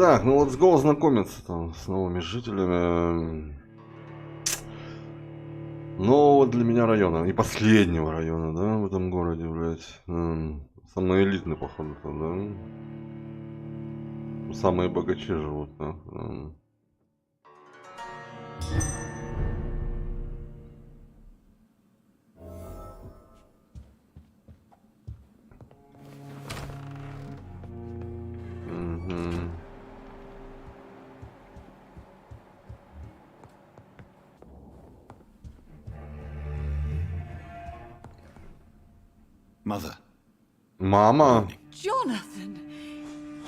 Так, ну let's go знакомиться там с новыми жителями нового для меня района и последнего района, да, в этом городе, блядь. Самый элитный, походу, там, да? Самые богачи живут, да? Mother. Mama. Jonathan,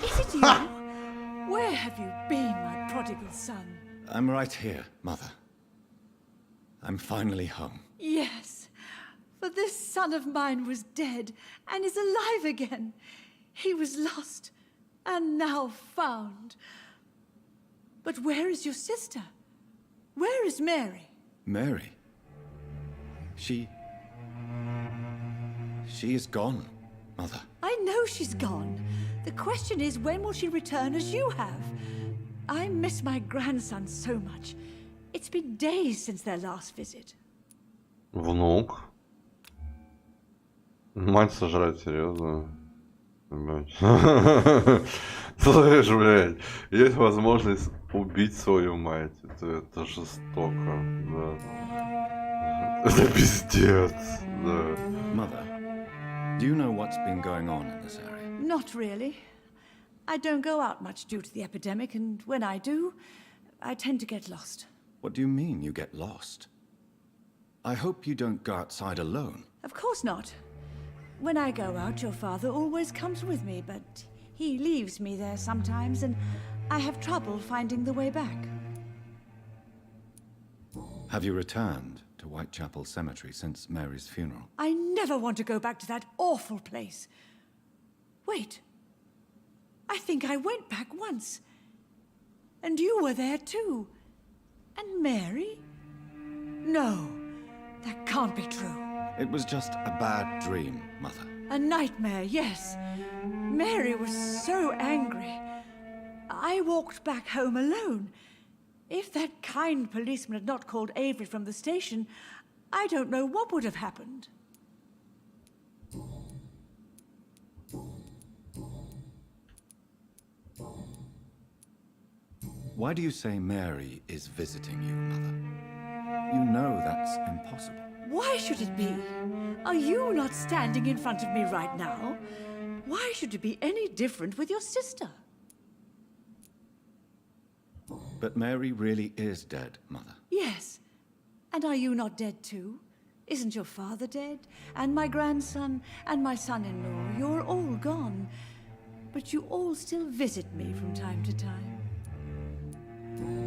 is it you? Where have you been, my prodigal son? I'm right here, Mother. I'm finally home. Yes, for this son of mine was dead and is alive again. He was lost and now found. But where is your sister? Where is Mary? Mary? She is gone, Mother. I know she's gone. The question is, when will she return as you have? I miss my grandson so much. It's been days since their last visit. Внук. Мать сожрать, серьезно. Слышь, блядь, есть возможность убить свою мать. Это жестоко, да. Это пиздец, да. Mother, do you know what's been going on in this area? Not really. I don't go out much due to the epidemic, and when I do, I tend to get lost. What do you mean you get lost? I hope you don't go outside alone. Of course not. When I go out, your father always comes with me, but he leaves me there sometimes, and I have trouble finding the way back. Have you returned to Whitechapel Cemetery since Mary's funeral? I never want to go back to that awful place. Wait. I think I went back once. And you were there too. And Mary? No, that can't be true. It was just a bad dream, Mother. A nightmare, yes. Mary was so angry. I walked back home alone. If that kind policeman had not called Avery from the station, I don't know what would have happened. Why do you say Mary is visiting you, Mother? You know that's impossible. Why should it be? Are you not standing in front of me right now? Why should it be any different with your sister? But Mary really is dead, Mother. Yes. And are you not dead too? Isn't your father dead? And my grandson? And my son-in-law? You're all gone. But you all still visit me from time to time.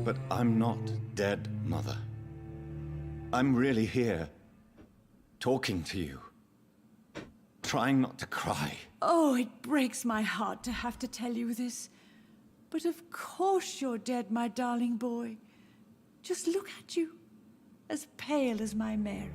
But I'm not dead, Mother. I'm really here, talking to you, trying not to cry. Oh, it breaks my heart to have to tell you this. But of course you're dead, my darling boy. Just look at you, as pale as my Mary.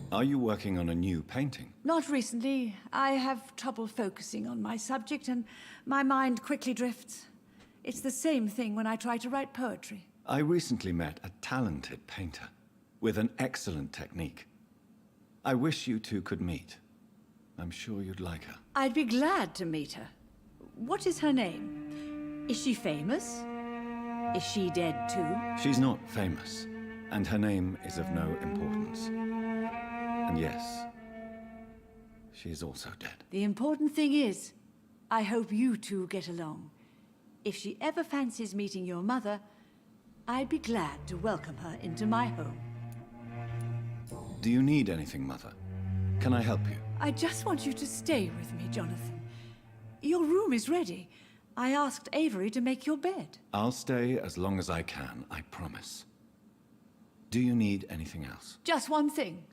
Are you working on a new painting? Not recently. I have trouble focusing on my subject and my mind quickly drifts. It's the same thing when I try to write poetry. I recently met a talented painter with an excellent technique. I wish you two could meet. I'm sure you'd like her. I'd be glad to meet her. What is her name? Is she famous? Is she dead too? She's not famous, and her name is of no importance. And yes, she is also dead. The important thing is, I hope you two get along. If she ever fancies meeting your mother, I'd be glad to welcome her into my home. Do you need anything, Mother? Can I help you? I just want you to stay with me, Jonathan. Your room is ready. I asked Avery to make your bed. I'll stay as long as I can, I promise. Do you need anything else? Just one thing.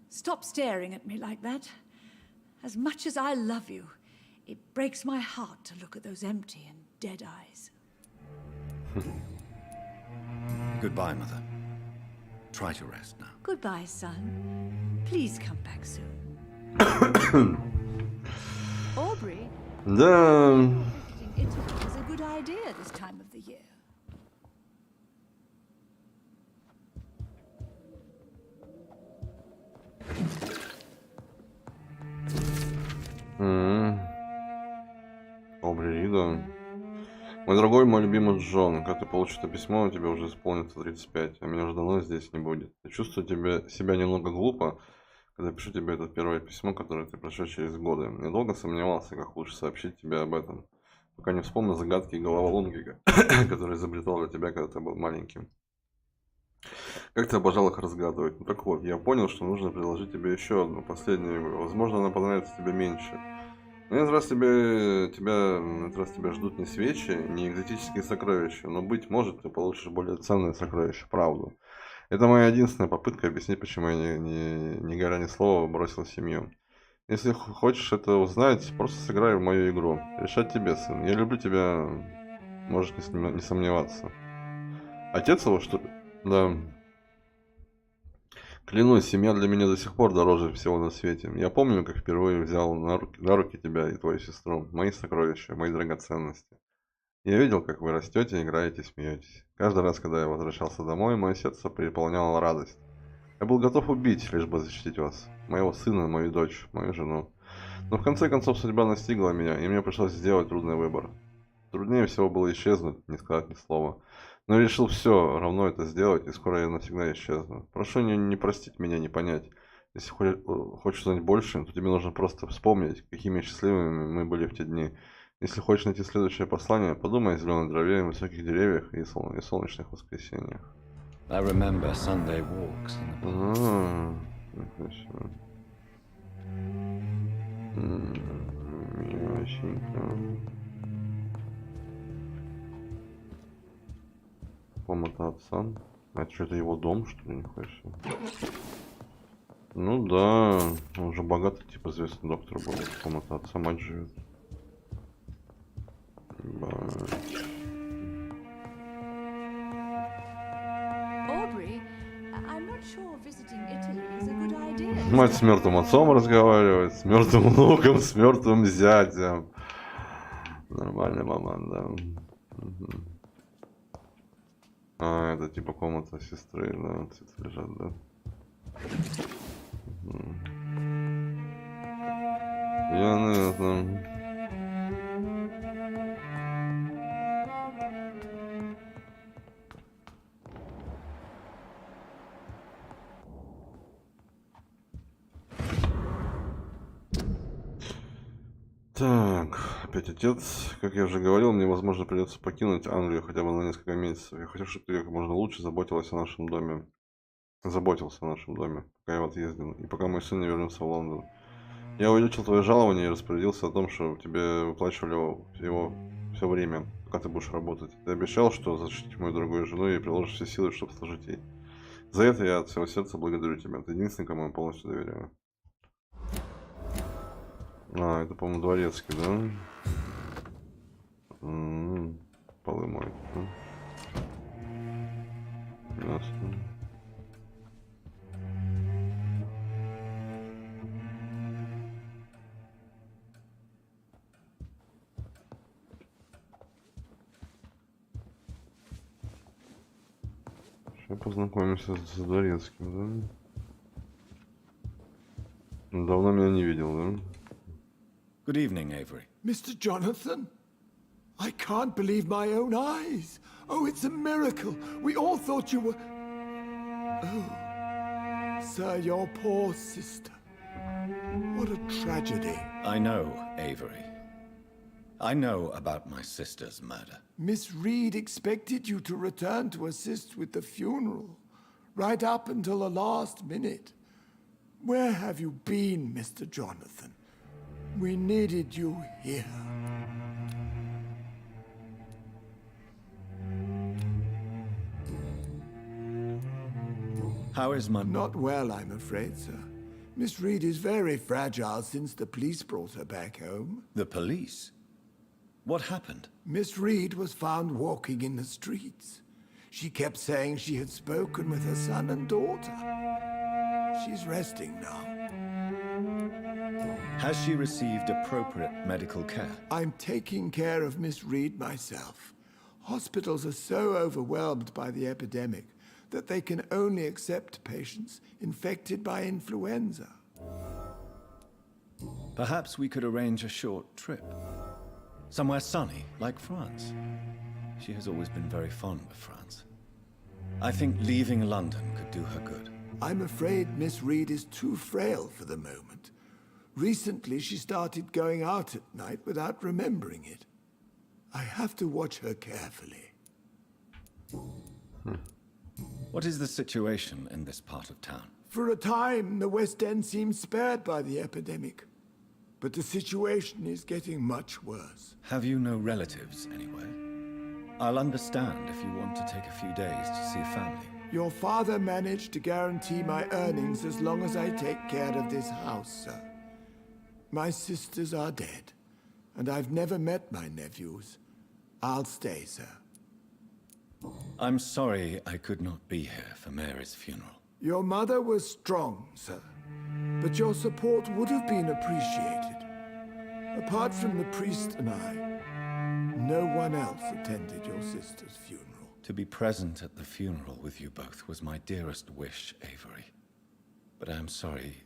Stop staring at me like that. As much as I love you, it breaks my heart to look at those empty and dead eyes. Goodbye, Mother. try to rest now. Goodbye, son. Please come back soon. Aubrey, Да. visiting Italy is a good idea this time of the year. Обри Рида. Мой дорогой, мой любимый Джон, когда ты получишь это письмо, у тебя уже исполнится 35, а меня уже давно здесь не будет. Я чувствую себя немного глупо, когда пишу тебе это первое письмо, которое ты прошел через годы. Я долго сомневался, как лучше сообщить тебе об этом, пока не вспомнил загадки и головоломки, которые изобретал для тебя, когда ты был маленьким. Как ты обожал их разгадывать. Ну так вот, я понял, что нужно предложить тебе еще одну, последнюю игру. Возможно, она понравится тебе меньше. Но этот раз тебя ждут не свечи, не экзотические сокровища, но, быть может, ты получишь более ценное сокровище, правду. Это моя единственная попытка объяснить, почему я ни горя ни слова бросил семью. Если хочешь это узнать, просто сыграй в мою игру. Решать тебе, сын. Я люблю тебя, можешь не сомневаться. Отец его, что ли? Да. Клянусь, семья для меня до сих пор дороже всего на свете. Я помню, как впервые взял на руки тебя и твою сестру. Мои сокровища, мои драгоценности. Я видел, как вы растете, играете, смеетесь. Каждый раз, когда я возвращался домой, мое сердце переполняло радость. Я был готов убить, лишь бы защитить вас. Моего сына, мою дочь, мою жену. Но в конце концов судьба настигла меня, и мне пришлось сделать трудный выбор. Труднее всего было исчезнуть, не сказать ни слова. Но я решил все равно это сделать, и скоро я навсегда исчезну. Прошу не простить меня, не понять. Если хочешь узнать больше, то тебе нужно просто вспомнить, какими счастливыми мы были в те дни. Если хочешь найти следующее послание, подумай о зеленой траве, высоких деревьях и солнечных воскресеньях. I remember Sunday walks in the park. Хорошо. Миленько. Комната отца. А это что-то его дом, что ли, не хочешь? Ну да, он же богатый, типа известный доктор был. Комната отца, мать живет. Aubrey, I'm not sure visiting Italy is a good idea. Мать с мертвым отцом разговаривает, с мертвым внуком, с мертвым зятем. Нормальный маман, да. Угу. А, это типа комната сестры, да, цветы лежат, да. Угу. Ясно. Так, опять отец. Как я уже говорил, мне, возможно, придется покинуть Англию хотя бы на несколько месяцев. Я хочу, чтобы ты как можно лучше заботился о нашем доме, пока я в отъезде, и пока мой сын не вернется в Лондон. Я увеличил твое жалование и распорядился о том, что тебе выплачивали его все время, пока ты будешь работать. Ты обещал, что защитишь мою дорогую жену и приложишь все силы, чтобы служить ей. За это я от всего сердца благодарю тебя. Ты единственный, кому я полностью доверяю. А, это, по-моему, дворецкий, да? Полы моют, да? Ясно. Сейчас познакомимся с дворецким, да? Давно меня не видел, да? Good evening, Avery. Mr. Jonathan? I can't believe my own eyes. Oh, it's a miracle. We all thought you were... Oh, sir, your poor sister. What a tragedy. I know, Avery. I know about my sister's murder. Miss Reed expected you to return to assist with the funeral, right up until the last minute. Where have you been, Mr. Jonathan? We needed you here. How is my... Not well, I'm afraid, sir. Miss Reed is very fragile since the police brought her back home. The police? What happened? Miss Reed was found walking in the streets. She kept saying she had spoken with her son and daughter. She's resting now. Has she received appropriate medical care? I'm taking care of Miss Reed myself. Hospitals are so overwhelmed by the epidemic that they can only accept patients infected by influenza. Perhaps we could arrange a short trip. Somewhere sunny, like France. She has always been very fond of France. I think leaving London could do her good. I'm afraid Miss Reed is too frail for the moment. Recently, she started going out at night without remembering it. I have to watch her carefully. What is the situation in this part of town? For a time, the West End seemed spared by the epidemic. But the situation is getting much worse. Have you no relatives anywhere? I'll understand if you want to take a few days to see family. Your father managed to guarantee my earnings as long as I take care of this house, sir. My sisters are dead, and I've never met my nephews. I'll stay, sir. I'm sorry I could not be here for Mary's funeral. Your mother was strong, sir, but your support would have been appreciated. Apart from the priest and I, no one else attended your sister's funeral. To be present at the funeral with you both was my dearest wish, Avery. But I am sorry,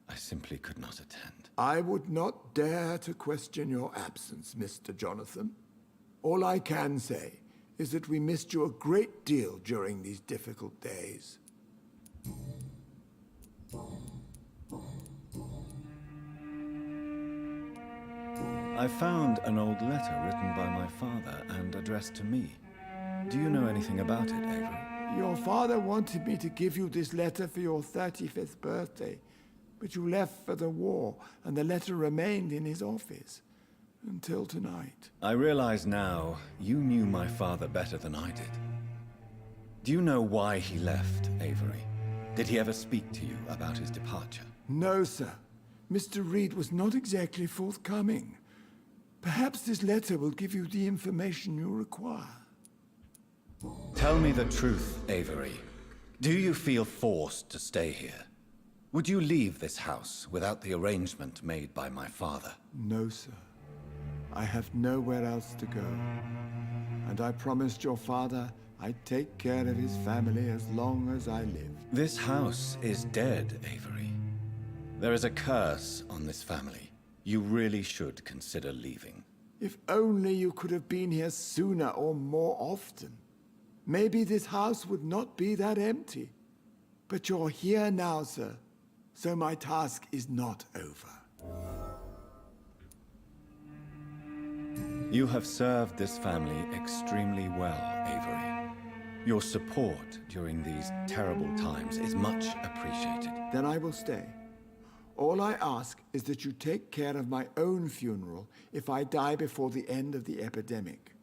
I simply could not attend. I would not dare to question your absence, Mr. Jonathan. All I can say is that we missed you a great deal during these difficult days. I found an old letter written by my father and addressed to me. Do you know anything about it, Avery? Your father wanted me to give you this letter for your 35th birthday, but you left for the war, and the letter remained in his office until tonight. I realize now you knew my father better than I did. Do you know why he left, Avery? Did he ever speak to you about his departure? No, sir. Mr. Reed was not exactly forthcoming. Perhaps this letter will give you the information you require. Tell me the truth, Avery. Do you feel forced to stay here? Would you leave this house without the arrangement made by my father? No, sir. I have nowhere else to go. And I promised your father I'd take care of his family as long as I live. This house is dead, Avery. There is a curse on this family. You really should consider leaving. If only you could have been here sooner or more often. Maybe this house would not be that empty. But you're here now, sir. So my task is not over. You have served this family extremely well, Avery. Your support during these terrible times is much appreciated. Then I will stay. All I ask is that you take care of my own funeral if I die before the end of the epidemic.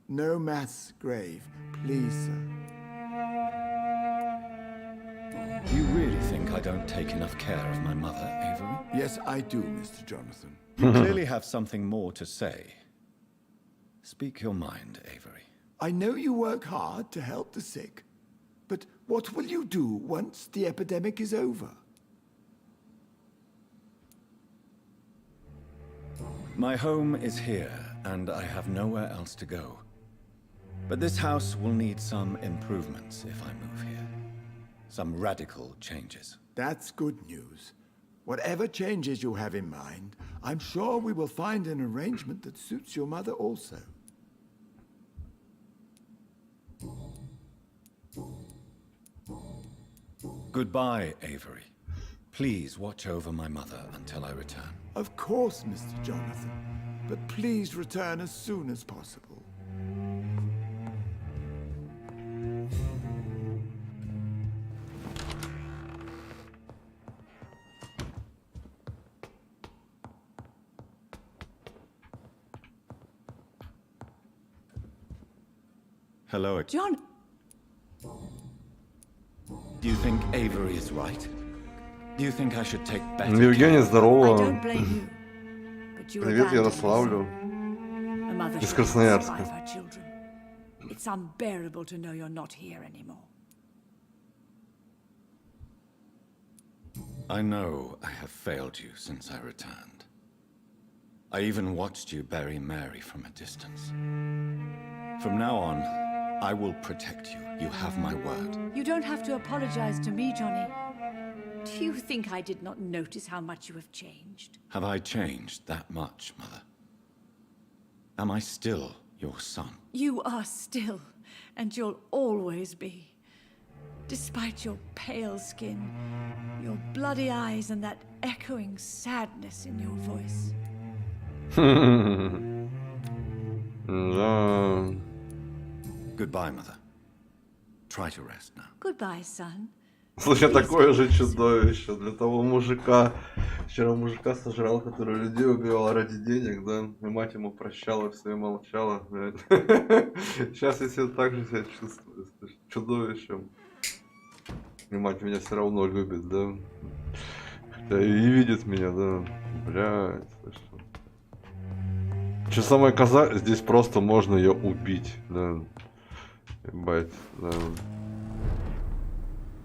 No mass grave, please, sir. You really think I don't take enough care of my mother, Avery? Yes, I do, Mr. Jonathan. You clearly have something more to say. Speak your mind, Avery. I know you work hard to help the sick, but what will you do once the epidemic is over? My home is here, and I have nowhere else to go. But this house will need some improvements if I move here. Some radical changes. That's good news. Whatever changes you have in mind, I'm sure we will find an arrangement that suits your mother also. Goodbye, Avery. Please watch over my mother until I return. Of course, Mr. Jonathan. But please return as soon as possible. Hello. John, Do you think Avery is right? Do you think I should take better Евгений, I здорово. don't blame you. But you Привет abandoned Ярославлю us. A mother из should Красноярска. survive her children. It's unbearable to know you're not here anymore. I know I have failed you since I returned. I even watched you bury Mary from a distance. From now on, I will protect you. You have my word. You don't have to apologize to me, Johnny. Do you think I did not notice how much you have changed? Have I changed that much, Mother? Am I still your son? You are still, and you'll always be. Despite your pale skin, your bloody eyes, and that echoing sadness in your voice. Да. Goodbye, Mother. Try to rest now. Goodbye, son. Слушай, такое же чудовище для того мужика. Вчера мужика сожрал, который людей убивал ради денег, да? И мать ему прощала, все и молчала, блядь. Сейчас я себя так же себя чувствую, чудовищем. И мать меня все равно любит, да? Хотя и видит меня, да? Блядь, слышишь? Что самое коза, здесь просто можно ее убить, да? Ебать, да.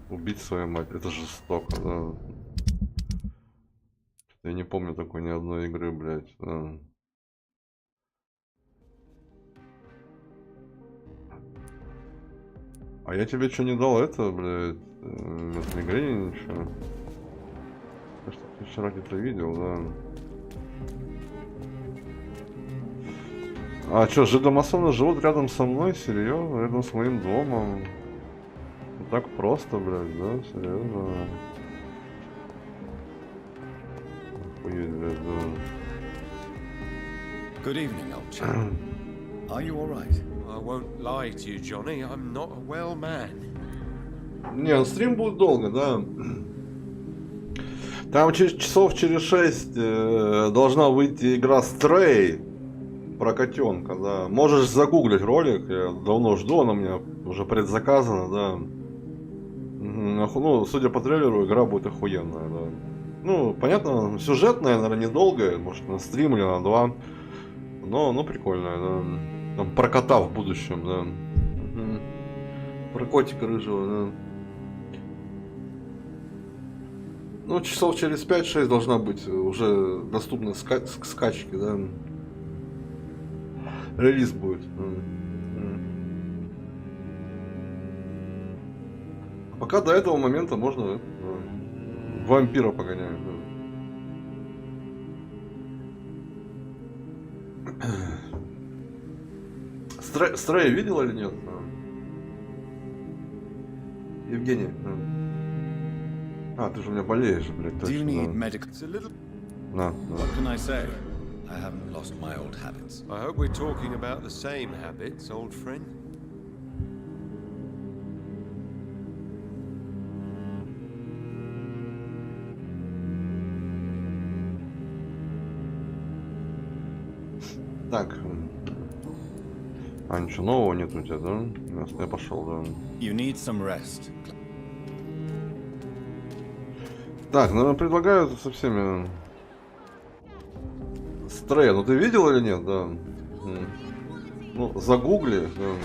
Убить свою мать, это жестоко, да. Я не помню такой ни одной игры, блядь, да. А я тебе что не дал это, блядь, в игре ничего. Я что-то вчера где-то видел, да. А что, жидомасоны живут рядом со мной? Серьезно? Рядом с моим домом? Вот так просто, блядь, да? Серьезно? Охуеть, блядь, да. Good evening, old chap. Are you all right? I won't lie to you, Johnny. I'm not a well man. Не, ну стрим будет долго, да. Там часов через 6 должна выйти игра Stray про котенка, да. Можешь загуглить ролик, я давно жду, она у меня уже предзаказана, да. Ну, судя по трейлеру, игра будет охуенная, да. Ну, понятно, сюжетная, наверное, недолгая, может на стрим или на 2. Но, ну, прикольная, да. Там про кота в будущем, да. Про котика рыжего, да. Ну, часов через 5-6 должна быть уже доступна скачки, да. Релиз будет. А пока до этого момента можно вампира погонять. Да. Стрей видел или нет? Евгений. А, ты же у меня болеешь, блядь, точно. На. What can I say? I haven't lost my old habits. I hope we're talking about the same habits, old friend. Так. А, ничего нового нет у тебя, да? Я пошел, да. You need some rest. Так, ну предлагаю со всеми. Стрей, ну ты видел или нет, да? Ну, загугли, да.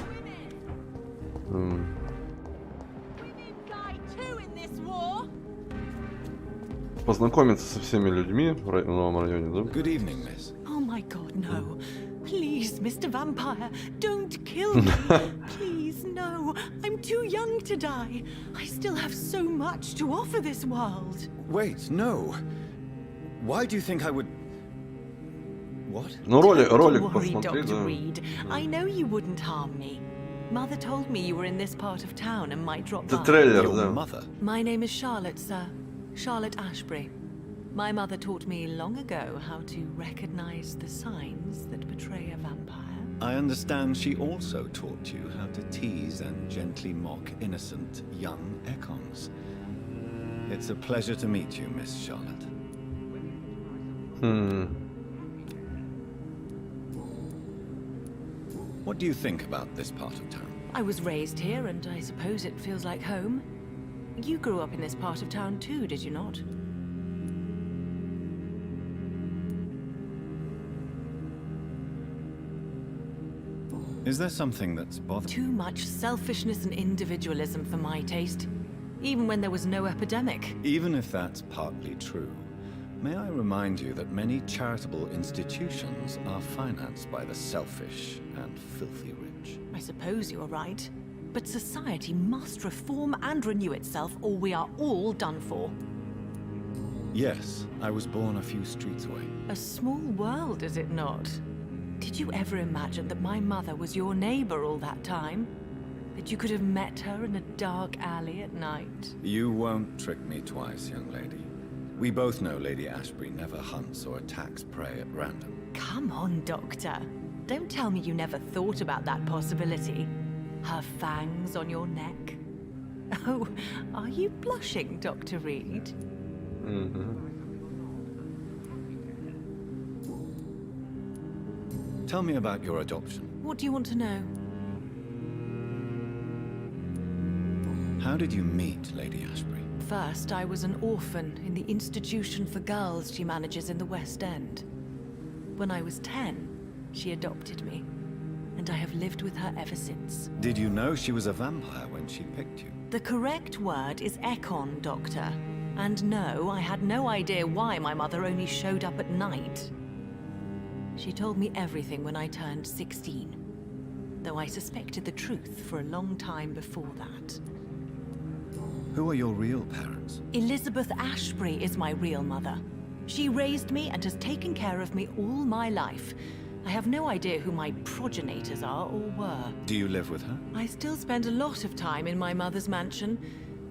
Познакомиться со всеми людьми в новом районе, да? Good evening, miss. Oh my God, no. Please, Mr. Vampire, don't kill me. Please, no. I'm too young to die. I still have so much to offer this world. Wait, no. Why do you think I would... What? Ну, ролик Don't worry, посмотри, Dr. да. Reed. I know you wouldn't harm me. Mother told me you were in this part of town and might drop Это by. трейлер, Your да. mother? My name is Charlotte, sir. Charlotte Ashbury. My mother taught me long ago how to recognize the signs that betray a vampire. I understand she also taught you how to tease and gently mock innocent young Ekons. It's a pleasure to meet you, Miss Charlotte. What do you think about this part of town? I was raised here, and I suppose it feels like home. You grew up in this part of town too, did you not? Is there something that's bothering Too much selfishness and individualism for my taste, even when there was no epidemic. Even if that's partly true, may I remind you that many charitable institutions are financed by the selfish and filthy rich? I suppose you're right. But society must reform and renew itself, or we are all done for. Yes, I was born a few streets away. A small world, is it not? Did you ever imagine that my mother was your neighbor all that time? That you could have met her in a dark alley at night? You won't trick me twice, young lady. We both know Lady Ashbury never hunts or attacks prey at random. Come on, Doctor. Don't tell me you never thought about that possibility. Her fangs on your neck. Oh, are you blushing, Dr. Reed? Tell me about your adoption. What do you want to know? How did you meet Lady Ashbury? First, I was an orphan in the institution for girls she manages in the West End. When I was 10, she adopted me, and I have lived with her ever since. Did you know she was a vampire when she picked you? The correct word is Ekon, Doctor. And no, I had no idea why my mother only showed up at night. She told me everything when I turned 16, though I suspected the truth for a long time before that. Who are your real parents? Elizabeth Ashbury is my real mother. She raised me and has taken care of me all my life. I have no idea who my progenitors are or were. Do you live with her? I still spend a lot of time in my mother's mansion,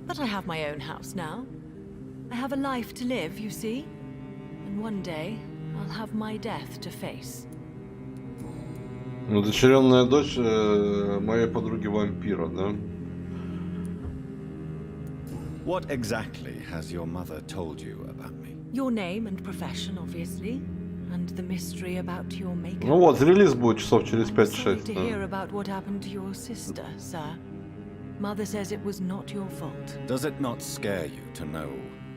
but I have my own house now. I have a life to live, you see. And one day, I'll have my death to face. Удочеренная дочь моей подруги вампира, да? What exactly has your mother told you about me? Your name and profession, obviously, and the mystery about your makeup. Ну вот, релиз будет часов через I'm sorry 5-6. to hear about what happened to your sister, sir. Mother says it was not your fault. Does it not scare you to know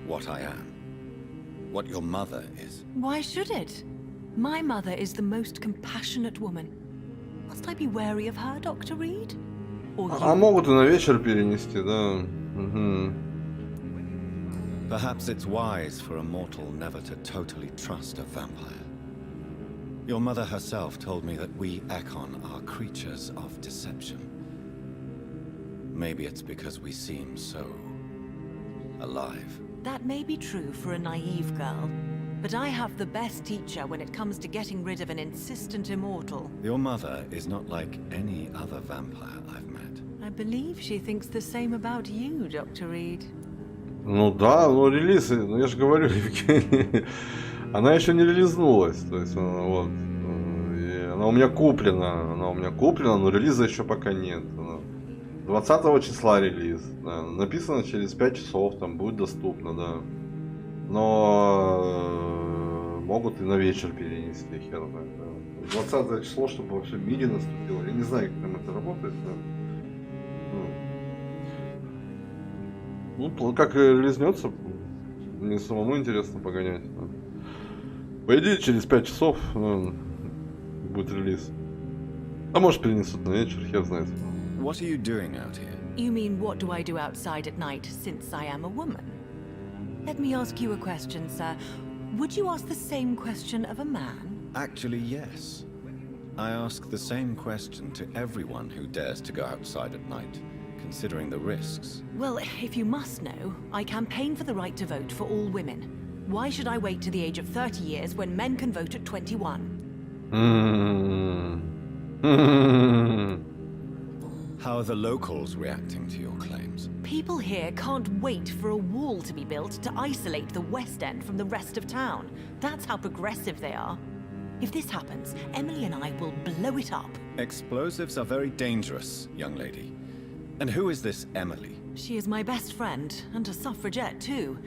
what I am? What your mother is? Why should it? My mother is the most compassionate woman. Must I be wary of her, Dr. Reed? Or А you? могут и на вечер перенести, да? Угу. Perhaps it's wise for a mortal never to totally trust a vampire. Your mother herself told me that we Ekon are creatures of deception. Maybe it's because we seem so alive. That may be true for a naive girl, but I have the best teacher when it comes to getting rid of an insistent immortal. Your mother is not like any other vampire I've met. I believe she thinks the same about you, Dr. Reed. Ну да, ну релиз, ну я же говорю, Евгений, она еще не релизнулась, то есть она, вот, и она у меня куплена, но релиза еще пока нет. 20 числа релиз, да. Написано через 5 часов, там будет доступно, да. Но могут и на вечер перенести, хер знает, да. 20 число, чтобы вообще миди наступило, я не знаю, как там это работает, да. Ну, как релизнется, мне самому интересно погонять. По идее, через 5 часов будет релиз. А может перенесут на вечер, хер знает. What are you doing out here? You mean, what do I do outside at night since I am a woman? Let me ask you a question, sir. Would you ask the same question of a man? Actually, yes. I ask the same question to everyone who dares to go outside at night, considering the risks. Well, if you must know, I campaign for the right to vote for all women. Why should I wait to the age of 30 years when men can vote at 21? How are the locals reacting to your claims? People here can't wait for a wall to be built to isolate the West End from the rest of town. That's how progressive they are. If this happens, Emily and I will blow it up. Explosives are very dangerous, young lady. And who is this Emily? She is my best friend, and a suffragette too.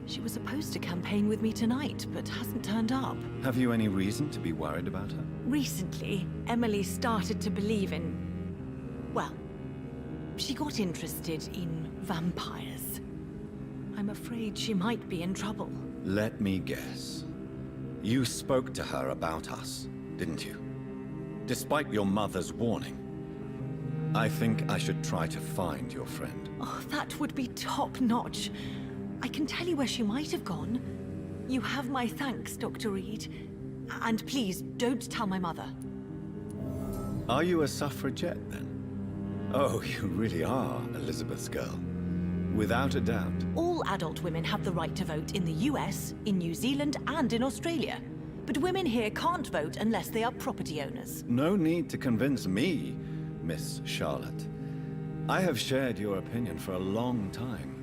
She was supposed to campaign with me tonight, but hasn't turned up. Have you any reason to be worried about her? Recently, Emily started to believe in... well, she got interested in vampires. I'm afraid she might be in trouble. Let me guess. You spoke to her about us, didn't you? Despite your mother's warning, I think I should try to find your friend. Oh, that would be top-notch. I can tell you where she might have gone. You have my thanks, Dr. Reed. And please, don't tell my mother. Are you a suffragette, then? Oh, you really are Elizabeth's girl. Without a doubt. All adult women have the right to vote in the US, in New Zealand, and in Australia. But women here can't vote unless they are property owners. No need to convince me, Miss Charlotte. I have shared your opinion for a long time.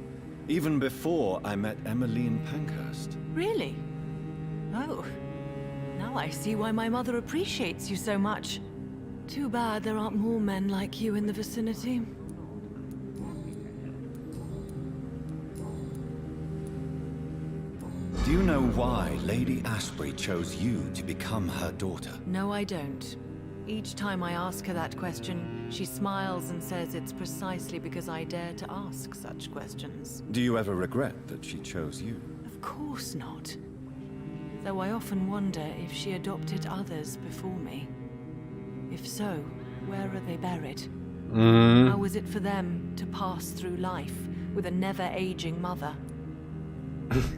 Even before I met Emmeline Pankhurst. Really? Oh. Now I see why my mother appreciates you so much. Too bad there aren't more men like you in the vicinity. Do you know why Lady Ashbury chose you to become her daughter? No, I don't. Each time I ask her that question, she smiles and says it's precisely because I dare to ask such questions. Do you ever regret that she chose you? Of course not. Though I often wonder if she adopted others before me. If so, where are they buried? How was it for them to pass through life with a never-aging mother?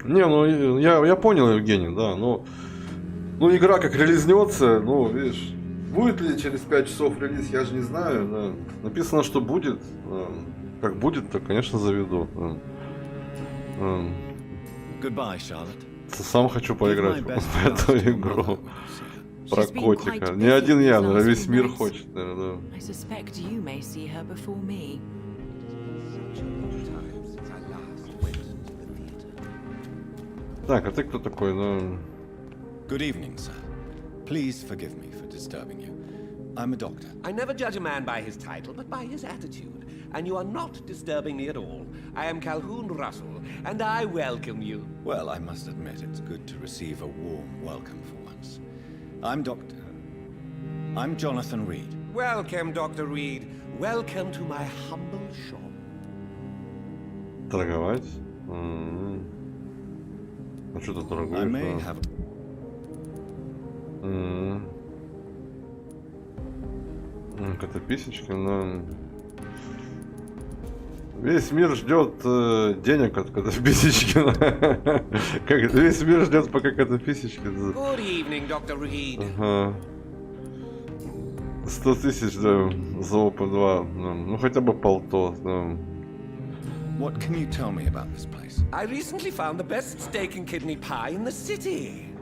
Не, ну я понял, Евгений, да, ну игра как релизнется, ну видишь, будет ли через 5 часов релиз, я же не знаю, да. Написано, что будет, как будет, то, конечно, заведу. Goodbye, Charlotte. Сам хочу поиграть в эту игру про котика. Не один я, но весь мир хочет, наверное, да. I suspect you may see her before me. Так, а ты кто такой, ну? Good evening, sir. Please forgive me for disturbing you. I'm a doctor. I never judge a man by his title, but by his attitude. And you are not disturbing me at all. I am Calhoun Russell, and I welcome you. Well, I must admit it's good to receive a warm welcome for once. I'm Jonathan Reed. Welcome, Dr. Reed. Welcome to my humble shop. Торговать? Ну что ты торгуешь? I may have... Какая-то писечка, но... Весь мир ждет денег от какой-то писечки. Весь мир ждет, пока какая-то писечка. Good evening, Dr. Reed. Ага. 100 тысяч, да, за ОП-2. Ну хотя бы полто, да. What can you tell me about this place? I recently found the best steak and kidney pie in the city.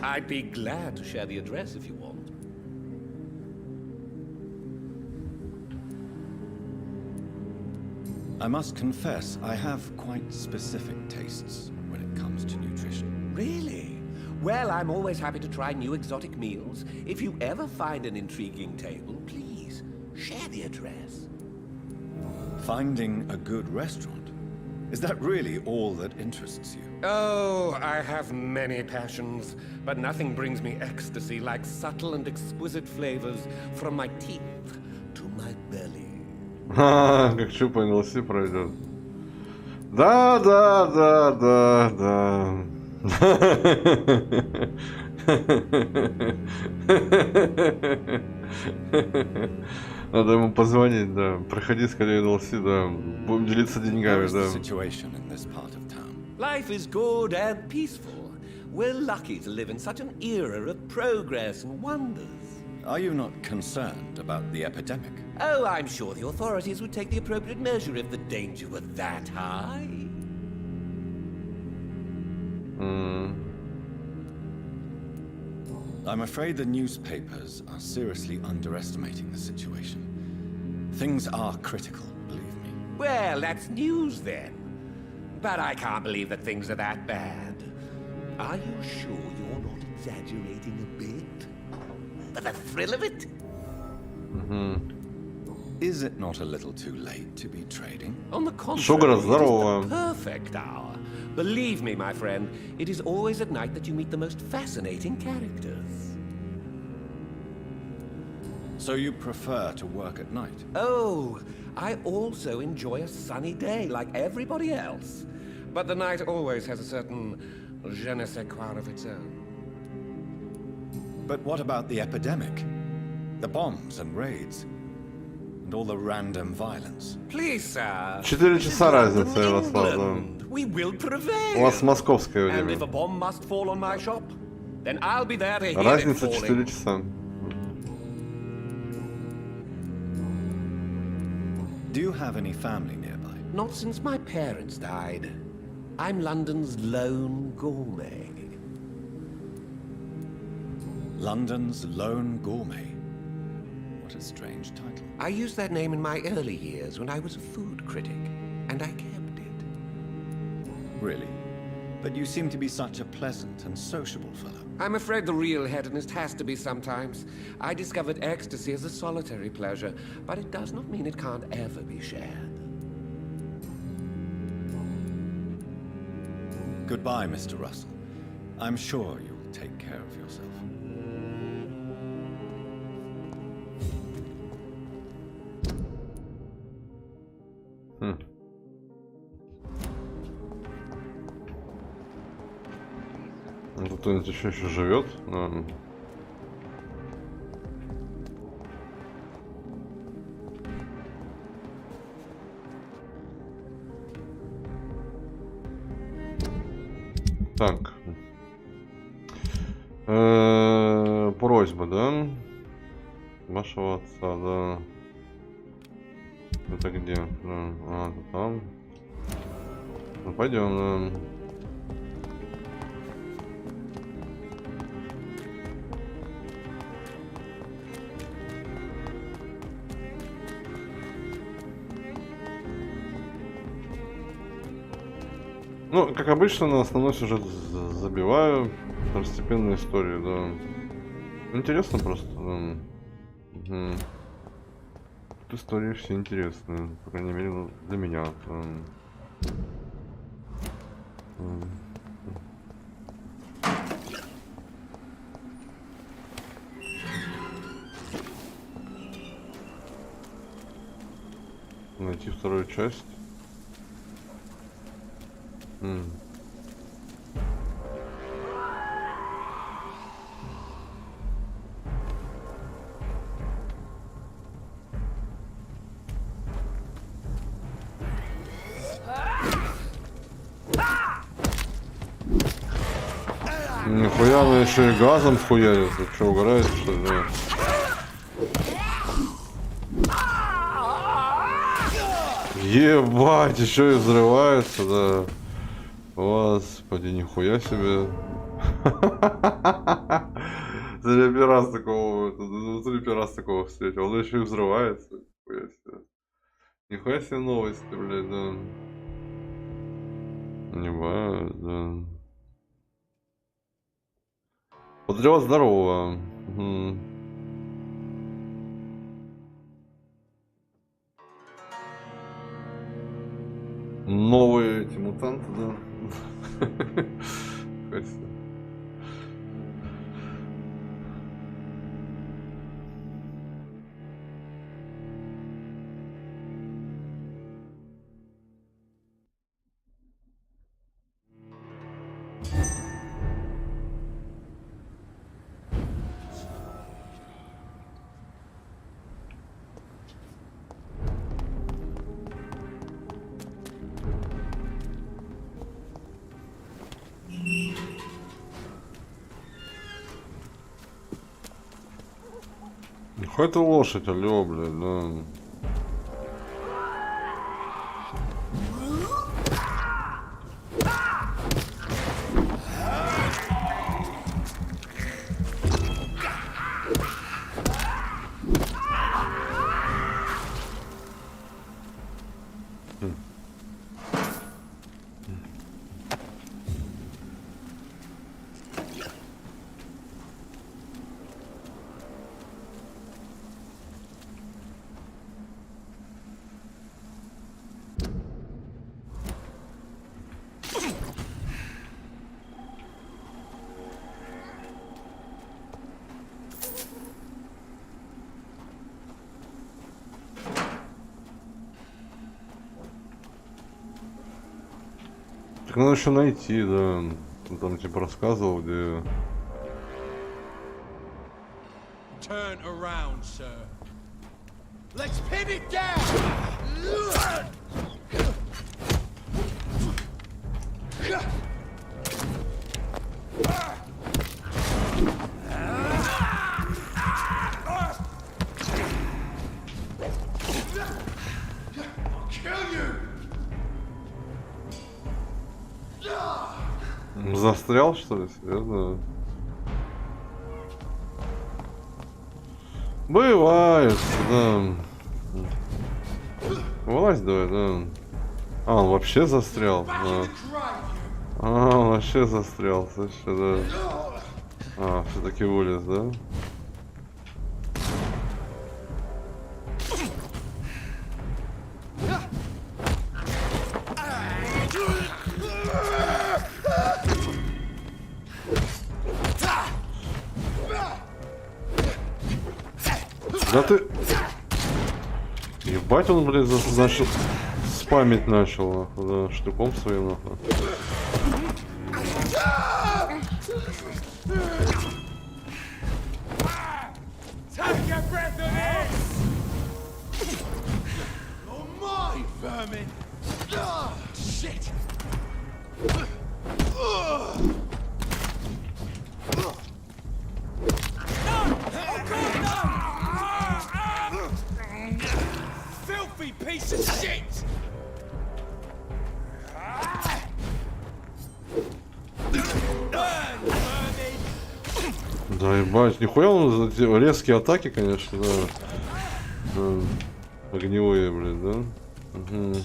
I'd be glad to share the address if you want. I must confess, I have quite specific tastes when it comes to nutrition. Really? Well, I'm always happy to try new exotic meals. If you ever find an intriguing table, please share the address. Finding a good restaurant? Is that really all that interests you? Oh, I have many passions, but nothing brings me ecstasy like subtle and exquisite flavors from my teeth to my belly. Как щупай на лоси пройдет. Да. Надо ему позвонить, да. Проходи скорее на лоси, да. Будем делиться деньгами, да. Life is good and peaceful. We're lucky to live in such an era of progress and wonders. Are you not concerned about the epidemic? Oh, I'm sure the authorities would take the appropriate measure if the danger were that high. I'm afraid the newspapers are seriously underestimating the situation. Things are critical, believe me. Well, that's news then. But I can't believe that things are that bad. Are you sure you're not exaggerating a bit? For the thrill of it? Is it not a little too late to be trading? On the contrary, it is здорово. the perfect hour. Believe me, my friend, it is always at night that you meet the most fascinating characters. So you prefer to work at night? Oh, I also enjoy a sunny day like everybody else. But the night always has a certain je ne sais quoi of its own. But what about the epidemic? The bombs and raids. And all the random violence. Please, sir. 4 часа разница, Ярослав, да. We will prevail. У вас московское And if время. a bomb must fall on my shop, then I'll be there to hear it Разница falling. 4 часа. Do you have any family nearby? Not since my parents died. I'm London's lone gourmet. London's Lone Gourmet. What a strange title. I used that name in my early years when I was a food critic, and I kept it. Really? But you seem to be such a pleasant and sociable fellow. I'm afraid the real hedonist has to be sometimes. I discovered ecstasy as a solitary pleasure, but it does not mean it can't ever be shared. Goodbye, Mr. Russell. I'm sure you'll take care of yourself. Тут кто-нибудь еще живет? Так. Просьба, да? Вашего отца, да. Это где? Да. А, это там. Ну, пойдем, да. Ну, как обычно, на основной сюжет забиваю. Второстепенную историю, да. Интересно просто, да. Угу. Тут истории все интересные. По крайней мере, ну, для меня. Найти вторую часть. Нихуя, она еще и газом хуярит. Ты что, угораешь, что ли? Да. Ебать, еще и взрывается, да. Господи, нихуя себе. Первый раз такого встретил. Он еще и взрывается. Нихуя себе новости, блядь, да. Не да. Подрёт здорово. Угу. Новые эти мутанты, да. Красиво. Нихуя это лошадь, алё, блядь, да. Так надо еще найти, да. Там типа рассказывал, где... turn around, sir. Let's pin it down. Застрял, что ли? Серьезно? Бывает, да. Вылазь давай, да. А, он вообще застрял. Да. А, он вообще застрял, слушай, да. А, все-таки вылез, да? Да ты... Ебать он, блядь, начал... спамить начал, нахуй, да, штуком своим, нахуй. Да ебать, нихуя он резкие атаки, конечно, да. Огневые, блин, да? Угу. —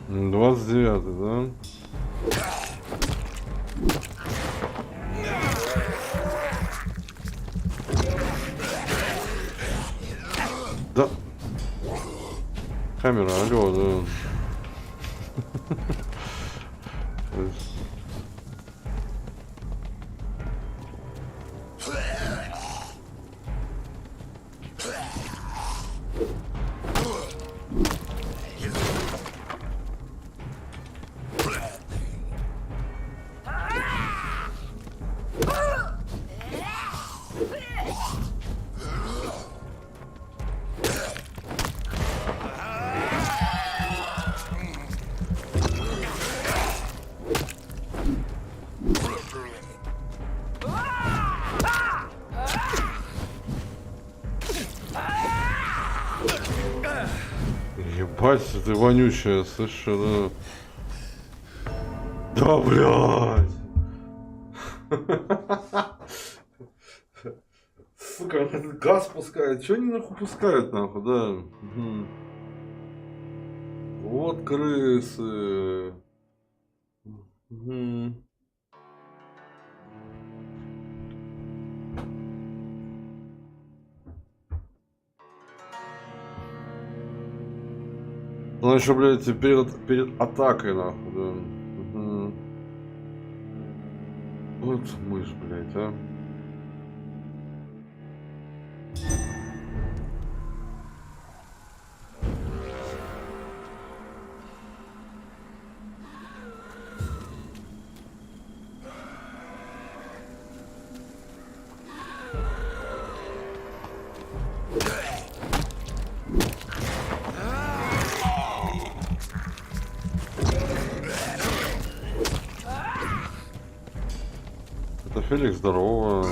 29-й, да? Да. Камера, алло, да. Ебать, ты вонючая, слышишь, да? Да, блядь! Сука, этот газ пускает. Чего они нахуй пускают, нахуй, да? Угу. Вот крысы. Угу. Ну еще, блядь, перед атакой, нахуй, да. Угу. Вот мышь, блядь, а. Феликс, здорово.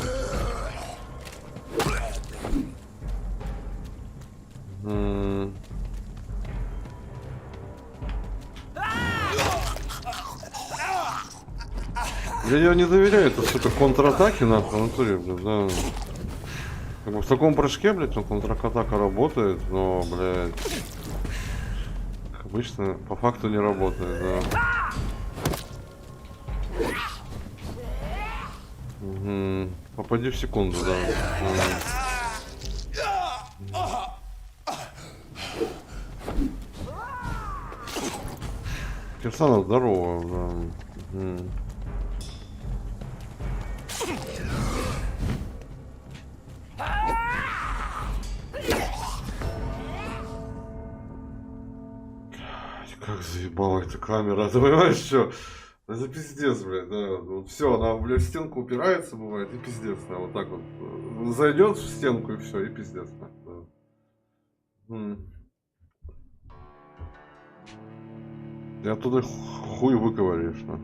Я не доверяю, это, сука, контратаки нахуй, в натуре, блядь, да. Как бы в таком прыжке, блядь, контратака работает, но, блядь, как обычно, по факту не работает, да. Угу. Попади в секунду, да. Кирсанов, здорово, да. Угу. Как заебала эта камера, ты понимаешь, что? Это пиздец, блядь, да. Вот все, она, блядь, в стенку упирается, бывает, и пиздец, да, вот так вот. Зайдет в стенку и все, и пиздец, да. Ты оттуда хуй выковыришь, да.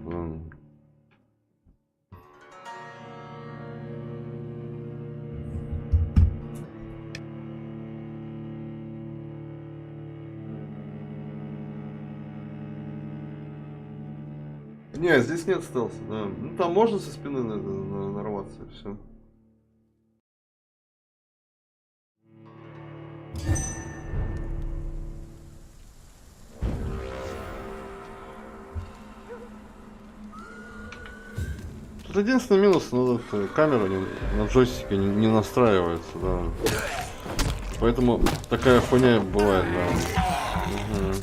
Не, здесь нет стелса, да. Ну там можно со спины нарваться и все. Тут единственный минус, ну, камера на джойстике не настраивается, да. Поэтому такая хуйня бывает, да. Угу.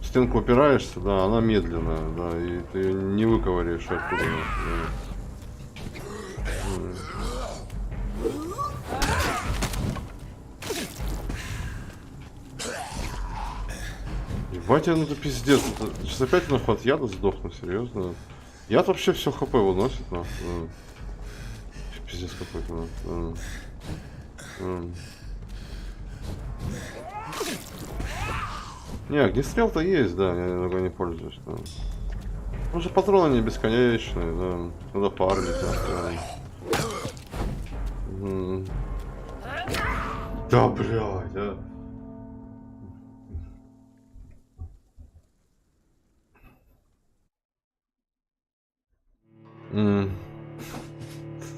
В стенку упираешься, да, она медленная, да, и ты не выковыряешь оттуда. Да. Ебать, ну это пиздец. Это... Сейчас опять нахуй от яда сдохну, серьезно. Яд вообще все хп выносит, нахуй. Пиздец какой-то. Не, огнестрел-то есть, да, я иногда не пользуюсь, да. Ну же патроны не бесконечные, да. Надо парни, да. Да, блядь, а.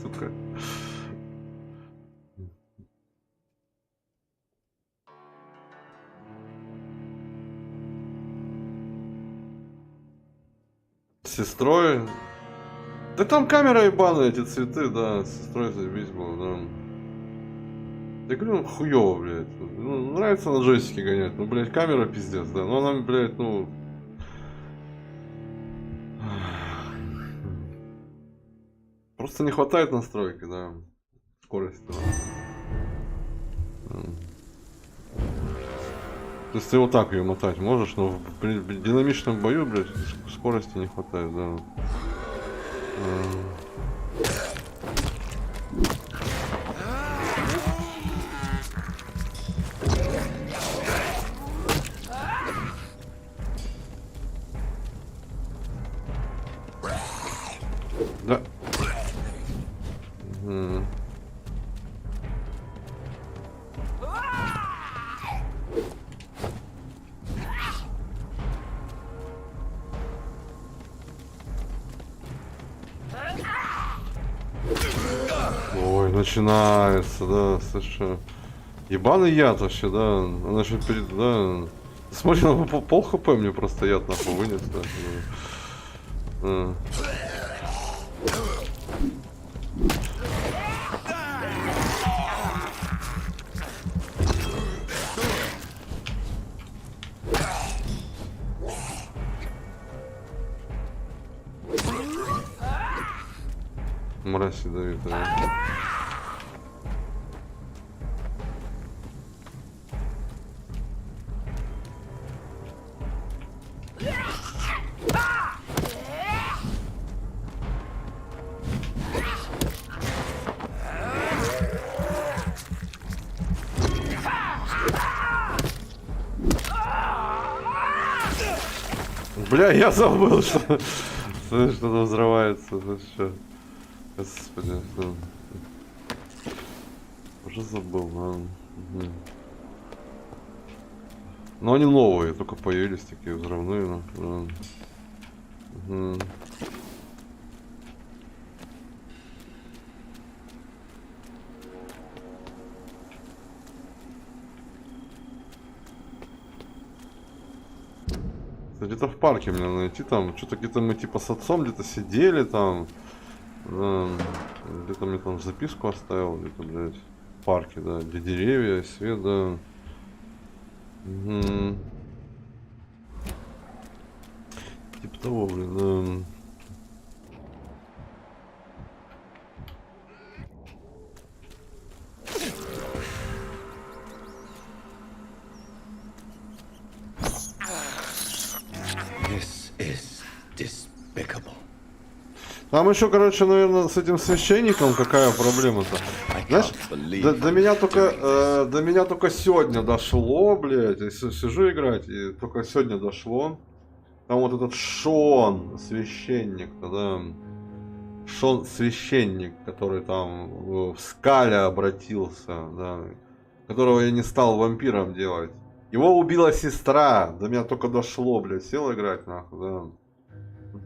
Сука. С сестрой? Да там камера ебаная, эти цветы, да. С сестрой заебись было, да. Я говорю, ну хуёво, блядь. Ну, нравится на джойстике гонять. Ну, блядь, камера пиздец, да. Но она, блядь, ну... Просто не хватает настройки, да. Скорости, да. То есть ты вот так ее мотать можешь, но при динамичном бою, блядь, скорости не хватает, да. Да. Ой, начинается, да, слушай. Ебаный яд вообще, да. Она же перед, да. Смотри, на пол хп мне просто яд нахуй вынес, да. Мразь ядовитая. Бля, я забыл, что что-то взрывается. Ну что? Господи, что? Уже забыл, ладно. Но они новые, только появились такие взрывные. Где-то в парке мне найти там, что-то где-то мы типа с отцом где-то сидели там, где-то мне там записку оставил, где-то, блядь, в парке, да, где деревья, свет, да. Типа того, блин, да. Там еще, короче, наверное, с этим священником какая проблема-то? Знаешь, до меня только сегодня дошло, блядь. Я сижу играть, и только сегодня дошло. Там вот этот Шон, священник, да. Шон, священник, который там в Скале обратился, да. Которого я не стал вампиром делать. Его убила сестра. До меня только дошло, блядь. Сел играть, нахуй, да.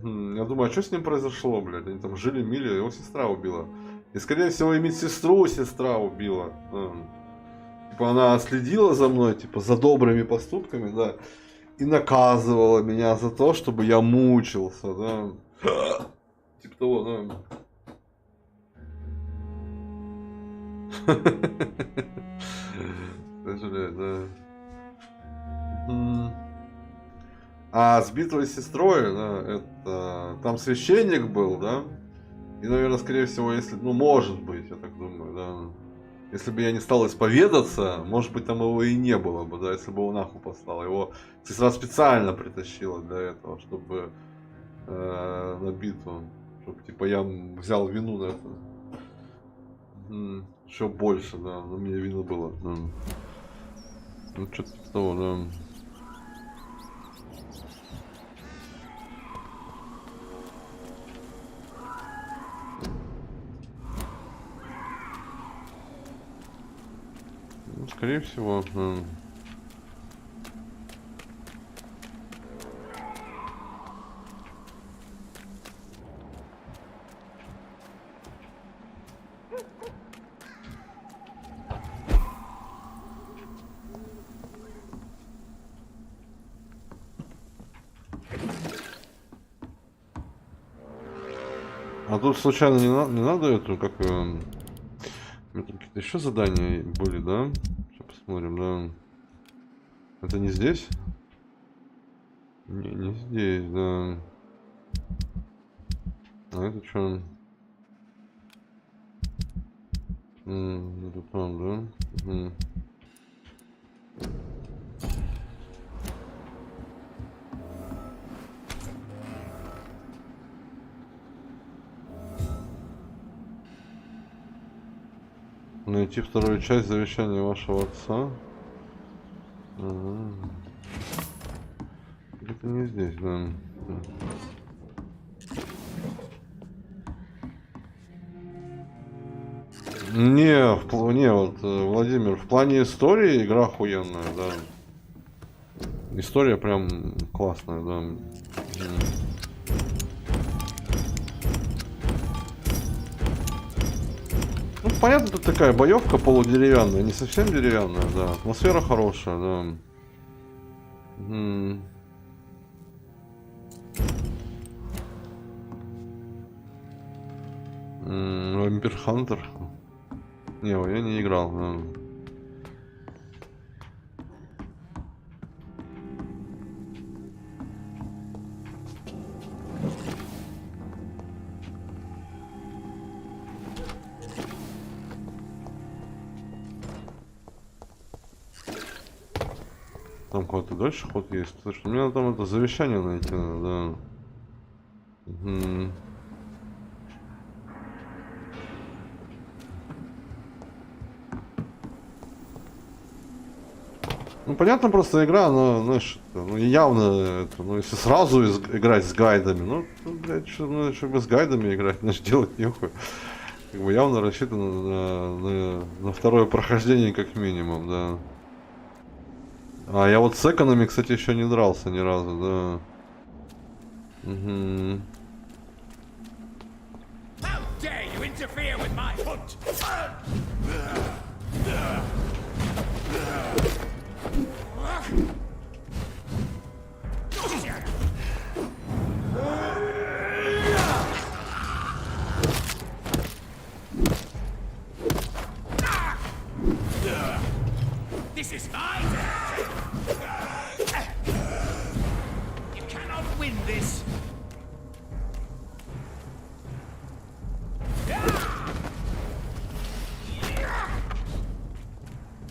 Я думаю, а что с ним произошло, блядь? Они там жили-мили, его сестра убила. И, скорее всего, и медсестру сестра убила. Типа, она следила за мной, типа, за добрыми поступками, да. И наказывала меня за то, чтобы я мучился, да. Типа того, да. Блядь, да. А с битвой с сестрой, да, это там священник был, да? И, наверное, скорее всего, если, ну, может быть, я так думаю, да. Если бы я не стал исповедаться, может быть, там его и не было бы, да, если бы его нахуй послал. Его сестра специально притащила для этого, чтобы на битву, чтобы, типа, я взял вину на это. Еще больше, да, на мне вина было. Да. Ну, что-то типа того, да. Ну, скорее всего, да. А тут случайно не надо эту, как... Какие-то еще задания были, да? Сейчас посмотрим, да. Это не здесь? Не здесь, да. А это что? Это там, да? Угу. Найти вторую часть завещания вашего отца. Ага. Это не здесь, да. Не, вот, Владимир, в плане истории игра охуенная, да. История прям классная, да. Ну, понятно, тут такая боевка полудеревянная, не совсем деревянная, да. Атмосфера хорошая, да. Вампир Хантер. Не, я не играл, да. Там куда-то дальше ход есть. Слушай, мне надо там это завещание найти, да. Ну, понятно, просто игра, но, знаешь, ну, явно, это, ну, если сразу играть с гайдами, ну блядь, что без гайдами играть, значит, делать нехуй. Как бы явно рассчитано на второе прохождение, как минимум, да. А я вот с эконами, кстати, еще не дрался ни разу, да. Угу. How dare you interfere with my hunt? This is mine. You cannot win this.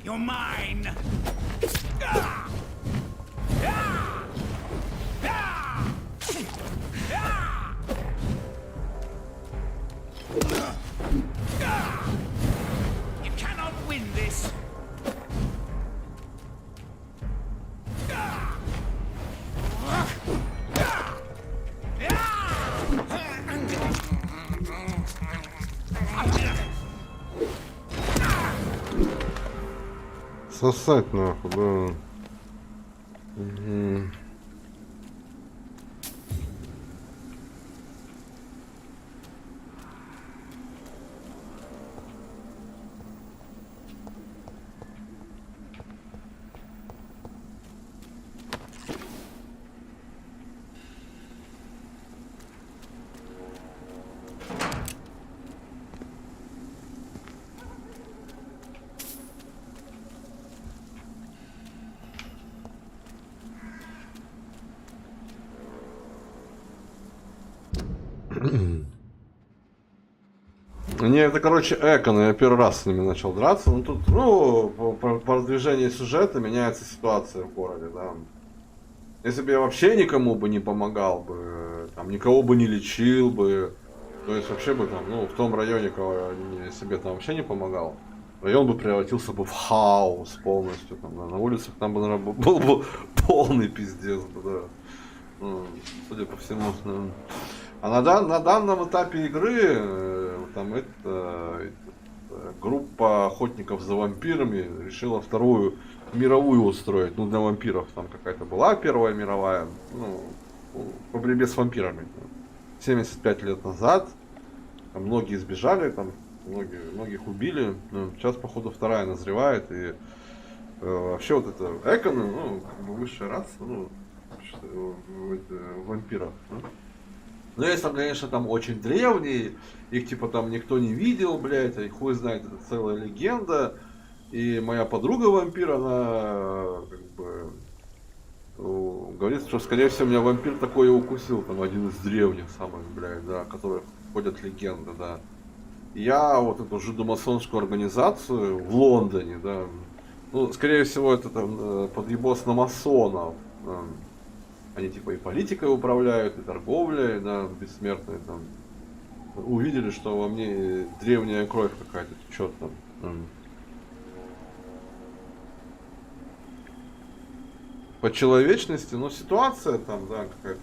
You're mine. You cannot win this. Сосать нахуй, да. Угу. Не, это, короче, эконы. Я первый раз с ними начал драться. Ну, тут, ну, по продвижению сюжета меняется ситуация в городе, да. Если бы я вообще никому бы не помогал бы, там, никого бы не лечил бы, то есть вообще бы там, ну, в том районе, кого я себе там вообще не помогал, район бы превратился бы в хаос полностью. Там, да. На улицах там бы, наверное, был бы полный пиздец, да. Ну, судя по всему, наверное. А на данном этапе игры там группа охотников за вампирами решила вторую мировую устроить. Ну, для вампиров там какая-то была первая мировая, ну, по борьбе с вампирами. 75 лет назад. Там многие сбежали, там многих убили. Ну, сейчас, походу, вторая назревает. И вообще вот это эконы, ну, как бы высшая раса, ну, вампиров. Ну. Ну, есть там, конечно, там очень древние, их типа там никто не видел, блядь, а хуй знает, это целая легенда. И моя подруга вампир, она как бы говорит, что скорее всего меня вампир такой и укусил, там один из древних самых, блядь, да, которых ходят легенды, да. И я вот эту жидомасонскую организацию в Лондоне, да, ну, скорее всего, это там подъебос на масонов. Да. Они типа и политикой управляют, и торговлей, да, бессмертные там. Увидели, что во мне древняя кровь какая-то течет там. По человечности, но ситуация там, да, какая-то.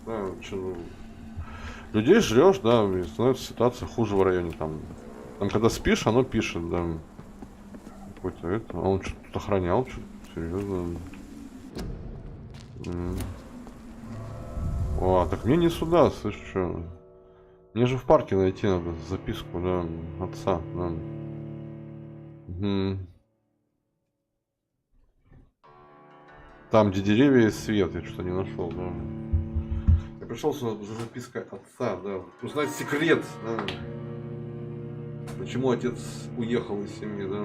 Да, людей жрешь, да, и становится ситуация хуже в районе там. Там когда спишь, оно пишет, да. Какой-то это. А он что-то тут охранял, что-то серьезно. О, так мне не сюда, слышь, что? Мне же в парке найти надо записку, да, отца, да. Угу. Там, где деревья и свет, я что-то не нашел, да. Я пришел сюда за запиской отца, да. Узнать секрет, да. Почему отец уехал из семьи, да.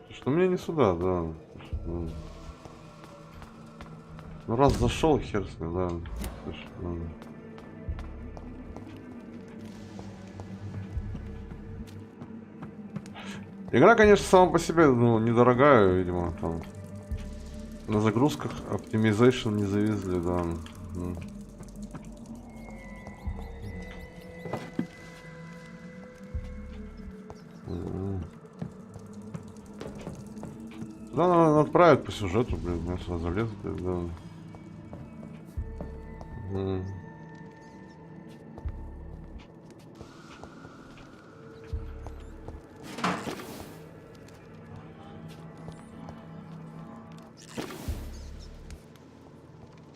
Что мне не сюда, да. Ну раз зашел, хер с ним, да. Слушай, Игра, конечно, сама по себе, ну, недорогая, видимо, там. На загрузках оптимизейшн не завезли, да. Да, надо отправить по сюжету, блин, я сюда залез, блин, да.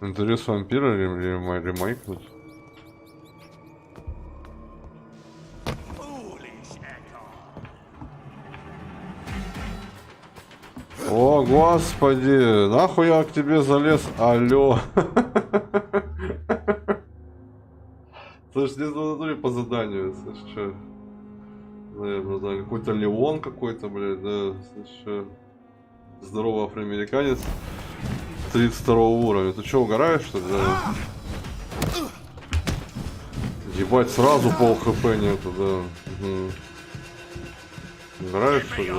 Интерес вампира ремейкнуть. О, господи, нахуй я к тебе залез, алло. Слушай, здесь в натуре по заданию, слышь, что? Наверное, да, какой-то Леон какой-то, блядь, да, слышь, что? Здоровый афроамериканец 32 уровня. Ты что, угораешь, что ли? Да? Ебать, сразу пол хп нету, да. Угораешь, что ли? Да?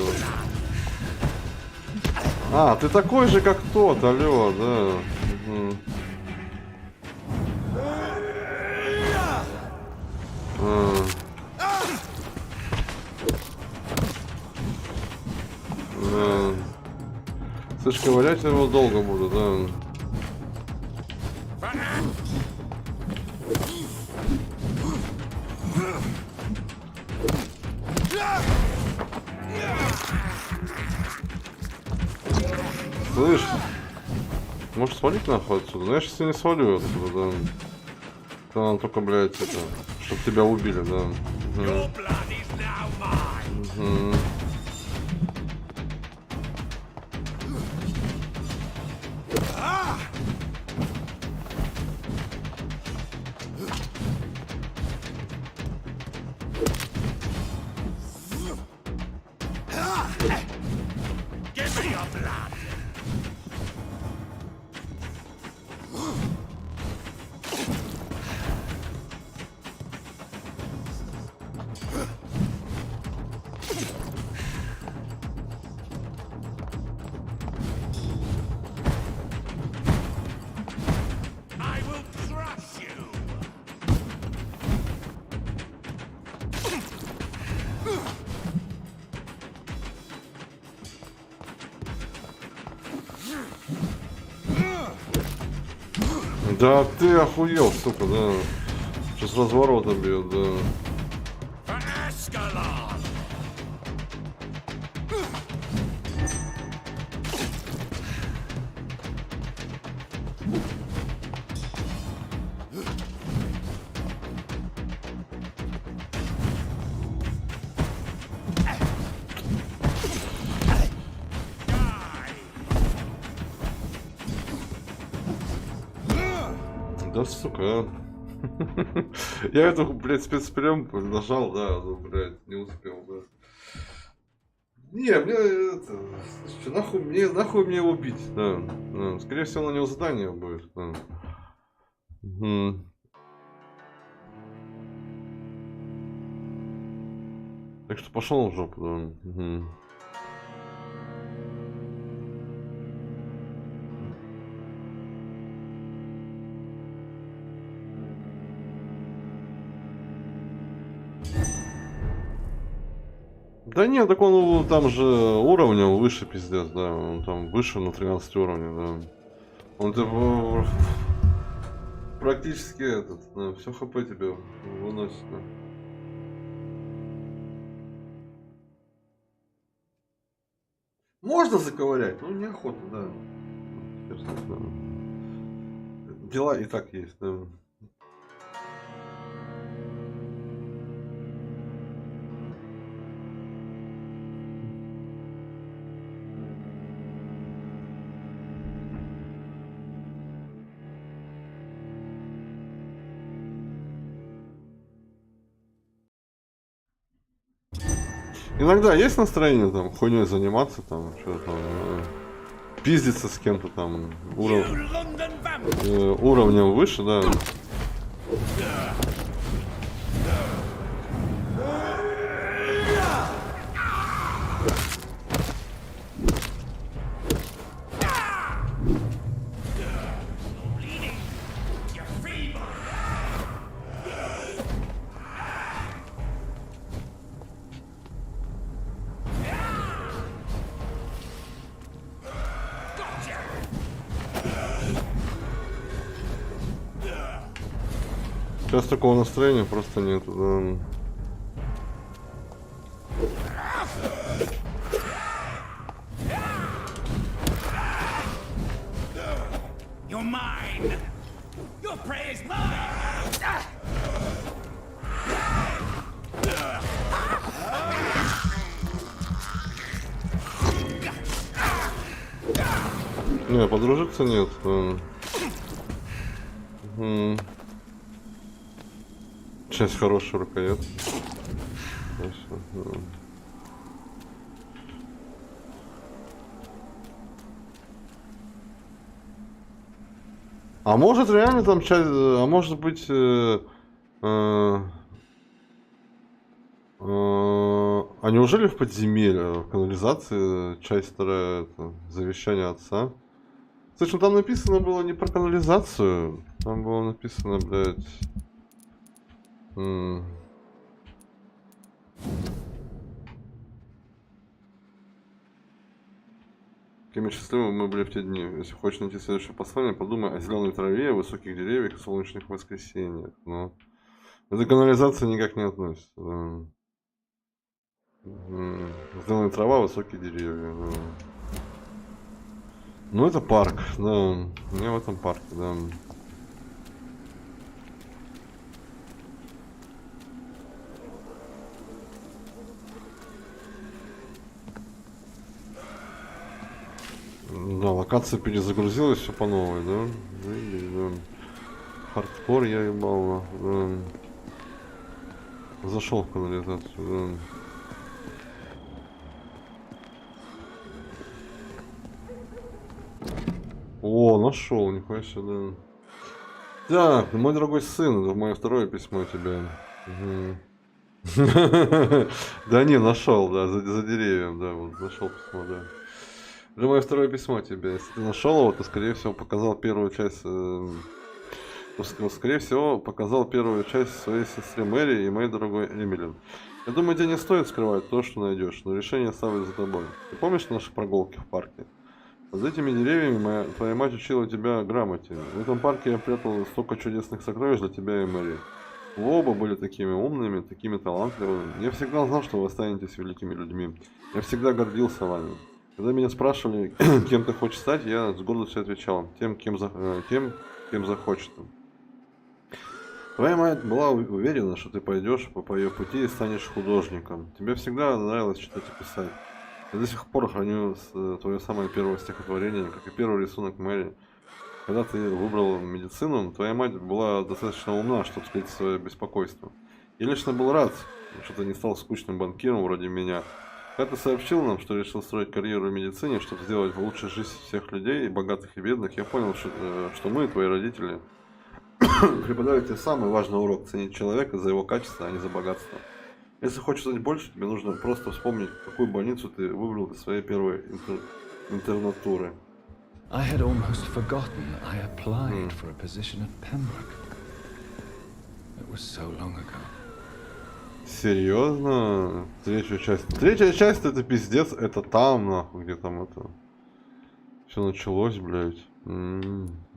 А, ты такой же, как тот, алло, да. Слышь, ковырять его долго буду, да. Слышь, может свалить нахуй отсюда? Ну я сейчас не свалю отсюда, да. Там надо только, блядь, это, чтоб тебя убили, да. Да ты охуел, сука, да. Сейчас разворотом бьет, да. Да, сука. Я эту, блядь, спецприем нажал, да, ну, блядь, не успел, да. Не, мне это... Что, нахуй мне убить, да. Скорее всего, на него задание будет, да. Так что пошел в жопу, да. Да нет, так он там же уровнем выше, пиздец, да. Он там выше на 13 уровней, да. Он типа практически этот, да, все хп тебе выносит, да. Можно заковырять, но неохота, да. Дела и так есть, да. Иногда есть настроение там хуйней заниматься, там что-то там пиздиться с кем-то там уровнем выше, да. Сейчас такого настроения просто нет. Да. You're mine. Your prey is mine. Не, подружиться нет. Часть хороший рукоят. А может реально там часть, а может быть, а неужели в подземелье, в канализации часть вторая, это завещание отца? Кстати, там написано было не про канализацию, там было написано, блядь... Какими счастливыми мы были в те дни. Если хочешь найти следующее послание, подумай о зеленой траве, высоких деревьях и солнечных воскресеньях. Но эта канализация никак не относится. Да. Зеленая трава, высокие деревья. Да. Ну это парк, да. Не в этом парке, да. Да, локация перезагрузилась, все по новой, да? Да. Хардкор я ебал, да. Зашел в канализацию, да. О, нашел, нихуя себе, да. Так, мой дорогой сын, это мое второе письмо тебе. Да не, нашел, да, за деревьям, да, вот нашел письмо, да. Это мое второе письмо тебе. Если ты нашел его, то скорее всего показал первую часть. Скорее всего, показал первую часть своей сестре Мэри и моей дорогой Эмилин. Я думаю, тебе не стоит скрывать то, что найдешь, но решение оставлю за тобой. Ты помнишь наши прогулки в парке? Под этими деревьями твоя мать учила тебя грамоте. В этом парке я прятал столько чудесных сокровищ для тебя и Мэри. Вы оба были такими умными, такими талантливыми. Я всегда знал, что вы останетесь великими людьми. Я всегда гордился вами. Когда меня спрашивали, кем ты хочешь стать, я с гордостью отвечал, тем, кем захочет. Твоя мать была уверена, что ты пойдешь по ее пути и станешь художником. Тебе всегда нравилось читать и писать. Я до сих пор храню твое самое первое стихотворение, как и первый рисунок Мэри. Когда ты выбрал медицину, твоя мать была достаточно умна, чтобы скрыть свое беспокойство. Я лично был рад, что ты не стал скучным банкиром вроде меня. Когда ты сообщил нам, что решил строить карьеру в медицине, чтобы сделать лучшую жизнь всех людей, богатых и бедных, я понял, что мы, твои родители, преподают тебе самый важный урок – ценить человека за его качество, а не за богатство. Если хочешь знать больше, тебе нужно просто вспомнить, какую больницу ты выбрал для своей первой интернатуры. I had almost forgotten I applied for a position at Pembroke. It was so long ago. Серьезно? Третья часть. Третья часть это пиздец, это там, нахуй, где там это. Все началось, блядь.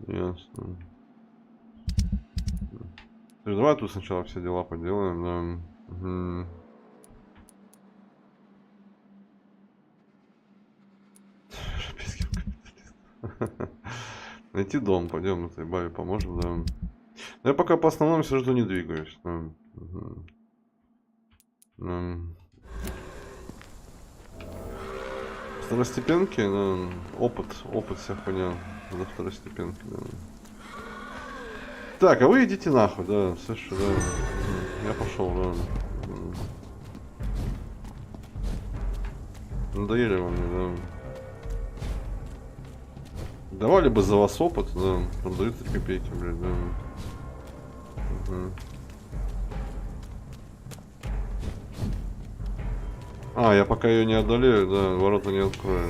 Ясно. Давай тут сначала все дела поделаем, да. Найти дом, пойдем, этой бабе поможем, да. Но я пока по основному все жду, не двигаюсь. Второстепенки, да, опыт вся хуйня за второстепенки, да. Так, а вы идите нахуй, да, слышишь, да. Я пошел, да. Надоели вам мне, да. Давали бы за вас опыт, да, там дают 3 копейки, блядь, да. А, я пока ее не одолею, да, ворота не открою.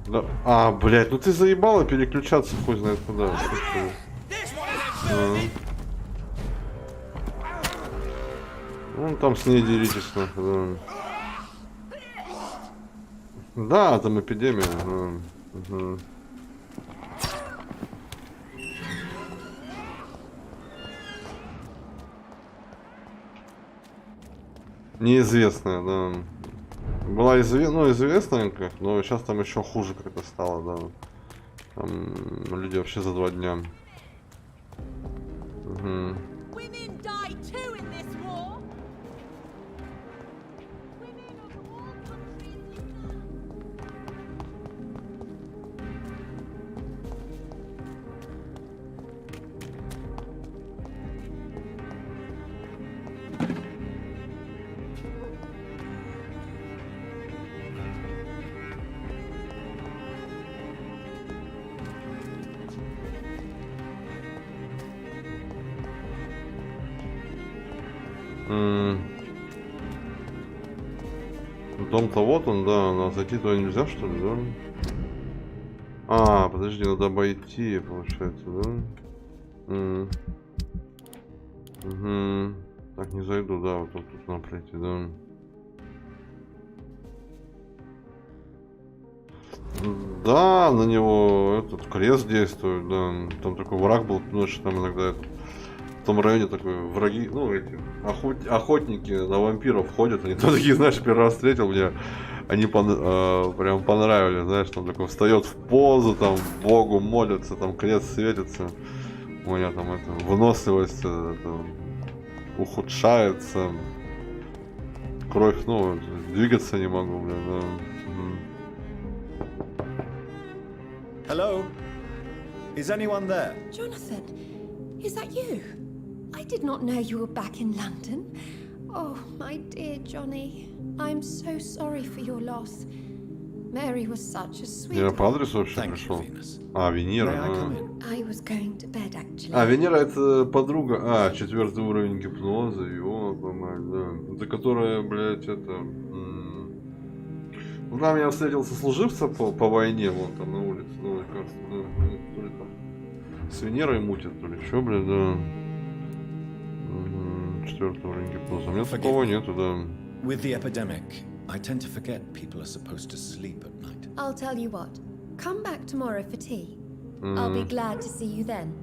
Да. А, блядь, ну ты заебала переключаться хуй знает куда. Ну, там с ней деритесь, нахуй, да. Да, там эпидемия. Угу. Неизвестная, да. Была известная, как, но сейчас там еще хуже как-то стало, да. Там люди вообще за 2 дня. Угу. Дом-то вот он, да, но зайти туда нельзя, что ли, да? А, подожди, надо обойти, получается, да? Угу. Так, не зайду, да, вот тут надо пройти, да. Да, на него этот крест действует, да. Там такой враг был, ночью там иногда этот, в том районе такой враги, ну эти охотники на вампиров ходят, они там такие, знаешь, первый раз встретил, мне они прям понравились, знаешь, там такой встает в позу, там Богу молится, там крест светится, у меня там это выносливость это, ухудшается, кровь, ну двигаться не могу, блин, да. Hello? Is anyone there? Jonathan, is that you? I did not know you were back in London. Oh, my dear Johnny, I'm so sorry for your loss. Mary was such a sweet. Я по адресу вообще пришел. А, Венера. I was going to bed, actually. А, Венера это подруга. А, 4-й уровень гипноза, его, да. Это которая, блядь, это. Ну, там я встретил сослуживца по войне, вон там на улице, ну, кажется, да, то ли там с Венерой мутят, то ли что, блядь, да. 4-й уровень гипноза. У меня такого нету, да. With the epidemic, I tend to forget people are supposed to sleep at night. I'll tell you what. Come back tomorrow for tea. I'll be glad to see you then.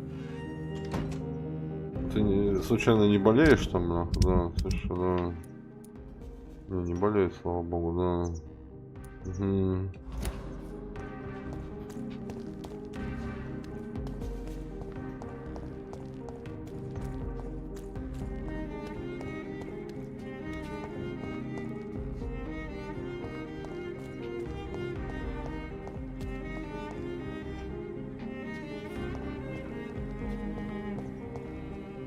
Ты случайно не болеешь там, нахуй, да, слушай, да. Не болеет, слава богу, да. Угу.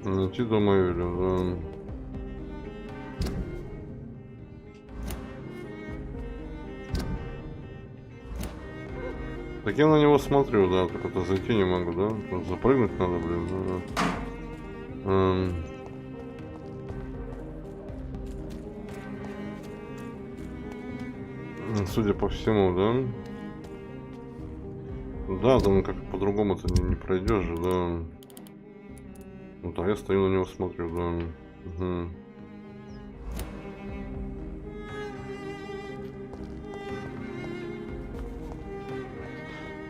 Найти дома Эвелин, да. Так я на него смотрю, да, так это зайти не могу, да? Тут запрыгнуть надо, блин, да. Судя по всему, да? Да, там как по-другому ты не пройдешь же, да. Ну да, я стою на него смотрю, да. Угу.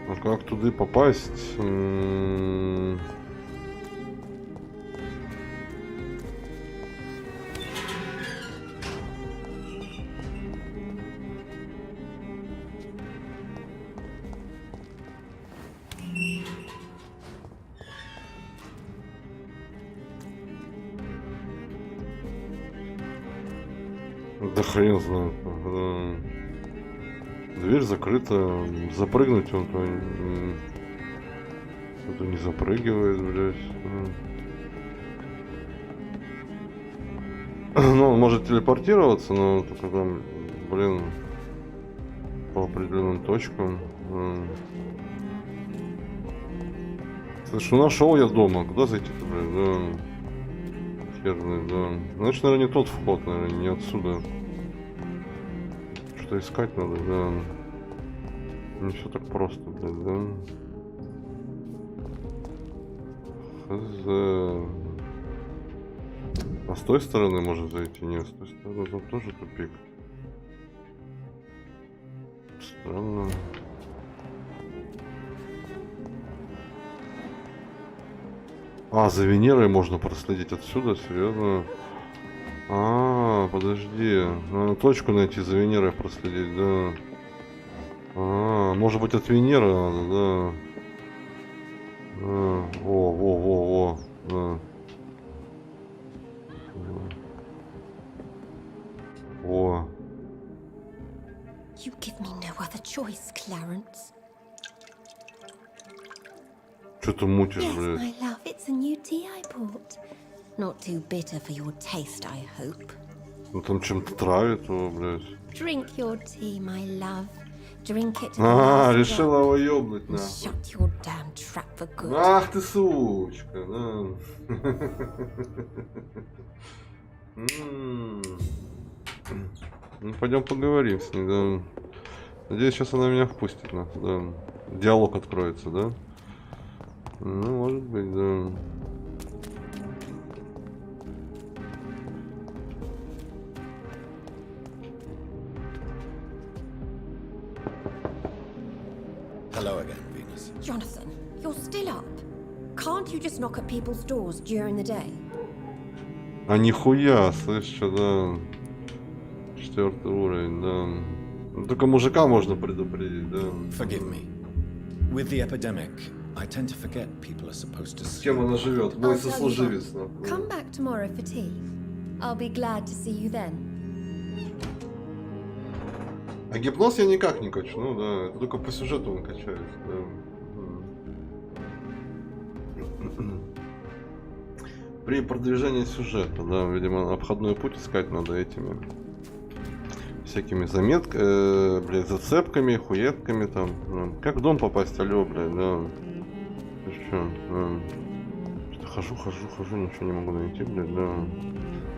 А как туда попасть? Да хрен знает. Дверь закрыта. Запрыгнуть он-то не запрыгивает, блядь. Ну, он может телепортироваться, но только там, блин, по определенным точкам. Слушай, ну нашел я дома. Куда зайти-то, блядь? Да. Херный, да. Значит, наверное, не тот вход, наверное, не отсюда. Что искать надо, да. Не все так просто, блядь, да. Хз. А с той стороны может зайти? Нет, с той стороны там тоже тупик. Странно. А, за Венерой можно проследить отсюда, серьезно? А, подожди. Надо точку найти, за Венерой проследить, да. А, может быть от Венеры надо, да. Во, да. О. You give me no other choice, Clarence. Что ты мутишь, Yes, блядь? my love, it's a new tea I bought. Not too bitter for your taste, I hope. Ну там чем-то травит его, блядь. Drink your tea, my love. Drink it to the А, last решила drop его ёбнуть, and нахуй. shut your damn trap for good. Ах ты сучка, да. Ну, пойдем поговорим с ней, да. Надеюсь, сейчас она меня впустит, нахуй, да. Диалог откроется, да? Ну, может быть, да. Hello again, Venus. Jonathan, you're still up. Can't you just knock at people's doors during the day? А нихуя, слышь, что, да. 4-й уровень, да. Ну, только мужика можно предупредить, да. Forgive me. With the epidemic, I tend to forget people are supposed to С sleep. кем она живет? Мой I'll tell you сослуживец, what. нахуй. Come back tomorrow for tea. I'll be glad to see you then. А гипноз я никак не качну, да. Это только по сюжету он качается, да. При продвижении сюжета, да, видимо, обходной путь искать надо этими всякими заметками, блядь, зацепками, хуетками там. Как в дом попасть, алё, блядь, да. Ты что? Хожу, ничего не могу найти, блядь, да.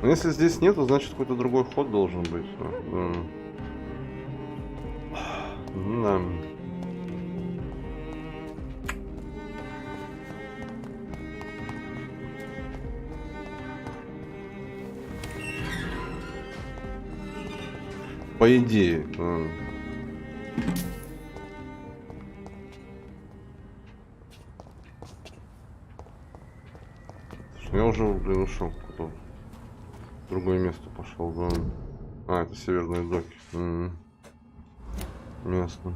Но если здесь нету, значит какой-то другой ход должен быть. Да. Да. По идее. Я уже, блин, ушел куда-то. В другое место пошел, да. А, это северные доки. Ясно.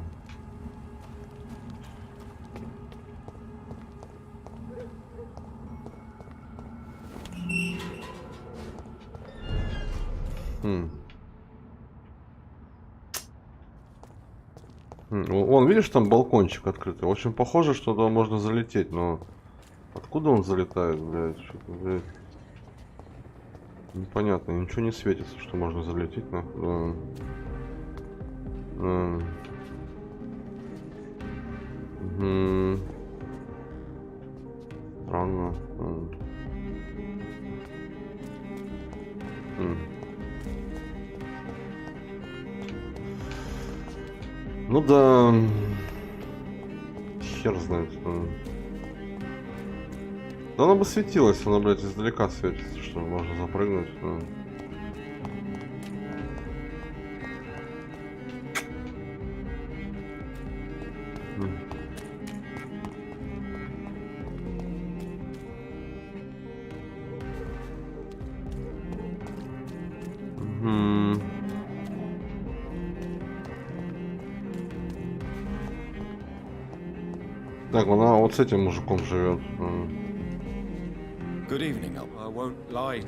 Вон, видишь, там балкончик открытый. Очень похоже, что туда можно залететь, но откуда он залетает, блядь? Что-то, блядь. Непонятно, ничего не светится, что можно залететь, нахуй. Странно. Ну да. Хер знает. Да она бы светилась, она, блядь, издалека светится, что можно запрыгнуть. Так, она вот с этим мужиком живет. Good evening, I won't lie.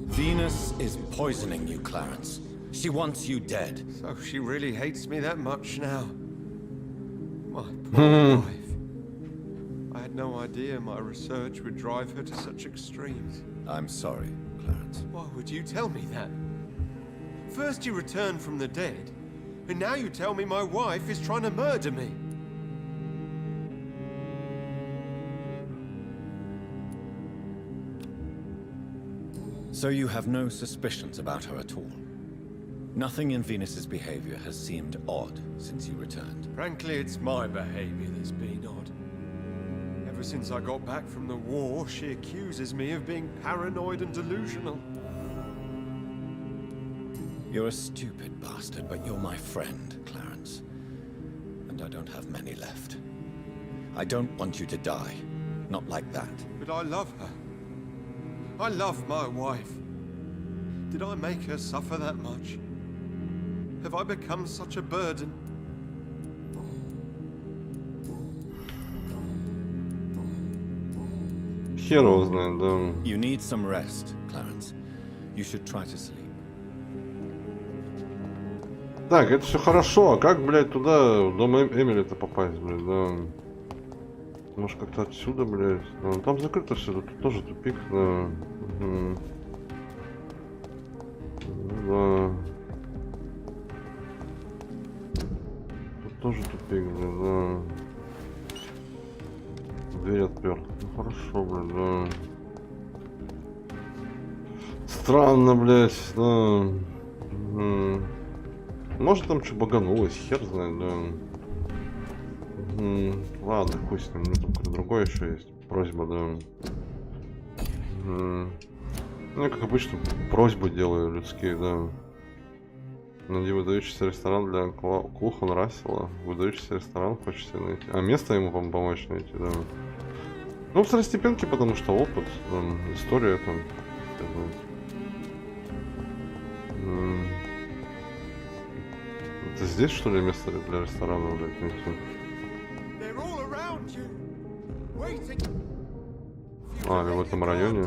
Venus is poisoning you, Clarence. She wants you dead. So she really hates me that much now. My poor wife. I had no idea my research would drive her to such extremes. I'm sorry, Clarence. Why would you tell me that? First you returned from the dead, and now you tell me my wife is trying to murder me. So you have no suspicions about her at all? Nothing in Venus's behavior has seemed odd since you returned? Frankly, it's my behavior that's been odd. Ever Ever since I got back from the war, she accuses me of being paranoid and delusional. You're a stupid bastard, but you're my friend, Clarence. And I don't have many left. I don't want you to die. Not like that. But I love her. I love my wife. Did I make her suffer that much? Have I become such a burden? Хер его знает, да. You need some rest, Clarence. You should try to sleep. Так, это все хорошо, а как, блядь, туда, в дом Эмили-то попасть, блядь, да? Может, как-то отсюда, блядь? Да, там закрыто все, тут тоже тупик, да. Угу. Да. Тут тоже тупик, блядь, да. Дверь отперт. Ну хорошо, блядь, да. Странно, блядь, да. Угу. Может там что баганулось, хер знает, да. Ладно, хуй с ним, у меня там какое-то другое еще есть. Просьба, да. Ну, я как обычно просьбы делаю людские, да. Найди выдающийся ресторан для Кухан Рассела. Выдающийся ресторан хочешь себе найти. А место ему помочь найти, да. Ну, второстепенки, потому что опыт, да, история там. Это здесь, что ли, место для ресторана, блядь, найти? А, или в этом районе?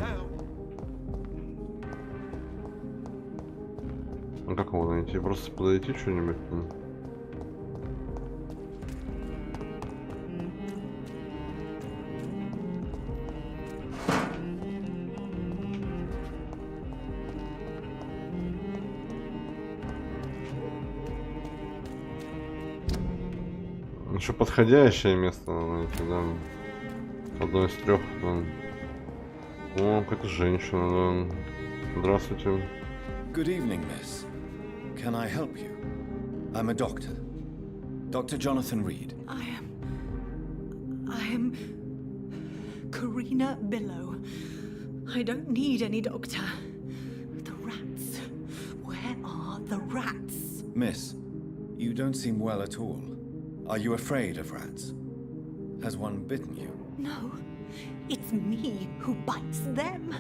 А как его найти? Просто подойти что-нибудь? Еще подходящее место надо найти, да. Одно из трех. Да. О, какая-то женщина, да. Здравствуйте. Good evening, miss. Can I help you? I'm a doctor. Dr. Jonathan Reed. I am Karina Billow. I don't need any doctor. The rats. Where are the rats? Miss, you don't seem well at all. Are you afraid of rats? Has one bitten you? No, it's me who bites them.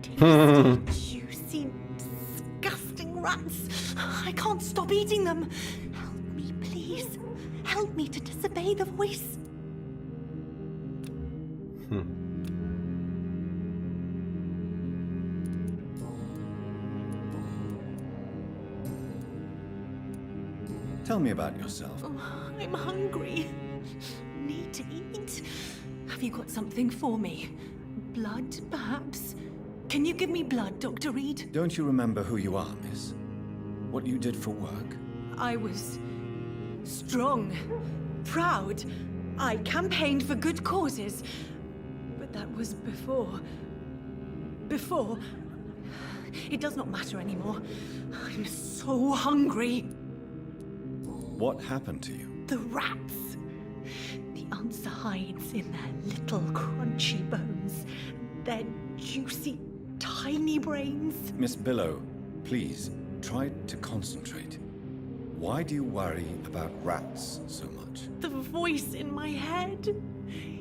Tasty, juicy, disgusting rats. I can't stop eating them. Help me, please. Help me to disobey the voice. Tell me about yourself. Oh, I'm hungry. Need to eat. Have you got something for me? Blood, perhaps? Can you give me blood, Dr. Reed? Don't you remember who you are, miss? What you did for work? I was strong, proud. I campaigned for good causes. But that was before. Before. It does not matter anymore. I'm so hungry. What happened to you? The rats. The answer hides in their little crunchy bones. Their juicy, tiny brains. Miss Billow, please, try to concentrate. Why do you worry about rats so much? The voice in my head.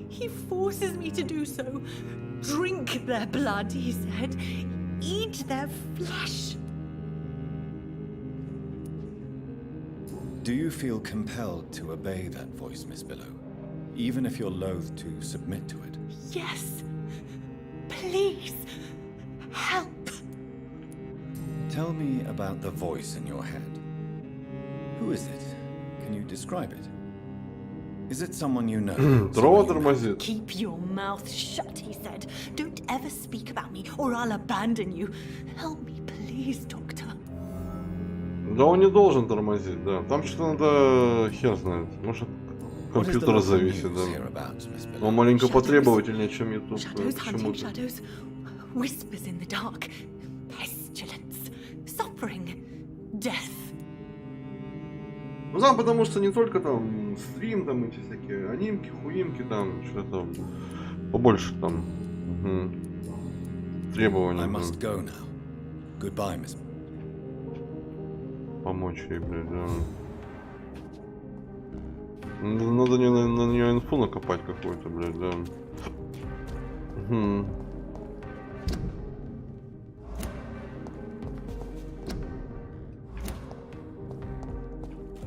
He forces me to do so. Drink their blood, he said. Eat their flesh. Do you feel compelled to obey that voice, Miss Billow? Even if you're loath to submit to it? Yes. Please. Help. Tell me about the voice in your head. Who is it? Can you describe it? Is it someone you know? Keep your mouth shut, he said. Don't ever speak about me or I'll abandon you. Help me, please, doctor. Да он не должен тормозить, да. Там что-то надо, хер знает. Может, от компьютера зависит, да. Он маленько потребовательнее, чем YouTube. Почему-то. Whispers in the dark. Pestilence. Suffering. Death. Ну там потому что не только там стрим, там эти всякие анимки, хуимки, там что-то побольше там требований. Помочь ей, блядь, да. Надо на нее инфу накопать какую-то, блядь, да.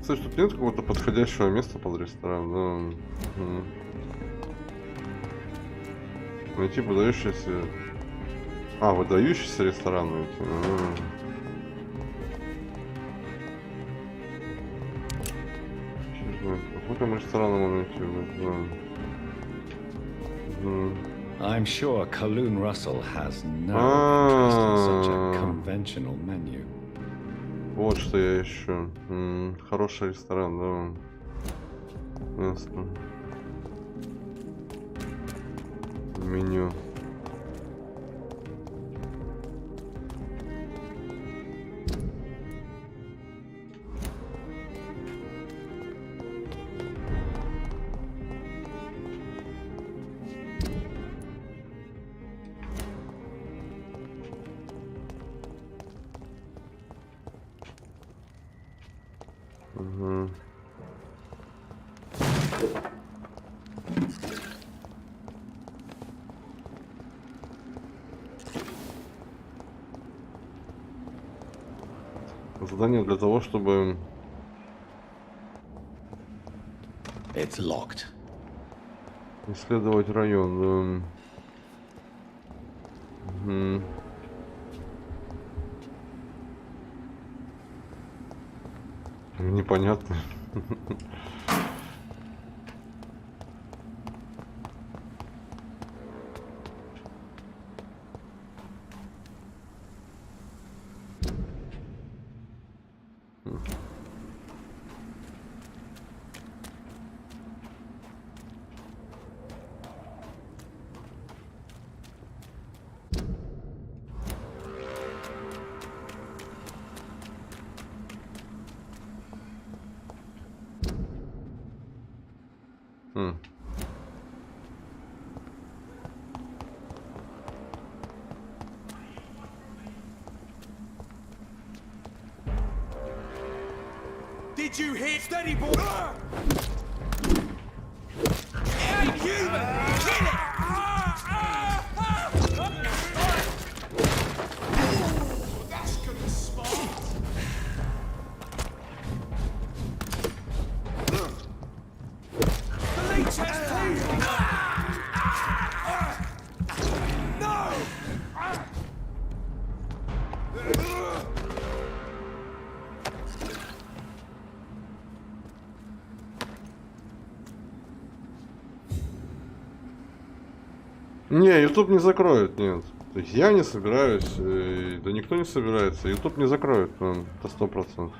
Кстати, тут нет какого-то подходящего места под ресторан, да. Найти выдающийся... А, выдающийся ресторан найти. Какой там ресторан можно найти, I'm sure Kaloon Russell has no interest in such a conventional menu. Вот что я ищу. Хороший ресторан, да. Ясно. Меню. Задание для того, чтобы... It's locked. Исследовать район. Непонятно. Did you hit steady boy? It ain't human! Kill it! That's gonna smart. The leech has taken. No! Не, YouTube не закроет, нет. То есть я не собираюсь, да никто не собирается. YouTube не закроет, это 100%.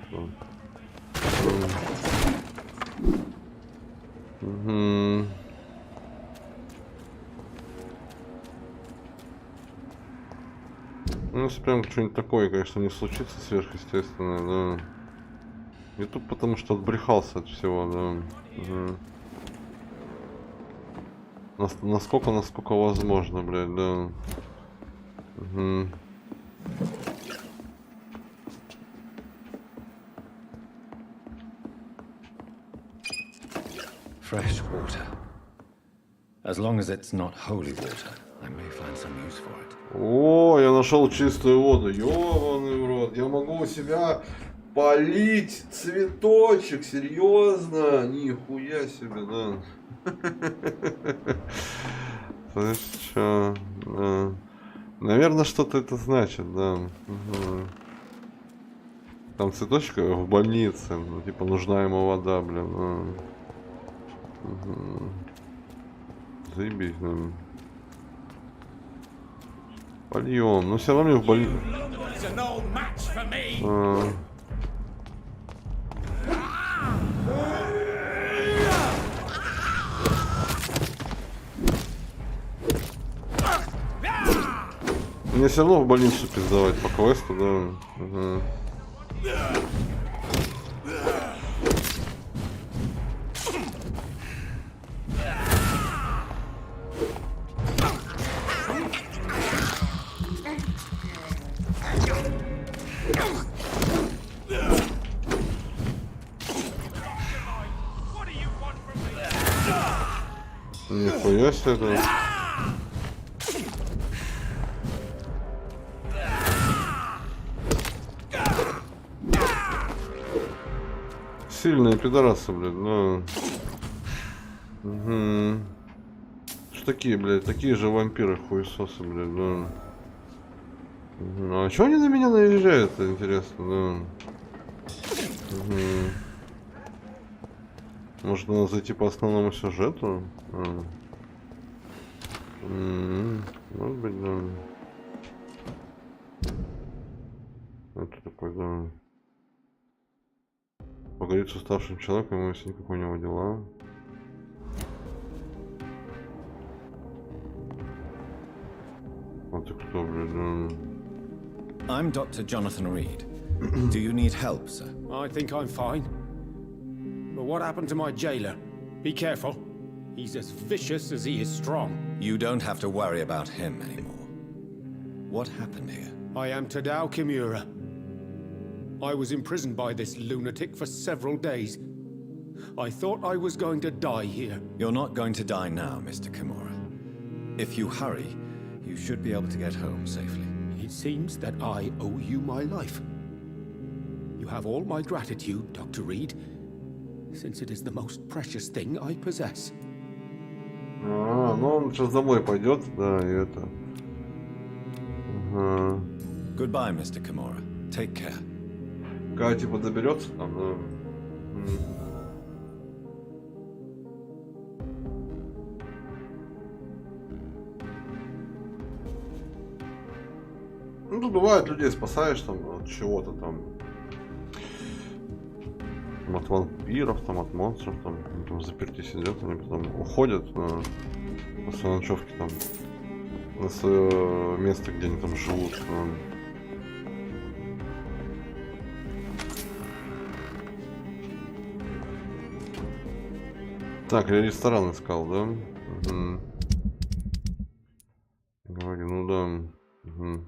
Ну, если прям что-нибудь такое, конечно, не случится сверхъестественное, да. YouTube потому что отбрехался от всего, да. Насколько возможно, блядь, да. Fresh water. As long as it's not holy water, I may find some use for it. О, я нашел чистую воду. Ёбаный в рот. Я могу у себя полить цветочек, серьезно? Нихуя себе, да. Знаешь, что? Да. Наверное, что-то это значит, да. Там цветочек в больнице, ну, типа нужна ему вода, блин. Заебись, наверное. Польем, но все равно мне в больнице. Мне все равно в больницу пиздавать по квесту, да. Нихуя себе это. Сильные пидорасы, блядь, ну. Угу. Что такие, блядь, такие же вампиры хуесосы, блядь, ну. Угу. А чё они на меня наезжают, интересно, ну. Угу. Может, надо зайти по основному сюжету? Может быть, да. Это такой, да. Поговорить с уставшим человеком, ему если никакой у него дела. Вот ты кто, блядь, да. I'm Dr. Jonathan Reed. Do you need help, sir? I think I'm fine. But what happened to my jailer? Be careful. He's as vicious as he is strong. You don't have to worry about him anymore. What happened here? I am Tadao Kimura. I was imprisoned by this lunatic for several days. I thought I was going to die here. You're not going to die now, Mr. Kimura. If you hurry, you should be able to get home safely. It seems that I owe you my life. You have all my gratitude, Dr. Reed, since it is the most precious thing I possess. Ну он сейчас домой пойдет, да, и это. Ага. Goodbye, Mr. Kimura. Take care. Когда типа доберется там, да. Ну тут бывает, людей спасаешь там от чего-то там. От вампиров, там, от монстров, там, они там заперти сидят, они потом уходят на своей ночевке там, на свое место, где они там живут. Так, я ресторан искал, да? Угу. Говорю, ну да. Угу.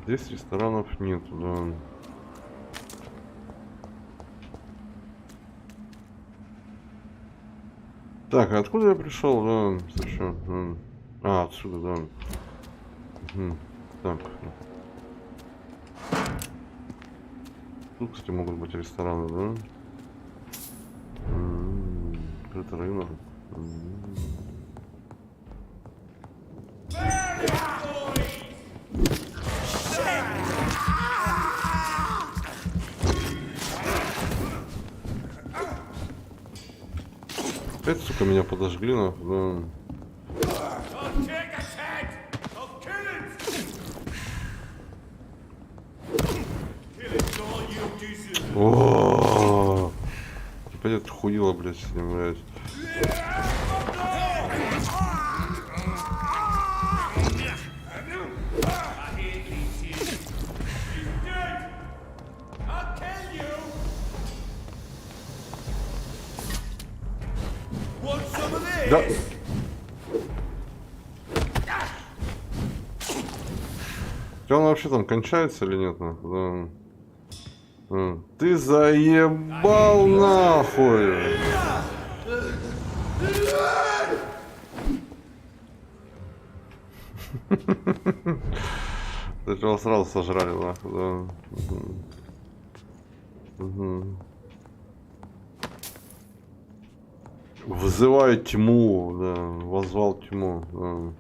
Здесь ресторанов нету, да. Так, а откуда я пришел, да? Слушай, а, отсюда, да. Угу. Так. Тут, кстати, могут быть рестораны, да? Открытый рынок. Опять, сука, меня подожгли, нахуй, да. О, опять это хуило, блядь, с ним, блядь. Да. Он вообще там кончается или нет, нахуй? Да. Ты заебал нахуй! Ты его сразу сожрали, нахуй, да. Угу. Вызываю тьму, да. Возвал тьму, да.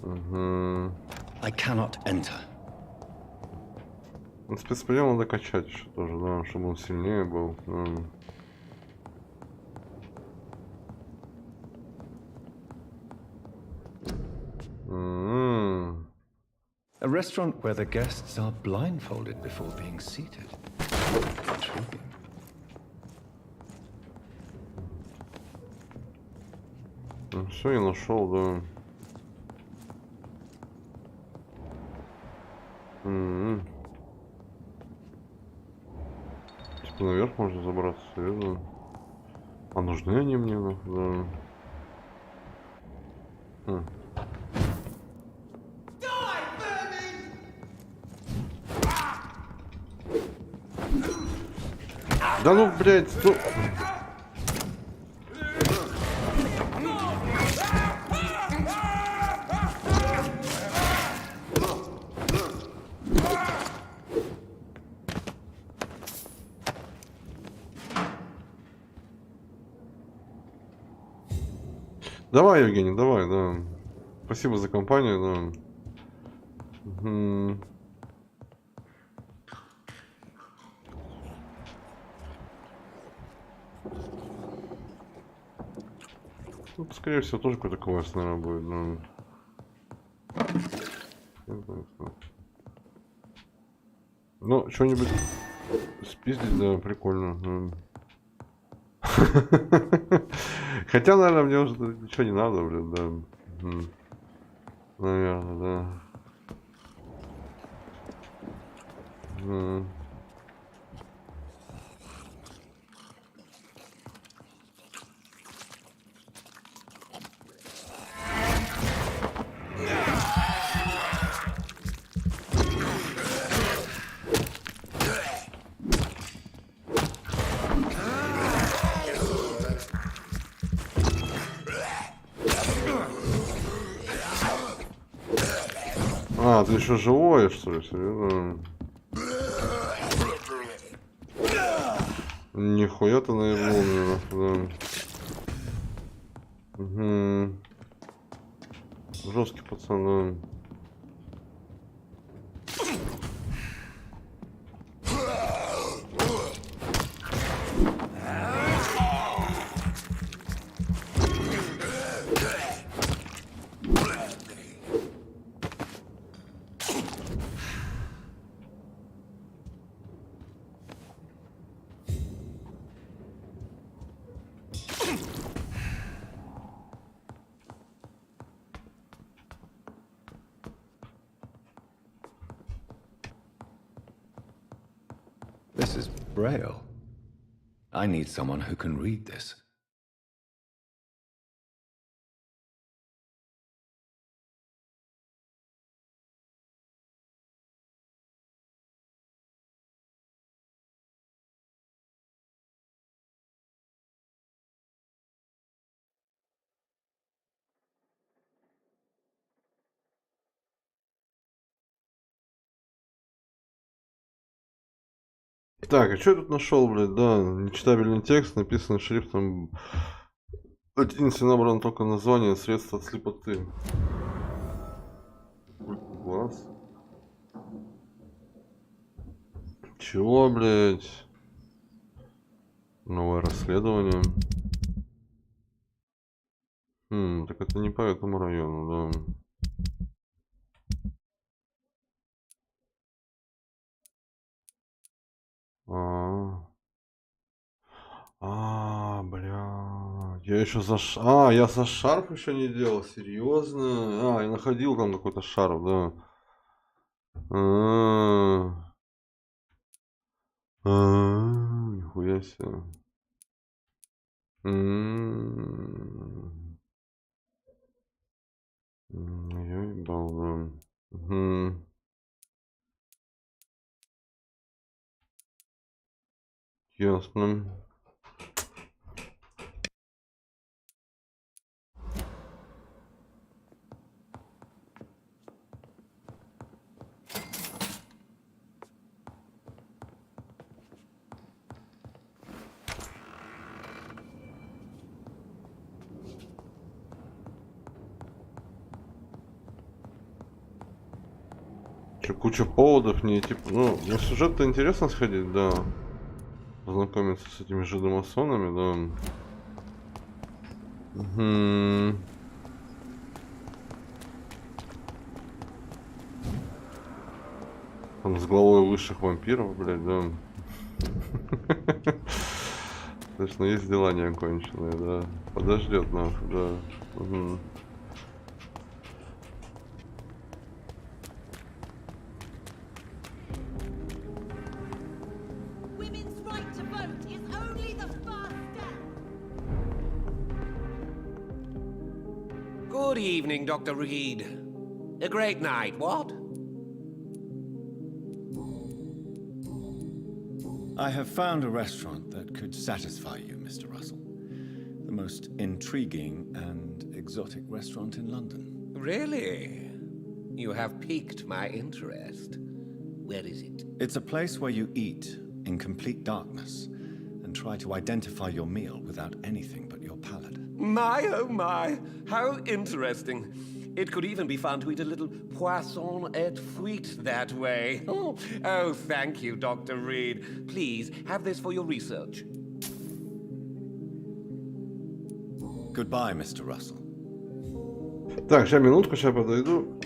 Угу. I cannot enter. Спецприем надо качать еще тоже, да, чтобы он сильнее был. A restaurant where the guests are blindfolded before being seated. Intriguing. Ну, все, я нашел, да. Типа наверх можно забраться, верно? А нужны они мне, да. Да ну, блядь, ну... Давай, Евгений, давай, да. Спасибо за компанию, да. Угу. Ну, скорее всего, тоже какой-то квест, наверное, будет, да. Ну, что-нибудь спиздить, да, прикольно. Хотя, наверное, мне уже ничего не надо, блин, да. Наверное, да. А, ты еще живой, что ли? Серьезно? Нихуя ты наебнул меня, да. Угу. Жесткий пацан, да. This is Braille. I need someone who can read this. Так, а что я тут нашел, блядь, да, нечитабельный текст, написанный шрифтом латиницей, набрано только название, средства от слепоты. Глаз. Чего, блядь? Новое расследование. Так это не по этому району, да. Бля. Я еще я за шарф еще не делал, серьезно? Я находил там какой-то шарф, да. Нихуя себе. Я ебал, да. Ясно. Куча поводов, не типа, ну, на сюжет-то интересно сходить, да. Познакомиться с этими жидомасонами, да. Там с главой высших вампиров, блядь, да. Точно, есть дела неоконченные, да. Подождет нахуй, да. Good evening, Dr. Reed. A great night, what? I have found a restaurant that could satisfy you, Mr. Russell. The most intriguing and exotic restaurant in London. Really? You have piqued my interest. Where is it? It's a place where you eat in complete darkness and try to identify your meal without anything but your palate. My, oh my, how interesting. It could even be fun to eat a little poisson et fruits that way. Oh, thank you, Dr. Reed. Please, have this for your research. Goodbye, Mr. Russell. Так, сейчас минутку, сейчас подойду.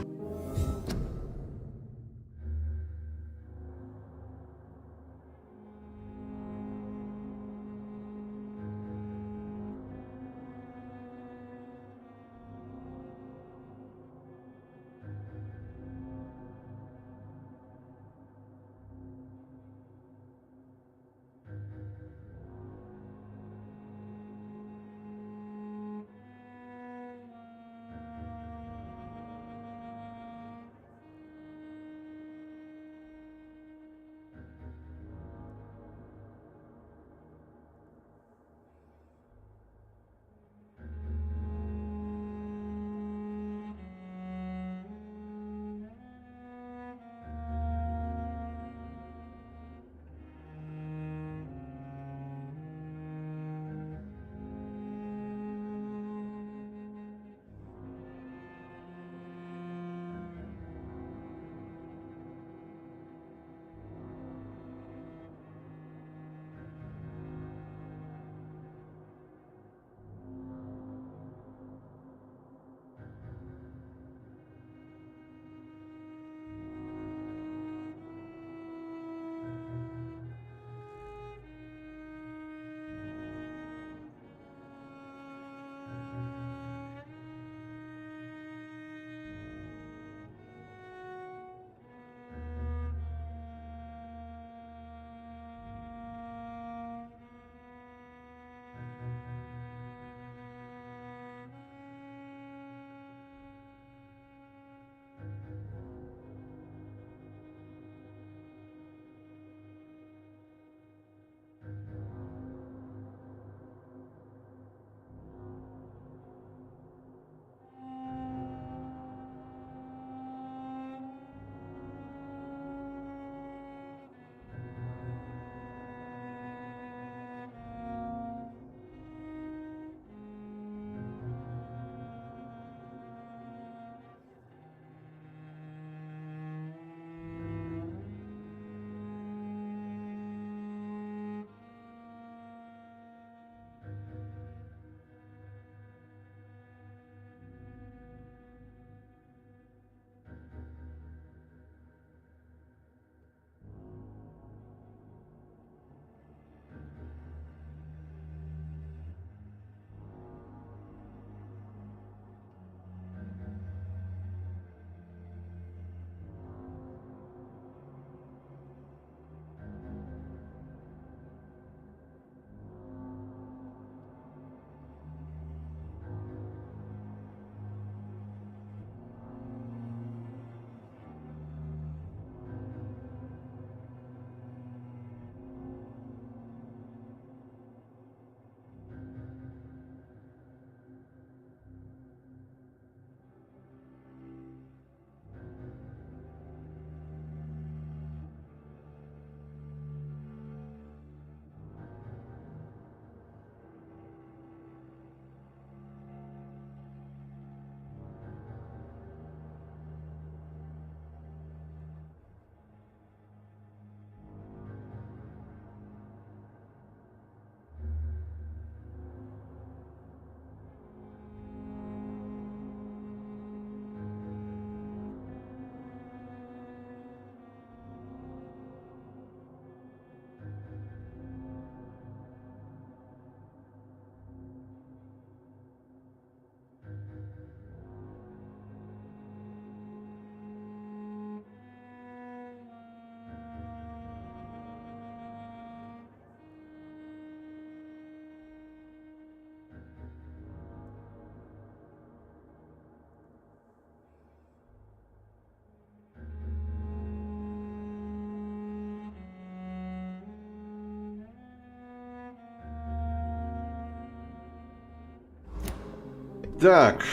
Так.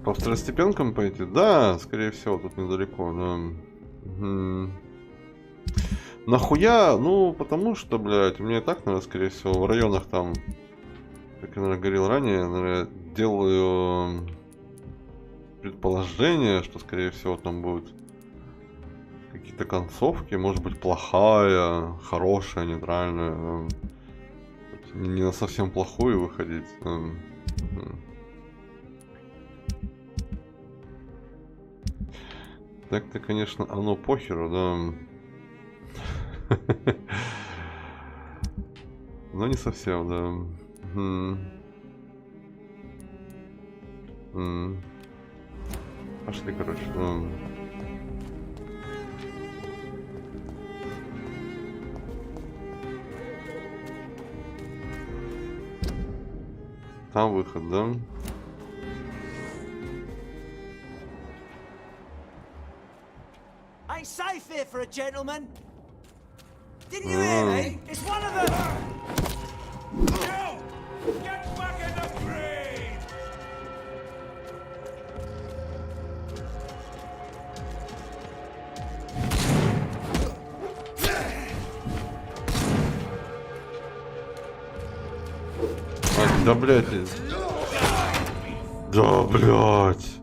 По второстепенкам пойти? Да, скорее всего, тут недалеко, да. Нахуя? Ну, потому что, блядь, у меня и так, наверное, скорее всего, в районах там, как я, наверное, говорил ранее, наверное, делаю предположение, что, скорее всего, там будут какие-то концовки, может быть, плохая, хорошая, нейтральная, не на совсем плохую выходить. Так-то, конечно, оно похеру, да. Но не совсем, да. Пошли, короче. Там выход, да? Ain't safe here for a gentleman. Didn't you hear me? It's one of them. You! Get back in the grave! Да, блядь. Да, блядь.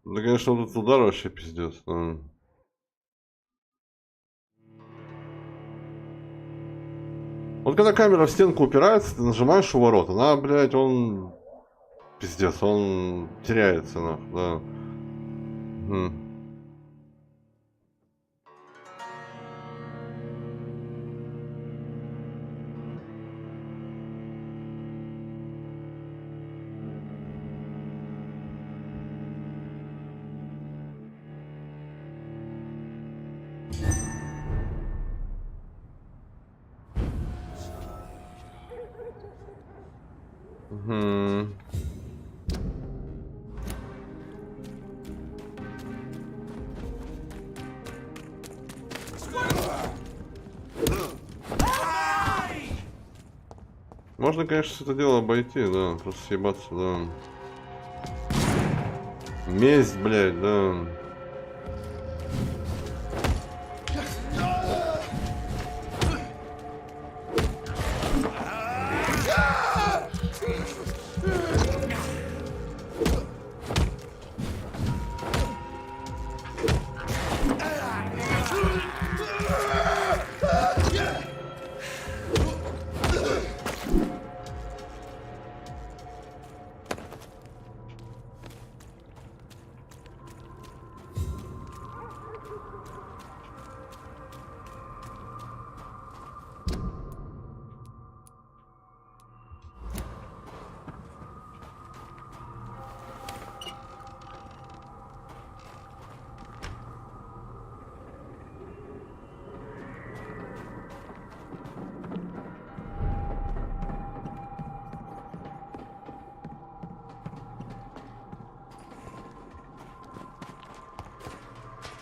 Да, конечно, вот этот удар вообще пиздец. Вот когда камера в стенку упирается, ты нажимаешь уворот, она, блядь, он... Пиздец, он теряется, нахуй, да. Можно, конечно, все это дело обойти, да, просто съебаться, да. Месть, блядь, да.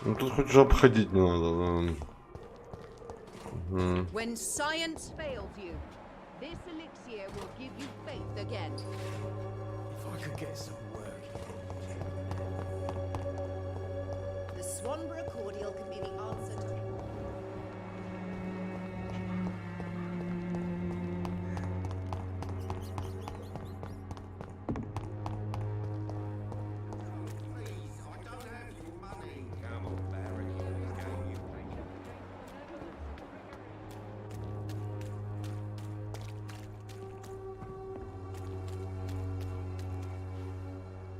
Ну тут хоть же обходить не надо, да. When science failed you, this elixir will give you faith again. If I could get some work. The Swanborough cordial can be the answer to...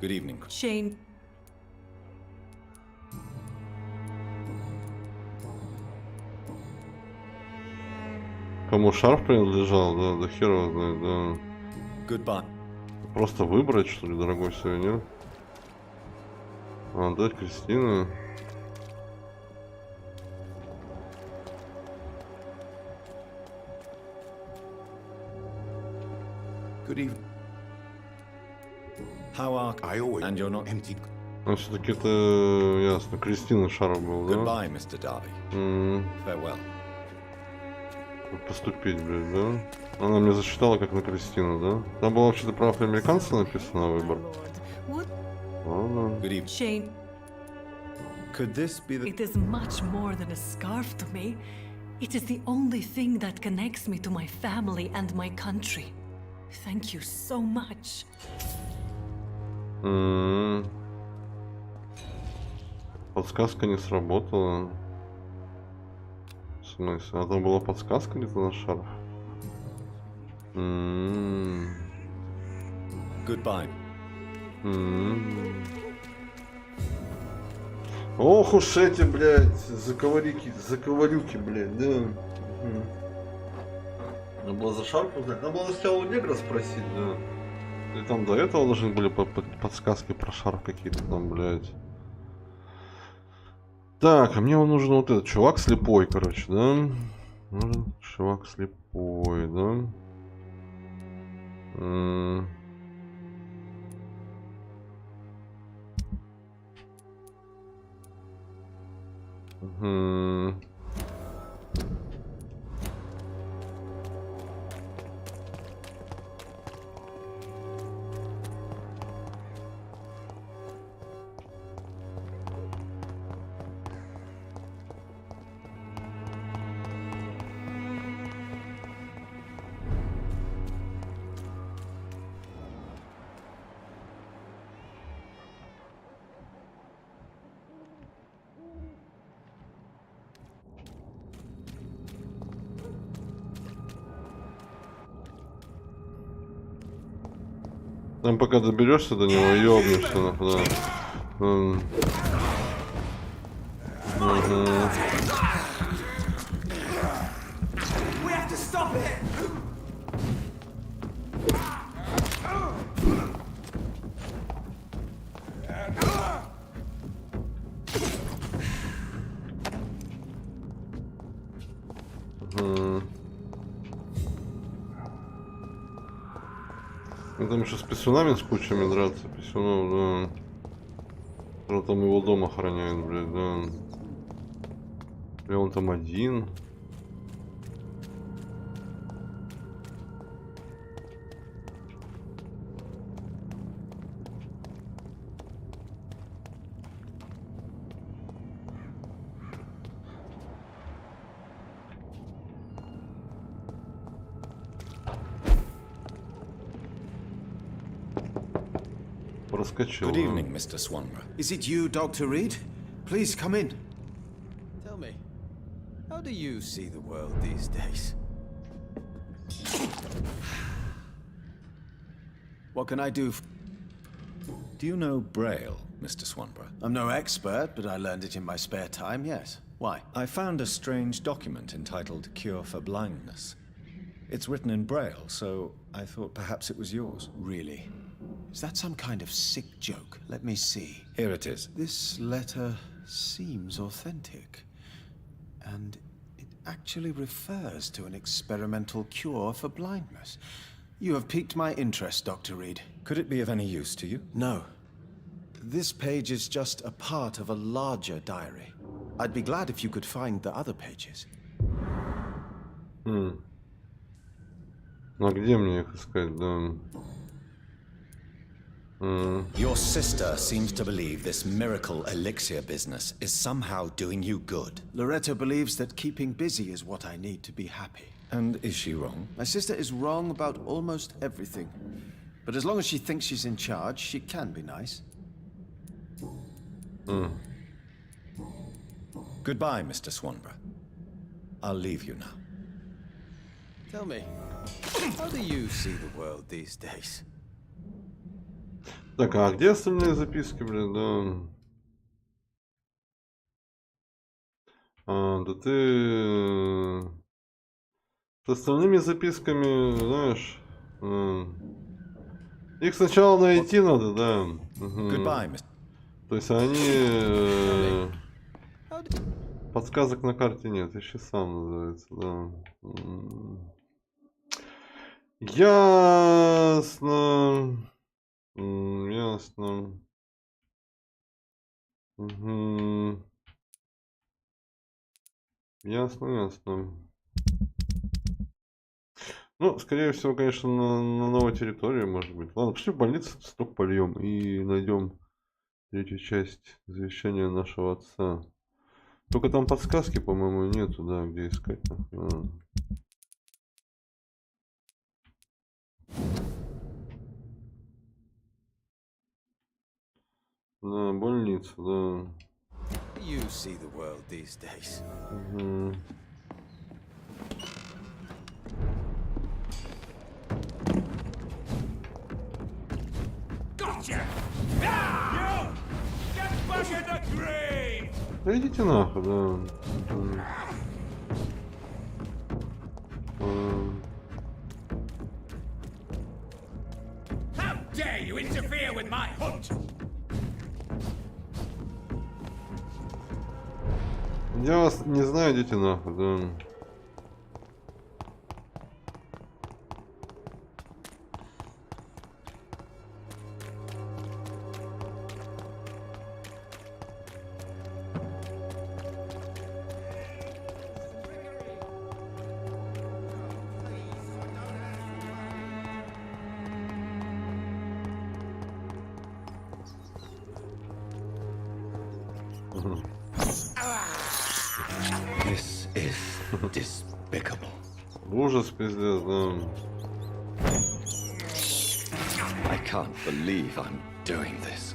Good evening. Shane. Кому шарф принадлежал, да, да хер его знает, да. Goodbye. Просто выбрать, что ли, дорогой сувенир? А, отдать Кристина. Good evening. How are I always and you're not empty. А все-таки это ясно. Кристина шар был, да? Goodbye, Mr. Darby. Farewell. Поступить, блядь, да? Она мне засчитала как на Кристину, да? Там было вообще-то про афроамериканца написано выбор. Ладно. Good evening. Shane, Could this be the... it is much more than a scarf to me. It is the only thing that connects me to my family and my country. Thank you so much. Подсказка не сработала. В смысле? А там была подсказка где-то на шарф? Goodbye. Ох уж эти, блядь, заковырюки, блядь, да. Надо было за шарф узнать. Надо было сначала у негра спросить, да. И там до этого должны были подсказки про шарф какие-то там, блядь. Так, а мне он нужен вот этот чувак слепой, короче, да? Нужен чувак слепой, да? Там пока доберешься до него, ёбнешься, нахуй, да. We have to stop it! Ну, там еще с писюнами с кучами драться, писюнов, да. Кто там его дом охраняет, блядь, да. Или он там один. Проскочил. Good evening, Mr. Swanborough. Is it you, Dr. Reed? Please come in. Tell me, how do you see the world these days? What can I do? Do you know Braille, Mr. Swanborough? I'm no expert, but I learned it in my spare time, yes. Why? I found a strange document entitled Cure for Blindness. It's written in Braille, so I thought perhaps it was yours. Really? Is that some kind of sick joke? Let me see. Here it is. This letter seems authentic. And it actually refers to an experimental cure for blindness. You have piqued my interest, Dr. Reed. Could it be of any use to you? No. This page is just a part of a larger diary. I'd be glad if you could find the other pages. Ну а где мне их искать, да? Your sister seems to believe this miracle elixir business is somehow doing you good. Loretta believes that keeping busy is what I need to be happy. And is she wrong? My sister is wrong about almost everything. But as long as she thinks she's in charge, she can be nice. Goodbye, Mr. Swanborough. I'll leave you now. Tell me, how do you see the world these days? Так, а где остальные записки, блин, да? Да ты... С остальными записками, знаешь... Их сначала найти надо, да. Goodbye, Mr. То есть они... Подсказок на карте нет, ищи сам называется, да. Ясно. Ясно. Угу. Ясно, ясно. Ну, скорее всего, конечно, на новой территории, может быть. Ладно, пошли в больницу, сток польем и найдем третью часть завещания нашего отца. Только там подсказки, по-моему, нету, да, где искать. Да, больница, да. You see the world these days. Угу. Gotcha! You! Get back in the grave! Да идите нахуй, да. How dare you interfere with my hunt? Я вас не знаю, идите нахуй, да. This is despicable. Ужас, пиздец, да. I can't believe I'm doing this.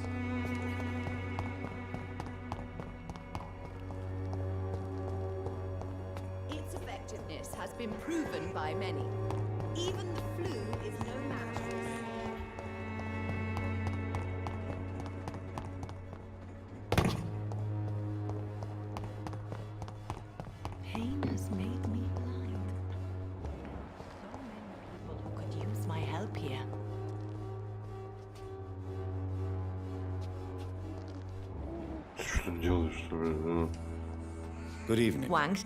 Its effectiveness has been proven by many. Even the flu is no match for this. Pain has made me blind. So many people who could use my help here. Что ты делаешь, что ли, да? Good evening. Wang,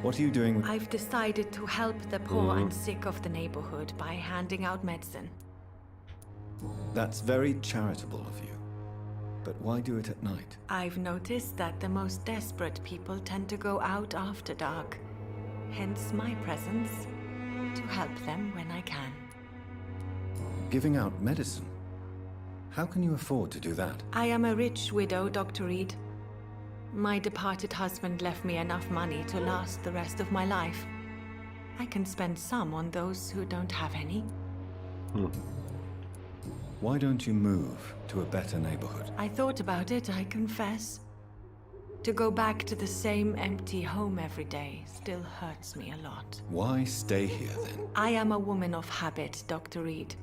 What are you doing? I've decided to help the poor and sick of the neighborhood by handing out medicine. That's very charitable of you. But why do it at night? I've noticed that the most desperate people tend to go out after dark. Hence my presence, to help them when I can. Giving out medicine? How can you afford to do that? I am a rich widow, Dr. Reed. My departed husband left me enough money to last the rest of my life. I can spend some on those who don't have any. Why don't you move to a better neighborhood? I thought about it, I confess. To go back to the same empty home every day still hurts me a lot. Why stay here then? I am a woman of habit, Dr. Reed.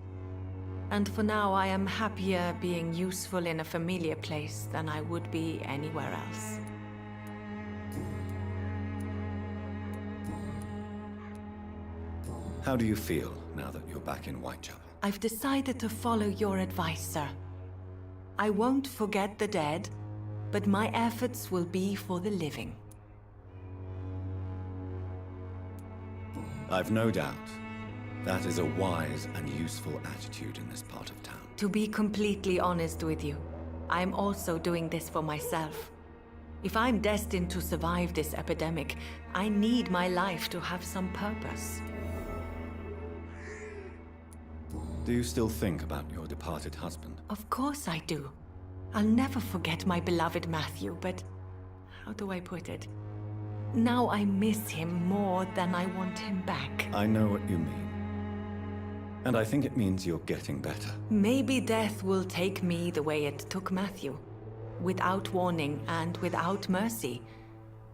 And for now, I am happier being useful in a familiar place than I would be anywhere else. How do you feel now that you're back in Whitechapel? I've decided to follow your advice, sir. I won't forget the dead, but my efforts will be for the living. I've no doubt. That is a wise and useful attitude in this part of town. To be completely honest with you, I'm also doing this for myself. If I'm destined to survive this epidemic, I need my life to have some purpose. Do you still think about your departed husband? Of course I do. I'll never forget my beloved Matthew, but how do I put it? Now I miss him more than I want him back. I know what you mean. And I think it means you're getting better. Maybe death will take me the way it took Matthew, without warning and without mercy.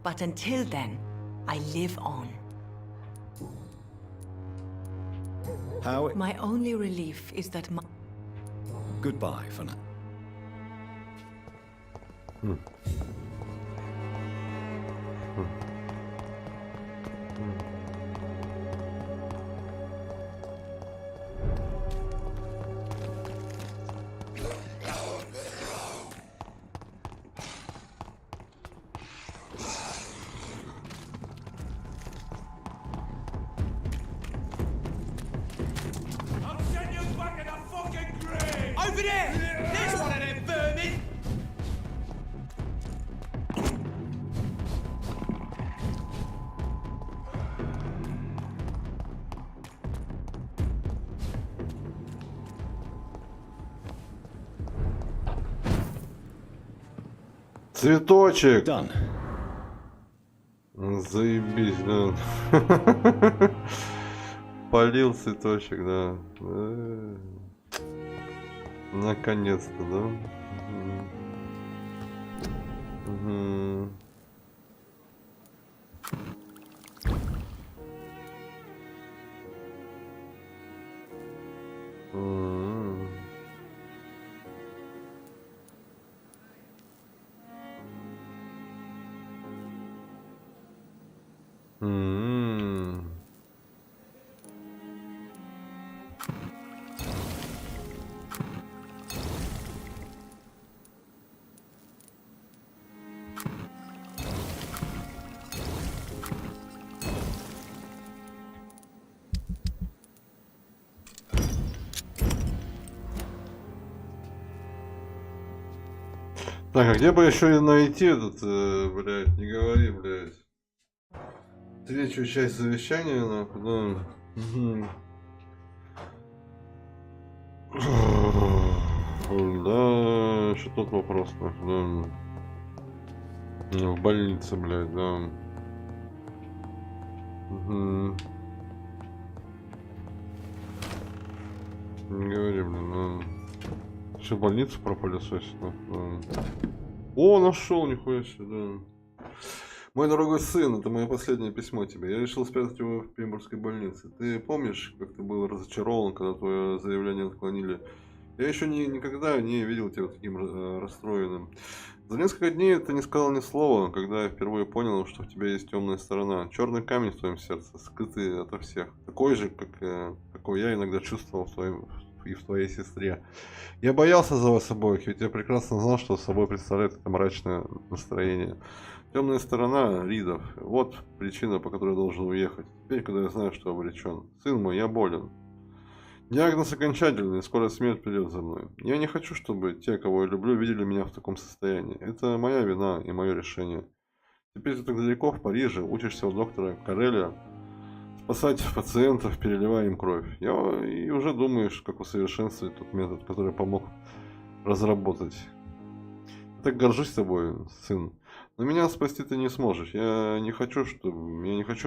But until then, I live on. How? My only relief is that my... Goodbye for now. I'll send you back in a fucking Цветочек! Done. Заебись, да. Полил цветочек, да. Наконец-то, да. Угу. Так, а где бы еще и найти этот, блядь, не говори, блядь. Третью часть завещания, нахуй, да. Да, еще тот вопрос, нахуй, да. В больнице, блядь, да. Не говори, блин, да. Все, больницу пропылесосить, нахуй, да. О, нашел, нихуя себе, да. Мой дорогой сын, это мое последнее письмо тебе. Я решил спрятать его в Пембургской больнице. Ты помнишь, как ты был разочарован, когда твое заявление отклонили? Я еще никогда не видел тебя таким расстроенным. За несколько дней ты не сказал ни слова, когда я впервые понял, что в тебе есть темная сторона. Черный камень в твоем сердце, скрытый ото всех. Такой же, какой я иногда чувствовал и в твоей сестре. Я боялся за вас обоих, ведь я прекрасно знал, что собой представляет это мрачное настроение. Темная сторона Ридов. Вот причина, по которой я должен уехать. Теперь, когда я знаю, что обречен. Сын мой, я болен. Диагноз окончательный, скоро смерть придет за мной. Я не хочу, чтобы те, кого я люблю, видели меня в таком состоянии. Это моя вина и мое решение. Теперь ты так далеко, в Париже, учишься у доктора Кареля спасать пациентов, переливая им кровь. И уже думаешь, как усовершенствовать тот метод, который помог разработать. Я так горжусь тобой, сын. Но меня спасти ты не сможешь. Я не хочу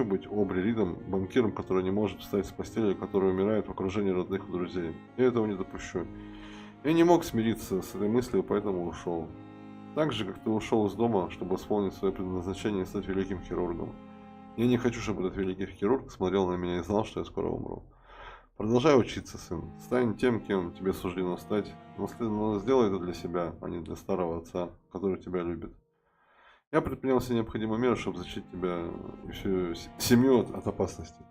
быть Обри Ридом, банкиром, который не может встать с постели, который умирает в окружении родных и друзей. Я этого не допущу. Я не мог смириться с этой мыслью, поэтому ушел. Так же, как ты ушел из дома, чтобы исполнить свое предназначение и стать великим хирургом. Я не хочу, чтобы этот великий хирург смотрел на меня и знал, что я скоро умру. Продолжай учиться, сын. Стань тем, кем тебе суждено стать. Но сделай это для себя, а не для старого отца, который тебя любит. Я предпринял все необходимые меры, чтобы защитить тебя и всю семью от опасности.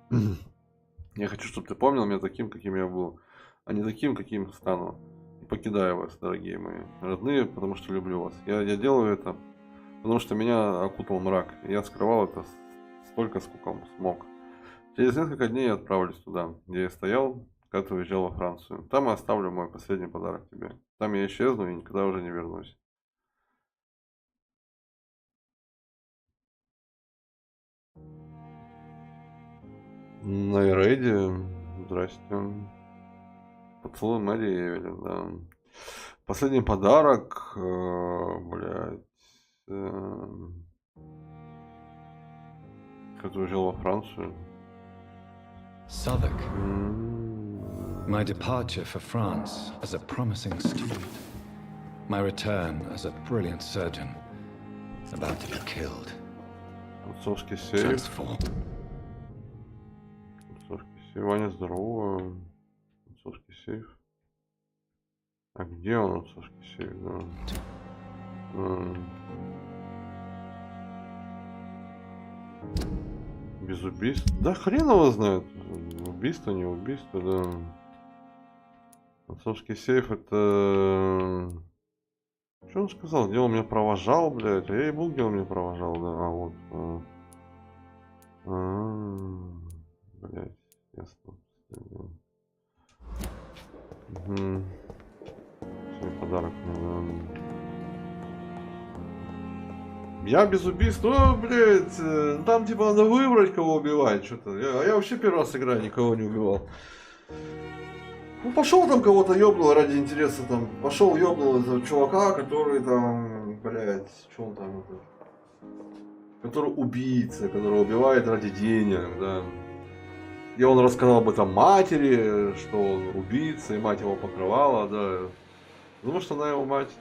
Я хочу, чтобы ты помнил меня таким, каким я был, а не таким, каким стану. И покидаю вас, дорогие мои родные, потому что люблю вас. Я делаю это, потому что меня окутал мрак. И я скрывал это столько, сколько смог. Через несколько дней я отправлюсь туда, где я стоял, когда ты уезжал во Францию. Там я оставлю мой последний подарок тебе. Там я исчезну и никогда уже не вернусь. На Рейде. Здрасте. Поцелуй Мэри и Эвелин, да. Последний подарок, блядь. Который уезжал во Францию. Southwark. My departure for France as a promising student. My return as a brilliant surgeon. About to be killed. Отцовский сейф. Transform. Отцовский сейф. Ваня, здорово. Отцовский сейф. А где он, отцовский сейф? Да. Без убийств? Да хрен его знает. Убийство, не убийство, да. Отцовский сейф это... Что он сказал? Где он меня провожал, блядь? А я и был, где он меня провожал, да. А вот. Блядь, ясно. Угу. Подарок мне, да. Я без убийств, блядь, там типа надо выбрать, кого убивать, что-то. Я вообще первый раз играю, никого не убивал. Ну, пошел там кого-то ёбнул ради интереса, там, пошел ёбнул этого чувака, который там, блядь, что он там, это, который убийца, который убивает ради денег, да. И он рассказал об этом матери, что он убийца, и мать его покрывала, да. Потому что она его мать,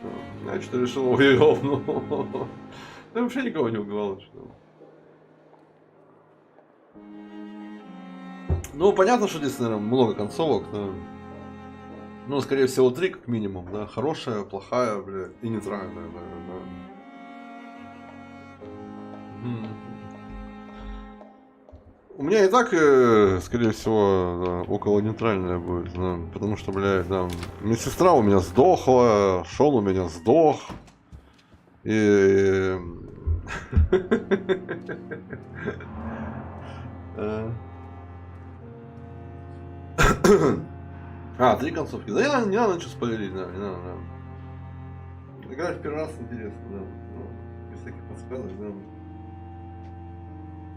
значит, решила его ёбнуть. Да вообще никого не убивал. Что... Ну, понятно, что здесь, наверное, много концовок, да. Ну, скорее всего, 3 как минимум, да. Хорошая, плохая, блядь, и нейтральная, да. У меня и так, скорее всего, да, около нейтральная будет, да, потому что, блядь, да, медсестра у меня сдохла, Шон у меня сдох, и... А, 3 концовки. Да не надо ничего спойлерить, да, не надо, да. Играть первый раз интересно, да. Ну, без всяких подсказок, да.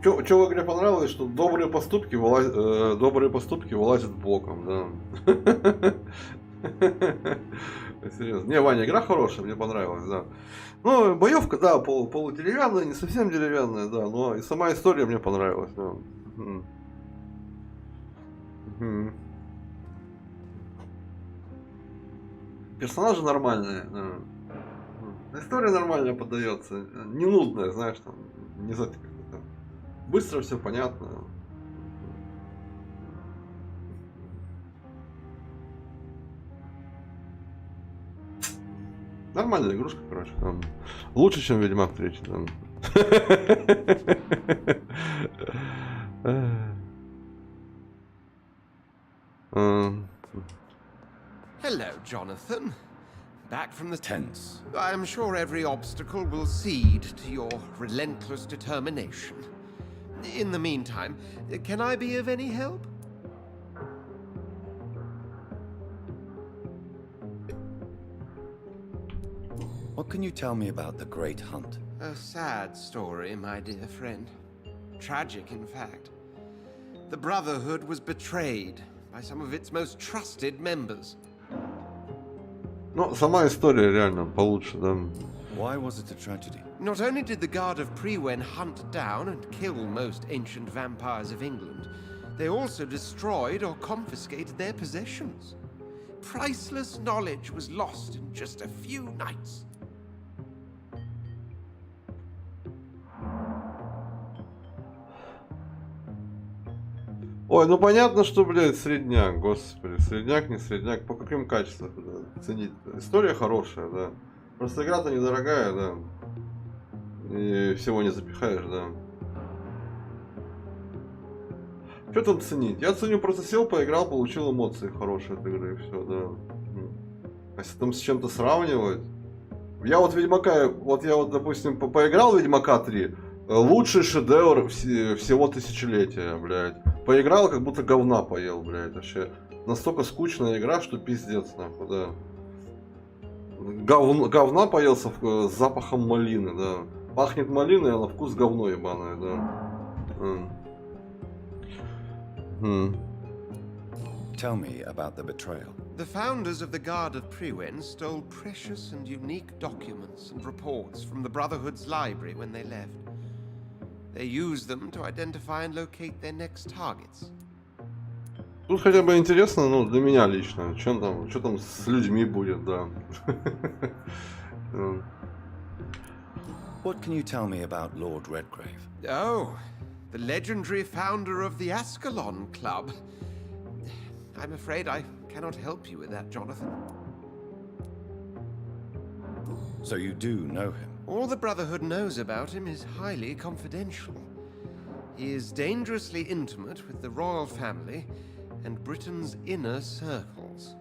Что в игре понравилось, что добрые поступки вылазят боком, да. Серьезно. Не, Ваня, игра хорошая, мне понравилась, да. Ну, боевка, да, полудеревянная, не совсем деревянная, да, но и сама история мне понравилась, да. Персонажи нормальные, да. История нормальная поддается, не нудная, знаешь, там, не знаю, как-то быстро все понятно. Нормальная игрушка, короче, там. Лучше, чем Ведьмак 3, там. Hello, Jonathan. Back from the Tense. I'm sure every obstacle will cede to your relentless determination. In the meantime, can I be of any help? What can you tell me about the Great Hunt? A sad story, my dear friend. Tragic, in fact. The Brotherhood was betrayed by some of its most trusted members. Ну, сама история реально получше, да. Why was it a tragedy? Not only did the Guard of Priwen hunt down and kill most ancient vampires of England, they also destroyed or confiscated their possessions. Priceless knowledge was lost in just a few nights. Ой, ну понятно, что, блядь, средняк, господи, средняк, не средняк, по каким качествам ценить? История хорошая, да. Просто игра-то недорогая, да. И всего не запихаешь, да. Что там ценить? Я ценю, просто сел, поиграл, получил эмоции хорошие от игры, и все, да. А если там с чем-то сравнивать... Я вот Ведьмака, вот я вот, допустим, поиграл в Ведьмака 3, лучший шедевр всего тысячелетия, блядь. Поиграл, как будто говна поел, блядь, вообще. Настолько скучная игра, что пиздец, нахуй, да. Говна поелся с запахом малины, да. Пахнет малиной, а на вкус говно ебаное, да. Tell me about the betrayal. The founders of the Guard of Priwen stole precious and unique documents and reports from the Brotherhood's library when they left. They used them to identify and locate their next targets. Тут хотя бы интересно, ну, для меня лично, что там с людьми будет, да. What can you tell me about Lord Redgrave? Oh, the legendary founder of the Ascalon Club. I'm afraid I cannot help you with that, Jonathan. So you do know him? All the Brotherhood knows about him is highly confidential. He is dangerously intimate with the royal family and Britain's inner circles.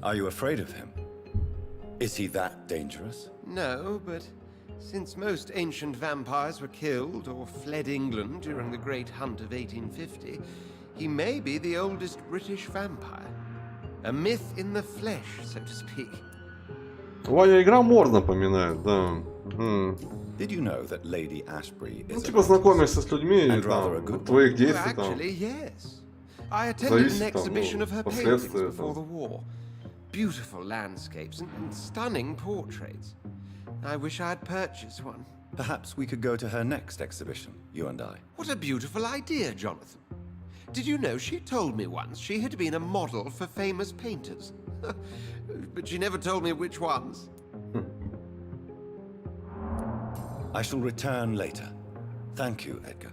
Are you afraid of him? Is he that dangerous? No, but since most ancient vampires were killed or fled England during the Great Hunt of 1850, he may be the oldest British vampire. A myth in the flesh, so to speak. Ваня, игра Мор напоминает, да. Did you know that Lady Ashbury is ну, типа знакомишься с людьми, and там, rather a good твоих Well, действий там. actually, yes. I attended an Зависит там, exhibition ну, of her paintings последствия before the там. war. Beautiful landscapes and stunning portraits. I wish I had purchased one. Perhaps we could go to her next exhibition, you and I. What a beautiful idea, Jonathan. Did you know she told me once she had been a model for famous painters? But she never told me which ones. I shall return later. Thank you, Edgar.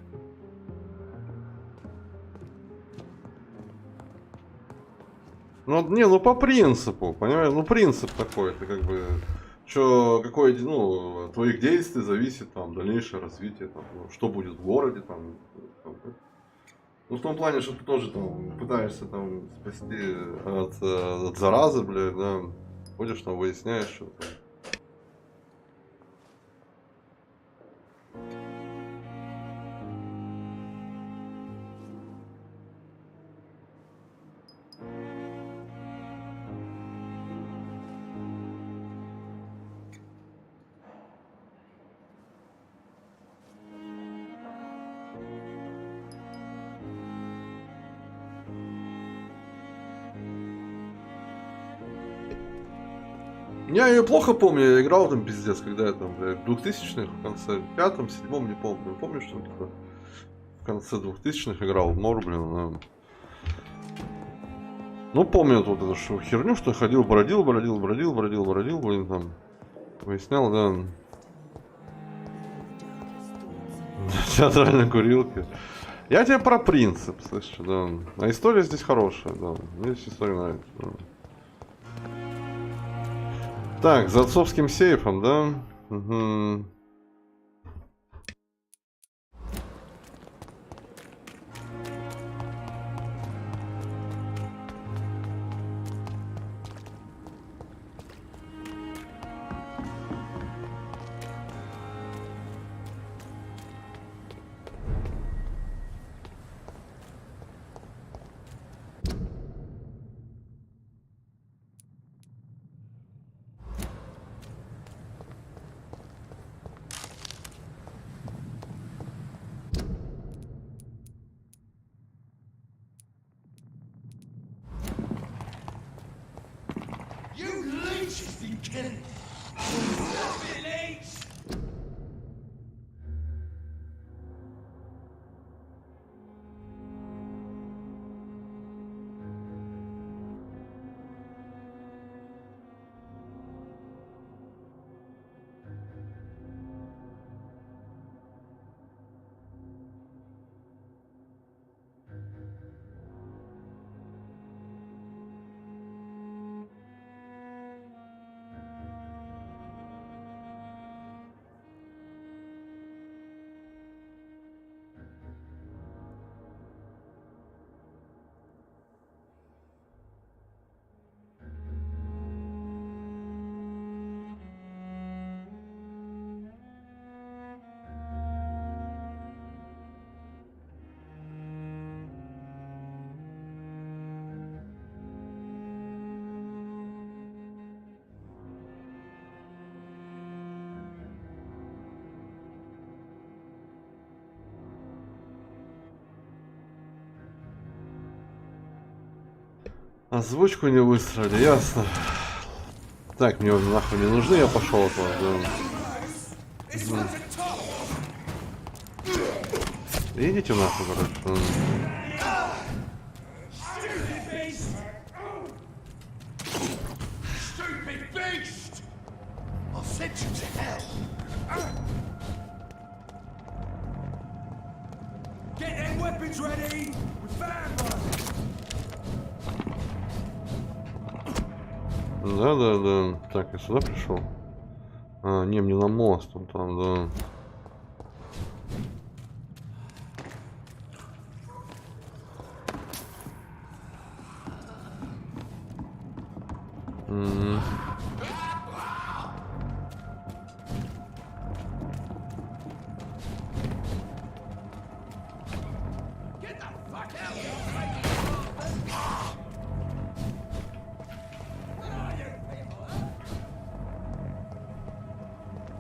Ну, не, ну по принципу, понимаешь? Ну, принцип такой, это как бы... Что, какое, ну, от твоих действий зависит там дальнейшее развитие, там, ну, что будет в городе, там, ну, в том плане, что ты тоже там пытаешься там спасти от заразы, блядь, да, ходишь там, выясняешь, что там. Я ее плохо помню, я играл там пиздец, когда я там, в 2000-х, в конце, в 5-м, 7-м, не помню. Помню, что в конце 2000-х играл в Мор, блин, да. Ну, помню вот эту херню, что ходил, бродил, блин, там, выяснял, да. Театральной курилки. Я тебе про принцип, слышишь, да. А история здесь хорошая, да. Мне здесь история нравится, да. Так, за отцовским сейфом, да? Угу. Озвучку не выстроили, ясно. Так, мне нахуй не нужны, я пошел от вас, да. Идите нахуй, короче. Да. Так, я сюда пришел. А, не, мне на мост, он там, да.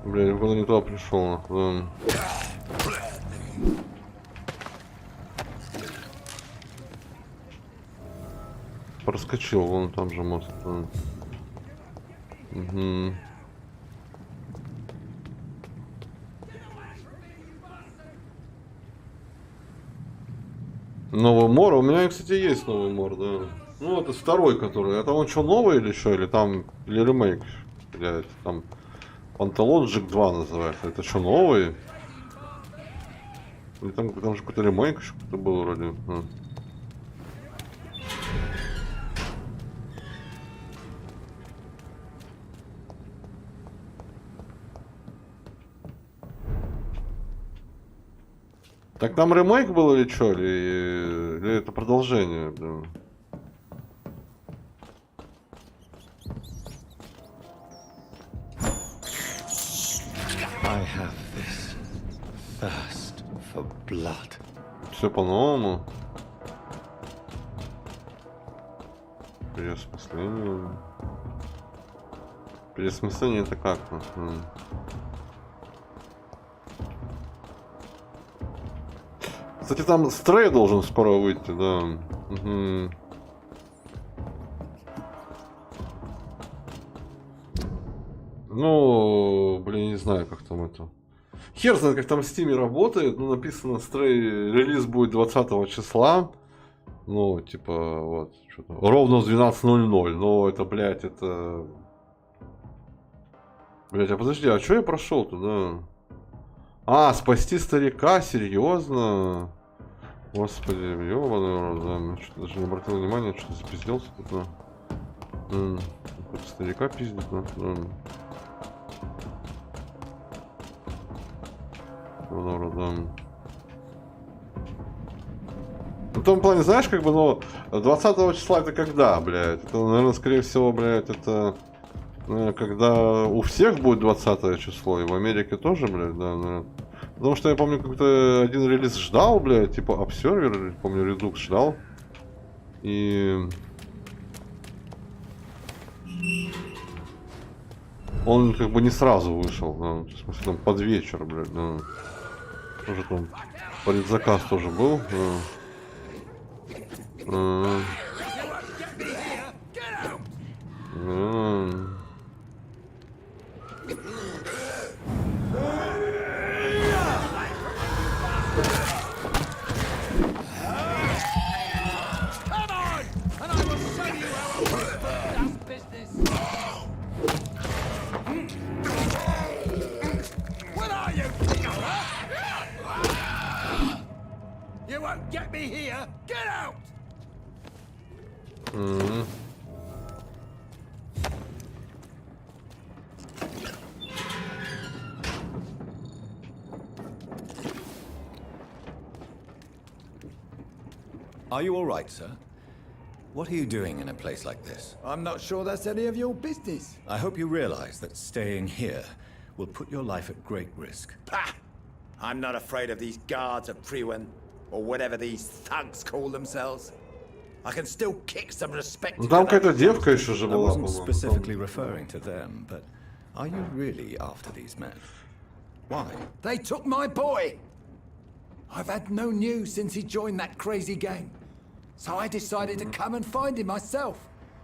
Бля, я куда не туда пришел, да. проскочил, вон там же мост. Угу. Новый мор. У меня, кстати, есть новый мор, да. Ну, это второй, который. Это он что, новый или что? Или там. Или ремейк? Блядь, там. Untitled 2 называется. Это что, новый? Или там же какой-то ремейк еще какой-то был вроде. Так там ремейк был или что? Или это продолжение? Да. I have this thirst for blood. Все по-новому. Переосмысление. Переосмысление это как? Кстати, там стрей должен скоро выйти, да. Угу. Ну, блин, не знаю, как там это. Хер знает, как там в Стиме работает. Ну, написано, стрей релиз будет 20 числа. Ну, типа, вот, что-то. Ровно в 12:00. Но это, блядь, это... Блядь, а подожди, а что я прошел туда? А, спасти старика, серьезно? Господи, ёбаный рот, да. Что-то даже не обратил внимания, что-то запизделся тут, да. Какой-то старика пиздит, да. Да. В том плане, знаешь, как бы, ну, 20 числа это когда, блядь? Это, наверное, скорее всего, блядь, это... Когда у всех будет 20 число, и в Америке тоже, блядь, да, наверное. Потому что я помню, как-то один релиз ждал, блядь, типа Observer, помню, Redux ждал. И... Он как бы не сразу вышел, да, в смысле, там под вечер, блядь, да. Тоже там предзаказ тоже был, да. Are you all right, sir? What are you doing in a place like this? I'm not sure that's any of your business. I hope you realize that staying here will put your life at great risk. Pah! I'm not afraid of these guards of Priwen, or whatever these thugs call themselves. I can still kick some respect. Там какая-то девка еще же I была, wasn't specifically referring to them, but are you really after these men? Why? They took my boy! I've had no news since he joined that crazy gang. So I decided to come and find him myself,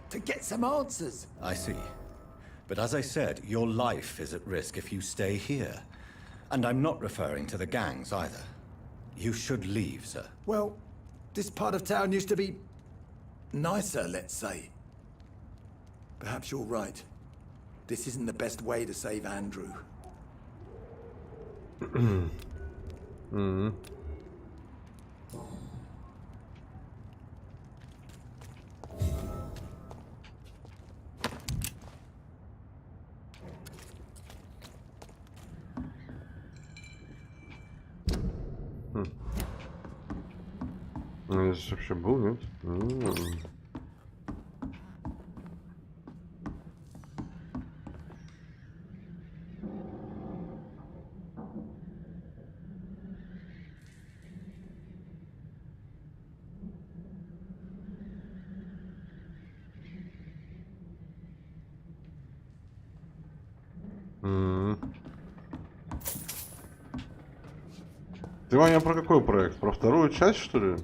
to get some answers. I see. But as I said, your life is at risk if you stay here. And I'm not referring to the gangs either. You should leave, sir. Well, this part of town used to be nicer, let's say. Perhaps you're right. This isn't the best way to save Andrew. Ну, здесь вообще был, нет? Ты, Ваня, про какой проект? Про вторую часть, что ли?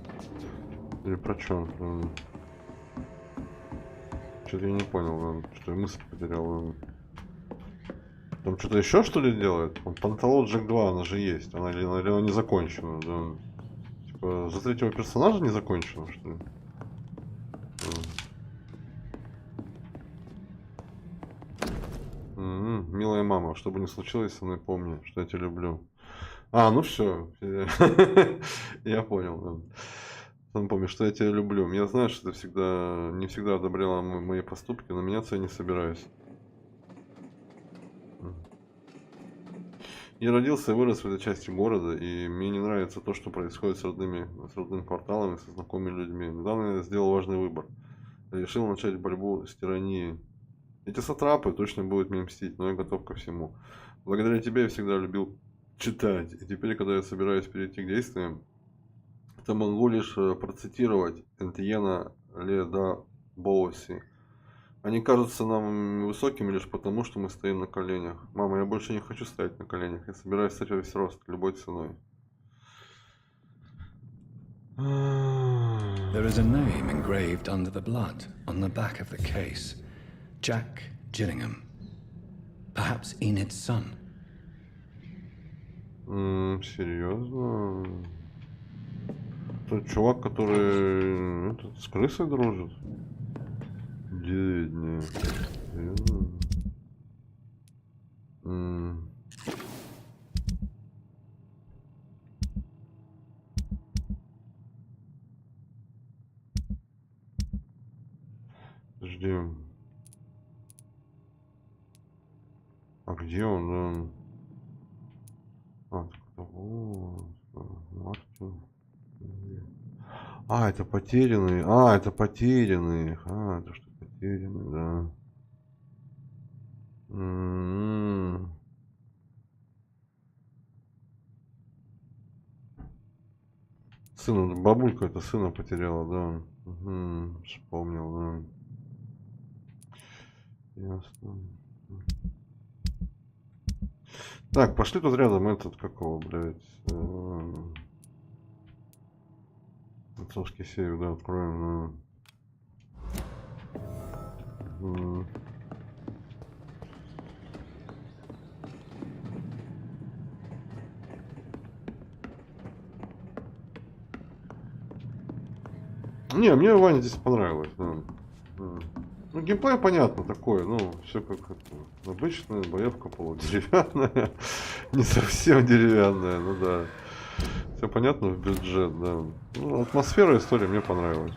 Или про что? Что-то я не понял, что я мысль потерял. Там что-то еще что ли делает? Панталон Джек 2, она же есть. Она не закончена, да. Типа, за третьего персонажа не закончена, что ли? Милая мама, что бы ни случилось со мной, помни, что я тебя люблю. А, ну все. Я понял. Помни, что я тебя люблю. Я знаю, что ты не всегда одобряла мои поступки, но меняться я не собираюсь. Я родился и вырос в этой части города, и мне не нравится то, что происходит с родными кварталами, со знакомыми людьми. Недавно я сделал важный выбор. Я решил начать борьбу с тиранией. Эти сатрапы точно будут мне мстить, но я готов ко всему. Благодаря тебе я всегда любил читать, и теперь, когда я собираюсь перейти к действиям, то могу лишь процитировать Энтьена Леда Боуси. Они кажутся нам высокими лишь потому, что мы стоим на коленях. Мама, я больше не хочу стоять на коленях. Я собираюсь встать во весь рост, любой ценой. There is a name engraved under the blood on the back of the case. Jack Gillingham. Perhaps Enid's son. Серьезно? Тот чувак, который с крысой дружит? 9 дней. Ждем. А где он? Вот. Мартин. А, это потерянный. Это потерянный. Это что, потерянный, да. Сына, бабулька это сына потеряла, да. Вспомнил, да. Ясно. Так, пошли тут рядом этот, какого, блядь. Отцовский сейф, да, откроем. Не, мне Ваня здесь понравилось, да. Ну, геймплей понятно такой, ну, все как это, обычная боевка полудеревянная, не совсем деревянная, ну да. Все понятно в бюджет, да. Ну, атмосфера, история мне понравилась.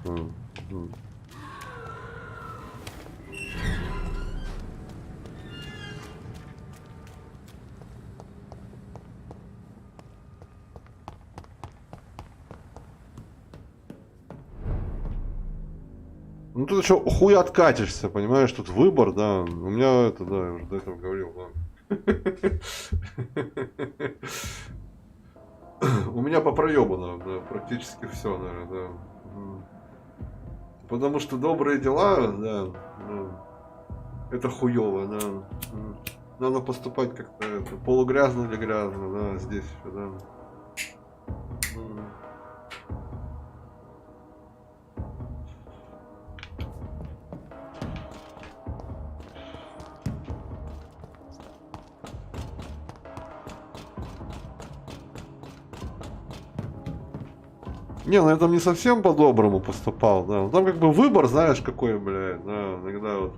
Ну тут еще хуй откатишься, понимаешь, тут выбор, да. У меня это, да, я уже до этого говорил, да. У меня попроебано, да, практически все, наверное, да. Потому что добрые дела, да, это хуево, да. Надо поступать как-то полугрязно или грязно, да, здесь еще, да. Не, ну я там не совсем по-доброму поступал, да. Там как бы выбор, знаешь, какой, блядь, да, иногда вот.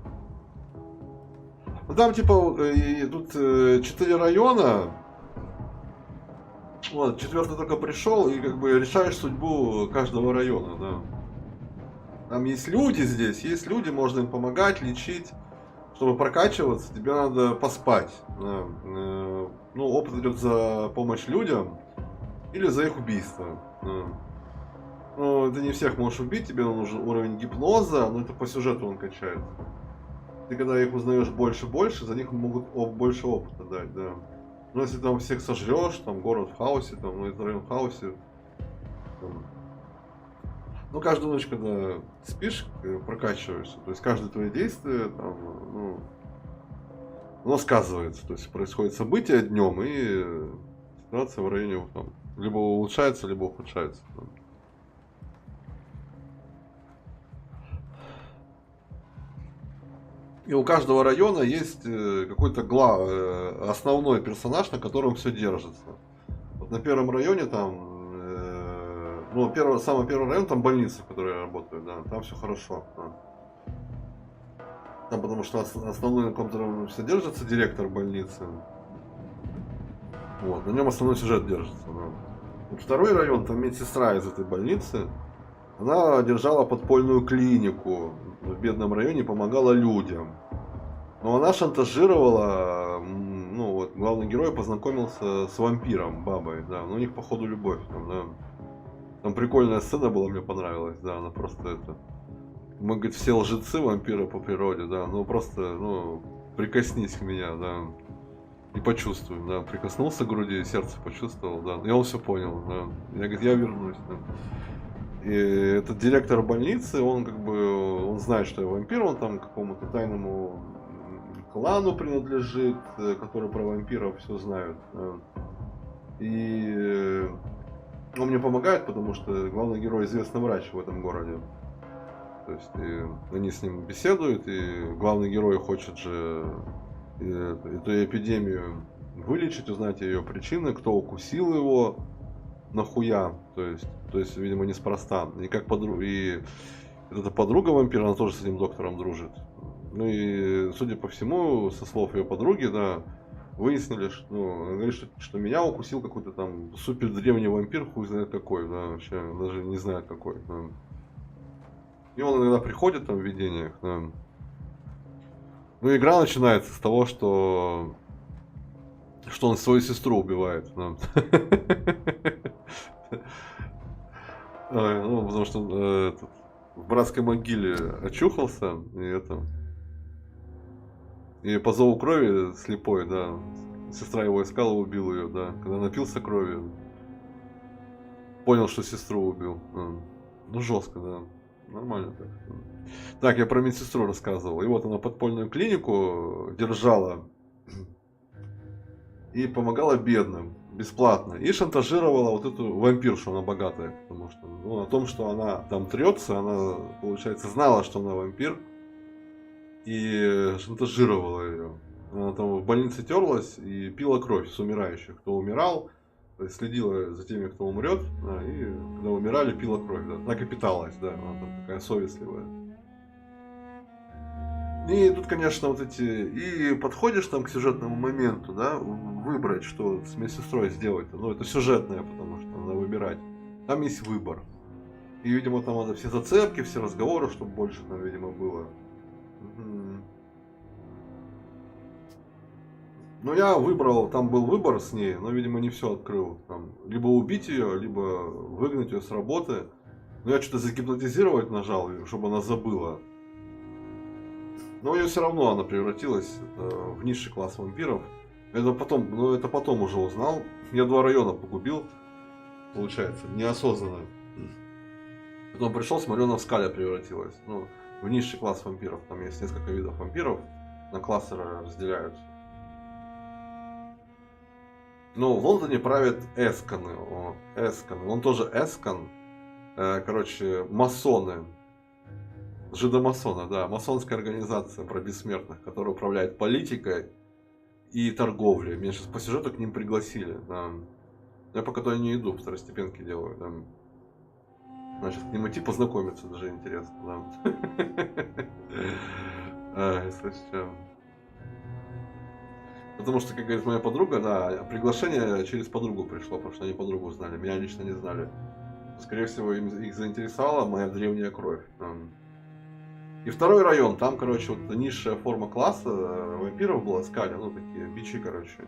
Ну там типа, тут 4 района, вот, 4-й только пришел, и как бы решаешь судьбу каждого района, да. Там есть люди здесь, есть люди, можно им помогать, лечить. Чтобы прокачиваться, тебе надо поспать. Да. Ну, опыт идет за помощь людям или за их убийство. Да. Ну, ты не всех можешь убить, тебе нужен уровень гипноза, но это по сюжету он качается. Ты когда их узнаешь больше, за них могут больше опыта дать, да. Но если там всех сожрешь, там город в хаосе, там, ну, это район в хаосе. Там. Ну, каждую ночь, когда спишь, прокачиваешься. То есть каждое твое действие, там, ну, оно сказывается. То есть происходит событие днем, и ситуация в районе там, либо улучшается, либо ухудшается. Там. И у каждого района есть какой-то основной персонаж, на котором все держится. Вот на первом районе там, самый первый район, там больница, в которой я работаю, да, там все хорошо. Да. Там потому что основной, на котором все держится, директор больницы. Вот, на нем основной сюжет держится. Да. Вот второй район, там медсестра из этой больницы, она держала подпольную клинику в бедном районе, помогала людям. Но она шантажировала, главный герой познакомился с вампиром, бабой, да, но у них походу любовь там, да. Там прикольная сцена была, мне понравилась, да, она просто это... Мы, говорит, все лжецы, вампиры по природе, да, просто, прикоснись к меня, да, и почувствуй, да, прикоснулся к груди, сердце почувствовал, да, и он все понял, да, я, говорит, я вернусь, да. И этот директор больницы, он он знает, что я вампир, он там какому-то тайному клану принадлежит, который про вампиров все знают, да. И он мне помогает, потому что главный герой известный врач в этом городе. То есть они с ним беседуют, и главный герой хочет же эту эпидемию вылечить, узнать ее причины, кто укусил его, нахуя, то есть, видимо, неспроста. И как и эта подруга вампира, она тоже с этим доктором дружит. Ну и, судя по всему, со слов ее подруги, да, выяснили, что, она говорит, что меня укусил какой-то там супер древний вампир, хуй знает какой, да, вообще даже не знает какой. Да. И он иногда приходит там в видениях, да. Ну, игра начинается с того, что он свою сестру убивает, да. Потому что он в братской могиле очухался, и по зову крови слепой, да, сестра его искала, убил ее, да, когда напился крови, понял, что сестру убил, да. Ну, жестко, да. Нормально так. Так, я про медсестру рассказывал. И вот она подпольную клинику держала и помогала бедным бесплатно. И шантажировала вот эту вампиршу, она богатая. Потому что, о том, что она там трется, она, получается, знала, что она вампир. И шантажировала ее. Она там в больнице терлась и пила кровь с умирающих. Кто умирал, следила за теми, кто умрет, да, и когда умирали, пила кровь, да, так и питалась, да, она там такая совестливая. И тут, конечно, и подходишь там к сюжетному моменту, да, выбрать, что с медсестрой сделать, это сюжетное, потому что надо выбирать. Там есть выбор. И, видимо, там надо все зацепки, все разговоры, чтобы больше там, видимо, было. Ну, я выбрал, там был выбор с ней, но, видимо, не все открыл. Там, либо убить ее, либо выгнать ее с работы. Но я что-то загипнотизировать нажал, чтобы она забыла. Но ее все равно она превратилась в низший класс вампиров. Это потом уже узнал. Я 2 района погубил, получается, неосознанно. Потом пришел, смотрю, она в Скале превратилась. В низший класс вампиров. Там есть несколько видов вампиров, на классы разделяются. Ну, в Лондоне правят эсканы. Он тоже эскан. Короче, масоны. Жидомасоны, да. Масонская организация про бессмертных, которая управляет политикой и торговлей. Меня сейчас по сюжету к ним пригласили. Да. Я пока туда не иду, второстепенки делаю. Да. Значит, к ним идти познакомиться, даже интересно. Да. Если что. Потому что, как говорит моя подруга, да, приглашение через подругу пришло, потому что они подругу знали, меня лично не знали. Скорее всего, их заинтересовала моя древняя кровь. И второй район, там, короче, вот низшая форма класса вампиров была, скали, такие бичи, короче.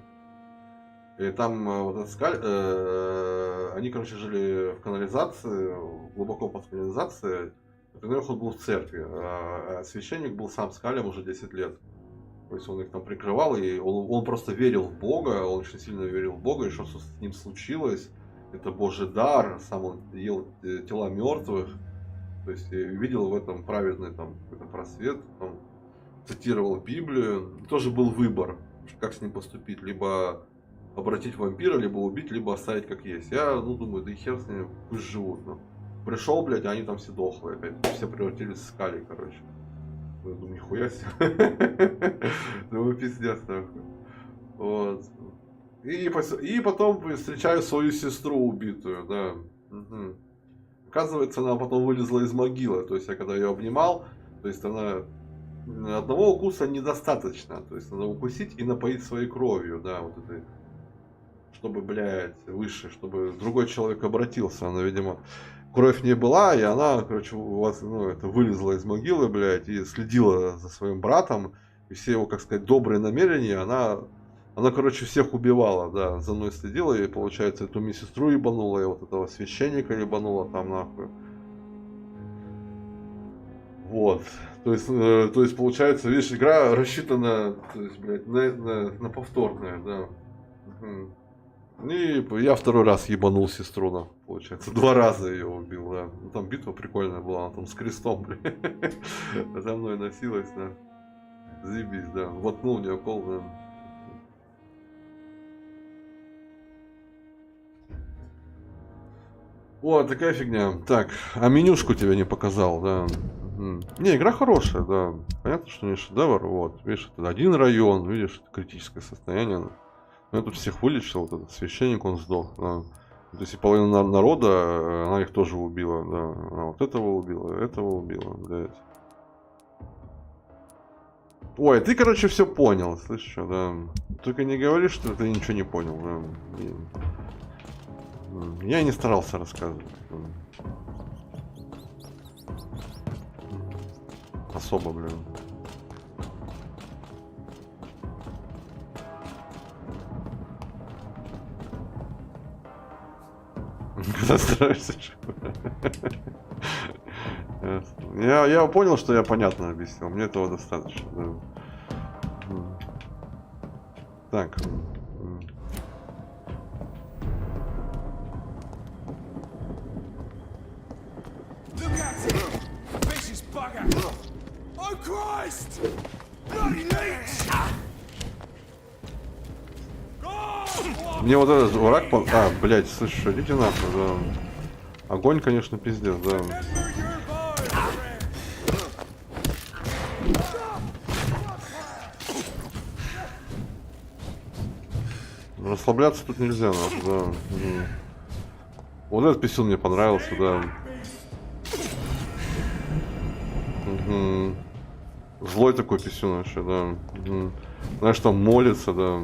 И там вот этот скаль, они, короче, жили в канализации, глубоко под канализацией. Например, он был в церкви, а священник был сам скалем уже 10 лет. То есть он их там прикрывал, и он просто верил в Бога, он очень сильно верил в Бога, и что с ним случилось, это Божий дар, сам он ел тела мертвых, то есть видел в этом праведный там какой-то просвет, там, цитировал Библию, тоже был выбор, как с ним поступить, либо обратить вампира, либо убить, либо оставить как есть. Я, думаю, да и хер с ними, пусть живут. Пришел, блядь, а они там все дохлые опять, все превратились в скалей, короче. Я думаю, нихуя себе. Думаю, пиздец нахуй. Вот. И потом встречаю свою сестру убитую, да. Угу. Оказывается, она потом вылезла из могилы. То есть я когда ее обнимал, то есть она одного укуса недостаточно. То есть надо укусить и напоить своей кровью, да, вот этой. Чтобы, блядь, выше, чтобы другой человек обратился. Она, видимо, кровь не была, и она, короче, у вас, ну, это вылезла из могилы, блядь, и следила за своим братом. И все его, как сказать, добрые намерения, она, короче, всех убивала, да, за мной следила, и, получается, эту медсестру ебанула, и вот этого священника ебанула там, нахуй. Вот. То есть, получается, видишь, игра рассчитана, то есть, блядь, на повторное, да. Угу. И я второй раз ебанул сестру, да, получается. 2 раза ее убил, да. Ну, там битва прикольная была, она там с крестом, блядь. За мной носилась, да. Заебись, да. Воткнул мне кол, да. Вот, такая фигня. Так, а менюшку тебе не показал, да. Не, игра хорошая, да. Понятно, что не шедевр, вот. Видишь, это 1 район, видишь, это критическое состояние. Я тут всех вылечил, вот этот священник, он сдох. Да. То есть и половина народа, она их тоже убила, да. Она вот этого убила, блядь. Ой, ты, короче, все понял, слышишь, что, да. Только не говори, что ты ничего не понял, да. Я не старался рассказывать. Особо, блин. Когда стараешься. Я понял, что я понятно объяснил. Мне этого достаточно. Да. Так. Мне вот этот враг... А, блядь, слышишь, идите нахуй, да. Огонь, конечно, пиздец, да. Расслабляться тут нельзя, нахуй, да. Вот этот писюн мне понравился, да. Злой такой писюн вообще, да. Знаешь, там молится, да.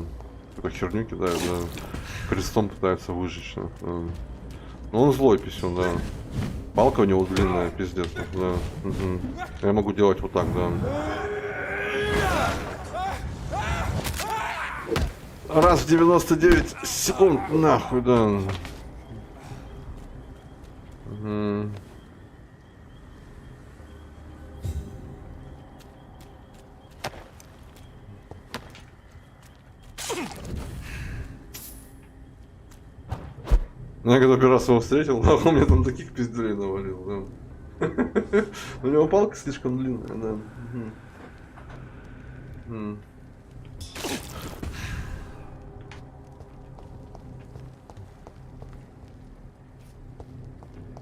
Такой херню кидает, да. Крестом пытается выжечь. Да. Ну он злой писюн, да. Палка у него длинная, пиздец, да. Я могу делать вот так, да. Раз в 99 секунд, нахуй, да. Я когда первый раз его встретил, он мне там таких пизделей навалил, да. У него палка слишком длинная, да.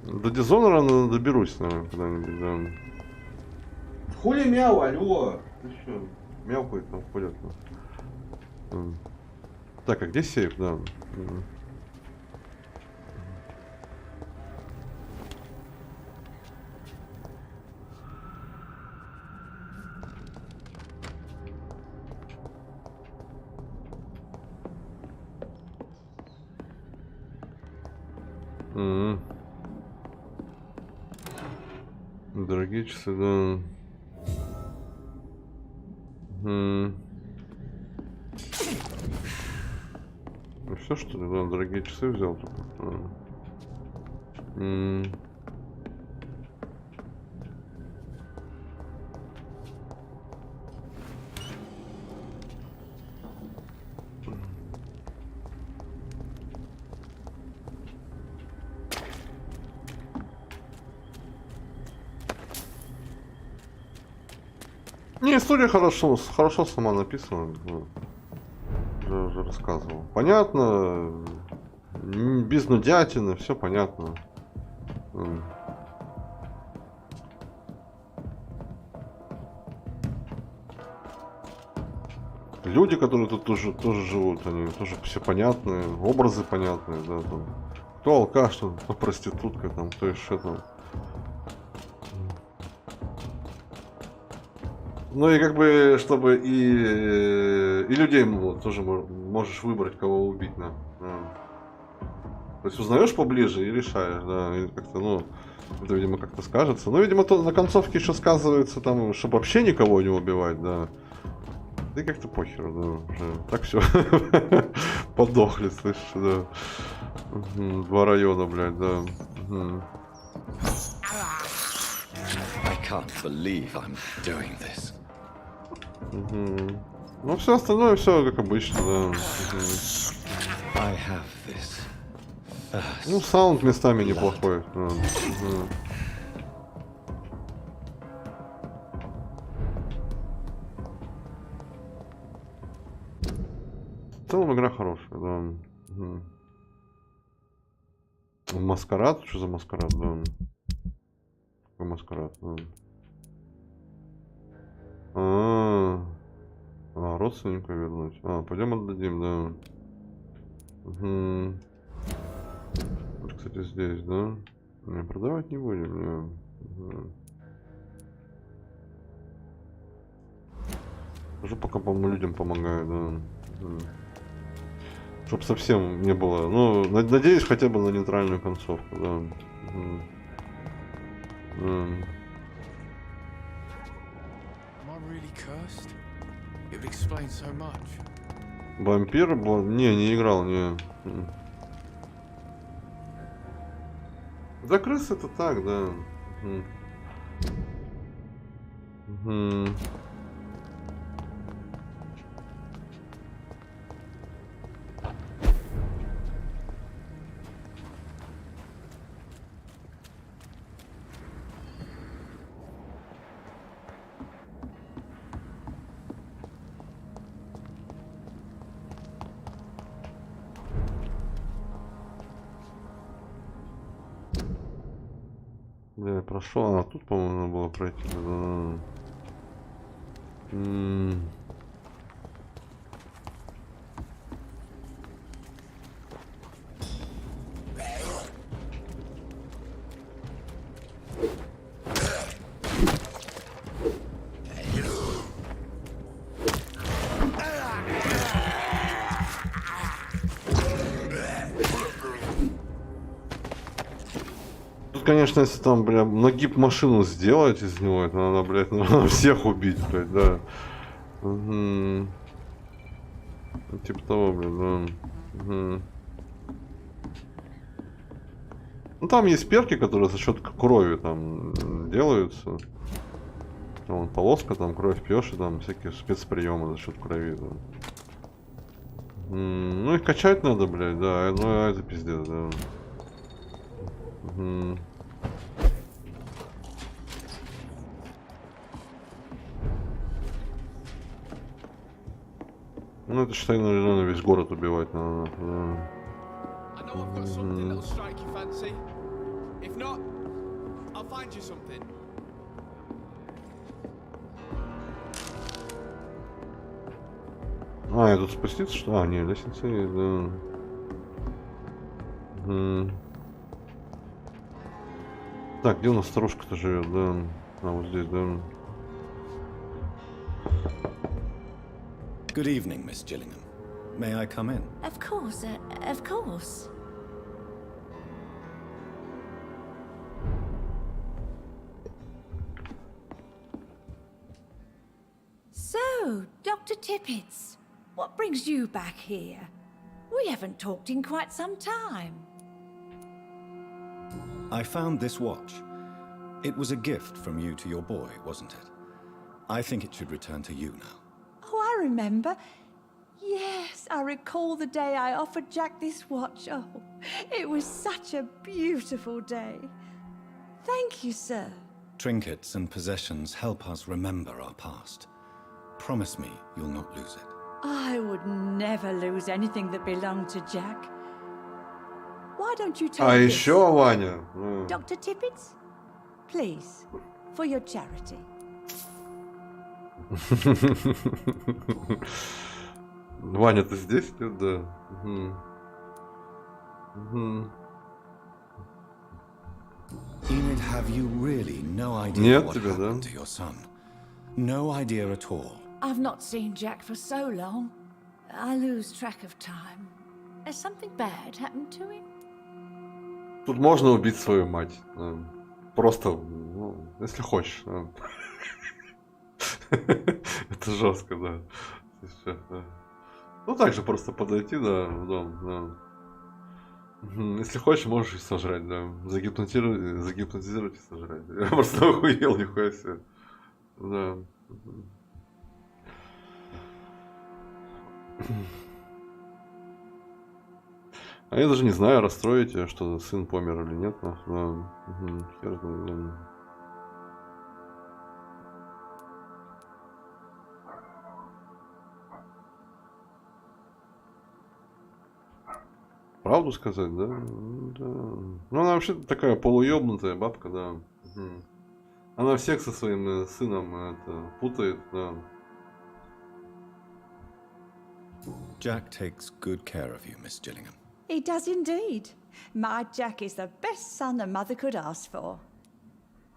До Дизонора доберусь, наверное, когда-нибудь, да. Хули мяу, алло! Ты что? Мяукает там ходят. Так, а где сейф, да? Дорогие часы, да. Ну все, что ли, да, дорогие часы взял только. Не, история хорошо сама написана. Я уже рассказывал. Понятно, без нудятины, все понятно. люди, которые тут тоже живут, они тоже все понятные, образы понятные, да, там. Кто алкаш, кто проститутка, там, кто еще там. Ну и как бы, чтобы и людей тоже можешь выбрать, кого убить, да. То есть узнаешь поближе и решаешь, да, и как-то, ну, это, видимо, как-то скажется. Ну, видимо, то на концовке еще сказывается, там, чтобы вообще никого не убивать, да. Да и как-то похер, да, уже. Так все. Подохли, слышишь, да. 2 района, блядь, да. I can't believe I'm doing this. Ну, все остальное, все как обычно, да. I have this. Ну, саунд местами неплохой. В целом игра хорошая, да. Маскарад? Что за маскарад, да? Какой маскарад, да. Родственника вернуть. Пойдем отдадим, да. Вот, кстати, здесь, да? Не, продавать не будем, Уже пока, по-моему, людям помогаю, да. Чтоб совсем не было. Ну, надеюсь, хотя бы на нейтральную концовку, да. Вампир? Не играл, не. Да, крыс это так, да. Я прошел, тут, по-моему, надо было пройти. Да. Конечно, если там, бля, нагиб машину сделать из него, это надо, блядь, надо всех убить, блядь, да. Типа того, блядь, да. Ну там есть перки, которые за счет крови там делаются. Там полоска, там кровь пьешь, и там всякие спецприемы за счет крови, да. Ну их качать надо, блядь, да, ну это пиздец, да. Ну это считай, наверное, весь город убивать надо. Я тут спуститься, что? Не, лестница есть, да. Так, где у нас старушка-то живет, да? Вот здесь, да. Good evening, Miss Gillingham. May I come in? Of course, of course. So, Dr. Tippets, what brings you back here? We haven't talked in quite some time. I found this watch. It was a gift from you to your boy, wasn't it? I think it should return to you now. Oh, I remember. Yes, I recall the day I offered Jack this watch. Oh, it was such a beautiful day. Thank you, sir. Trinkets and possessions help us remember our past. Promise me you'll not lose it. I would never lose anything that belonged to Jack. Why don't you take this? Еще, Ваня. Dr. Tippets, please, for your charity. Ваня, ты здесь? Да. Угу. Угу. Enid, have you really no idea Нет what тебя, да? happened to your son? No idea at all. I've not seen Jack for so long. I lose track of time. Has something bad happened to him? Тут можно убить свою мать. Просто, ну, если хочешь. Это жестко, да. Ну, так же просто подойти, да, в дом, да. Если хочешь, можешь и сожрать, да. Загипнотизировать и сожрать. Я просто охуел, нихуя себе. Да. А я даже не знаю, расстроите, что сын помер или нет. Да. Хер знает, да. Правду сказать, да? Да. Ну, она вообще такая полуёбнутая бабка, да. Она всех со своим сыном это путает, да. Jack takes good care of you, Miss Gillingham. He does indeed. My Jack is the best son a mother could ask for.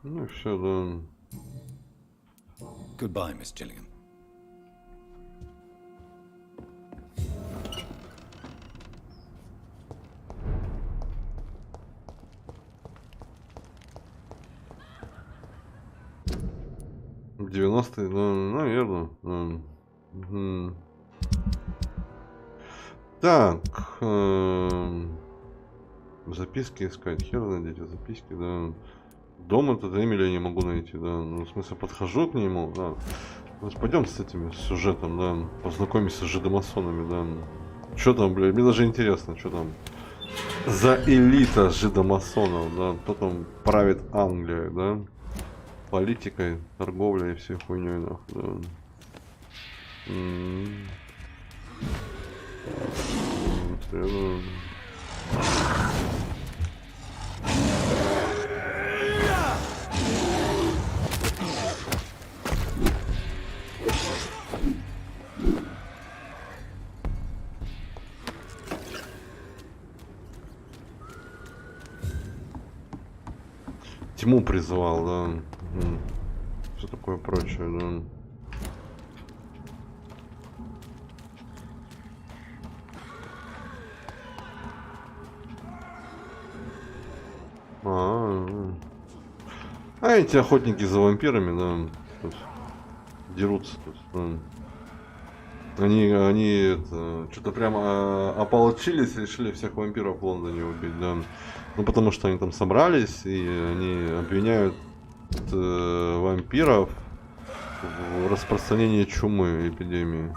Ну и все, да. Goodbye, Miss Gillingham. В 90-е, ну, наверное. Так. Записки искать. Хер найдите записки, да. Дом этот Эмили я не могу найти, да. Ну, в смысле, подхожу к нему, да. Вот пойдем с этими сюжетом, да. Познакомимся с жидомасонами, да. Что там, блядь, мне даже интересно, что там за элита жидомасонов, да. Кто там правит Англией, да. Политикой, торговлей и всей хуйней, нахуй, да. Тьму призывал, да. Все такое прочее, да. А эти охотники за вампирами, да, тут дерутся тут. Да. Они что-то прямо ополчились, решили всех вампиров в Лондоне убить, да. Ну потому что они там собрались и они обвиняют вампиров в распространении чумы, эпидемии.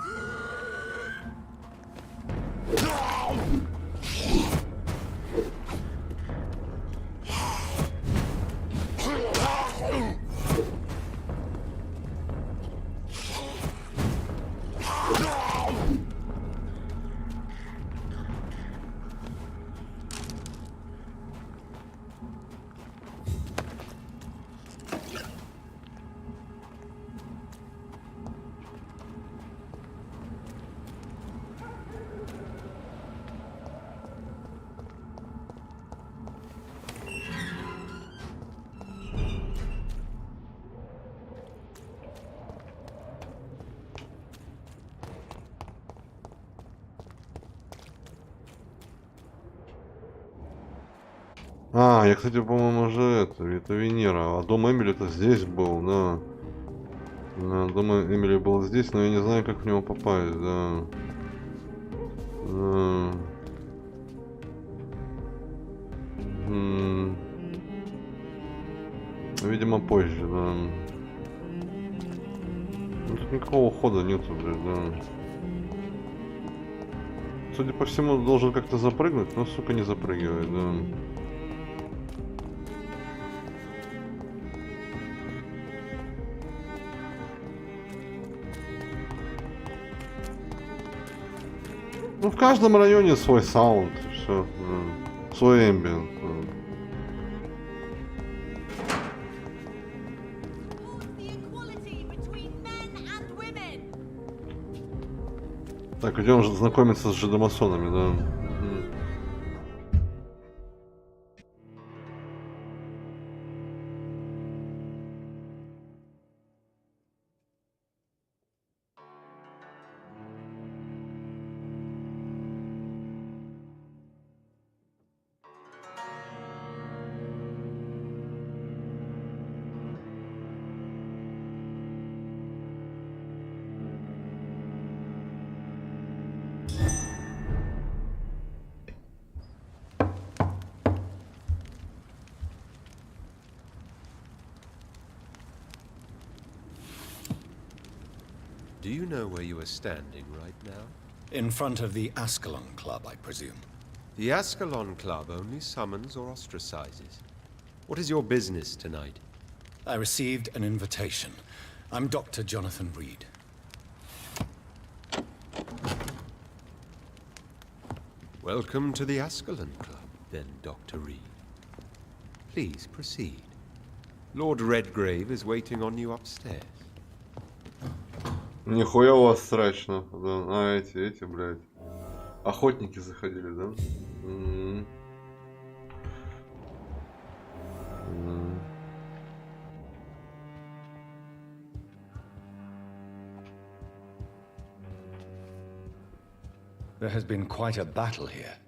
А, я, кстати, по-моему, уже это Венера. А дом Эмили-то здесь был, да. Дом Эмили был здесь, но я не знаю, как в него попасть, да. Видимо, позже, да. Ну, тут никакого хода нету, блядь, да. Судя по всему, должен как-то запрыгнуть, но, сука, не запрыгивает, да. Ну, в каждом районе свой саунд, все, да. Свой эмбиент. Да. Так, идем знакомиться с жидомасонами, да. Do you know where you are standing right now? In front of the Ascalon Club, I presume. The Ascalon Club only summons or ostracizes. What is your business tonight? I received an invitation. I'm Dr. Jonathan Reed. Welcome to the Ascalon Club, then, Dr. Reed. Please proceed. Lord Redgrave is waiting on you upstairs. Нихуя у вас страшно. Да. А, эти, блядь. Охотники заходили, да? There has been quite a battle here.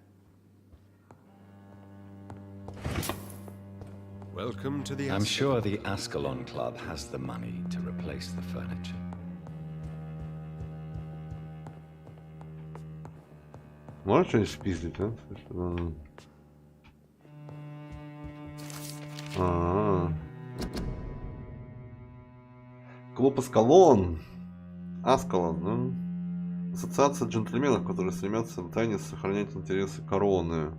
Welcome to the I'm Ascalon sure the Ascalon Club has the money to replace the furniture. Можно что-нибудь спиздить, а? Клуб Аскалон. Аскалон, да? Ассоциация джентльменов, которые стремятся втайне сохранять интересы короны.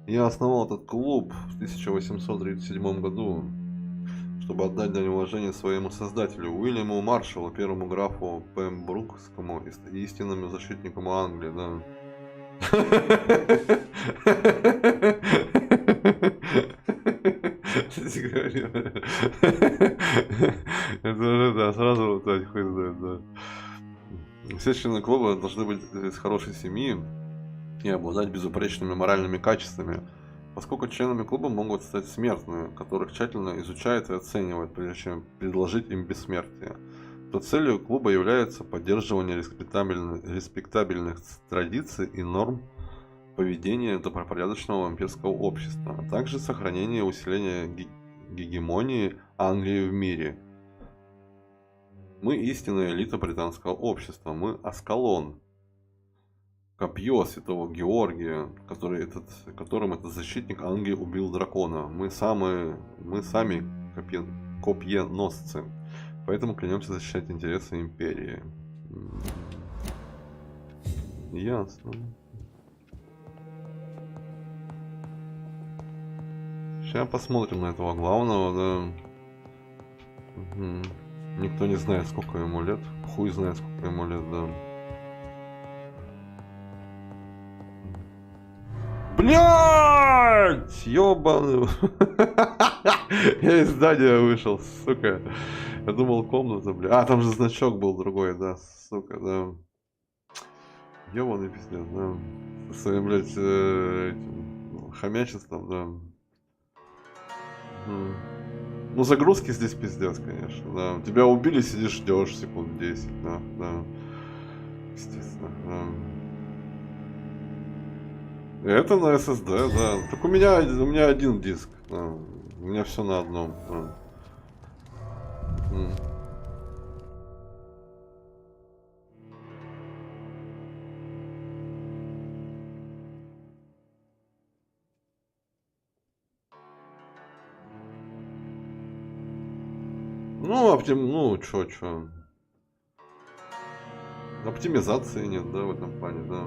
Я основал этот клуб в 1837 году, чтобы отдать дань уважения своему создателю, Уильяму Маршалу, первому графу Пембрукскому и истинному защитнику Англии, да. Это уже, да, сразу вот так хуй знает, да. Все члены клуба должны быть из хорошей семьи и обладать безупречными моральными качествами, поскольку членами клуба могут стать смертные, которых тщательно изучают и оценивают, прежде чем предложить им бессмертие. То целью клуба является поддерживание респектабельных традиций и норм поведения добропорядочного вампирского общества, а также сохранение и усиление гегемонии Англии в мире. Мы истинная элита британского общества, мы Аскалон. Копье святого Георгия, которым этот защитник Англии убил дракона. Мы сами копьеносцы. Поэтому клянемся защищать интересы империи. Ясно. Сейчас посмотрим на этого главного, да. Никто не знает, сколько ему лет. Хуй знает, сколько ему лет, да. Блядь! Ёбаный. Я из здания вышел, сука. Я думал, комната, бля. А, там же значок был другой, да, сука, да. Ёбаный пиздец, да. Со своим, блядь, этим хомячеством, да. Ну, загрузки здесь пиздец, конечно, да. Тебя убили, сидишь, ждешь секунд 10, да, да. Естественно, да. Это на SSD, да. Так у меня один диск, да. У меня все на одном, да. Ну, чё. Оптимизации нет, да, в этом плане, да.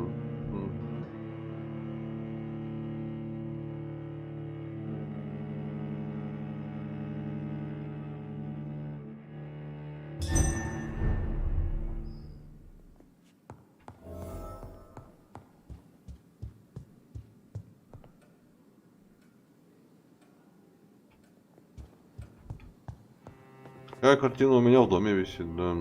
Такая картина у меня в доме висит, да.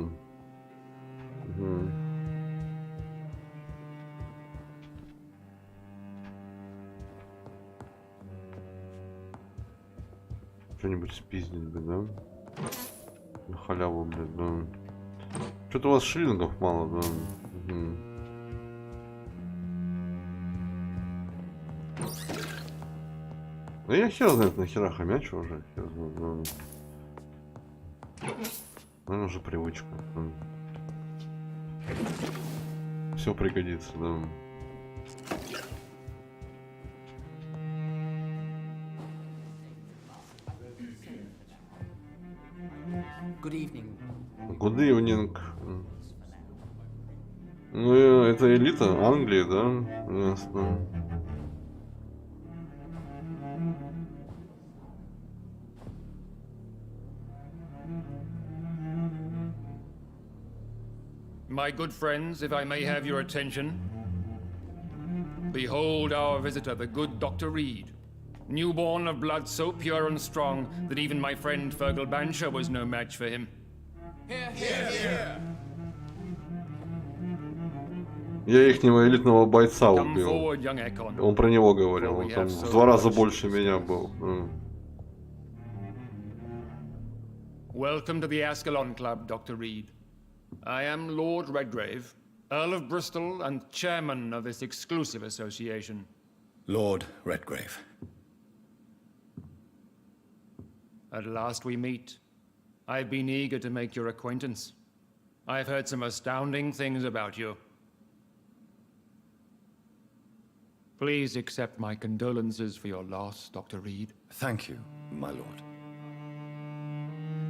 Что-нибудь спиздить, блядь, да? На халяву, блядь, да. Что-то у вас шиллингов мало, да? Угу. Да я хер знает нахера хомячу уже. Хер знает, да. Наверное, уже привычка. Все пригодится, да. Good evening. Good evening. Ну, это элита Англии, да? Ясно. My good friends, if I may have your attention. Behold our visitor, the good Dr. Reed. Newborn of blood so pure and strong that even my friend Fergal Bansher was no match for him. Here, here, here. Я ихнего элитного бойца Come убил. forward, young Ekon. Он про него говорил. Он там в 2 раза больше меня был. Welcome to the Ascalon Club, Dr. Reed. I am Lord Redgrave, Earl of Bristol and chairman of this exclusive association. Lord Redgrave. At last we meet. I've been eager to make your acquaintance. I've heard some astounding things about you. Please accept my condolences for your loss, Dr. Reed. Thank you, my lord.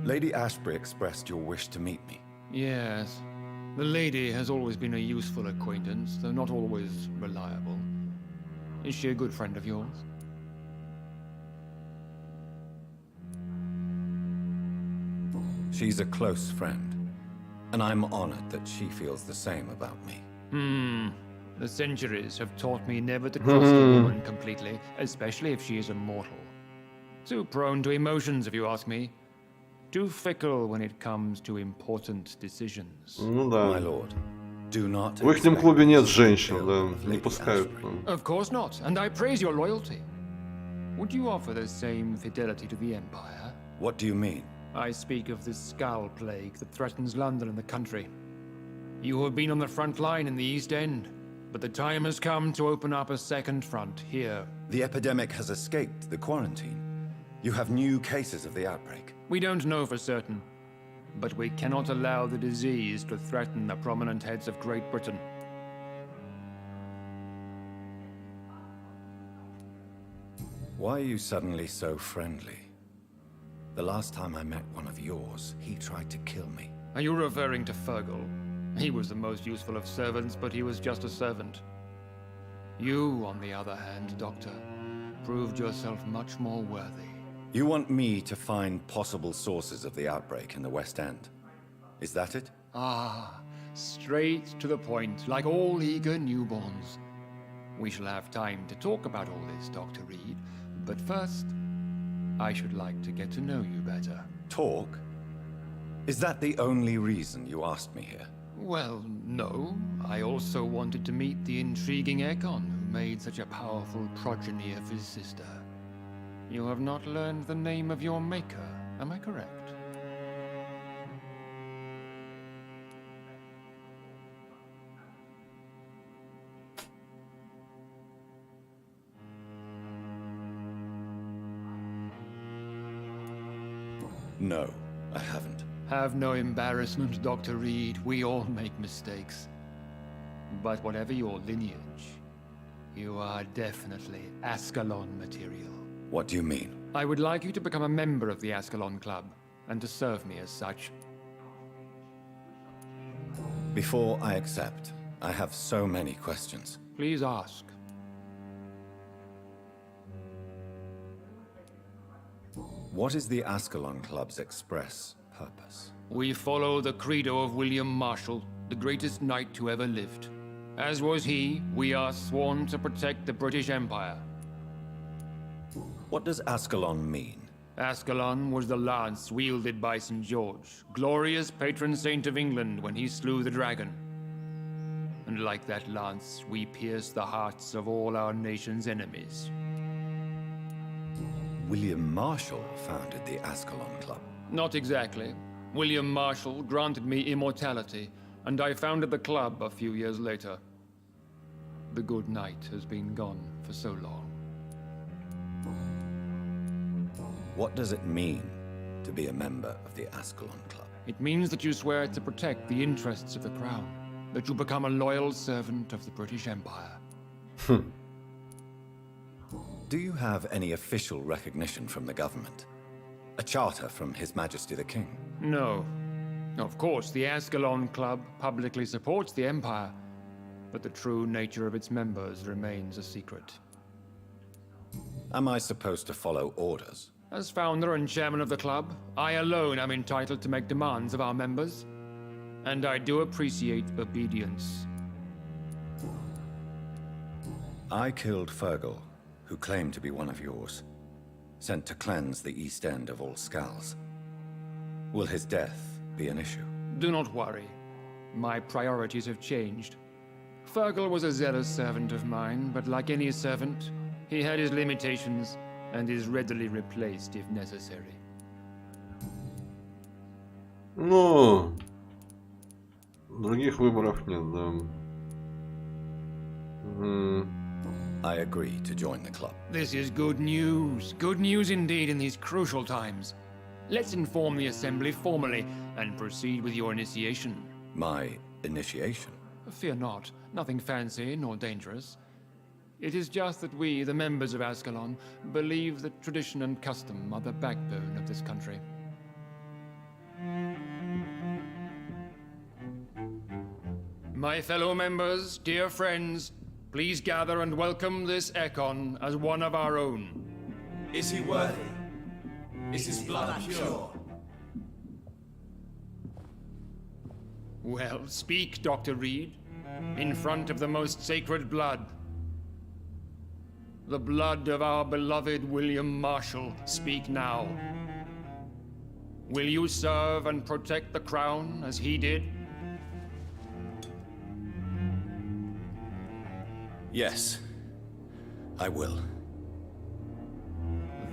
Lady Ashbury expressed your wish to meet me. Yes. The lady has always been a useful acquaintance, though not always reliable. Is she a good friend of yours? She's a close friend, and I'm honored that she feels the same about me. The centuries have taught me never to trust a woman completely, especially if she is a mortal. Too prone to emotions, if you ask me. Too fickle when it comes to important decisions. Ну да. My lord, do not. В ихнем клубе нет женщин, да, не пускают. Of course not, and I praise your loyalty. Would you offer the same fidelity to the Empire? What do you mean? I speak of the Skull Plague that threatens London and the country. You have been on the front line in the East End, but the time has come to open up a second front here. The epidemic has escaped the quarantine. You have new cases of the outbreak. We don't know for certain, but we cannot allow the disease to threaten the prominent heads of Great Britain. Why are you suddenly so friendly? The last time I met one of yours, he tried to kill me. Are you referring to Fergal? He was the most useful of servants, but he was just a servant. You, on the other hand, Doctor, proved yourself much more worthy. You want me to find possible sources of the outbreak in the West End? Is that it? Ah, straight to the point, like all eager newborns. We shall have time to talk about all this, Dr. Reed, but first, I should like to get to know you better. Talk? Is that the only reason you asked me here? Well, no. I also wanted to meet the intriguing Ekon, who made such a powerful progeny of his sister. You have not learned the name of your maker, am I correct? No, I haven't. Have no embarrassment, Dr. Reed. We all make mistakes. But whatever your lineage, you are definitely Ascalon material. What do you mean? I would like you to become a member of the Ascalon Club, and to serve me as such. Before I accept, I have so many questions. Please ask. What is the Ascalon Club's express purpose? We follow the credo of William Marshall, the greatest knight who ever lived. As was he, we are sworn to protect the British Empire. What does Ascalon mean? Ascalon was the lance wielded by St. George, glorious patron saint of England when he slew the dragon. And like that lance, we pierce the hearts of all our nation's enemies. William Marshall founded the Ascalon Club. Not exactly. William Marshall granted me immortality, and I founded the club a few years later. The good knight has been gone for so long. What does it mean to be a member of the Ascalon Club? It means that you swear to protect the interests of the crown, that you become a loyal servant of the British Empire. Do you have any official recognition from the government? A charter from His Majesty the King? No. Of course, the Ascalon Club publicly supports the Empire, but the true nature of its members remains a secret. Am I supposed to follow orders? As founder and chairman of the club, I alone am entitled to make demands of our members, and I do appreciate obedience. I killed Fergal, who claimed to be one of yours, sent to cleanse the East End of all Scals. Will his death be an issue? Do not worry. My priorities have changed. Fergal was a zealous servant of mine, but like any servant, he had his limitations and is readily replaced if necessary. Ну, других выборов нет, да. I agree to join the club. This is good news. Good news indeed in these crucial times. Let's inform the Assembly formally and proceed with your initiation. My initiation? Fear not. Nothing fancy nor dangerous. It is just that we, the members of Ascalon, believe that tradition and custom are the backbone of this country. My fellow members, dear friends, please gather and welcome this Ekon as one of our own. Is he worthy? Is his blood pure? Well, speak, Dr. Reed, in front of the most sacred blood. The blood of our beloved William Marshall, speak now. Will you serve and protect the crown as he did? Yes, I will.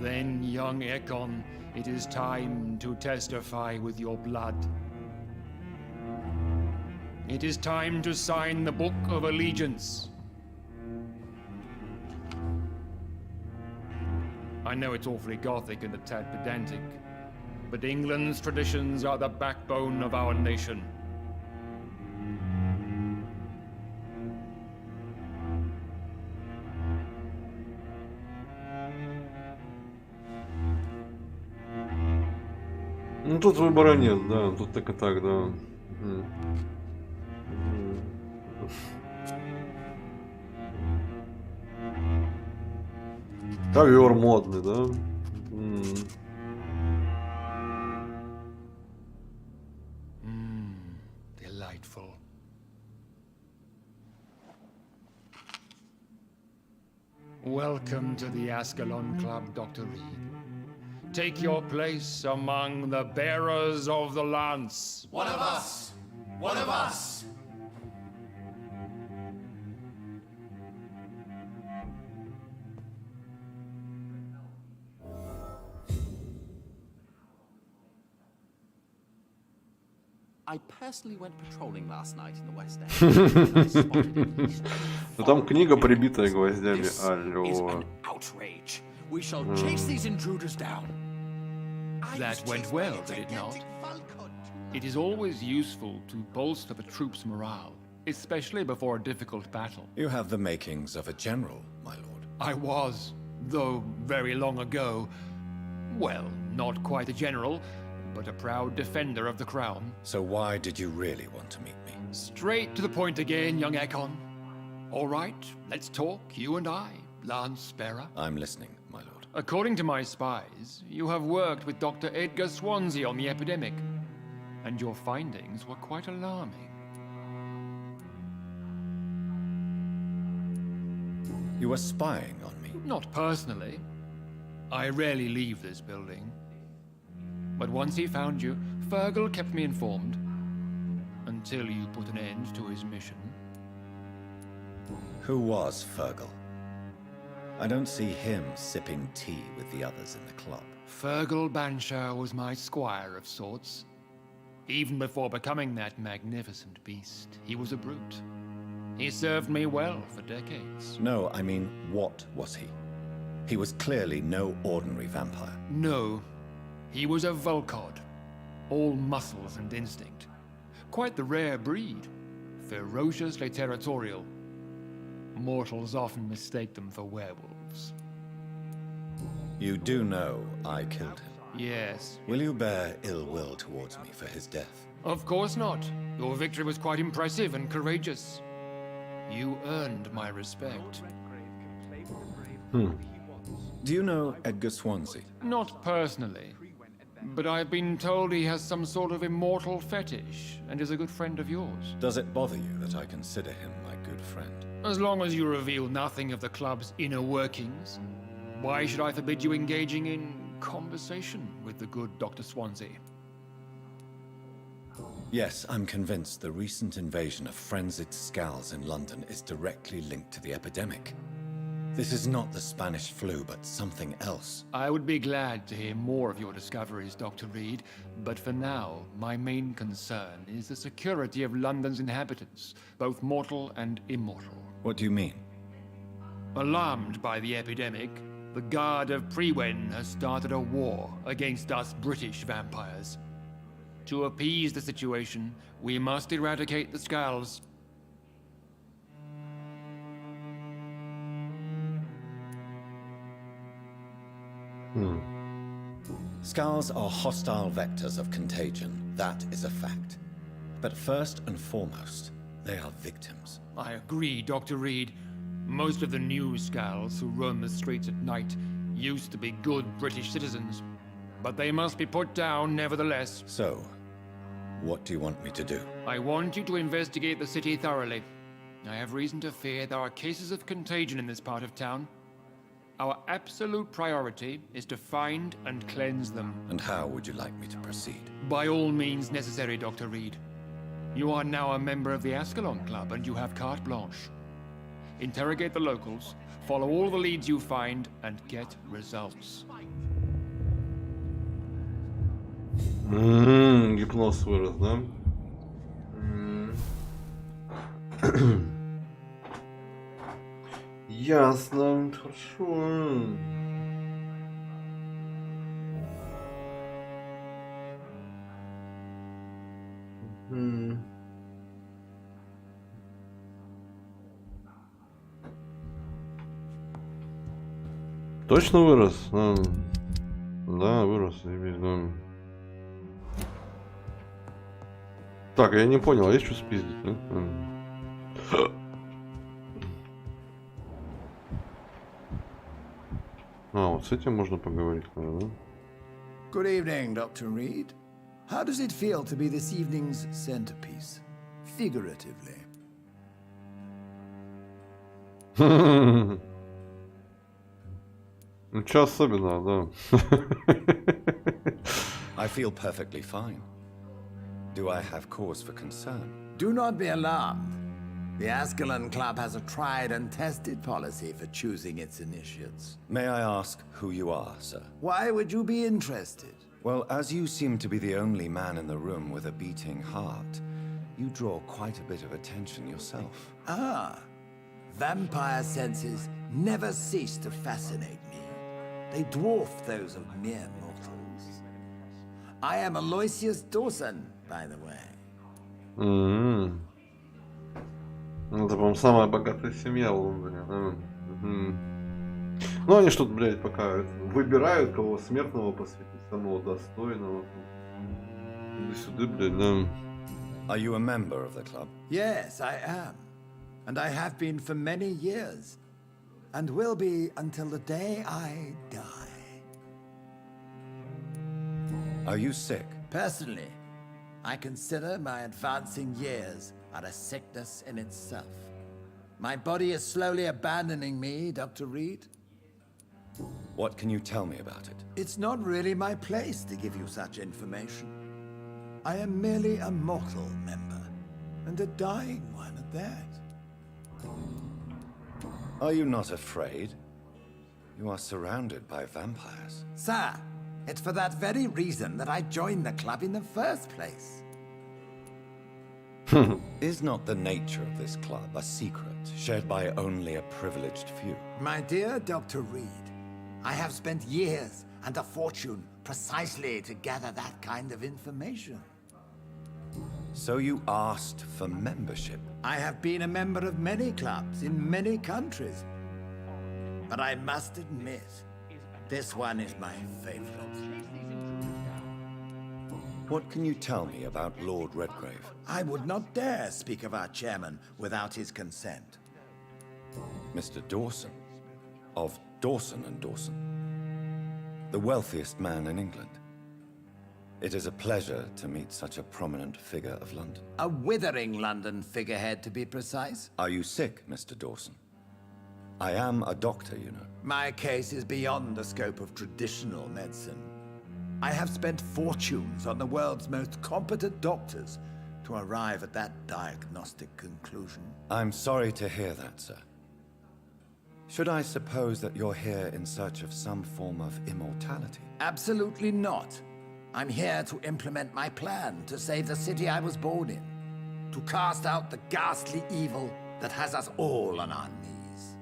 Then, young Ekon, it is time to testify with your blood. It is time to sign the Book of Allegiance. I know it's awfully gothic and a tad pedantic, but England's traditions are the backbone of our nation. Ну тут выбора нет, да, тут так и так, да. Ковер модный, да? Delightful. Welcome to the Ascalon Club, Dr. Reed. Take your place among the bearers of the lance. One of us! One of us! I personally went patrolling last night in the West End. I spotted at least Ну там книга, прибитая гвоздями. Алло. outrage. We shall chase these intruders down. That went well, did it not? It is always useful to bolster the troops' morale, especially before a difficult battle. You have the makings of a general, my lord. I was, though very long ago. Well, not quite a general, but a proud defender of the crown. So why did you really want to meet me? Straight to the point again, young Ekon. All right, let's talk, you and I, Lance Sparrow. I'm listening, my lord. According to my spies, you have worked with Dr. Edgar Swansea on the epidemic, and your findings were quite alarming. You were spying on me? Not personally. I rarely leave this building. But once he found you, Fergal kept me informed. Until you put an end to his mission. Who was Fergal? I don't see him sipping tea with the others in the club. Fergal Banshire was my squire of sorts. Even before becoming that magnificent beast, he was a brute. He served me well for decades. No, I mean, what was he? He was clearly no ordinary vampire. No, he was a Volcod. All muscles and instinct. Quite the rare breed. Ferociously territorial. Mortals often mistake them for werewolves. You do know I killed him? Yes. Will you bear ill will towards me for his death? Of course not. Your victory was quite impressive and courageous. You earned my respect. Do you know Edgar Swansea? Not personally. But I've been told he has some sort of immortal fetish and is a good friend of yours. Does it bother you that I consider him my good friend? As long as you reveal nothing of the club's inner workings, why should I forbid you engaging in conversation with the good Dr. Swansea? Yes, I'm convinced the recent invasion of frenzied scowls in London is directly linked to the epidemic. This is not the Spanish flu, but something else. I would be glad to hear more of your discoveries, Dr. Reed, but for now, my main concern is the security of London's inhabitants, both mortal and immortal. What do you mean? Alarmed by the epidemic, the Guard of Prewen has started a war against us British vampires. To appease the situation, we must eradicate the Scowls. Scowls are hostile vectors of contagion, that is a fact. But first and foremost, they are victims. I agree, Dr. Reed. Most of the new Scowls who roam the streets at night used to be good British citizens. But they must be put down nevertheless. So, what do you want me to do? I want you to investigate the city thoroughly. I have reason to fear there are cases of contagion in this part of town. Our absolute priority is to find and cleanse them. And how would you like me to proceed? By all means necessary, Dr. Reed. You are now a member of the Ascalon Club and you have carte blanche. Interrogate the locals, follow all the leads you find, and get results. Гипноз вырос, да? Ясно, хорошо. Точно вырос? Да, вырос, да. Так, я не понял, а есть что спиздить, нет? Вот с этим можно поговорить, наверное. Good evening, Dr. Reed. How does it feel to be this evening's centerpiece, figuratively? Ничего особенного, да. I feel perfectly fine. Do I have cause for concern? Do not be alarmed. The Ascalon Club has a tried and tested policy for choosing its initiates. May I ask who you are, sir? Why would you be interested? Well, as you seem to be the only man in the room with a beating heart, you draw quite a bit of attention yourself. Ah, vampire senses never cease to fascinate me. They dwarf those of mere mortals. I am Aloysius Dawson, by the way. Это, по-моему, самая богатая семья в Лондоне. Ну, они что-то, блядь, пока выбирают, кого смертного посвятить, самого достойного. Сюда, блядь, да. Are you a member of the club? Yes, I am. And I have been for many years. And will be until the day I die. Are you sick? Personally, I consider my advancing years are a sickness in itself. My body is slowly abandoning me, Dr. Reed. What can you tell me about it? It's not really my place to give you such information. I am merely a mortal member, and a dying one at that. Are you not afraid? You are surrounded by vampires. Sir, it's for that very reason that I joined the club in the first place. Is not the nature of this club a secret, shared by only a privileged few? My dear Dr. Reed, I have spent years and a fortune precisely to gather that kind of information. So you asked for membership? I have been a member of many clubs in many countries. But I must admit, this one is my favorite. What can you tell me about Lord Redgrave? I would not dare speak of our chairman without his consent. Mr. Dawson, of Dawson and Dawson, the wealthiest man in England. It is a pleasure to meet such a prominent figure of London. A withering London figurehead, to be precise. Are you sick, Mr. Dawson? I am a doctor, you know. My case is beyond the scope of traditional medicine. I have spent fortunes on the world's most competent doctors to arrive at that diagnostic conclusion. I'm sorry to hear that, sir. Should I suppose that you're here in search of some form of immortality? Absolutely not. I'm here to implement my plan to save the city I was born in, to cast out the ghastly evil that has us all on our knees.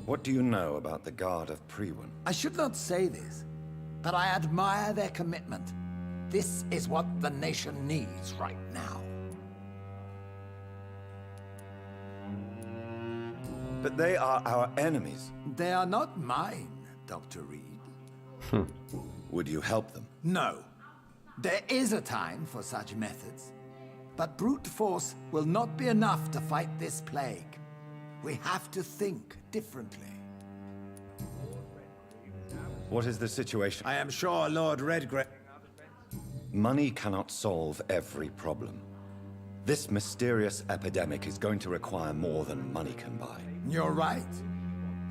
What do you know about the Guard of Priwen? I should not say this, but I admire their commitment. This is what the nation needs right now. But they are our enemies. They are not mine, Dr. Reed. Would you help them? No. There is a time for such methods. But brute force will not be enough to fight this plague. We have to think differently. What is the situation? I am sure Lord Redgrave... Money cannot solve every problem. This mysterious epidemic is going to require more than money can buy. You're right.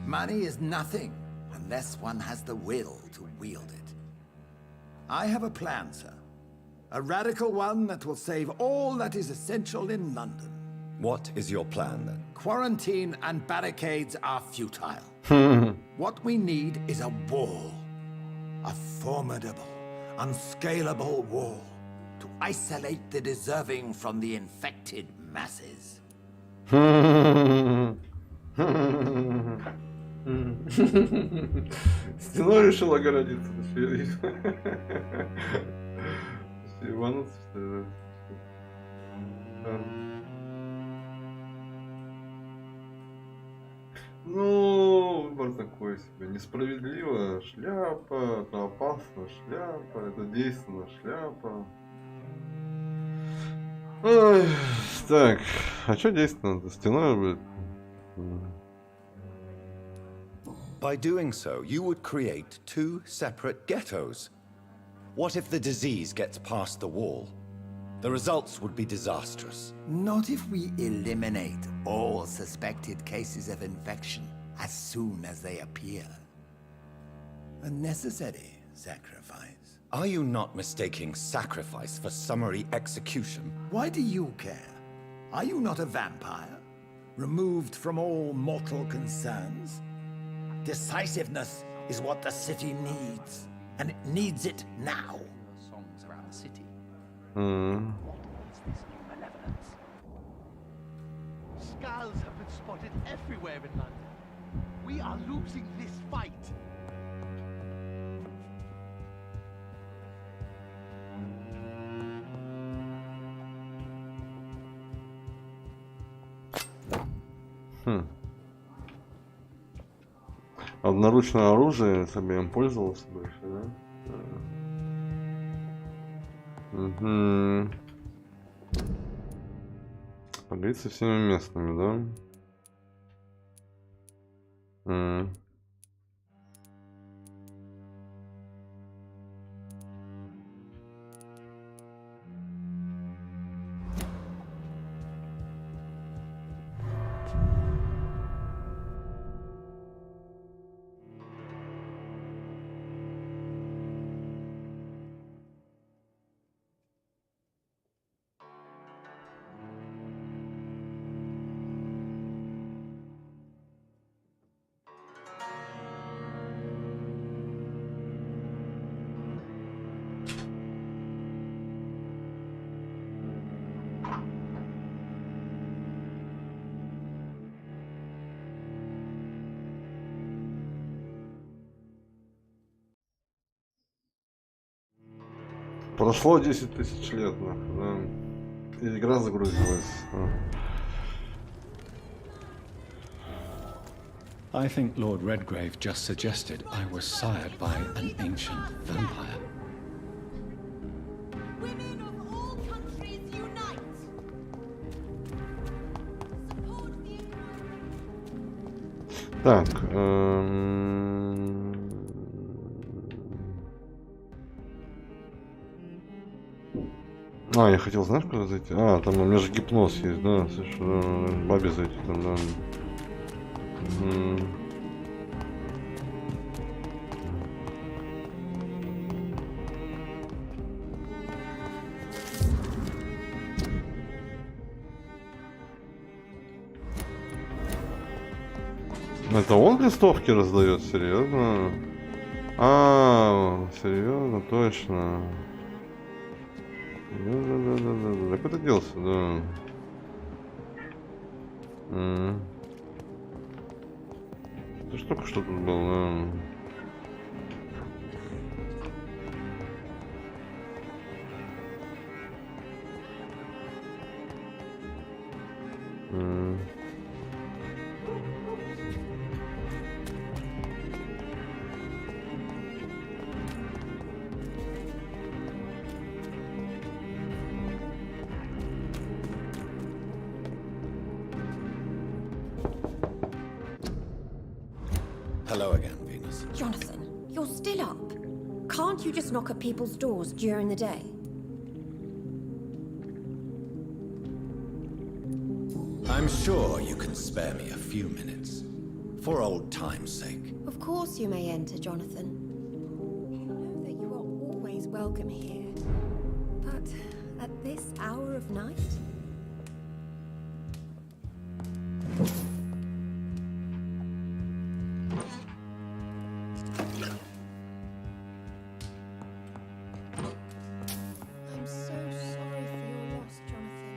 Money is nothing unless one has the will to wield it. I have a plan, sir. A radical one that will save all that is essential in London. What is your plan, then? Quarantine and barricades are futile. What we need is a wall. A formidable, unscalable wall to isolate the deserving from the infected masses. Стеной решил огородиться. Селиванов, что Ну, выбор такой себе. Несправедливо шляпа, это опасно шляпа, это действенно шляпа. Ой, так, а что действенно-то? Стеной будет? By doing so, you would create two separate ghettos. What if the disease gets past the wall? The results would be disastrous. Not if we eliminate all suspected cases of infection as soon as they appear. A necessary sacrifice. Are you not mistaking sacrifice for summary execution? Why do you care? Are you not a vampire? Removed from all mortal concerns? Decisiveness is what the city needs, and it needs it now. Songs around the city. What is this new malevolence? Skulls have been spotted everywhere in London. We are losing this fight. Одноручное оружие, с обеим пользовался больше, да? Угу. Поделиться всеми местными, да? Прошло 10 тысяч лет, нахуй, да. И игра загрузилась. I think Lord Redgrave just suggested I was sired by an ancient vampire. Women of all countries unite! Support the Так. Я хотел, знаешь, куда зайти? Там у меня же гипноз есть, да? Слушай, бабе зайти там, да. Это он листовки раздает, серьезно? Серьезно, точно. Да. Куда делся, да? Это ж только что тут был, да? Hello again, Venus. Jonathan, you're still up. Can't you just knock at people's doors during the day? I'm sure you can spare me a few minutes. For old time's sake. Of course you may enter, Jonathan. You know that you are always welcome here. But at this hour of night? I'm so sorry for your loss, Jonathan.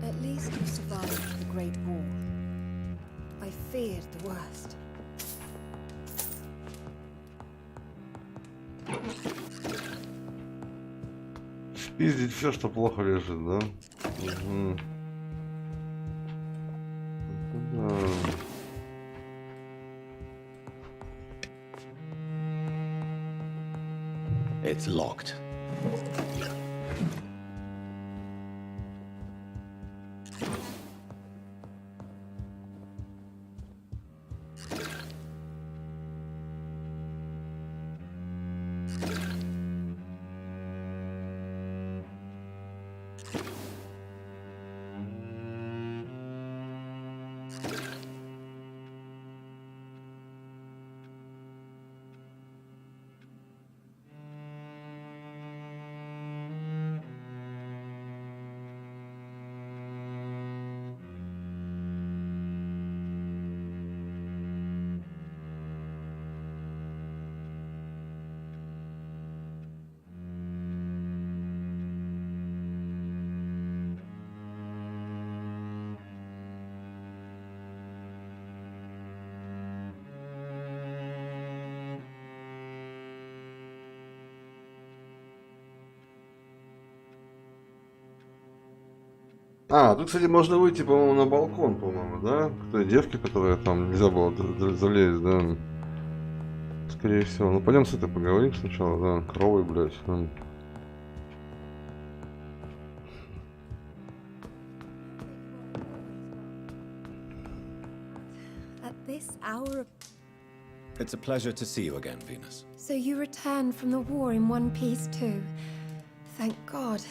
At least you survived the Great War. I feared the worst. Спиздить все, что плохо лежит, да? It's locked. Тут, кстати, можно выйти, по-моему, на балкон, по-моему, да? К той девке, которая там нельзя было залезть, да? Скорее всего. Ну, пойдем с этой поговорим сначала, да? Коровой, блядь. Да. At this hour of... It's a pleasure to see you again, Venus. So you returned from the war in one piece too. Thank God.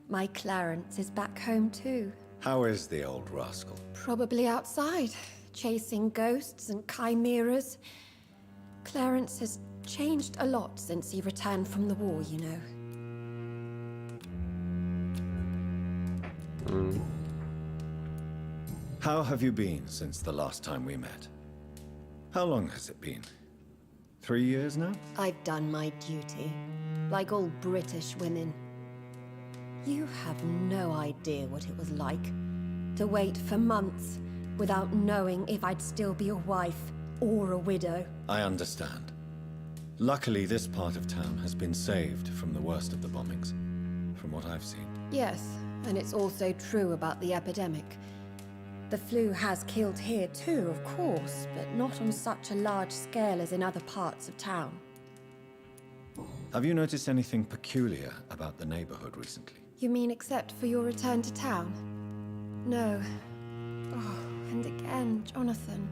My Clarence is back home too. How is the old rascal? Probably outside, chasing ghosts and chimeras. Clarence has changed a lot since he returned from the war, you know. How have you been since the last time we met? How long has it been? 3 years now? I've done my duty, like all British women. You have no idea what it was like to wait for months without knowing if I'd still be a wife or a widow. I understand. Luckily, this part of town has been saved from the worst of the bombings, from what I've seen. Yes, and it's also true about the epidemic. The flu has killed here too, of course, but not on such a large scale as in other parts of town. Have you noticed anything peculiar about the neighborhood recently? You mean except for your return to town? No. Oh, and again, Jonathan,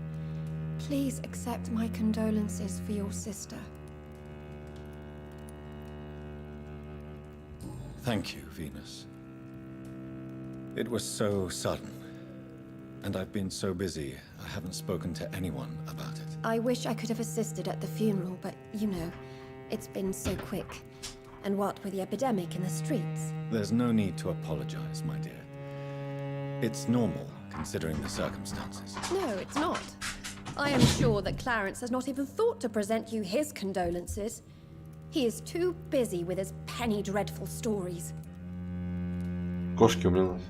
please accept my condolences for your sister. Thank you, Venus. It was so sudden. And I've been so busy, I haven't spoken to anyone about it. I wish I could have assisted at the funeral, but, you know, it's been so quick. And what with the epidemic in the streets? There's no need to apologize, my dear. It's normal, considering the circumstances. No, it's not. I am sure that Clarence has not even thought to present you his condolences. He is too busy with his penny dreadful stories. Кошки умилась.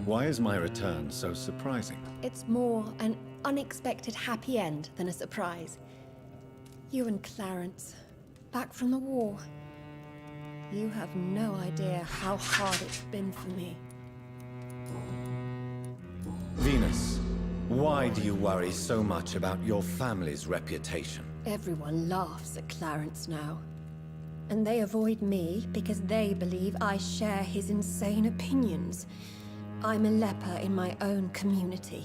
Why is my return so surprising? It's more an unexpected happy end than a surprise. You and Clarence, back from the war. You have no idea how hard it's been for me. Venus, why do you worry so much about your family's reputation? Everyone laughs at Clarence now. And they avoid me because they believe I share his insane opinions. I'm a leper in my own community.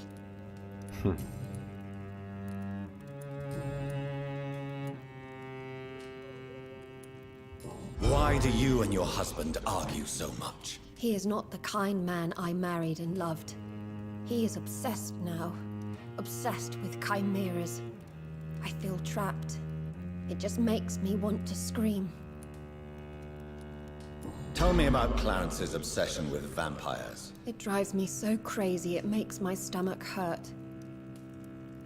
Why do you and your husband argue so much? He is not the kind man I married and loved. He is obsessed now. Obsessed with chimeras. I feel trapped. It just makes me want to scream. Tell me about Clarence's obsession with vampires. It drives me so crazy it makes my stomach hurt.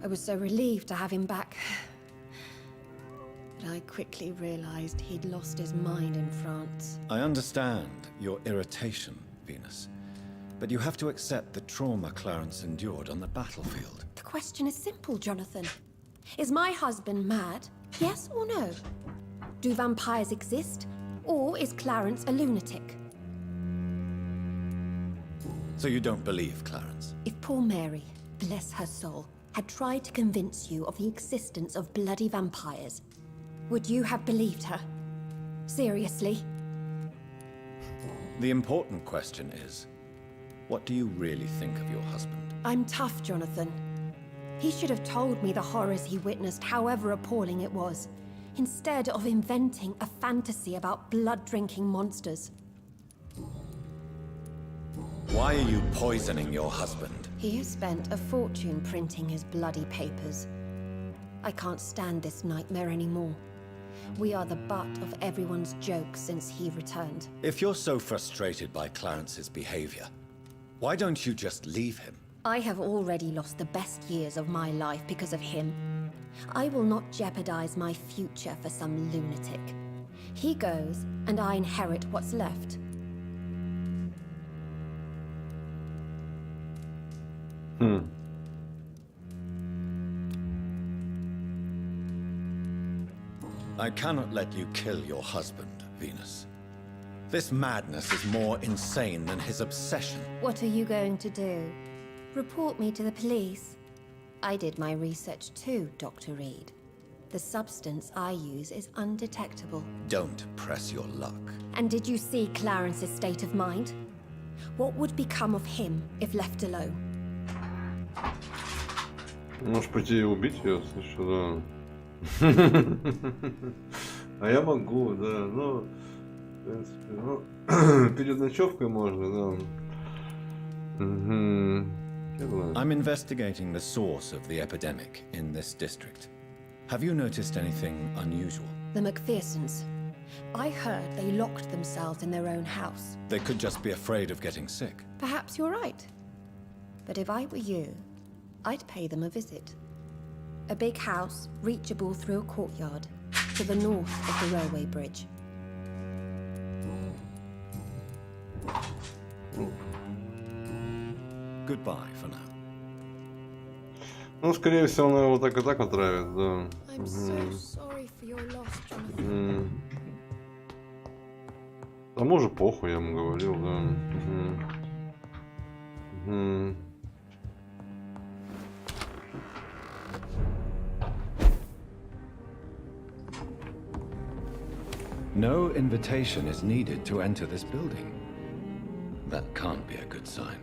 I was so relieved to have him back. But I quickly realized he'd lost his mind in France. I understand your irritation, Venus. But you have to accept the trauma Clarence endured on the battlefield. The question is simple, Jonathan. Is my husband mad? Yes or no? Do vampires exist? Or is Clarence a lunatic? So you don't believe Clarence? If poor Mary, bless her soul, had tried to convince you of the existence of bloody vampires, would you have believed her? Seriously? The important question is, what do you really think of your husband? I'm tough, Jonathan. He should have told me the horrors he witnessed, however appalling it was, instead of inventing a fantasy about blood-drinking monsters. Why are you poisoning your husband? He has spent a fortune printing his bloody papers. I can't stand this nightmare anymore. We are the butt of everyone's jokes since he returned. If you're so frustrated by Clarence's behavior, why don't you just leave him? I have already lost the best years of my life because of him. I will not jeopardize my future for some lunatic. He goes, and I inherit what's left. I cannot let you kill your husband, Venus. This madness is more insane than his obsession. What are you going to do? Report me to the police? I did my research too, Dr. Reed. The substance I use is undetectable. Don't press your luck. And did you see Clarence's state of mind? What would become of him if left alone? Можешь пойти и убить ее, слышу, да. А я могу, да, ну, в принципе, ну, перед ночевкой можно, да. I'm investigating the source of the epidemic in this district. Have you noticed anything unusual? The McPhersons. I heard they locked themselves in their own house. They could just be afraid of getting sick. Perhaps you're right. But if I were you, I'd pay them a visit. A big house, reachable through a courtyard. to the north of the railway bridge. Goodbye for now. Ну, скорее всего, она его так и так отравит, да. I'm so sorry for your loss, Jonathan. Тому же похуй, я ему говорил, да. No invitation is needed to enter this building. That can't be a good sign.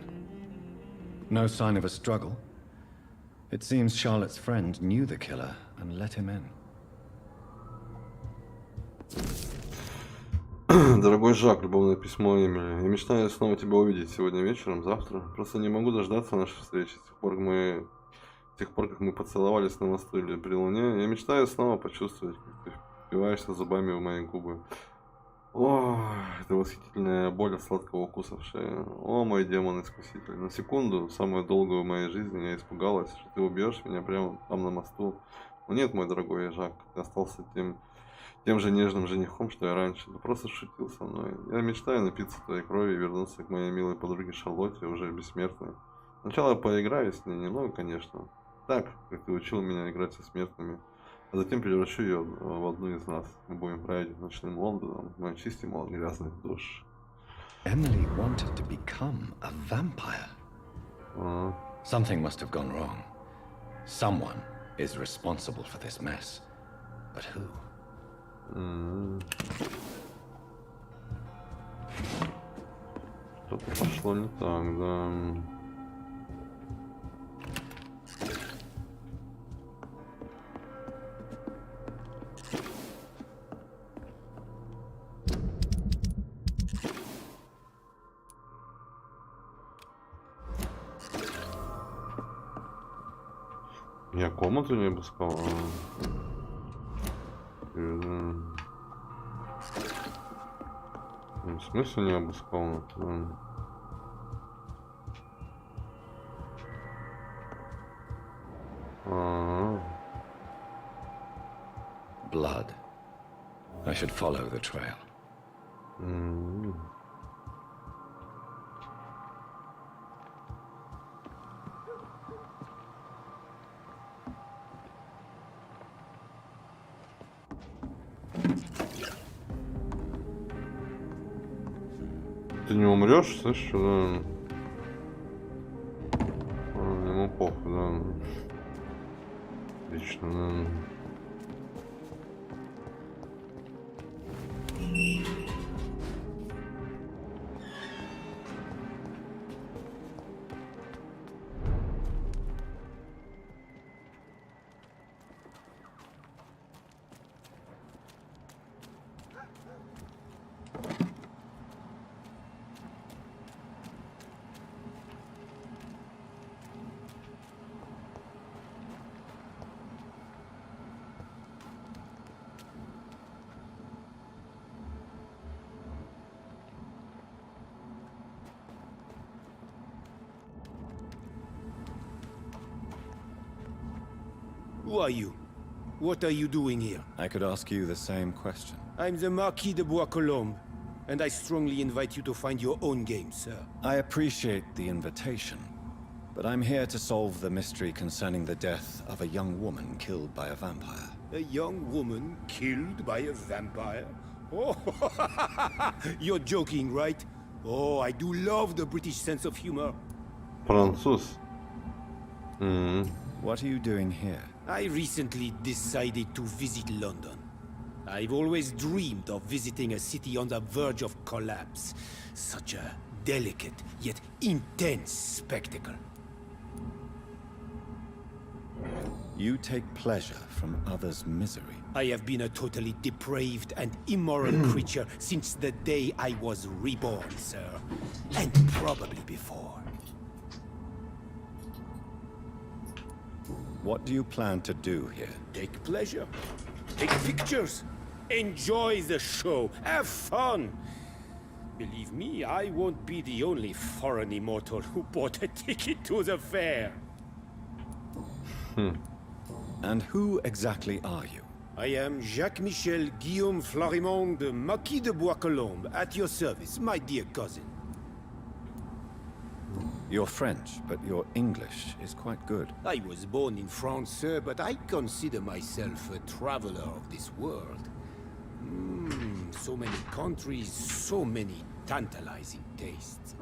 No sign of a struggle. It seems Charlotte's friend knew the killer and let him in. Дорогой Жак, любовное письмо Эмили. Я мечтаю снова тебя увидеть сегодня вечером, завтра. Просто не могу дождаться нашей встречи. С тех пор, как мы поцеловались на мосту или при луне, я мечтаю снова почувствовать, как ты впиваешься зубами в мои губы. О, это восхитительная боль от сладкого укуса в шее. О, мой демон-искуситель. На секунду, самую долгую в моей жизни, я испугалась, что ты убьешь меня прямо там на мосту. Но нет, мой дорогой Жак, ты остался тем же нежным женихом, что и раньше. Ты просто шутил со мной. Я мечтаю напиться твоей крови и вернуться к моей милой подруге Шарлотте, уже бессмертной. Сначала поиграю с ней немного, конечно. Так, как ты учил меня играть со смертными. А затем превращу ее в одну из нас. Мы будем править ночным Лондоном. Мы очистим от грязных душ. Emily wanted to become a vampire. Something must have gone wrong. Someone is responsible for this mess. But who? Что-то пошло не так, да. Я комнату не обыскал. В смысле не обыскал? Blood. I should follow the trail. Ты не умрешь, слышишь, да? Ему похуй, да. Отлично, да. Who are you? What are you doing here? I could ask you the same question. I'm the Marquis de Bois-Colombes, and I strongly invite you to find your own game, sir. I appreciate the invitation, but I'm here to solve the mystery concerning the death of a young woman killed by a vampire. A young woman killed by a vampire? Oh, you're joking, right? Oh, I do love the British sense of humor. Француз. What are you doing here? I recently decided to visit London. I've always dreamed of visiting a city on the verge of collapse. Such a delicate, yet intense spectacle. You take pleasure from others' misery. I have been a totally depraved and immoral creature since the day I was reborn, sir. And probably before. What do you plan to do here? Take pleasure. Take pictures. Enjoy the show. Have fun. Believe me, I won't be the only foreign immortal who bought a ticket to the fair. And who exactly are you? I am Jacques-Michel Guillaume Florimond de Marquis de Bois-Colombes, at your service, my dear cousin. You're French, but your English is quite good. I was born in France, sir, but I consider myself a traveler of this world. So many countries, so many tantalizing tastes.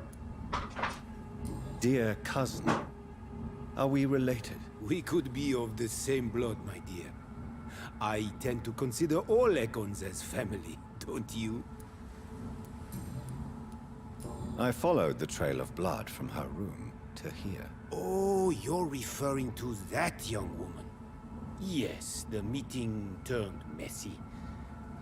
Dear cousin, are we related? We could be of the same blood, my dear. I tend to consider all Econs as family, don't you? I followed the trail of blood from her room to here. Oh, you're referring to that young woman. Yes, the meeting turned messy.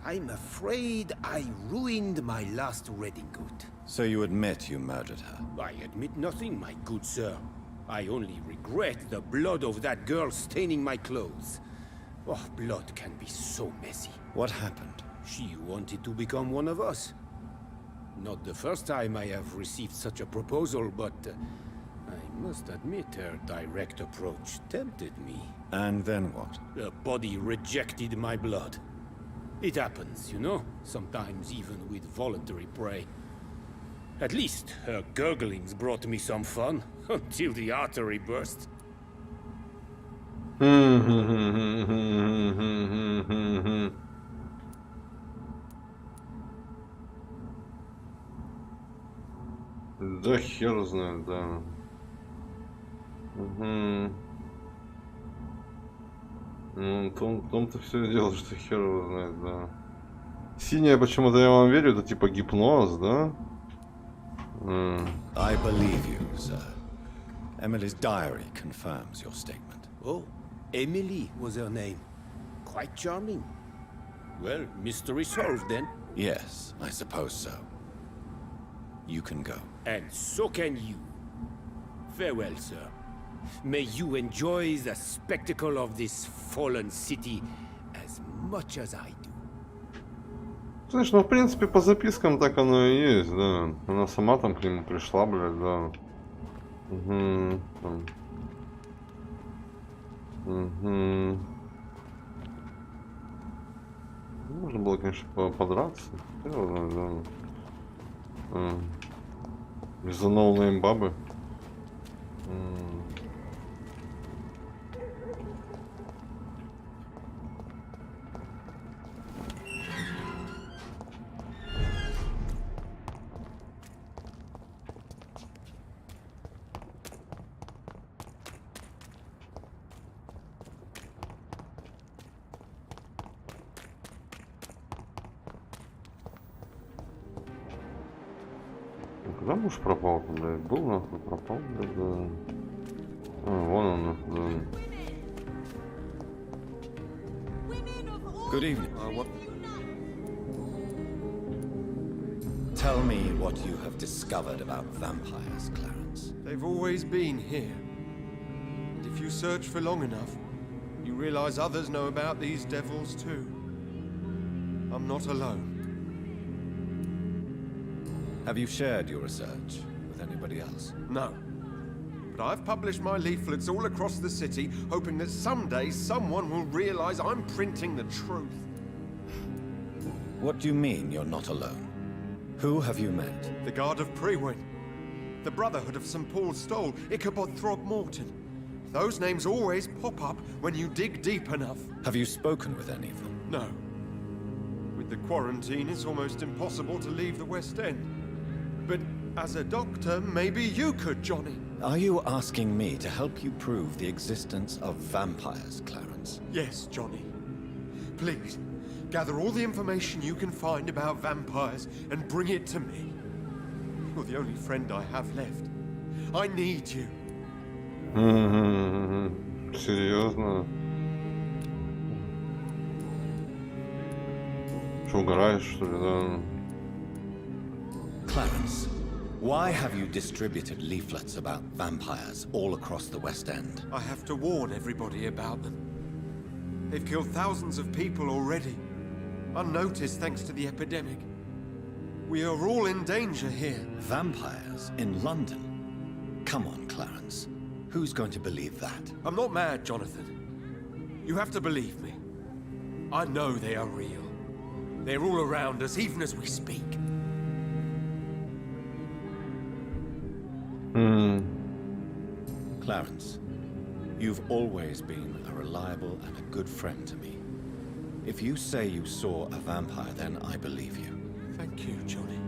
I'm afraid I ruined my last redingote. So you admit you murdered her? I admit nothing, my good sir. I only regret the blood of that girl staining my clothes. Oh, blood can be so messy. What happened? She wanted to become one of us. Not the first time I have received such a proposal, but I must admit her direct approach tempted me. And then what? The body rejected my blood. It happens, you know, sometimes even with voluntary prey. At least her gurglings brought me some fun, until the artery burst. Да хер знает, да. Ну, том-то все дело, что хер его знает, да. Синяя, почему-то я вам верю, это типа гипноз, да? I believe you, sir. Emily's diary confirms your statement. Oh, Emily was her name. Quite charming. Well, mystery solved then. Yes, I suppose so. You can go. And so can you. Farewell, sir. May you enjoy the spectacle of this fallen city as much as I do. Знаешь, ну в принципе по запискам так оно и есть, да. Она сама там к нему пришла, блядь, да. Можно было, конечно, подраться. Да. Из-за ноунейм бабы. Куда муж пропал-то, блядь? Был нахуй, пропал, блядь, да. Вон он, нахуй, да. Good evening. Tell me what you have discovered about vampires, Clarence. They've always been here. And if you search for long enough, you realize others know about these devils too. I'm not alone. Have you shared your research with anybody else? No. But I've published my leaflets all across the city, hoping that someday someone will realize I'm printing the truth. What do you mean you're not alone? Who have you met? The Guard of Prewin, the Brotherhood of St. Paul's Stole, Ichabod Throgmorton. Those names always pop up when you dig deep enough. Have you spoken with any of them? No. With the quarantine, it's almost impossible to leave the West End. But as a doctor, maybe you could, Johnny. Are you asking me to help you prove the existence of vampires, Clarence? Yes, Johnny. Please, gather all the information you can find about vampires and bring it to me. You're the only friend I have left. I need you. Серьезно? Что, угораешь, что ли, да? Clarence, why have you distributed leaflets about vampires all across the West End? I have to warn everybody about them. They've killed thousands of people already, unnoticed thanks to the epidemic. We are all in danger here. Vampires in London? Come on, Clarence. Who's going to believe that? I'm not mad, Jonathan. You have to believe me. I know they are real. They're all around us, even as we speak. Clarence, you've always been a reliable and a good friend to me. If you say you saw a vampire, then I believe you. Thank you, Johnny.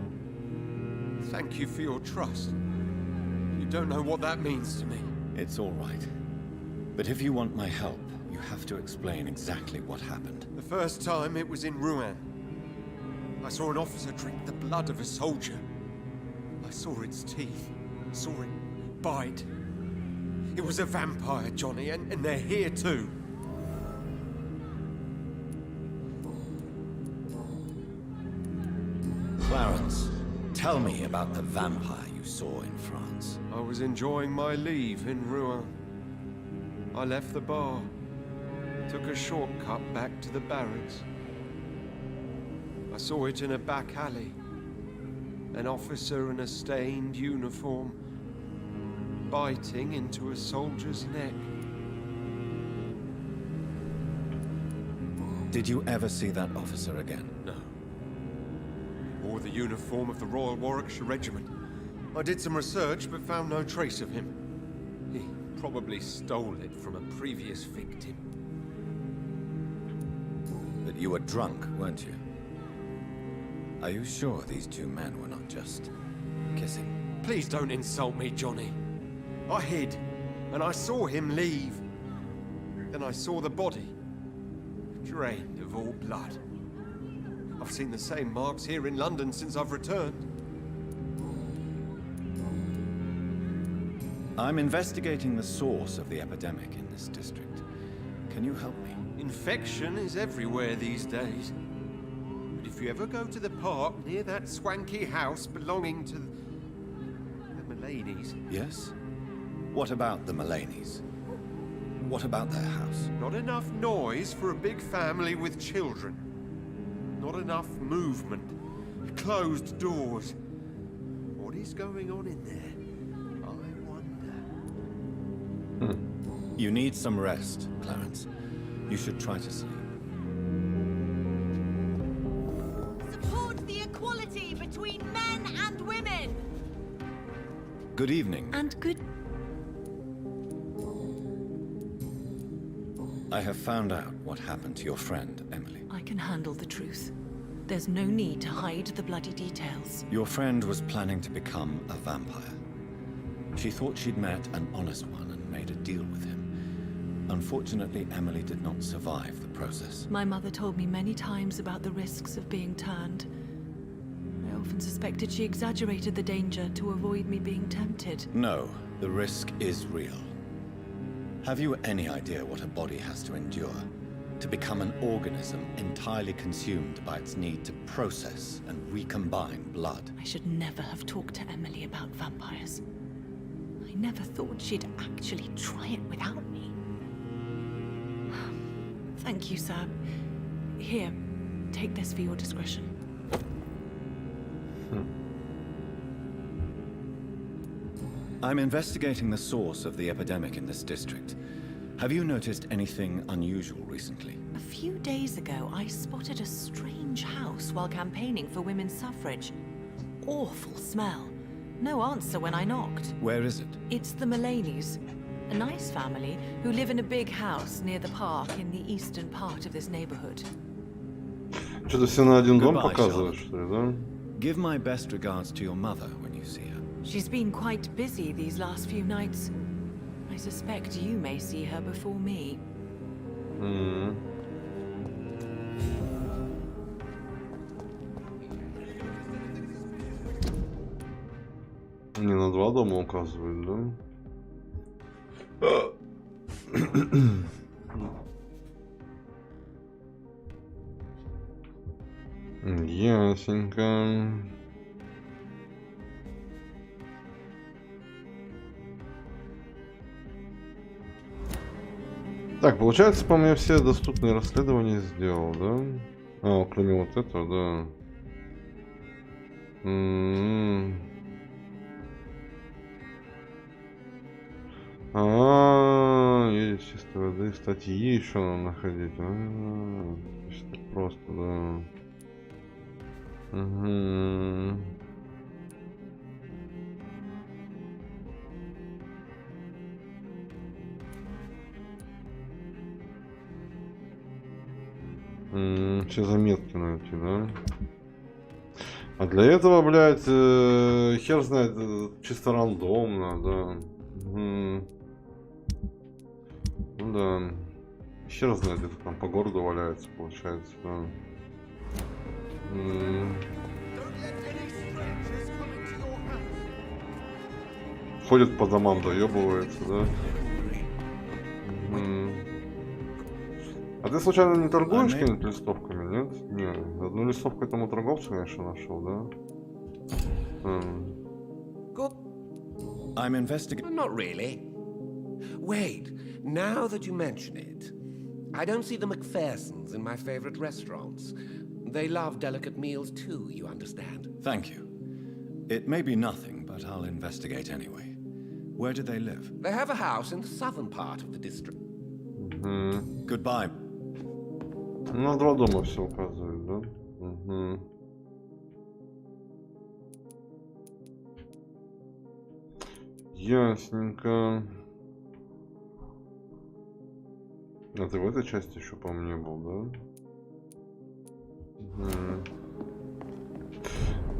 Thank you for your trust. You don't know what that means to me. It's all right. But if you want my help, you have to explain exactly what happened. The first time it was in Rouen. I saw an officer drink the blood of a soldier. I saw its teeth, saw it bite. It was a vampire, Johnny, and they're here too. Clarence, tell me about the vampire you saw in France. I was enjoying my leave in Rouen. I left the bar, took a shortcut back to the barracks. I saw it in a back alley. An officer in a stained uniform, biting into a soldier's neck. Did you ever see that officer again? No. He wore the uniform of the Royal Warwickshire Regiment. I did some research, but found no trace of him. He probably stole it from a previous victim. But you were drunk, weren't you? Are you sure these two men were not just kissing? Please don't insult me, Johnny. I hid, and I saw him leave. Then I saw the body, drained of all blood. I've seen the same marks here in London since I've returned. I'm investigating the source of the epidemic in this district. Can you help me? Infection is everywhere these days. But if you ever go to the park near that swanky house belonging to the Mullaneys... Yes? What about the Mullaneys? What about their house? Not enough noise for a big family with children. Not enough movement. Closed doors. What is going on in there? I wonder. You need some rest, Clarence. You should try to sleep. Support the equality between men and women! Good evening. And good... I have found out what happened to your friend, Emily. I can handle the truth. There's no need to hide the bloody details. Your friend was planning to become a vampire. She thought she'd met an honest one and made a deal with him. Unfortunately, Emily did not survive the process. My mother told me many times about the risks of being turned. I often suspected she exaggerated the danger to avoid me being tempted. No, the risk is real. Have you any idea what a body has to endure? To become an organism entirely consumed by its need to process and recombine blood. I should never have talked to Emily about vampires. I never thought she'd actually try it without me. Thank you, sir. Here, take this for your discretion. I'm investigating the source of the epidemic in this district. Have you noticed anything unusual recently? A few days ago, I spotted a strange house while campaigning for women's suffrage. Awful smell. No answer when I knocked. Where is it? It's the Mullaneys, a nice family who live in a big house near the park in the eastern part of this neighborhood. Что-то все на один дом показывают, что ли, да? Give my best regards to your mother when you see her. She's been quite busy these last few nights. I suspect you may see her before me. Не на два дома указывают, да? Ясненько. Так, получается, по-моему, я все доступные расследования сделал, да? А, кроме вот этого, да. Есть чисто воды, статьи еще надо находить. Так просто, да. Угу. Все заметки найти, да? А для этого, блядь, хер знает, чисто рандомно, да. Ну да. Хер знает, где-то там по городу валяется, получается, да. Ходит по домам, доебывается, да. А ты случайно не торгуешь какими-нибудь листовками, нет? Нет. Одну листовку этому торговцу, конечно, нашел, да? I'm investigating. Not really. Wait, now that you mention it, I don't see the McPhersons in my favorite restaurants. They love delicate meals too, you understand? Thank you. It may be nothing, but I'll investigate anyway. Where do they live? They have a house in the southern part of the district. Goodbye. На два дома все указывает, да? Ясненько. А ты в этой части еще, по-моему, не был, да?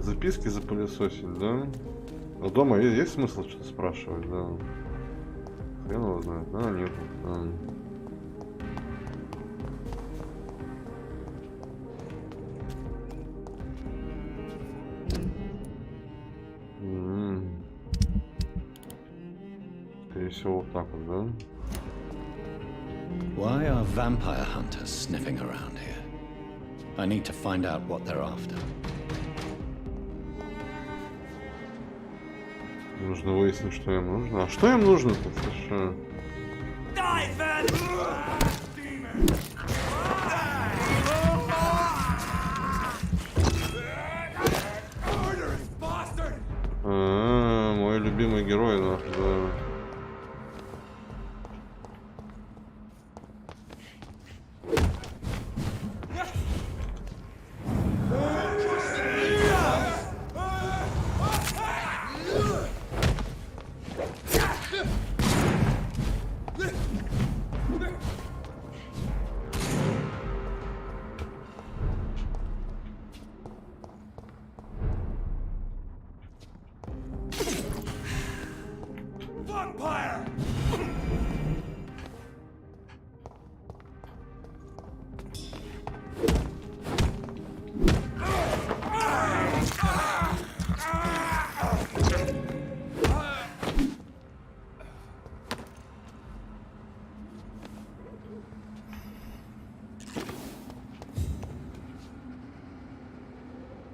Записки запылесосить, да? А дома есть смысл что-то спрашивать, да? Хрен его знает, да? Нет. Скорее всего, вот так вот, да? Why are vampire hunters sniffing around here? I need to find out what they're after. Нужно выяснить, что им нужно. А что им нужно-то, слушай? Мой любимый герой, да.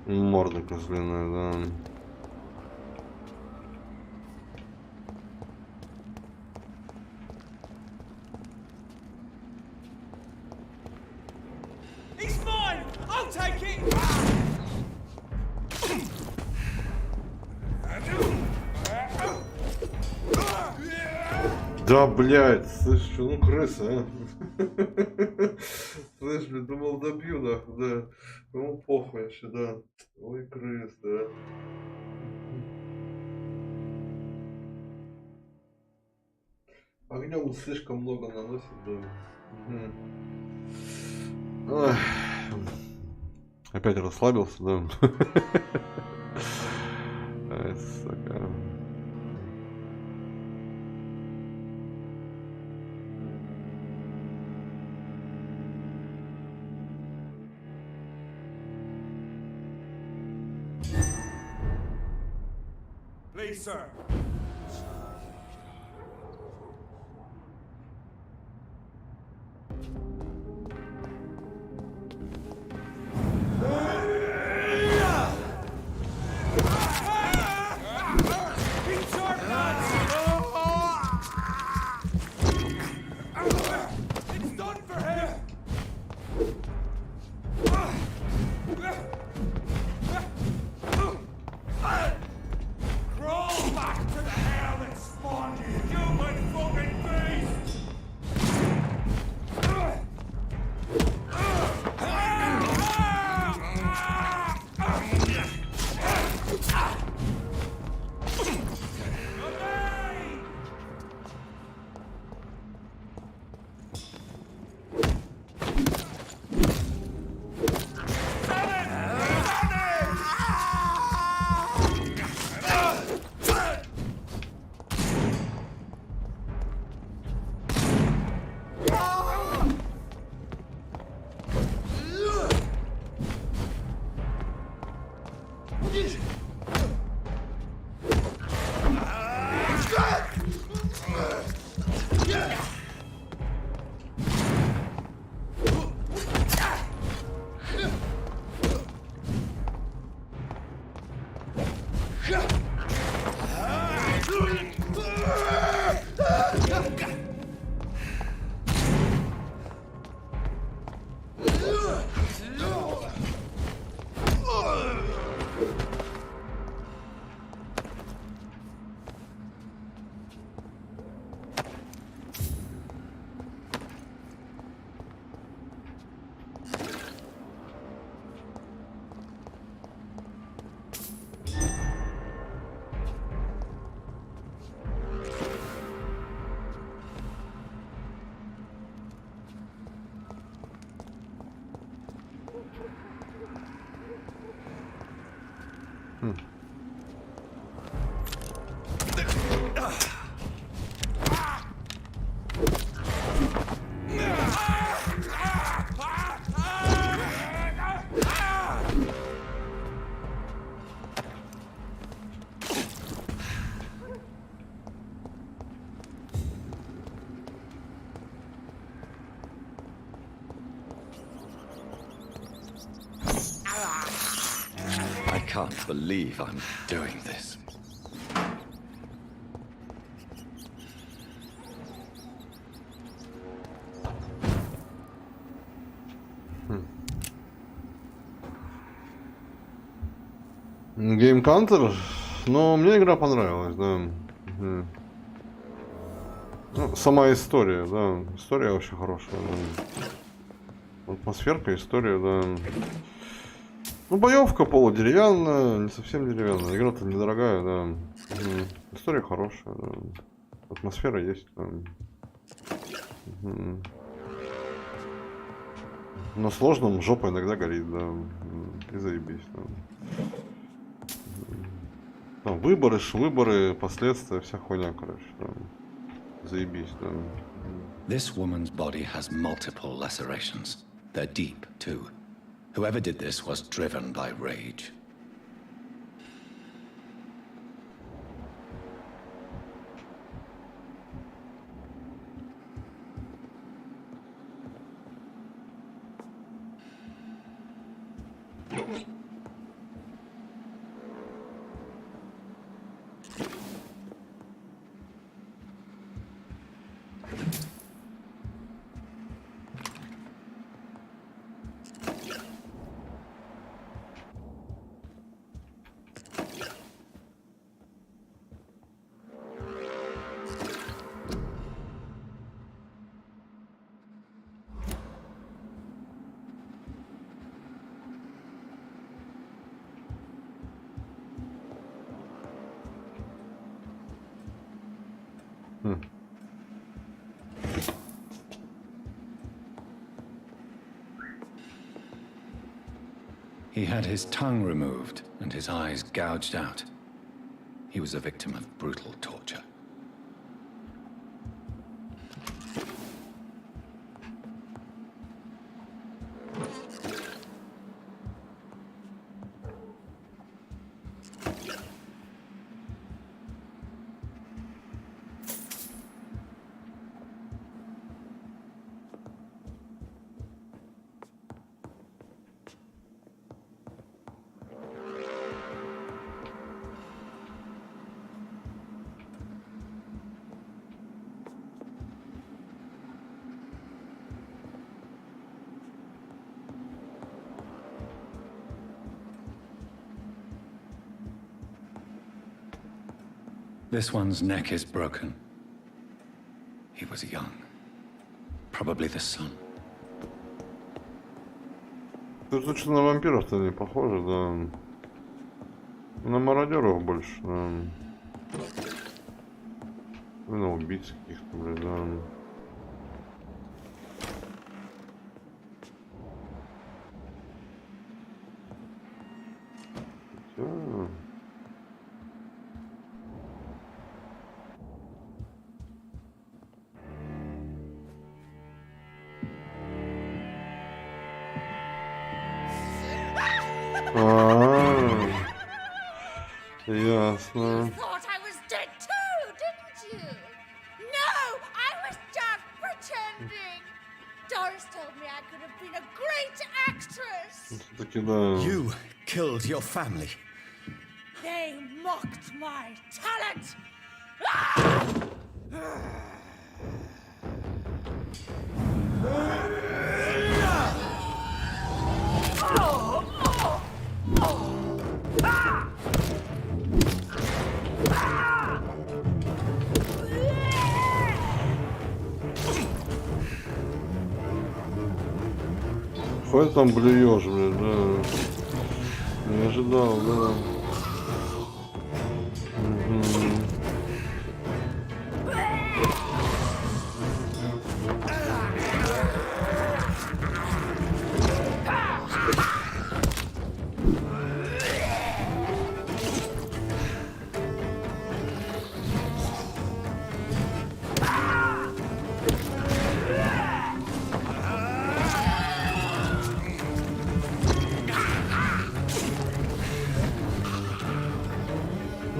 Морда козлиная, да. Да, блядь, слышь, что, ну крыса, а? Слышь, блядь, думал добью, нахуй, да. Ну похуй вообще, да. Ой, крыс, да. Огнем слишком много наносит, да. Ой. Опять расслабился, да. Ай, сука. Please, sir. Crawl back to I can't believe I'm doing this. Game Counter, но мне игра понравилась, да. Угу. Ну, сама история, да. История вообще хорошая, да. Атмосферка, история, да. Ну, боевка полудеревянная, не совсем деревянная. Игра-то недорогая, да. Угу. История хорошая, да. Атмосфера есть, да. Угу. На сложном жопа иногда горит, да. И заебись, да. Там выборы, последствия, вся хуйня, короче, да. Заебись, да. This woman's body has multiple lacerations. They're deep, too. Whoever did this was driven by rage. He had his tongue removed and his eyes gouged out. He was a victim of brutal torture. This one's neck is broken. He was young. Probably the son. Тут что-то на вампиров-то не похоже, да. На мародеров больше, да. На убийц каких-то, блядь, да. You thought I was dead too, didn't you? could have been a great actress. Все-таки да. You killed your family. They mocked my talent. Хоть там блюешь, блядь, да. Не ожидал, да.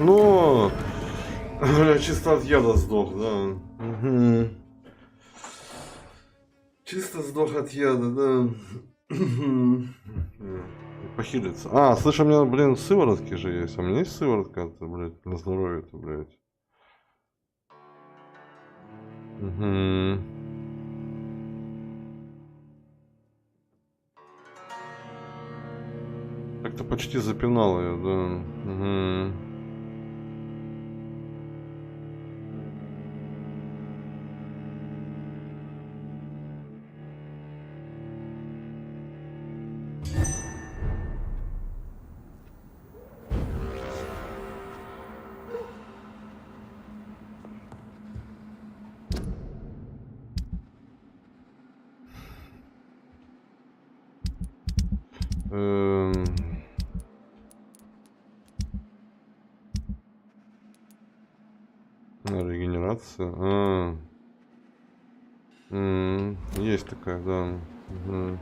Ну, чисто от яда сдох, да. Угу. Чисто сдох от яда, да. Похилиться. А, слышь, у меня, блин, сыворотки же есть. А у меня есть сыворотка-то, блядь, на здоровье-то, блядь. Угу. Как-то почти запинал ее, да. Угу. Регенерация. Есть такая, да. Угу.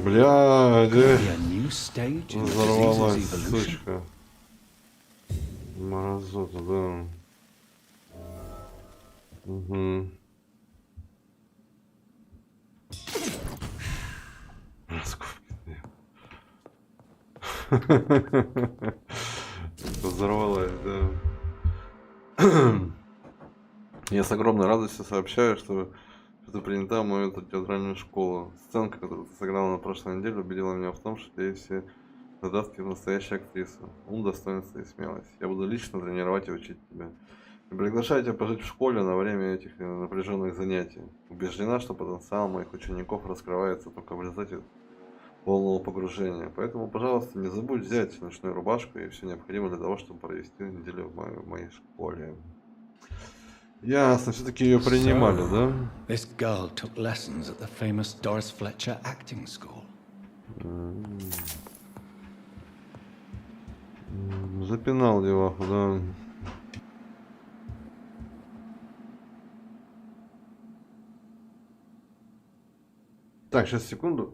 Блядь, взорвалась, сучка. Морозота, да. Угу. Взорвалась, да. Я с огромной радостью сообщаю, что ты принята в мою театральную школу. Сценка, которую ты сыграла на прошлой неделе, убедила меня в том, что у тебя есть все задатки в настоящей актрисы. Ум, достоинство и смелость. Я буду лично тренировать и учить тебя. И приглашаю тебя пожить в школе на время этих напряженных занятий. Убеждена, что потенциал моих учеников раскрывается только в результате полного погружения. Поэтому, пожалуйста, не забудь взять ночную рубашку и все необходимое для того, чтобы провести неделю в моей школе. Ясно, все-таки ее принимали, да? This girl took lessons at the famous Doris Fletcher acting school. Запинал деваху, да. Так, сейчас секунду.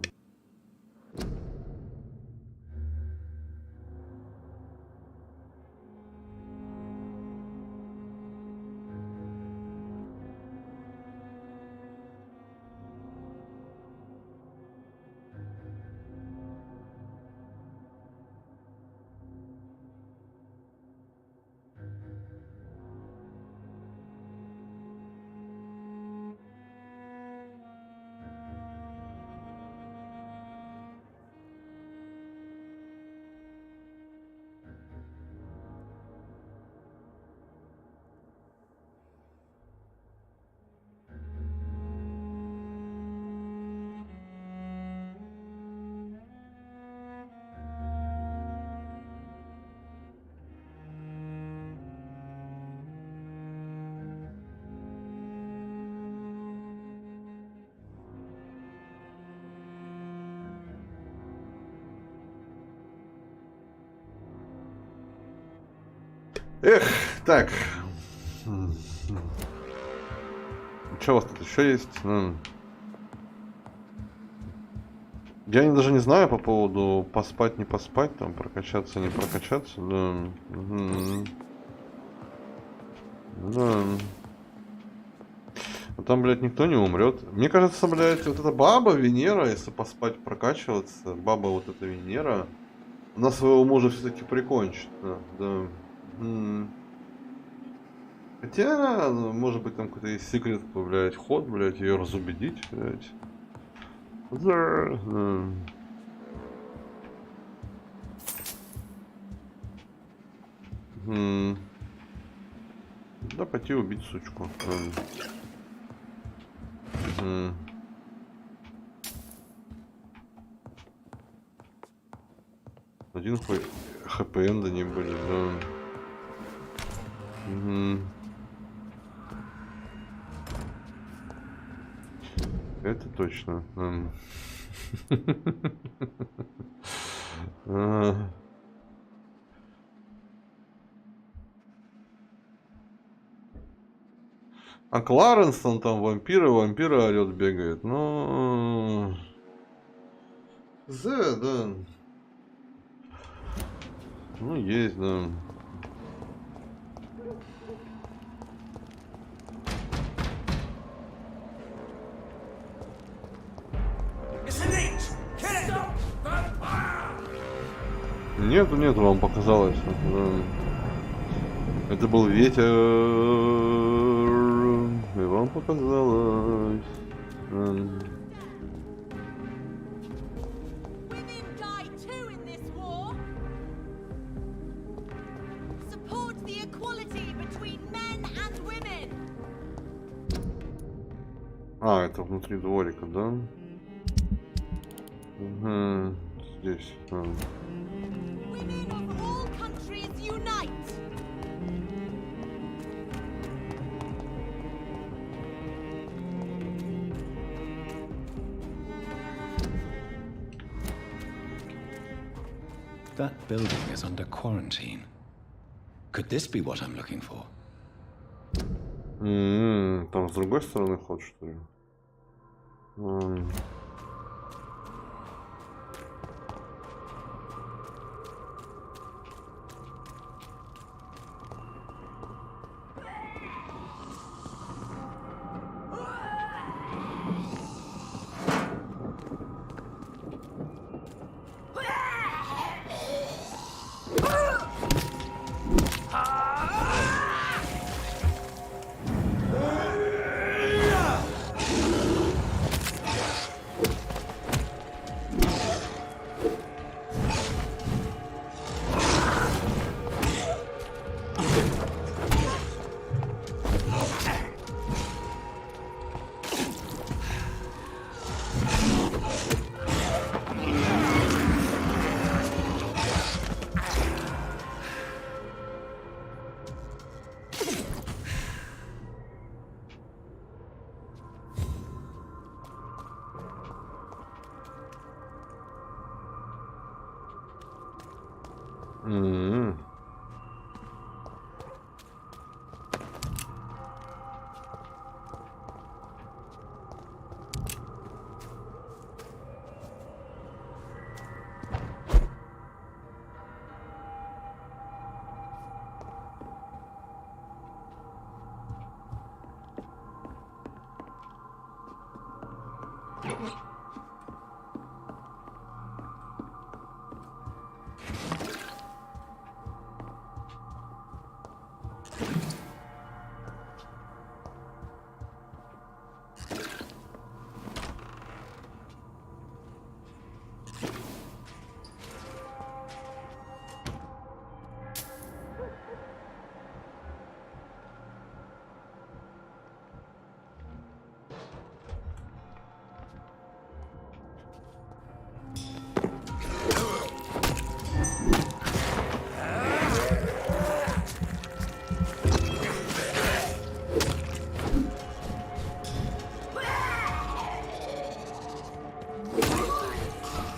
Эх, так. Что у вас тут еще есть? Я даже не знаю по поводу поспать, не поспать, там прокачаться, не прокачаться. Да. Да. А там, блядь, никто не умрет. Мне кажется, блядь, вот эта баба Венера, если поспать, прокачиваться, баба вот эта Венера, она своего мужа все-таки прикончит. Да. Хотя, может быть, там какой-то есть секрет, блядь, ход, блядь, ее разубедить, блядь. Да. Да, пойти убить сучку. Один хпн, да не были, да. Это точно. А Кларенстон там вампиры орет, бегает. Ну... да. Ну, есть, да. Нету, вам показалось. Это был ветер, и вам показалось. А, это внутри дворика, да? Угу. Здесь. That building is under quarantine. Could this be what I'm looking for? Там с другой стороны ход, что ли?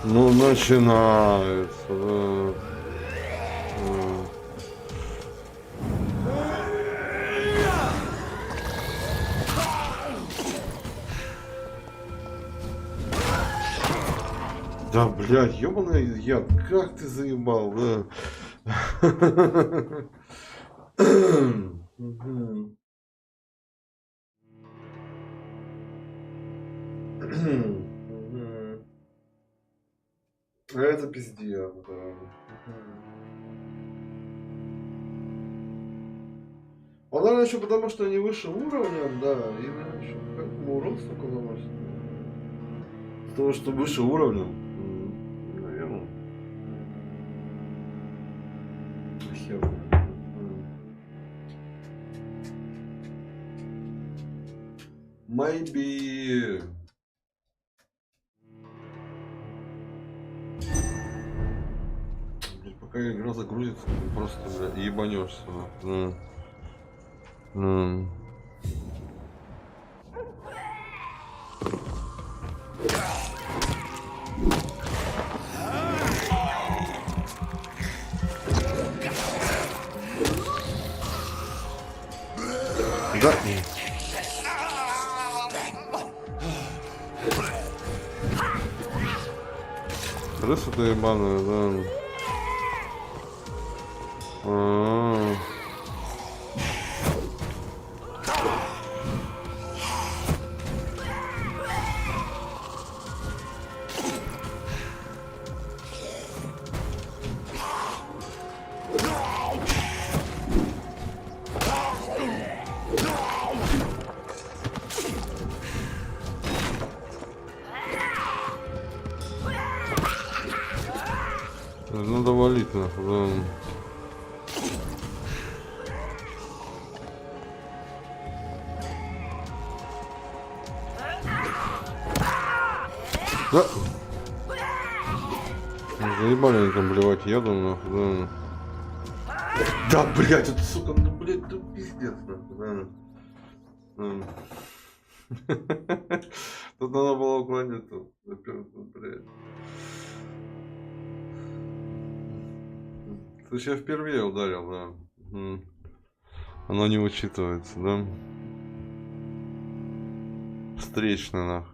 Ну, начинается. Да, блядь, ёбаный яд, как ты заебал, да. Это пиздец, да. Он, наверное, еще потому, что они выше уровнем, да, и, наверное, еще поэтому урон столько наносит. Потому что выше уровнем, наверное. Хер. Maybe. Пока игра загрузится, ты просто, бля, ебанешься. Да. Крыса-то ебаная, да. Надо валить, нахуй, да. Да. Заебали они там блевать ядом, нахуй, да. Да, блядь, это, сука, ну, блядь, это пиздец, нахуй, да. Тут надо было уклониться, блядь. Слушай, я впервые ударил, да. Оно не учитывается, да. Встречный, нахуй.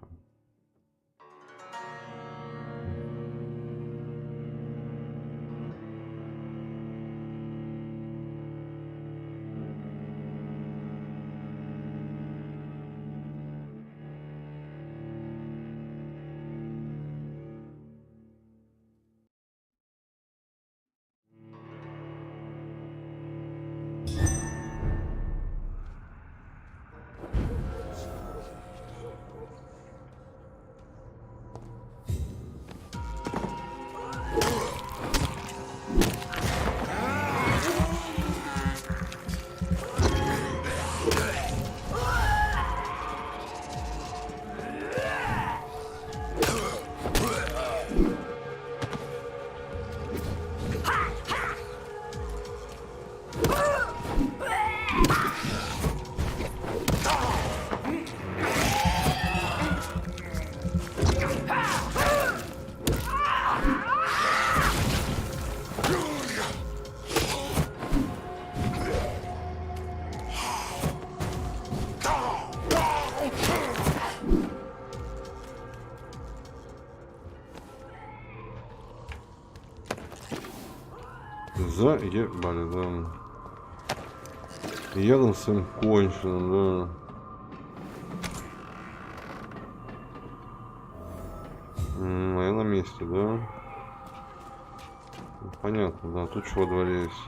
Заебали, да. Ядом своим конченым, да. Я на месте, да. Понятно, да. Тут что во дворе есть.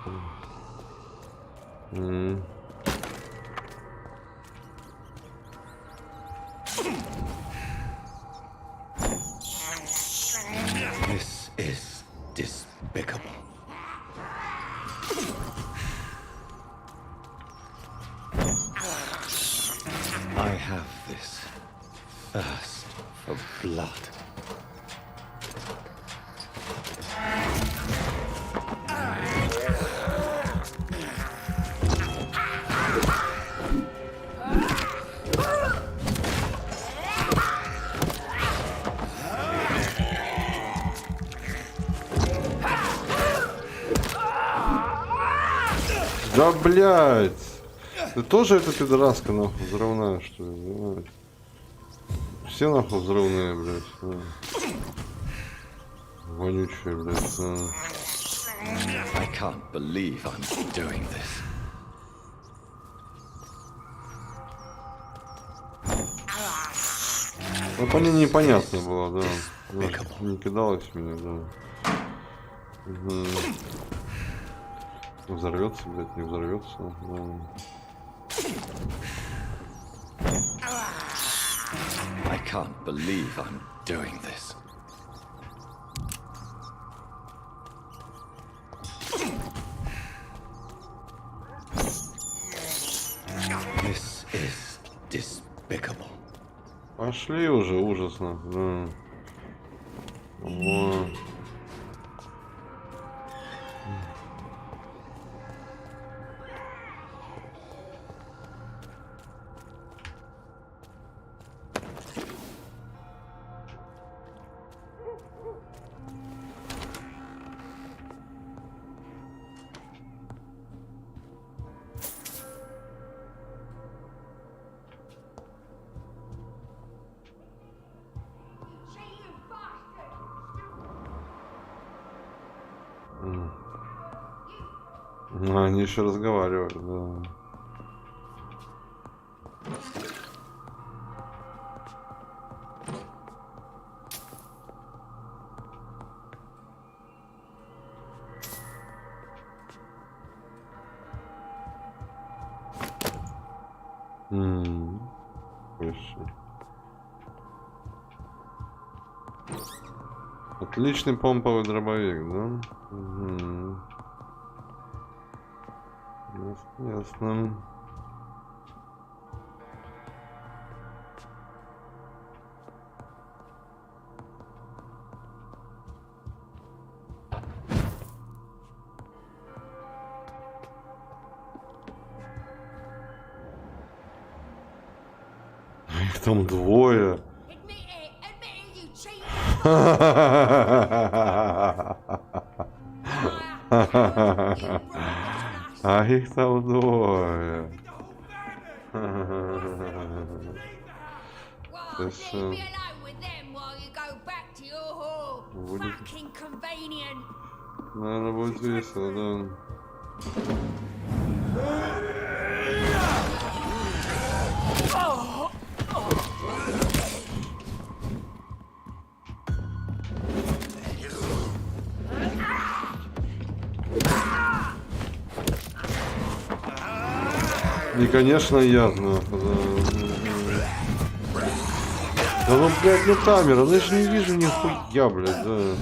This is despicable. I have this thirst for blood. Да, блядь! Ты тоже эта пидораска, нахуй, взрывная, что ли? Блядь. Все, нахуй, взрывные, блядь. Вонючий, блядь. I can't believe I'm doing this. Ну, по ней непонятно было, да. Не кидалось в меня, да. Угу. Взорвется, блядь, не взорвется. Да. I can't believe I'm doing this. This is despicable. Пошли уже, ужасно. Да. Вот. Ну, они еще разговаривают, да. Хорошо. Отличный помповый дробовик, да? Угу. Ясно, ясно. Их там двое. А их там двое. Будет... Наверное, будет весело, да. И, конечно, ясно. Да ну, блядь, ну камера, ну я же не вижу нихуя, блядь, да.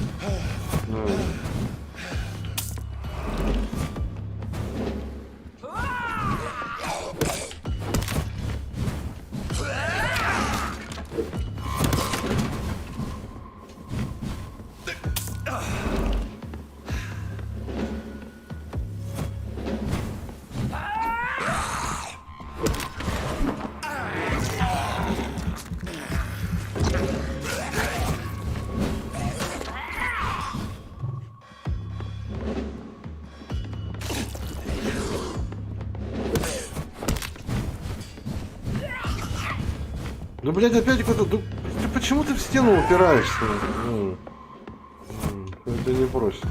Ну, блядь, опять куда-то... Ну, почему ты в стену упираешься? Это не прочно.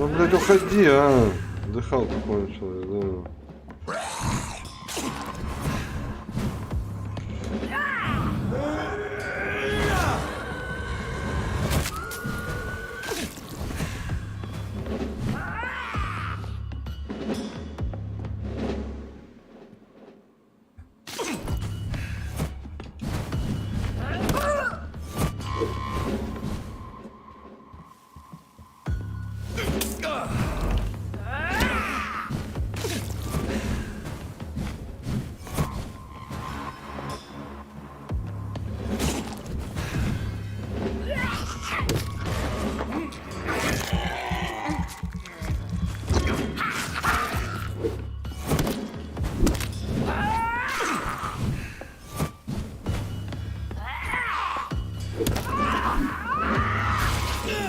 Ну, блядь, уходи, а. Дыхал такой человек, да.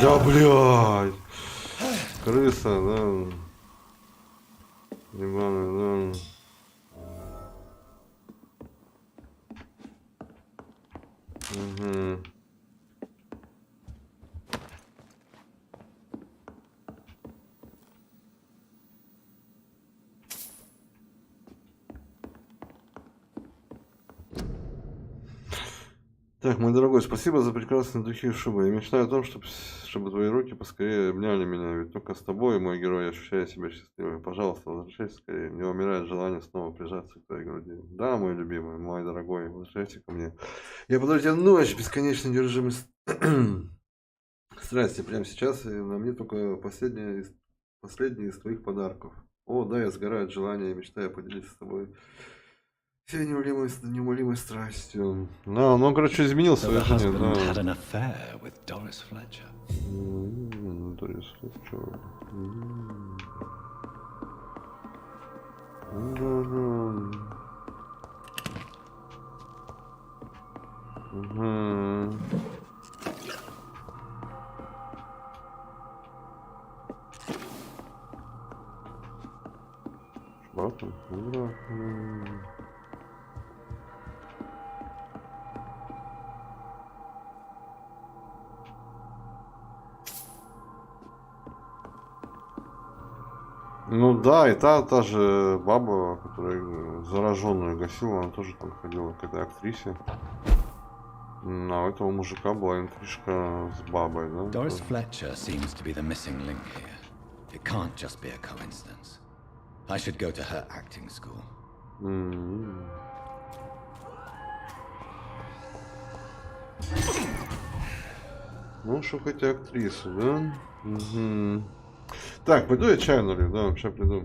Да, блядь. Крыса, да. Ебаный, да. Угу. Так, мой дорогой, спасибо за прекрасные духи и шубы. Я мечтаю о том, чтобы твои руки поскорее обняли меня, ведь только с тобой, мой герой, я ощущаю себя счастливым. Пожалуйста, возвращайся скорее. Мне умирает желание снова прижаться к твоей груди. Да, мой любимый, мой дорогой, возвращайся ко мне. Я подарю тебе ночь бесконечной держимости страсти прямо сейчас, и на мне только последний из твоих подарков. О, да, я сгораю от желания и мечтаю поделиться с тобой всей неумолимой страстью. Да, ну, короче, изменил So свою the жизнь, husband да. had an affair with Doris Fletcher. Doris Fletcher. Шбатом, ну да, и та же баба, которая зараженную гасила, она тоже там ходила к этой актрисе. А у этого мужика была интрижка с бабой, да? Doris Fletcher seems to be the missing link here. It can't just be a coincidence. I should go to her acting school. Ну, шукайте актрису, да? Угу. Так, пойду я чай налью, да, сейчас приду.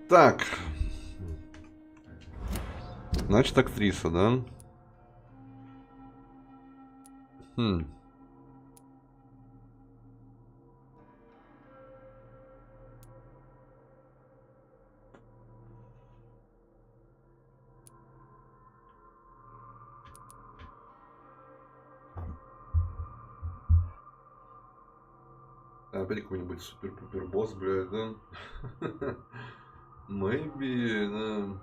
Так. Значит, актриса, да? Опять какой-нибудь супер-пупер босс, блядь, да? Maybe, да.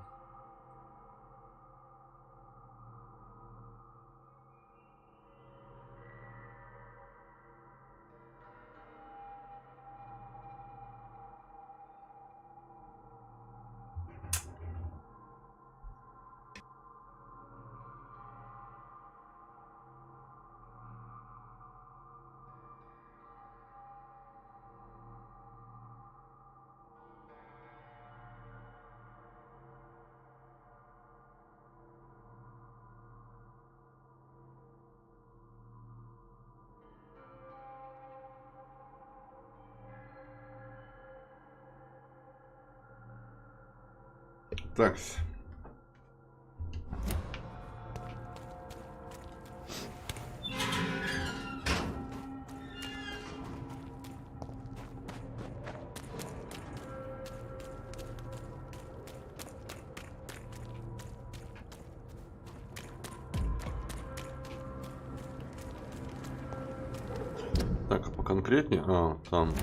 Так. Так, а поконкретнее? А, там.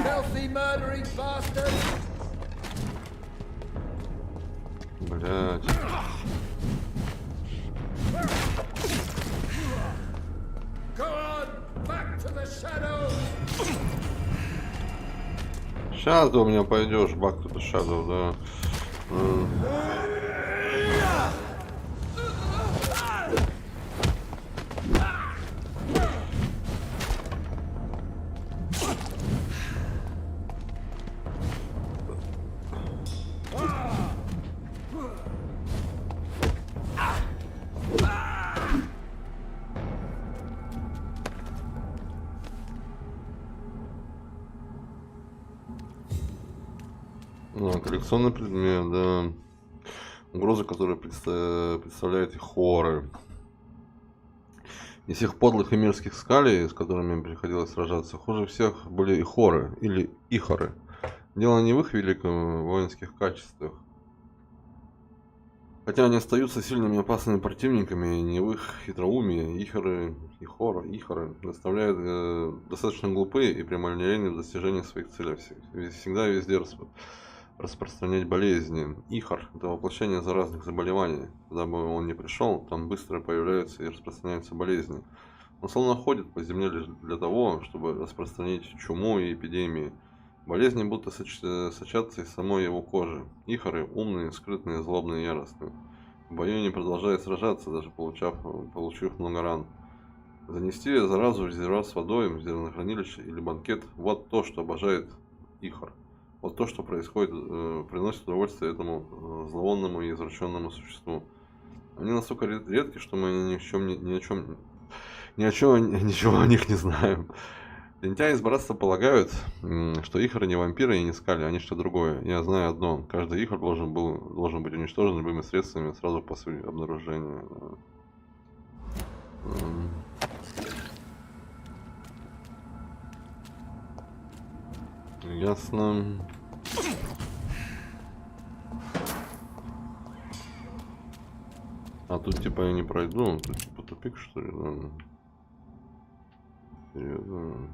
Filthy murdering bastard! Блять. Go on, back to the shadows! Сейчас ты у меня пойдешь, back to the shadow, да. Коллекционный предмет, да. Угроза, которая представляет Ихоры. Из всех подлых и мерзких скалей, с которыми им приходилось сражаться, хуже всех были Ихоры, или Ихоры. Дело не в их великих воинских качествах. Хотя они остаются сильными и опасными противниками, не в их хитроумии. Ихоры доставляют достаточно глупые и прямолинейные в достижении своих целей. Всегда и везде распространять болезни. Ихор – это воплощение заразных заболеваний. Куда бы он ни пришел, там быстро появляются и распространяются болезни. Он словно ходит по земле лишь для того, чтобы распространить чуму и эпидемии. Болезни будто сочатся из самой его кожи. Ихоры умные, скрытные, злобные и яростные. В бою они продолжают сражаться, даже получив много ран. Занести заразу в резервуар с водой, в зернохранилище или банкет – вот то, что обожает Ихор. Вот то, что происходит, приносит удовольствие этому зловонному и извращенному существу. Они настолько редки, что мы ничего о них не знаем. Лентяи из братства полагают, что Ихоры не вампиры и не скали, а нечто другое. Я знаю одно: каждый Ихор должен быть уничтожен любыми средствами сразу после обнаружения. Ясно. А тут типа я не пройду, тут типа тупик, что ли, да? Серьезно?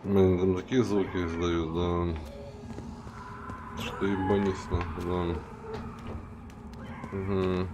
Блин, там такие звуки издают, да. Что ебанись нахуй, да. Угу.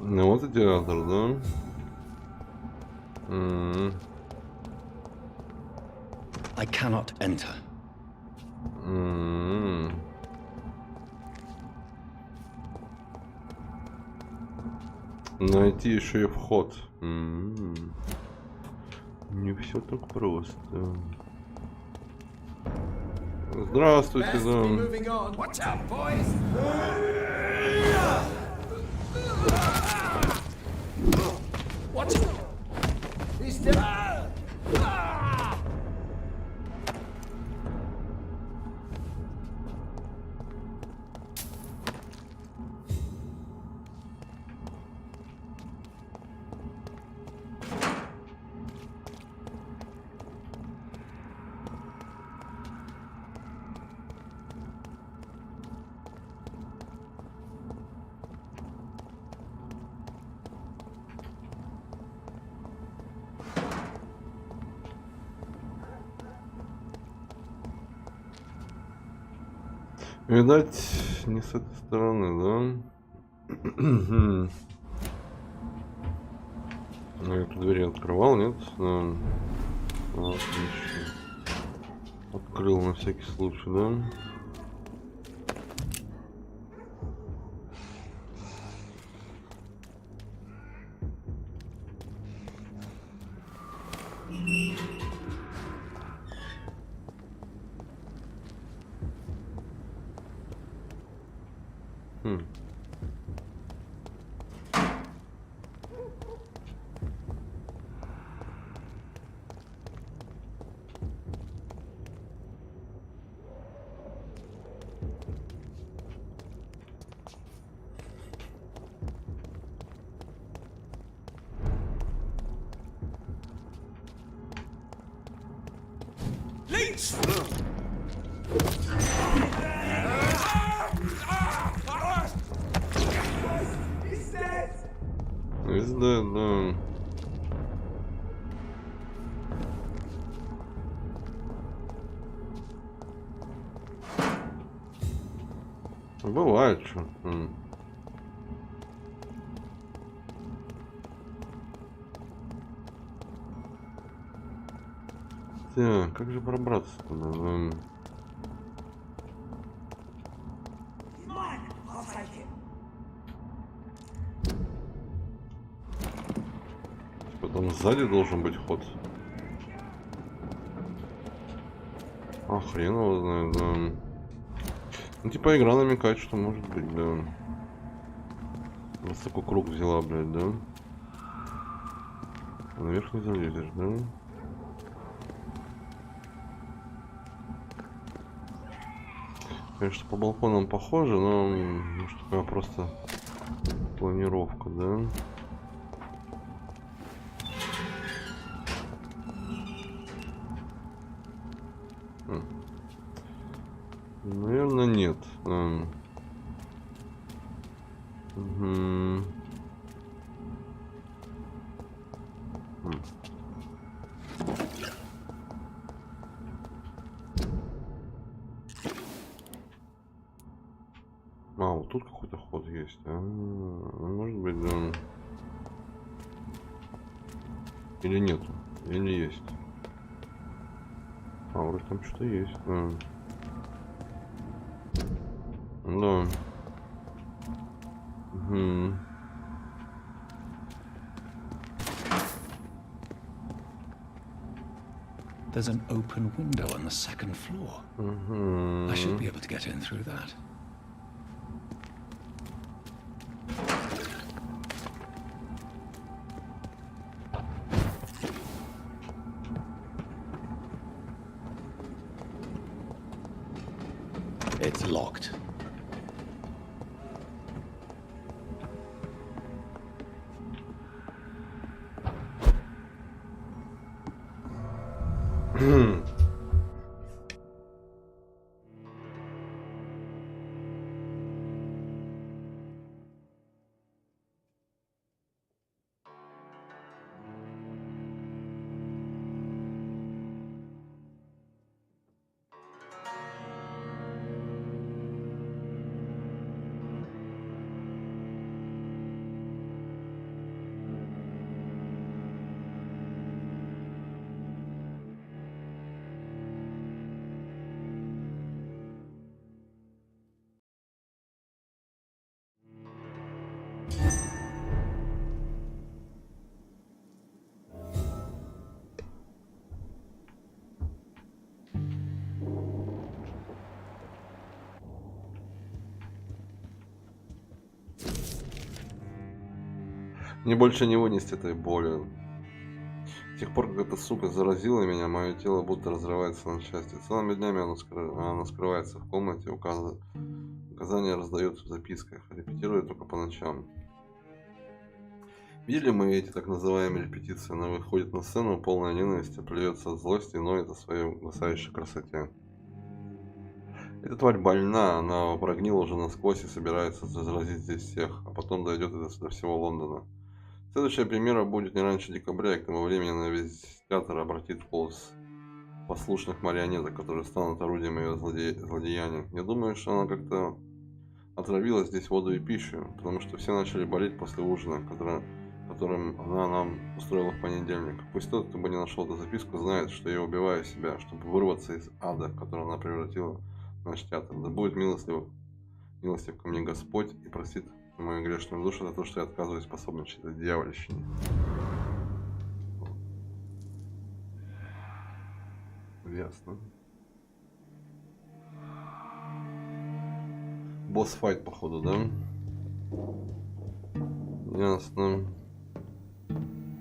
Ну вот и театр, да? I cannot enter. Найти еще и вход. Не все так просто. Здравствуйте, да. Видать, не с этой стороны, да? Я эту дверь открывал, нет? Да. Отлично. Открыл на всякий случай, да? Да. Бывает, что. Так, как же пробраться-то? Потом сзади должен быть ход. А хрен его знает, да. Ну типа игра намекает, что может быть, да. Вот такой круг взяла, блядь, да. Наверх не залезешь, да. Конечно, по балконам похоже, но может такая просто планировка, да. Наверное, нет. Угу. А, вот тут какой-то ход есть. Может быть, да. Или нету. Или есть. А, вроде там что-то есть. Да. Да. Угу. There's an open window on the second floor. I should be able to get in through that. It's locked. Мне больше не вынести этой боли. С тех пор, как эта сука заразила меня, мое тело будто разрывается на части. Целыми днями оно скрывается в комнате, указания раздается в записках, репетирует только по ночам. Видели мы эти так называемые репетиции? Она выходит на сцену, полная ненависти, плюется от злости и ноет о своей угасающей красоте. Эта тварь больна, она прогнила уже насквозь и собирается заразить здесь всех, а потом дойдет это до всего Лондона. Следующая премьера будет не раньше декабря, и к тому времени на весь театр обратит в полос послушных марионеток, которые станут орудием ее злодеяний. Я думаю, что она как-то отравила здесь воду и пищу, потому что все начали болеть после ужина, которым она нам устроила в понедельник. Пусть тот, кто бы не нашел эту записку, знает, что я убиваю себя, чтобы вырваться из ада, в который она превратила наш театр. Да будет милостив ко мне Господь и простит мою грешную душу за то, что я отказываюсь способничать этой дьявольщине. Ясно. Босс-файт, походу, да? Ясно.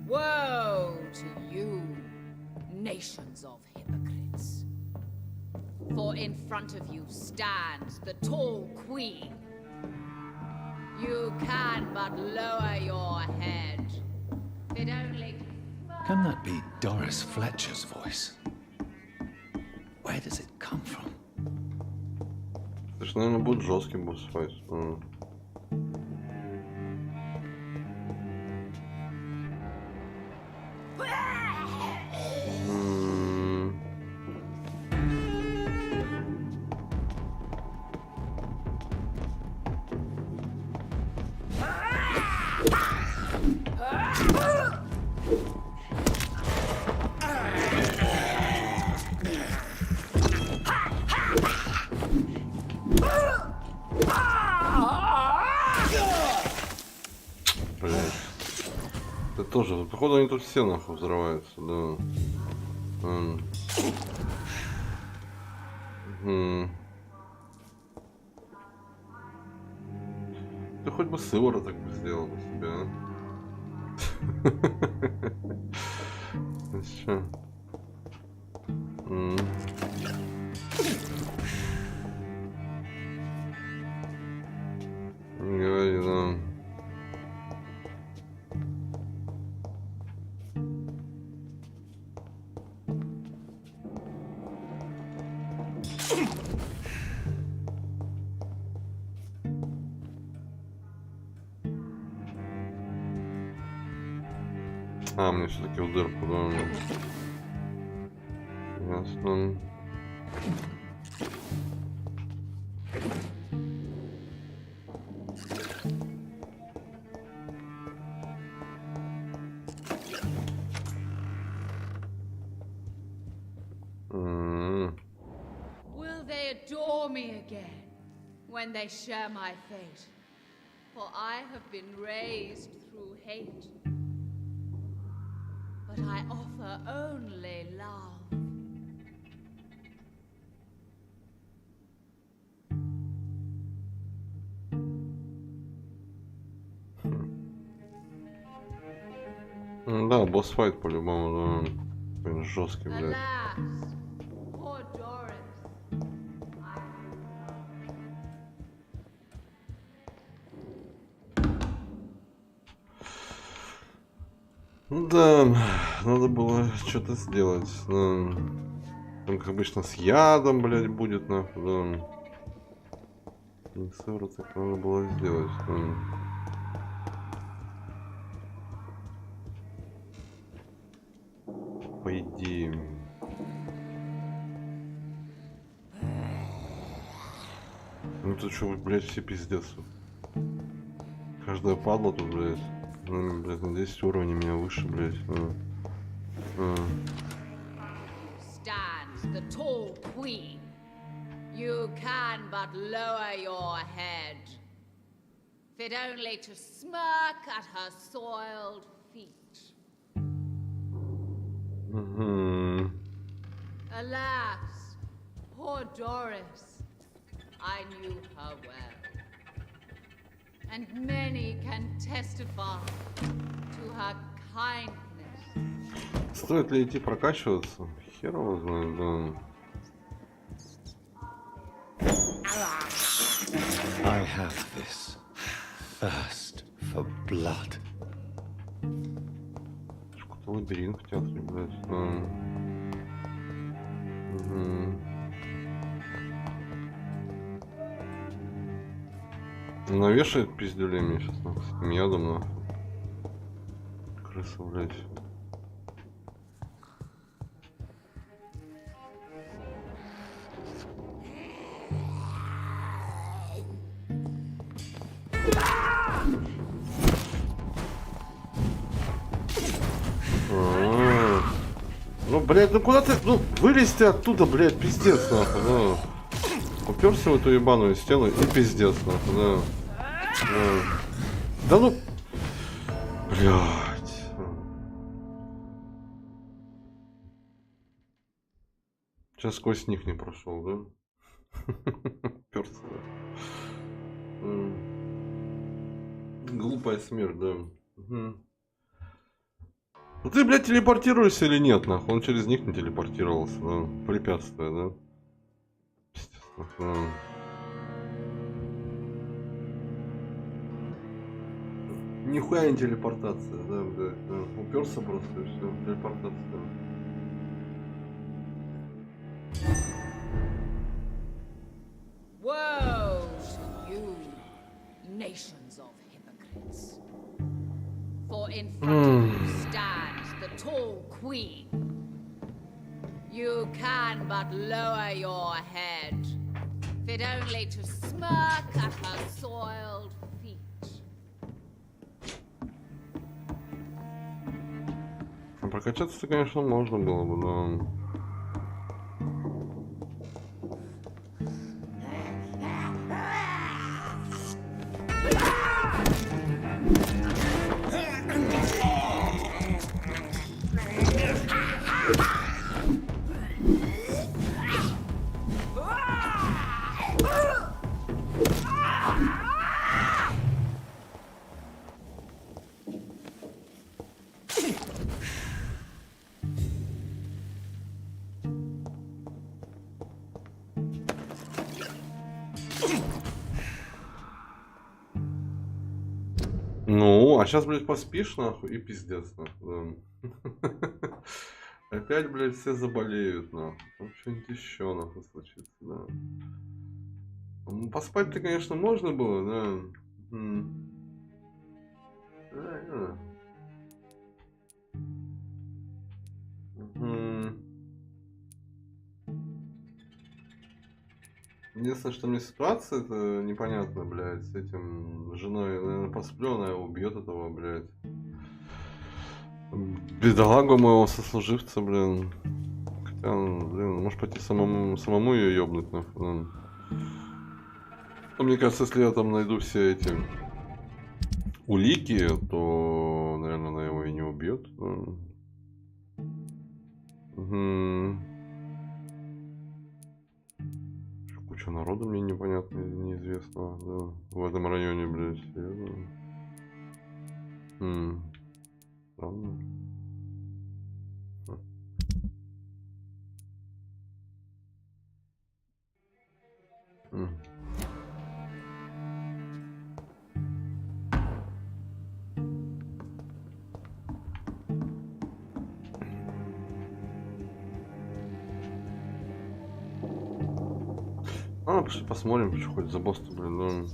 Woe to you, nations of hypocrites. For in front of you stands the tall queen. You can but lower your head. It only... Can that be Doris Fletcher's voice? Where does it come from? Это ж, наверное, будет жесткий босс-файт. Тоже, походу, они тут все нахуй взрываются, да. Ты хоть бы сывороток бы сделал бы себе, а? Что? Не говори, да. А, мне все-таки в дырку, да. Ясно. Will they adore me again when they share my fate? For I have been raised through hate. But I offer only love. Да, босс-файт по-любому, да. Жесткий, блядь. Alas, poor Doris. Ну да, надо было что-то сделать. Да. Там, как обычно, с ядом, блядь, будет, нахуй, да. Не ссору, так надо было сделать. Да. По идее. Ну тут что, блядь, все пиздец. Каждая падла тут, блядь. Ну, блядь, на 10 уровней меня выше, блядь. Stands the tall queen. You can but lower your head, fit only to smirk at her soiled feet. Alas, poor Doris, I knew her well, and many can testify to her kindness. Стоит ли идти прокачиваться? Хер его знает, да. I have this thirst for blood. Какой-то лабиринт в театре, блядь. Навешает пиздюлей мне сейчас, нахуй, с этим ядом, нахуй. Крыса, блядь. Ну, блядь, ну куда ты, ну, вылезти оттуда, блядь, пиздец, нахуй, да. Уперся в эту ебаную стену и пиздец, нахуй, да. Да ну, блядь. Сейчас сквозь них не прошел, да? Уперся, да. Глупая смерть, да. Ну ты, блядь, телепортируешься или нет, нахуй? Он через них не телепортировался, да. Препятствие, да. Пиздец, нахуй. Нихуя не телепортация, да, блядь. Да. Уперся просто и все. Телепортация. Woe to you, nations of hypocrites. For in front of you stands the tall queen. You can but lower your head, fit only to smirk at her soiled feet. Прокачаться-то, конечно, можно было бы, но... Ну, а сейчас, блядь, поспишь, нахуй, и пиздец, нахуй, да. Опять, блядь, все заболеют, нахуй. Там что-нибудь еще, нахуй, случится, да. Ну, поспать-то, конечно, можно было, да. Да. Единственное, что мне ситуация это непонятно, блядь, с этим женой, наверное, посплю, она его убьет этого, блядь. Бедолагу моего сослуживца, блин. Хотя, блин, может пойти самому ее ёбнуть, нахуй. Но мне кажется, если я там найду все эти улики, то, наверное, она его и не убьет. Куча народу мне непонятно, неизвестного, да, в этом районе, блядь. Странно. А, пошли посмотрим, что хоть за босс-то, блин, ну.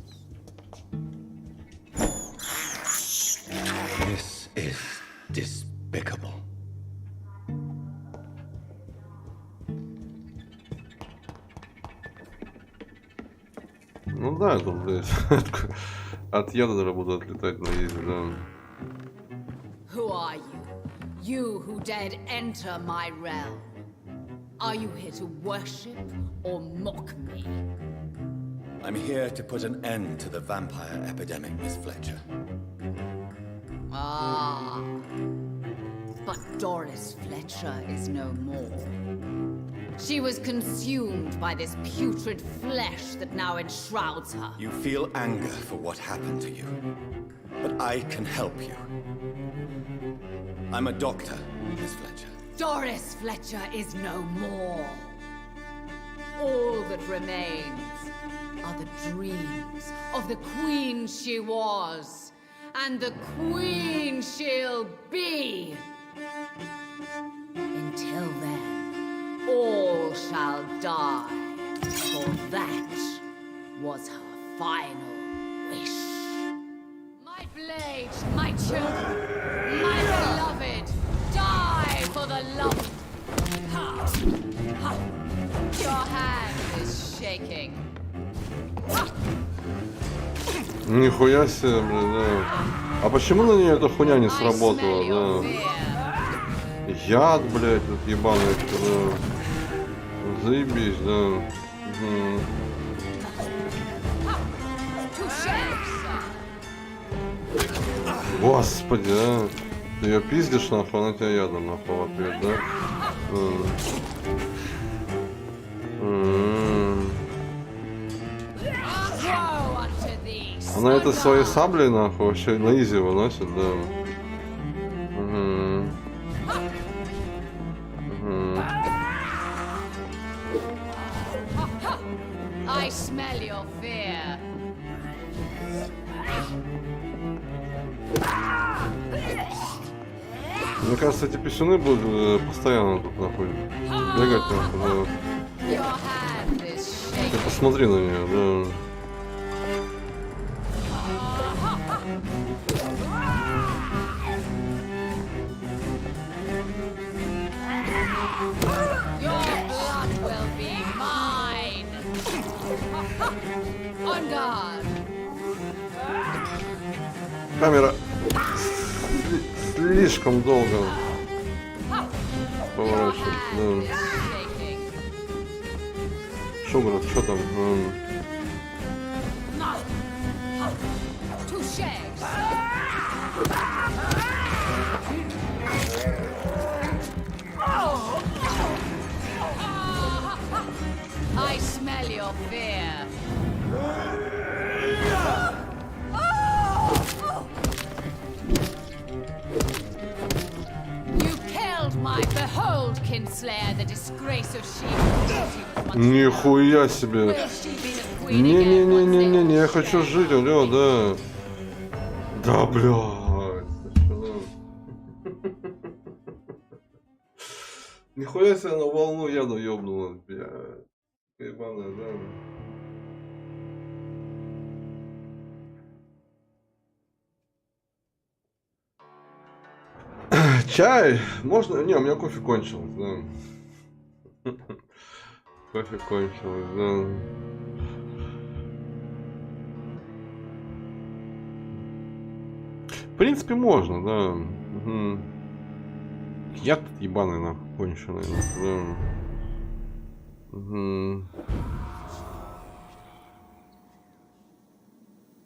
This is despicable. Ну да, это, блядь, от яда даже буду отлетать на еде, да. Who are you? You who dared enter my realm. Are you here to worship or mock me? I'm here to put an end to the vampire epidemic, Miss Fletcher. Ah. But Doris Fletcher is no more. She was consumed by this putrid flesh that now enshrouds her. You feel anger for what happened to you, but I can help you. I'm a doctor, Miss Fletcher. Doris Fletcher is no more. All that remains are the dreams of the queen she was, and the queen she'll be. Until then, all shall die, for that was her final wish. My blade, my children, my beloved, die for the love. Your hand is shaking. Нихуя себе, блин, да. А почему на нее эта хуйня не сработала, да? Яд, блядь, этот ебаный, да. Заебись, да. Угу. Господи, а. Ты ее пиздишь, нахуй, она тебя ядом, нахуй, в ответ, да? Она это своей саблей, нахуй, вообще на изи выносит, да. I smell your fear. Мне кажется, эти писюны будут постоянно тут, нахуй, бегать, нахуй, да. Ты посмотри на нее, да. Камера слишком долго поворачивает, да. Шугров, что там? I smell your fear. You killed my behold, Kinslayer, the disgrace of sheep. Нихуя себе. Не-не-не-не-не, я хочу жить, алло, да. Да, блядь. Нихуя себе на волну яду ёбнула, блядь. Ебаная, да. Чай? Можно? Не, у меня кофе кончилось, да. Кофе кончилось, да. В принципе, можно, да. Угу. Я тут ебаный, нахуй, конченый, нахуй, да. Угу.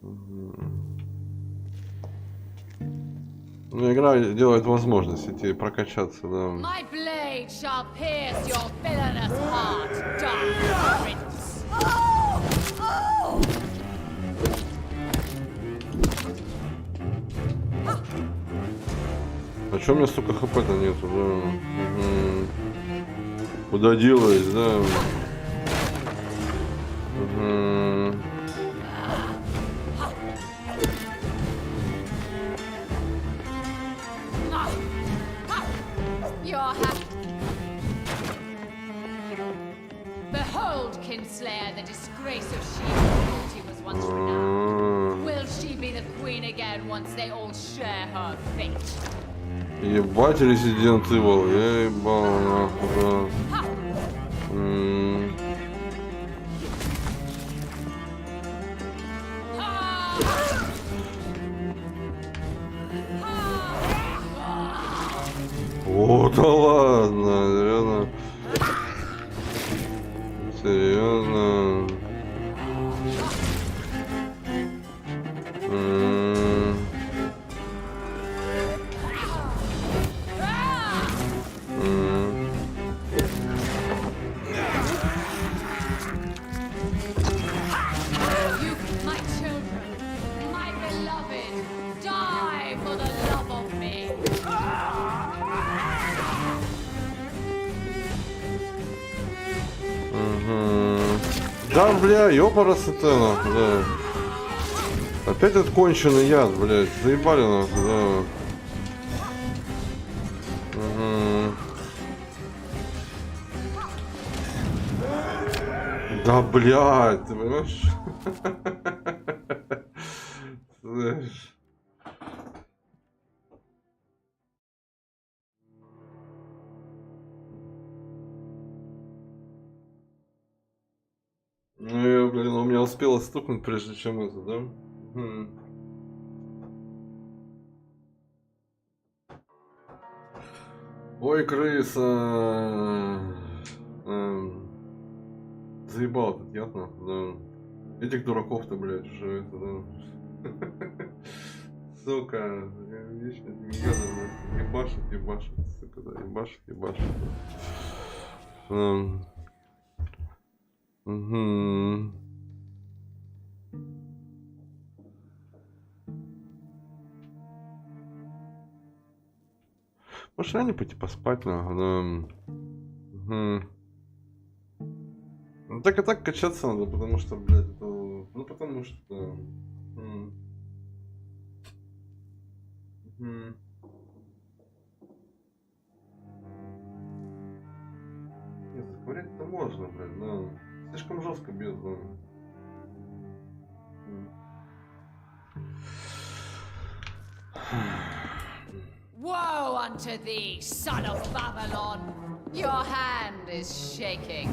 Угу. Ну, игра делает возможность идти прокачаться, да. My blade shall pierce your villainous heart, dark prince. А чё у меня столько хп-то нету, да? Угу. Куда делась, да? Угу. Behold old kinslayer, the disgrace of she was once renowned. Will she be the queen again once they all share her fate? Ебать, Resident Evil, я ебал нахуй, да. О, да ладно, серьезно. Серьезно. Да, бля, ёпарасетена, да. Опять этот конченый яд, блядь, заебали нахуй, да. Да, блядь, ты понимаешь? Знаешь. Ну, я, блин, у меня успела стукнуть, прежде чем это, да? Ой, крыса. Заебал этот яд, нахуй, да. Этих дураков-то, блядь, уже это, да. Сука, вечно ебашит, сука, да, ебашит. Может, реально пойти поспать, нахуй, да. Ну, так и так качаться надо, потому что, блядь, это... Ну, потому что... Нет, заковырять-то можно, блядь, но... Слишком жестко бьет, да. Woe unto thee, son of Babylon! Your hand is shaking.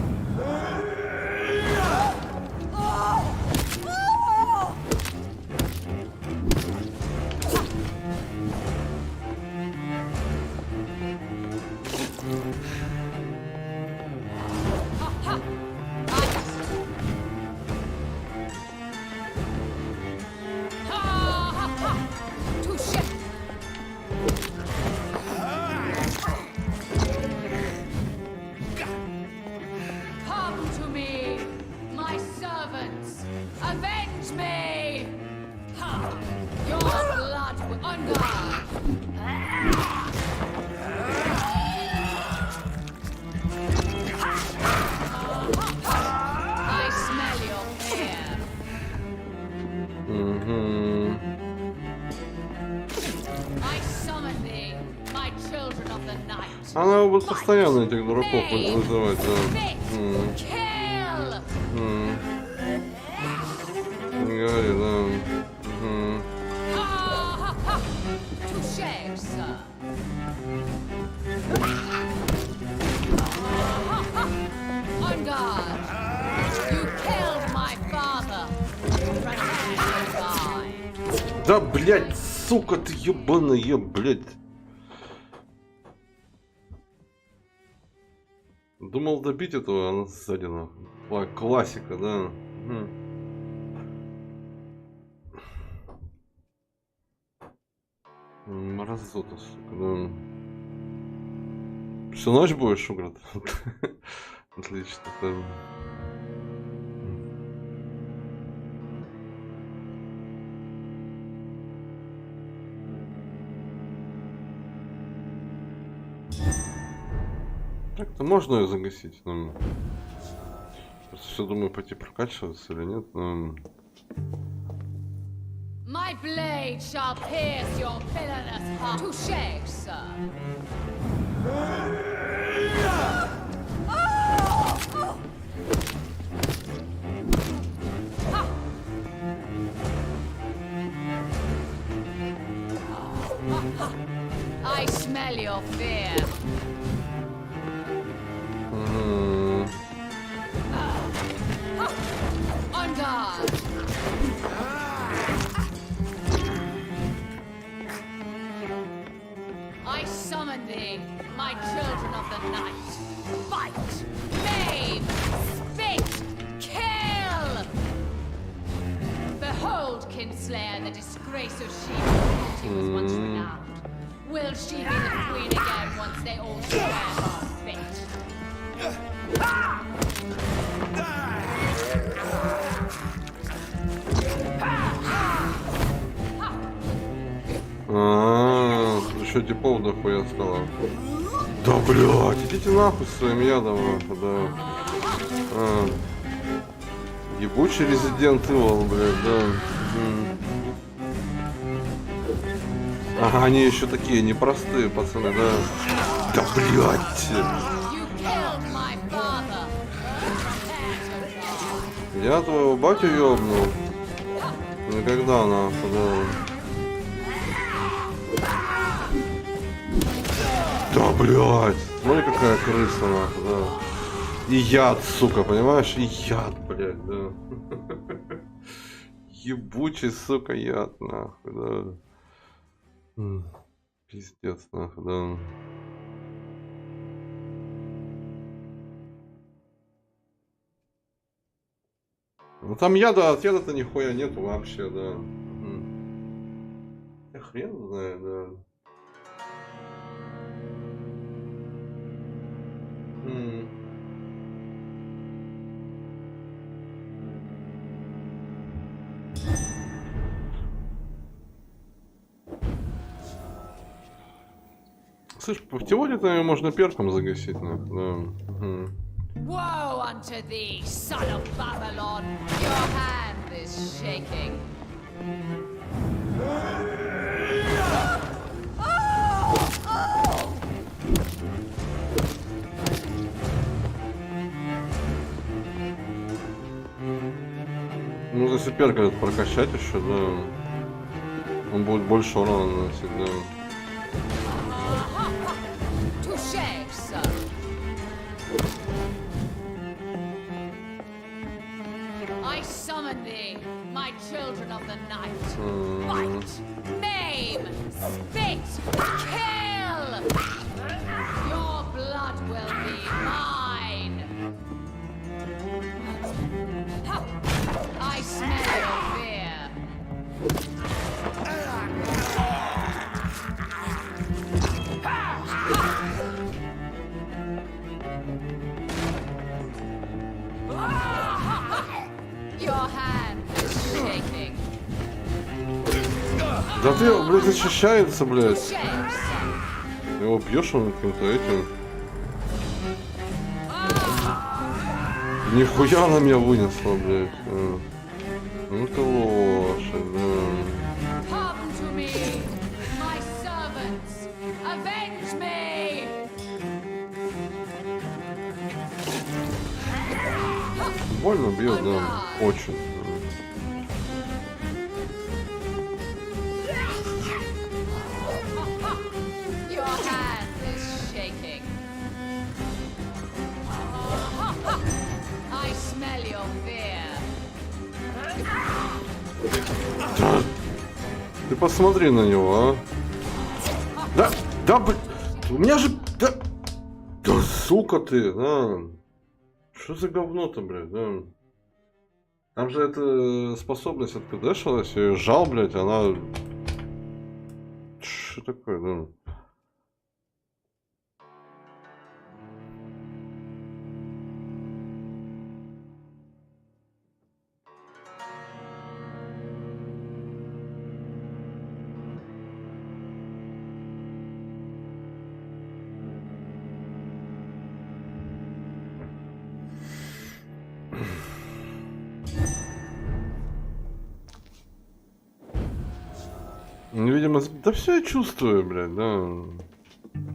Она будет постоянно этих дураков вызывать, да. Не говори, да. Да, блядь, сука ты ебаная, блядь. Думал добить этого, она сзади нахуй. Классика, да. Мразота, сука, да. Всю ночь будешь играть? Отлично, да. Так-то можно ее загасить, но... Просто все думаю, пойти прокачиваться или нет, но... My blade shall pierce your villainous heart. Touché, sir. your fear. On guard. I summon thee, my children of the night. Fight, maim, spit, kill! Behold, Kinslayer, the disgrace of she was once renowned. Will she be the queen again once they all share our fate? Еще типов дохуя стало. Да блядь, идите нахуй своим ядом, да. Ебучий резидент Evil, блядь, да. Ага, они еще такие непростые, пацаны, да. Да блядь. Я твоего батю ёбнул. Никогда нахуй, да. Да, блядь. Смотри, какая крыса, нахуй, да. И яд, сука, понимаешь? И яд, блядь, да. Ебучий, сука, яд, нахуй, да. Пиздец, нахуй, да. Ну там яда, от яда-то нихуя нету вообще, да. Я хрен знаю, да. Слышь, в теории-то ее можно перком загасить, нахуй, да. Woe unto thee, son of Babylon! Your hand is shaking. Ну, если перка этот прокачать еще, да, он будет больше урона наносить, да. I summon thee, my children of the night. Fight, maim, spit, kill! Your blood will be mine. I smell your fear. Your hand is shaking. Да ты, блядь, защищается, блядь. Его бьешь, он каким-то этим. Нихуя она меня вынесла, блядь. Ну ты лошадь, да. Come to me, my servants. Avenge me. Больно бьет, да. Очень. Your hand is shaking. I smell your fear. Да. Ты посмотри на него, а. Да, да, блядь. У меня же... Да, да сука ты, да. Что за говно-то, блядь, да? Там же эта способность откдешилась, я ее сжал, блядь, она... Что такое, да? Ну, видимо, да все я чувствую, блядь, да.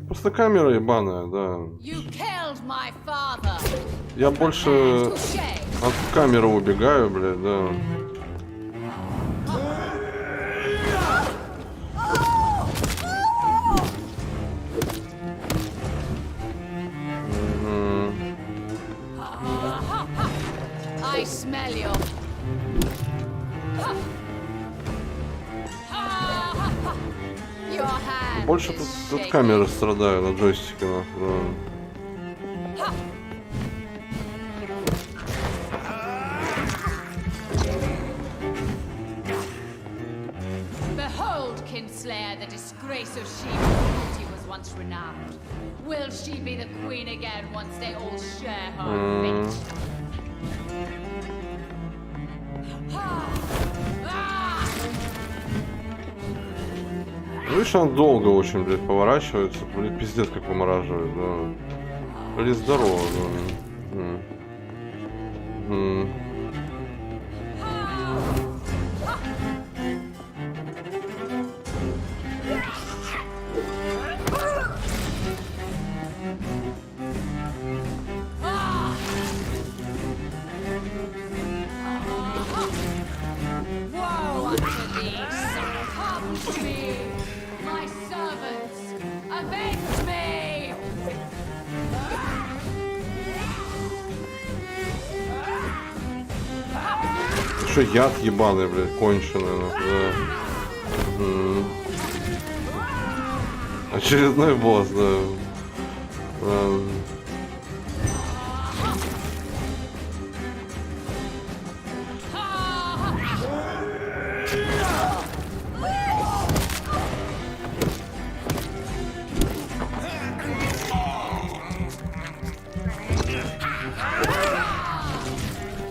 Просто камера ебаная, да. Я больше от камеры убегаю, блядь, да. I smell you. Your hand Больше is тут shaking. камеры страдают на джойстике, да. Behold, Kinslayer, the disgrace of she whose beauty was once renowned. Will she be the queen again once they all share her fate? Видишь, он долго очень, блядь, поворачивается. Блядь, пиздец, как вымораживает, да. Блядь, здорово, да. Woe unto thee, son of come to me! My servants, avenge me! Что, яд ебаный, блядь, конченый, да. Очередной босс, да.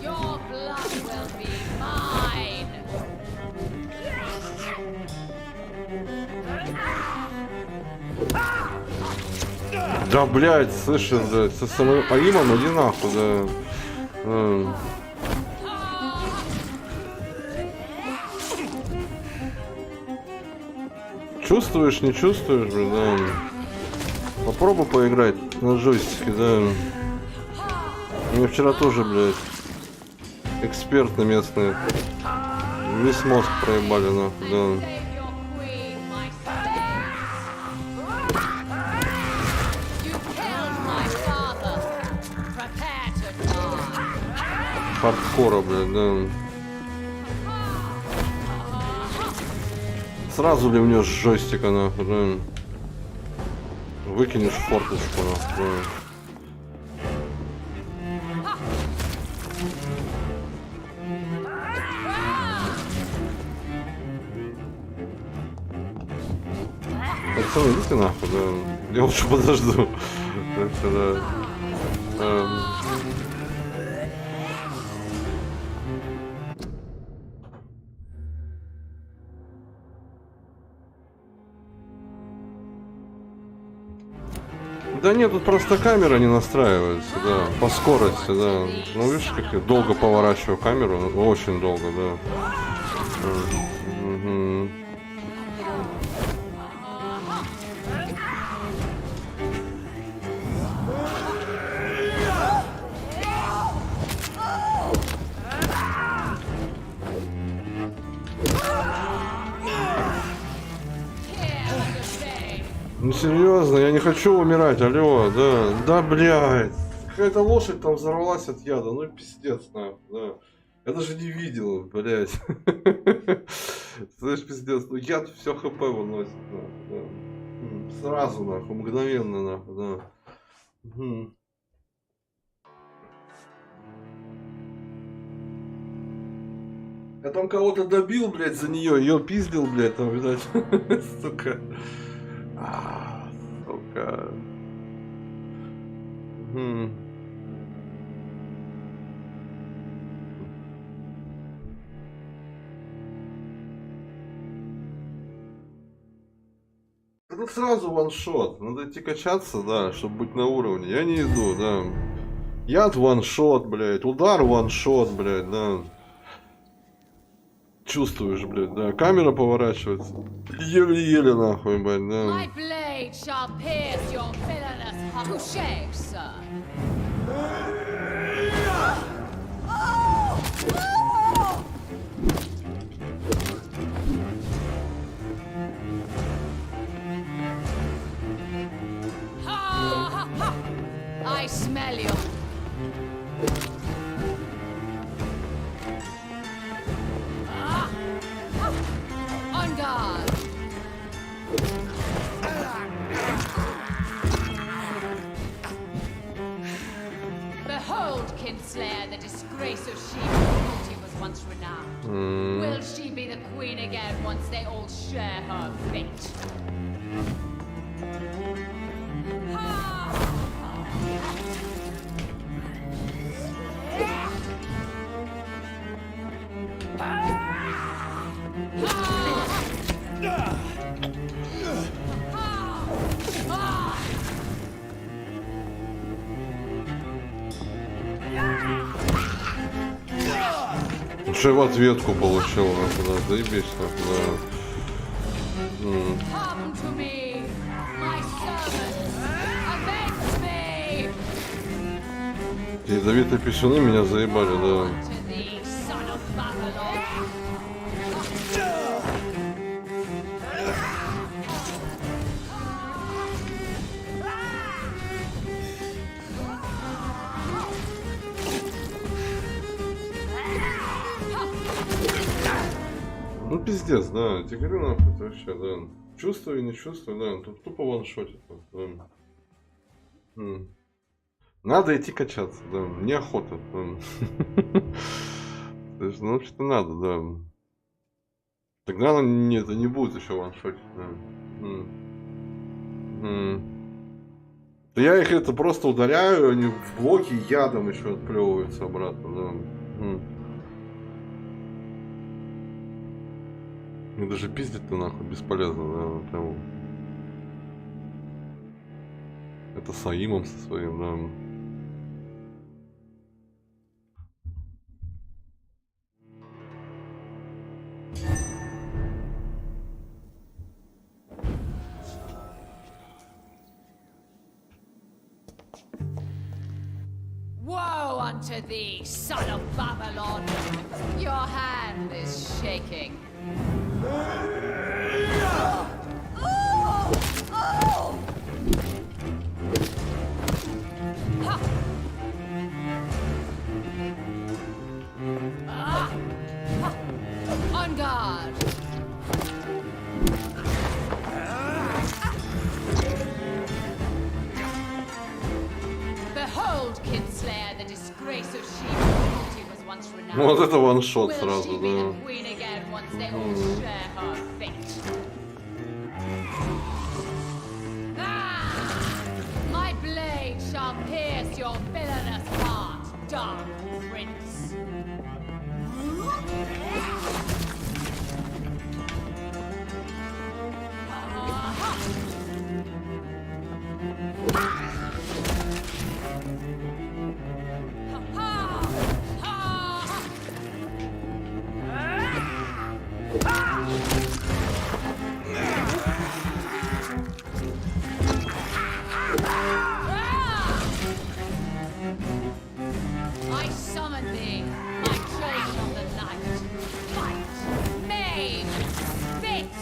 Your blood will be mine! Да, блядь, слышишь, блядь, со самым Аимом иди нахуй, да. Чувствуешь, не чувствуешь, блядь, да. Попробуй поиграть на джойстике, да. Мне вчера тоже, блядь, эксперты местные весь мозг проебали, нахуй, да. Хардкора, блядь, да. Сразу ли мне с джойстика, нахуй, да. Выкинешь форточку, нахуй, да. Пацаны, идите нахуй, да. Я лучше подожду. Так что, да. Да нет, тут просто камера не настраивается, да, по скорости, да. Ну видишь, как я долго поворачиваю камеру, очень долго, да. Ну серьезно, я не хочу умирать, алло, да, да, блядь. Какая-то лошадь там взорвалась от яда, ну пиздец, нахуй, да. Я даже не видел, блядь. Слышь, пиздец, ну яд все хп выносит, нахуй, да. Сразу, нахуй, мгновенно, нахуй, да. Я там кого-то добил, блядь, за нее, ее пиздил, блядь, там, видать, сука. Сука. Это сразу ваншот. Надо идти качаться, да, чтобы быть на уровне. Я не иду, да. Яд ваншот, блядь. Удар ваншот, блядь, да. Чувствуешь, блядь, да. Камера поворачивается. Еле-еле нахуй, блядь, да. My blade shall pierce your villainous heart. Touché, sir. I smell you. Behold, Kinslayer, the disgrace of she who was once renowned. Will she be the queen again once they all share her fate? Что в ответку получил, да, заебись, да. Come to me, my servants, avenge me! Ядовитые писюны меня заебали, да. To thee, son of Babylon! Ну пиздец, да, я тебе говорю, нахуй, это вообще, да. Чувствую, не чувствую, да, тут тупо ваншотит. Да. Надо идти качаться, да, неохота. То есть, ну, что-то надо, да. Тогда это не будет еще ваншотить, да. Да я их это просто ударяю, они в блоки ядом еще отплевываются обратно, да. Мне даже пиздить-то нахуй бесполезно, да, прям. Это Саимом со своим, да. Woe unto thee, son of Babylon! Your hand is shaking. On guard! Behold, Kinslayer, the disgrace of she who was once renowned. Вот это ваншот Will сразу, she be the да. queen again once they all share her fate? My blade shall pierce your villainous heart, dark prince. I summon thee, my children of the night. Fight, maim, spit,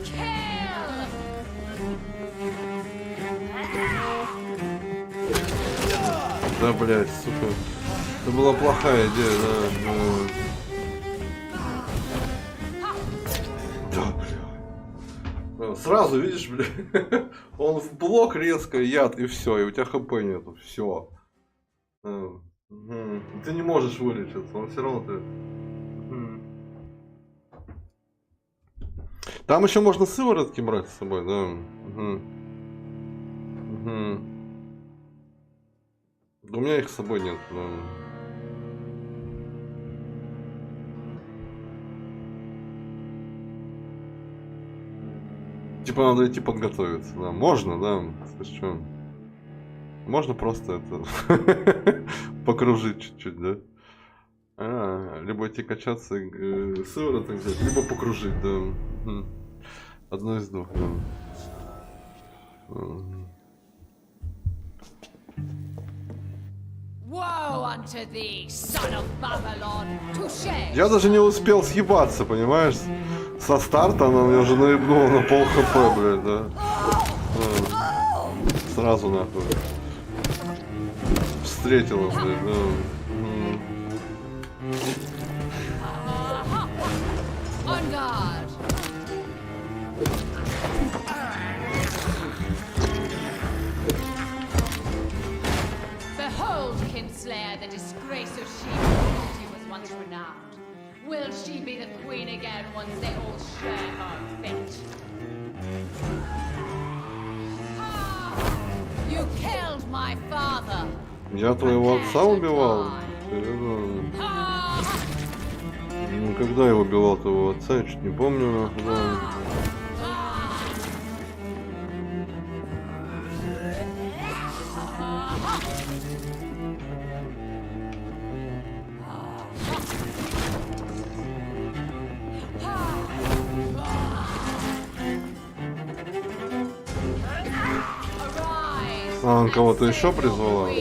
kill! Да, блядь, сука. Это была плохая идея, да. Да, бля. Сразу, видишь, бля. Он в блок резко, яд, и все, и у тебя хп нету. Все. Ты не можешь вылечиться, он все равно ты. Там еще можно сыворотки брать с собой, да. У меня их с собой нет, да. Типа надо идти подготовиться, да. Можно, да. Слышь, что? Можно просто это покружить чуть-чуть, да? Либо идти качаться, сывороток взять, либо покружить, да. Одно из двух, да. Я даже не успел съебаться, понимаешь? Со старта она меня уже наебнула на пол хп, блядь, да. Сразу нахуй. Встретила, блядь, да. Behold, Kinslayer, the disgrace of she was once renowned. Will she be the queen again once they all share her fate? You killed my father. Я твоего отца убивал? Ну, когда я убивал твоего отца, я чуть не помню, когда... А, он кого-то еще призвала, да?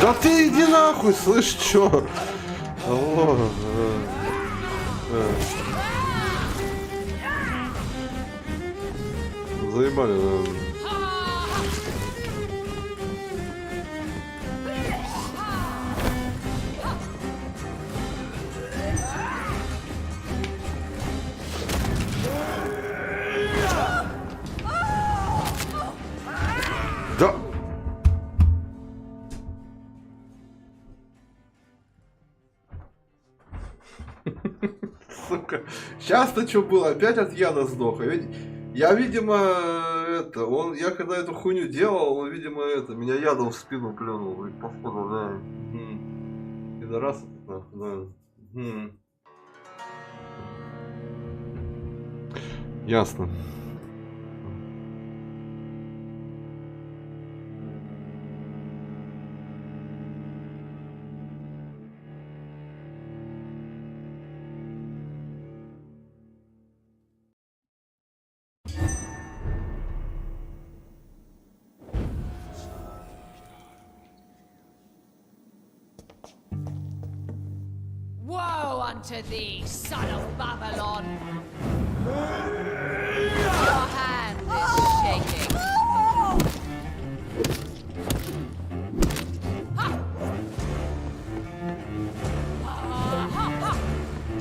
Да ты иди нахуй, слышь, чё? Алло. Заебали, наверное. Да. Сука. Сейчас-то что было? Опять от яда сдох. Я, видимо, я когда эту хуйню делал, он, видимо, меня ядом в спину плюнул. Походу, да. Пидорас этот, да. Ясно. Woe unto thee, son of Babylon! Your hand is shaking.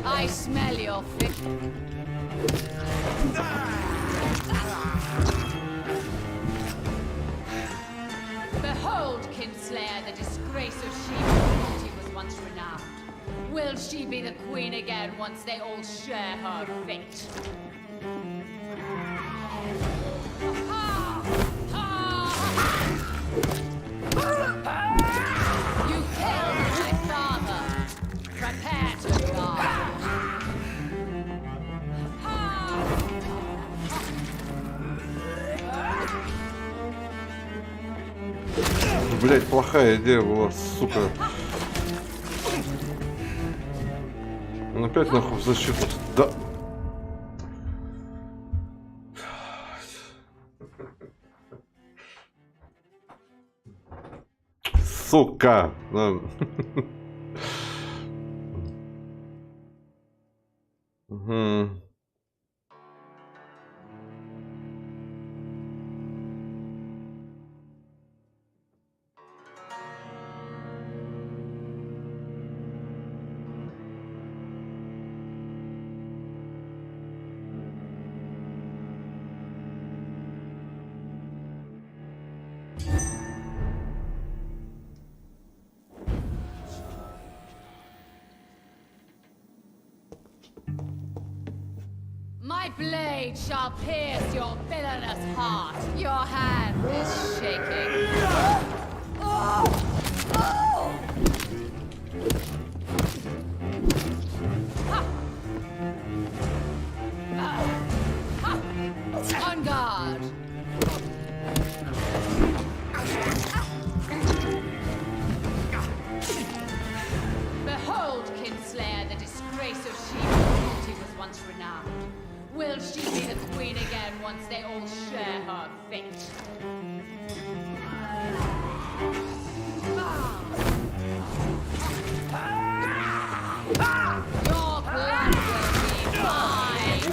I smell your fish. Behold, Kinslayer, the disgrace of she was once renowned. Will she be the queen again once they all share her fate? You killed my father. Prepare to die. Блять, плохая идея была, сука. Он опять нахуй в защиту. Да. Сука. Да. Угу. My blade shall pierce your villainous heart. Your hand is shaking. On guard. Behold, Kinslayer, the disgrace of she was once renowned. Will she be the queen again once they all share her fate? Your blood will be mine!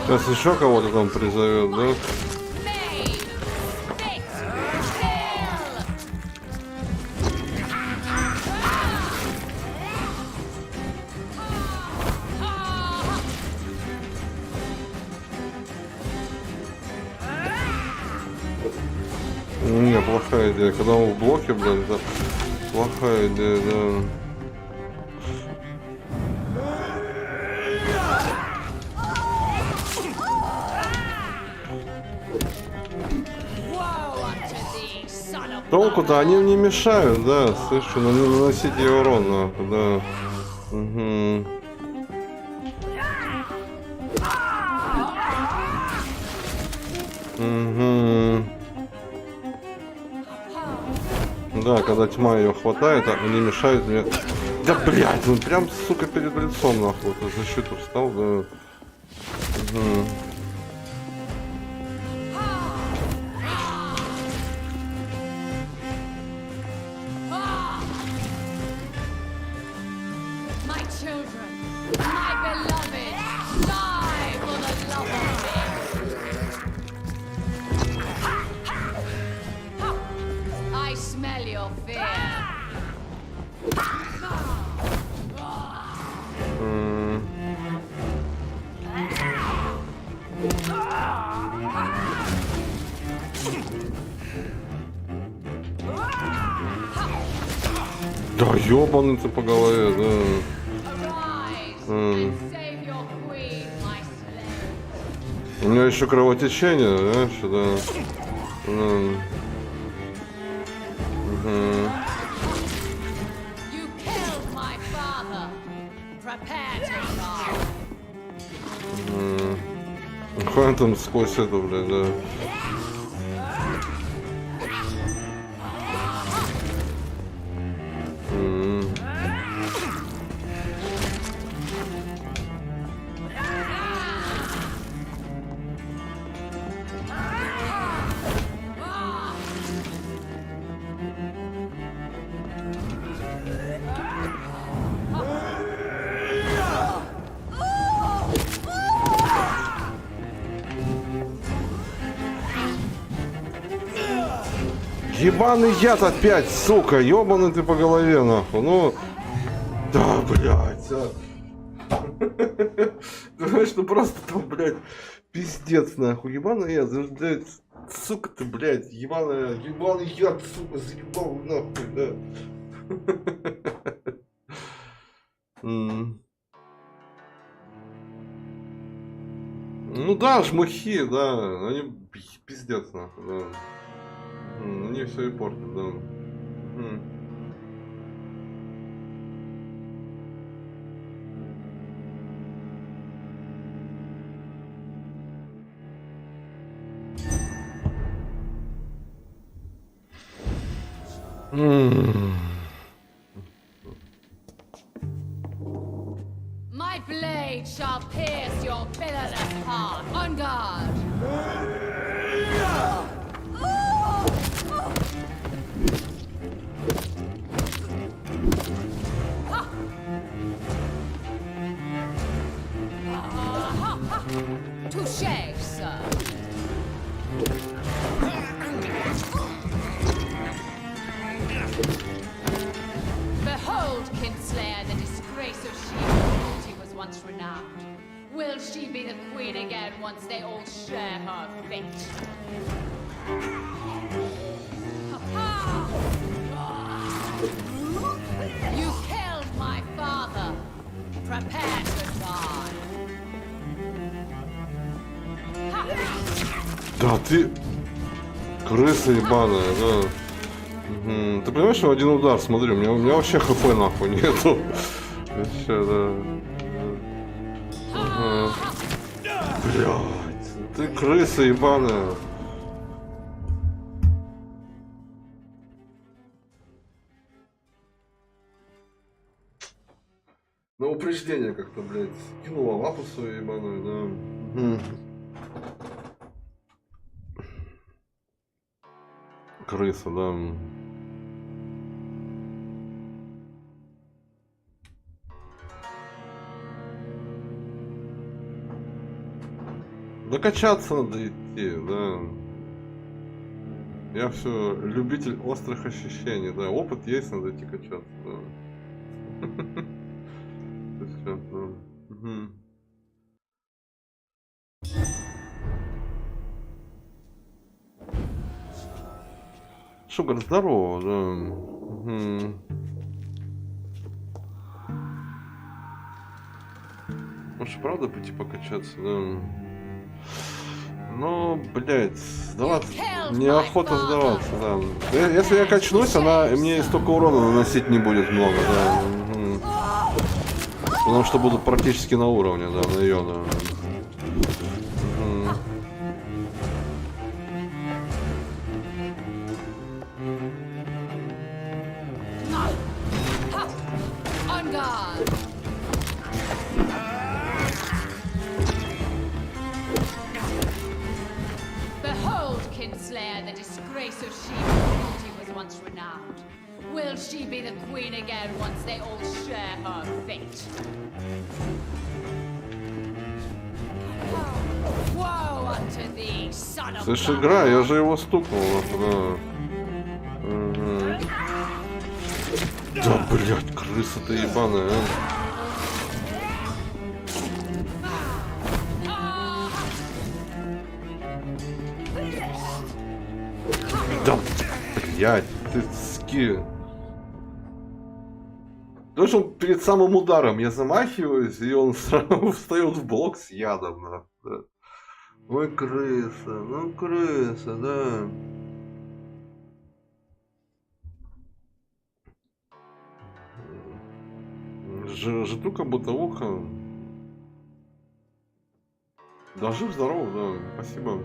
Сейчас еще кого-то там призовет, да? Не, плохая идея. Когда он в блоке, блин, это плохая идея, да. Толку-то они не мешают, да, слышу, но не наносите урон, нахуй, да. Угу. Угу. Да, когда тьма ее хватает, они мешают мне. Да блять, он прям, сука, перед лицом, нахуй, вот, защиту встал, да. Угу. Да ёбаный ты по голове, да. У меня еще кровотечение, да, сюда. Хуй там сквозь это, блядь, да. Ебаный яд опять, сука, ёбаный ты по голове, нахуй, ну... Да, блядь, а. Ты знаешь, ну просто там, блядь, пиздец, нахуй, ебаный яд, блядь, сука ты, блядь, ебаный яд, сука, заебал, нахуй, да. Ну да, жмухи, да, они пиздец, нахуй, да. Они все и портят, да. My blade shall pierce your pillarless heart. On guard! Touché, sir. Behold, Kinslayer, the disgrace of she who was once renowned. Will she be the queen again once they all share her fate? You killed my father. Prepare to die. Да ты крыса ебаная, да. Ты понимаешь, что один удар, смотри, у меня вообще хп нахуй нету. Вообще, да. Блядь, ты крыса ебаная. На упреждение как-то, блядь, кинула лапу свою ебаную, да. Крыса, да. Докачаться надо идти, да. Я все любитель острых ощущений, да. Опыт есть, надо идти качаться, да. Шугар, здорово, да. Может, правда пойти покачаться, да. Но, блядь, сдаваться, неохота сдаваться, да. Если я качнусь, она мне столько урона наносить не будет много, да. Потому что буду практически на уровне, да, на ее, да. Will she be the queen again once they all share her fate? Woe unto thee, son of Слышь, игра, я же его стукнул, да. Да, блядь, крыса-то ебаная, а. Да, блядь, ты ски. Потому что перед самым ударом я замахиваюсь, и он сразу встает в блок с ядом. Да. Ой, крыса, ну крыса, да. Жду как будто ухо. Да, жив-здоров, да, спасибо.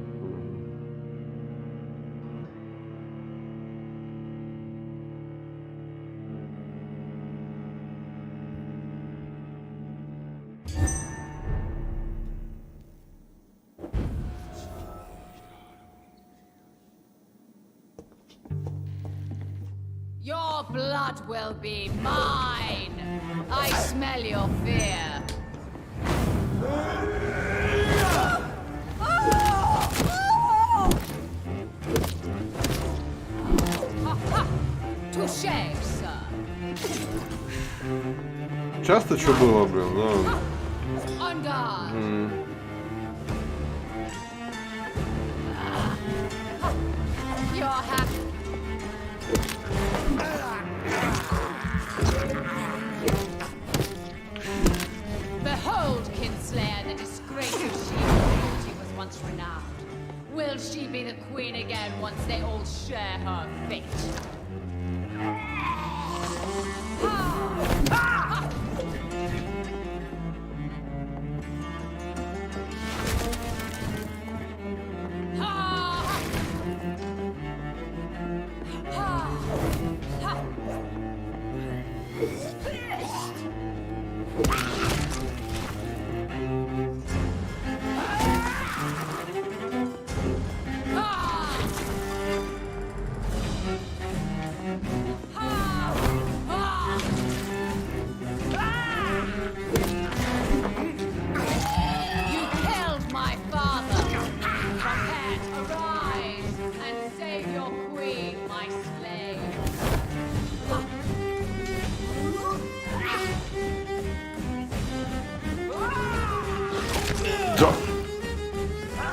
Your blood will be mine. I smell your fear. Touché, sir. Часто что было, блин, да. On guard. You're happy. Behold, Kinslayer, the disgrace of she was once renowned. Will she be the queen again once they all share her fate?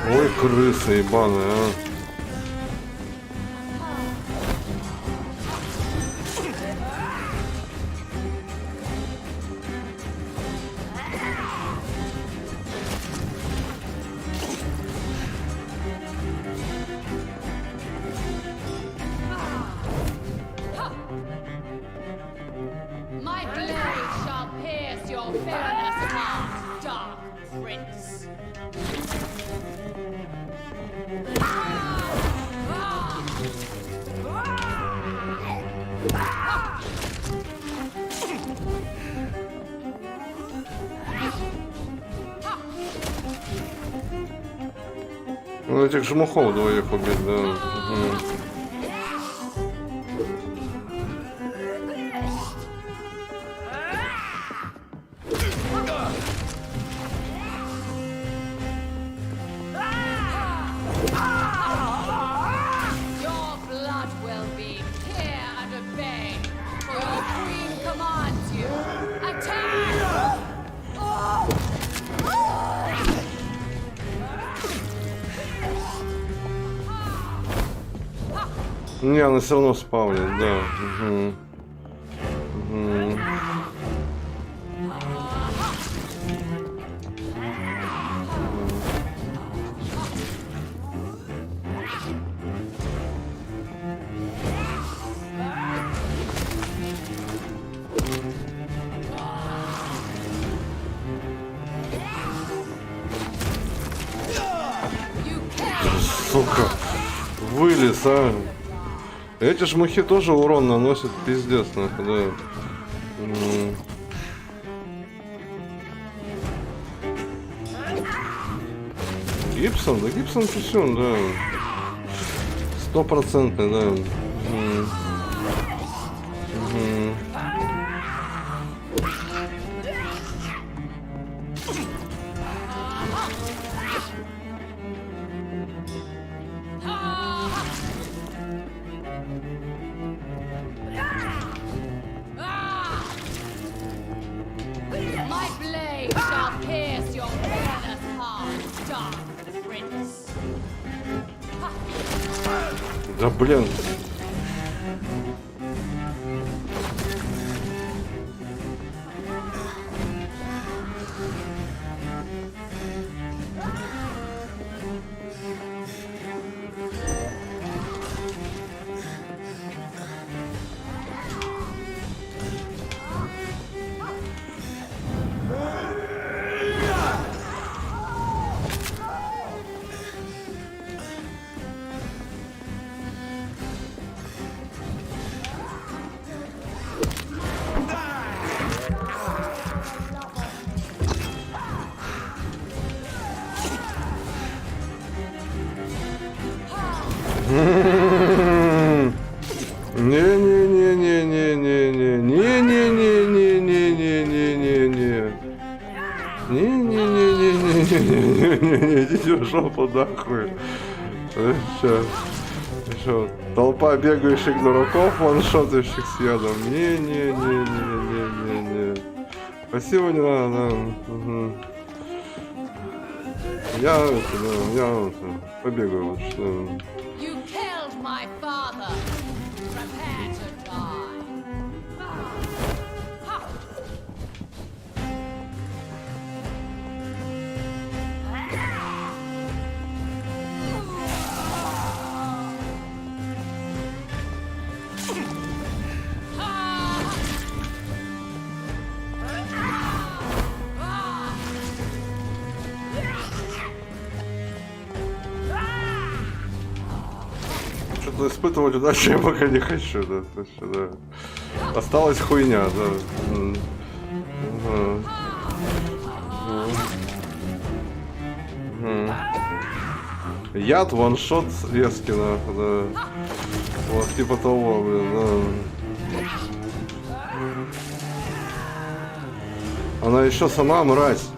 Ой, крыса ебаная, а. My blade shall pierce your villainous heart, dark prince. Ну, этих жмухов двоих убить, да. Угу. Не, она все равно спавнит, да. Угу. Угу. Сука, вылез, а. Эти жмухи тоже урон наносят, пиздец, нахуй, да. Гибсон, да Гибсон писюн, да. 100%, да. Да блин. Идите в жопу нахуй. Что? Толпа бегающих дураков, ваншотающих с ядом. Не. Спасибо, не надо. Угу. Я побегаю лучше. Что-то испытывать удачу я пока не хочу, да. Осталась хуйня, да. Яд, ваншот, резкий, да. Вот, типа того, блин, да. Она еще сама мразь.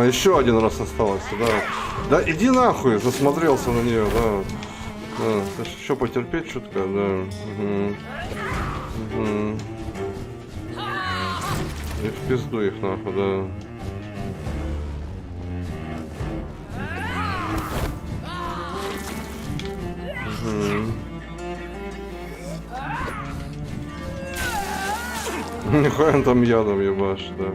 Еще один раз осталось, да. Да иди нахуй, засмотрелся на нее, да. Еще потерпеть чутка, да. И в пизду их нахуй, да. Нихуя он там ядом ебашь, да.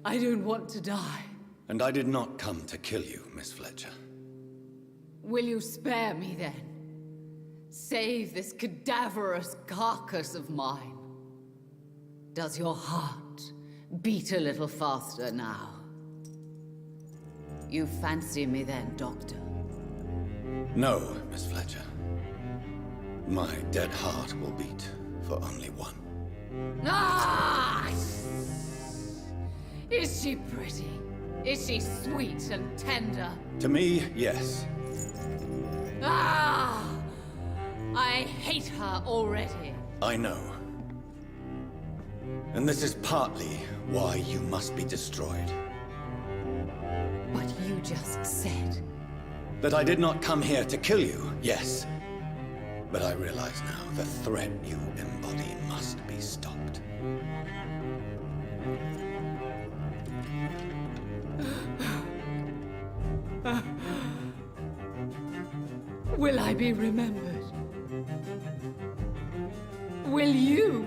I don't want to die. And I did not come to kill you, Miss Fletcher. Will you spare me then? Save this cadaverous carcass of mine. Does your heart beat a little faster now? You fancy me then, Doctor? No, Miss Fletcher. My dead heart will beat for only one. Ah! Is she pretty? Is she sweet and tender? To me, yes. Ah! I hate her already. I know. And this is partly why you must be destroyed. But you just said... That I did not come here to kill you, yes. But I realize now the threat you embody must be stopped. Will I be remembered? Will you?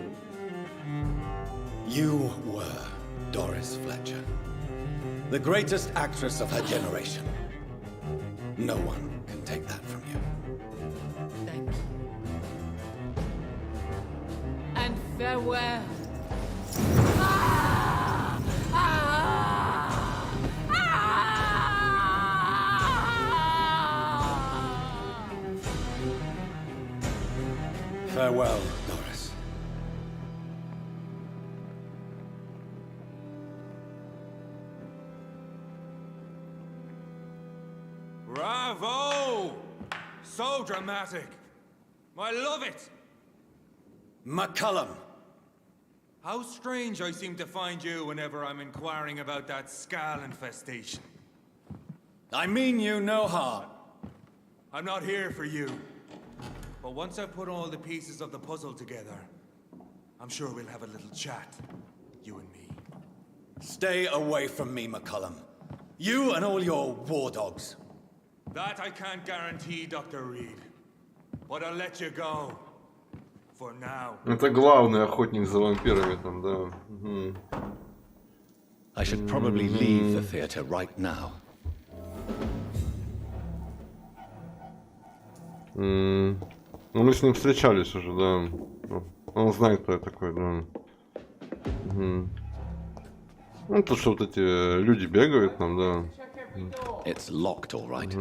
You were Doris Fletcher, the greatest actress of her generation. No one can take that from you. Thank you. And farewell. Ah! Ah! Ah! Farewell, Doris. Bravo! So dramatic. I love it. McCullum. How strange I seem to find you whenever I'm inquiring about that Skal infestation. I mean you no harm. I'm not here for you. But once I've put all the pieces of the puzzle together, I'm sure we'll have a little chat, you and me. Stay away from me, McCullum. You and all your war dogs. That I can't guarantee, Dr. Reed. But I'll let you go. For now. Это главный охотник за вампирами там, да. Угу. I should probably leave the theater right now. Ну, мы с ним встречались уже, да. Он знает, кто я такой, да. Угу. Ну, то, что вот эти люди бегают там, да. It's locked, all right.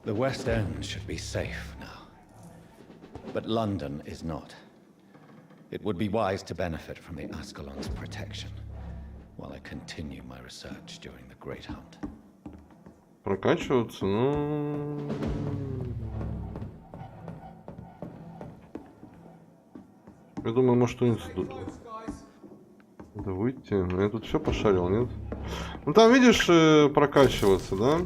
The West End should be safe now. But London is not. It would be wise to benefit from the Ascalon's protection while I continue my research during the Great Hunt. Прокачиваться, ну... Я думаю, может, что-нибудь тут... Надо выйти. Я тут все пошарил, нет? Ну там, видишь, прокачиваться, да?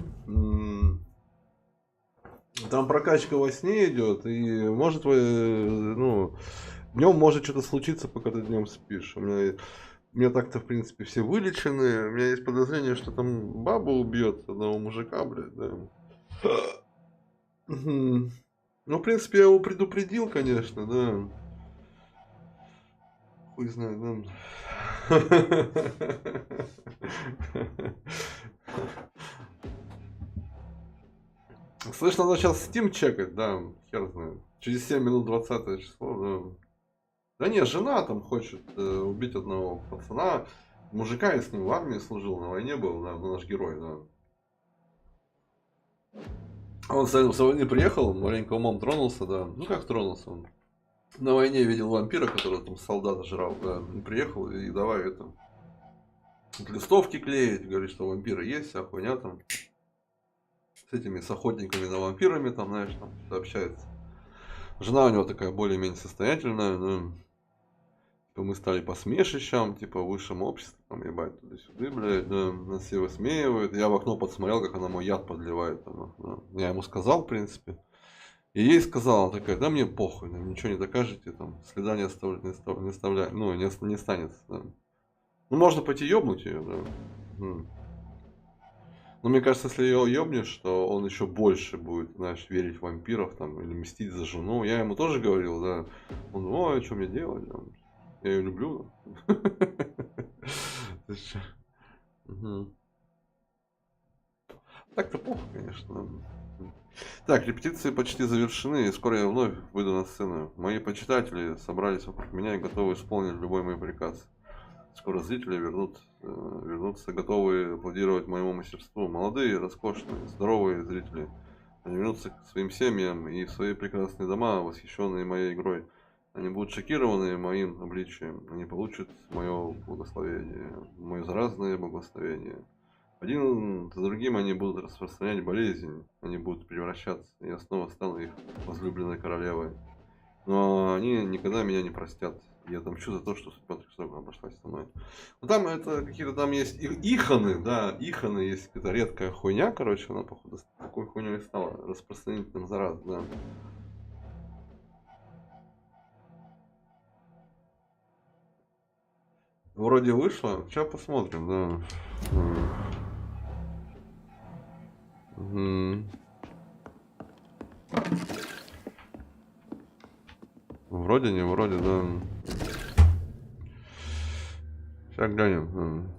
Там прокачка во сне идет, и может, ну, днем может что-то случиться, пока ты днем спишь. У меня так-то, в принципе, все вылечены. У меня есть подозрение, что там баба убьет одного мужика, блядь, да. Ну, в принципе, я его предупредил, конечно, да. Хуй знает, да. Слышь, надо сейчас Steam чекать, да, хер знает. Через 7 минут 20 число, да. Да не, жена там хочет убить одного пацана, мужика, я с ним в армии служил, на войне был, да, наш герой, да. Он с войны приехал, маленько умом тронулся, да. Ну как тронулся он? На войне видел вампира, который там солдата жрал, да. Приехал и давай это... листовки клеить, говорит, что вампиры есть, вся хуйня там. С этими, с охотниками на вампирами, там, знаешь, там общается. Жена у него такая более-менее состоятельная, ну, типа мы стали посмешищем, типа в высшем обществе, там, ебать, туда-сюда, блядь, да, нас все высмеивают. Я в окно подсмотрел, как она мой яд подливает, там, да. Я ему сказал, в принципе. И ей сказала, она такая, да мне похуй, да, ничего не докажете, там, следа не оставляет, ну, не станет, да. Ну, можно пойти ёбнуть ее, да. Но мне кажется, если ее ёбнешь, то он еще больше будет, знаешь, верить в вампиров там, или мстить за жену. Я ему тоже говорил, да. Он, ой, что мне делать? Я ее люблю. Так-то плохо, конечно. Так, репетиции почти завершены, и скоро я вновь выйду на сцену. Мои почитатели собрались вокруг меня и готовы исполнить любой мой приказ. Скоро зрители вернутся, готовые аплодировать моему мастерству. Молодые, роскошные, здоровые зрители. Они вернутся к своим семьям и в свои прекрасные дома, восхищенные моей игрой. Они будут шокированы моим обличием. Они получат мое благословение, мое заразное благословение. Один за другим они будут распространять болезнь, они будут превращаться, и я снова стану их возлюбленной королевой. Но они никогда меня не простят. Я отомщу за то, что судьба так строго обошлась со мной. Ну там это какие-то там есть иханы, да, иханы есть какая-то редкая хуйня, короче, она походу такой хуйней стала, распространителем зараз, да. Вроде вышло, сейчас посмотрим, да. Вроде не вроде, да. Сейчас глянем.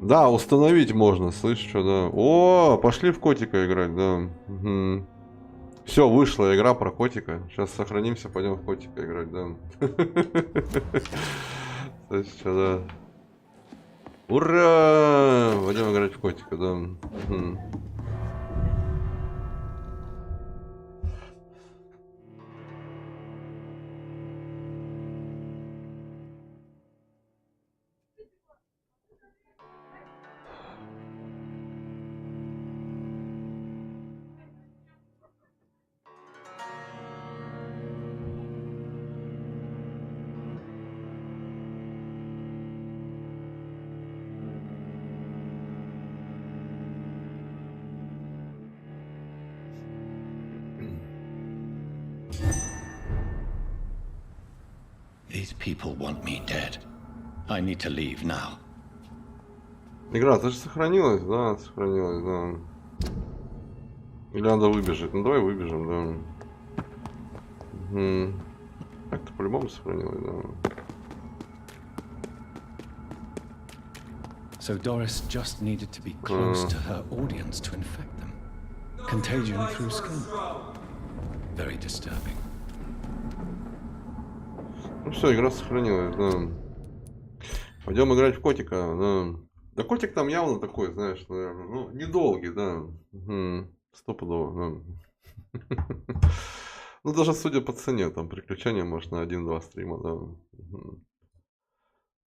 Да, установить можно, слышь, что, да. О, пошли в котика играть, да. Все, вышла игра про котика. Сейчас сохранимся, пойдем в котика играть, да. Слышь, что, да. Ура! Пойдем играть в котика, да. These people want me dead. I need to leave now. Игра, ты же сохранилась, да? Сохранилась, да. Или надо выбежать? Ну давай выбежим, да. Так-то по-любому сохранилась, да. So Doris just needed to be close to her audience to infect them. Contagion through skin. Very disturbing. Ну все, игра сохранилась, да. Пойдем играть в котика, да. Да котик там явно такой, знаешь, наверное, ну, недолгий, да. Стопудово, да. Ну, даже судя по цене, там приключения, может, на 1-2 стрима, да.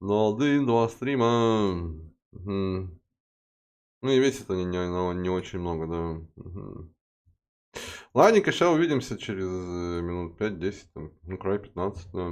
На 1-2 стрима. Ну и весит они не очень много, да. Ладненько, сейчас увидимся через минут 5-10, ну, край 15, да.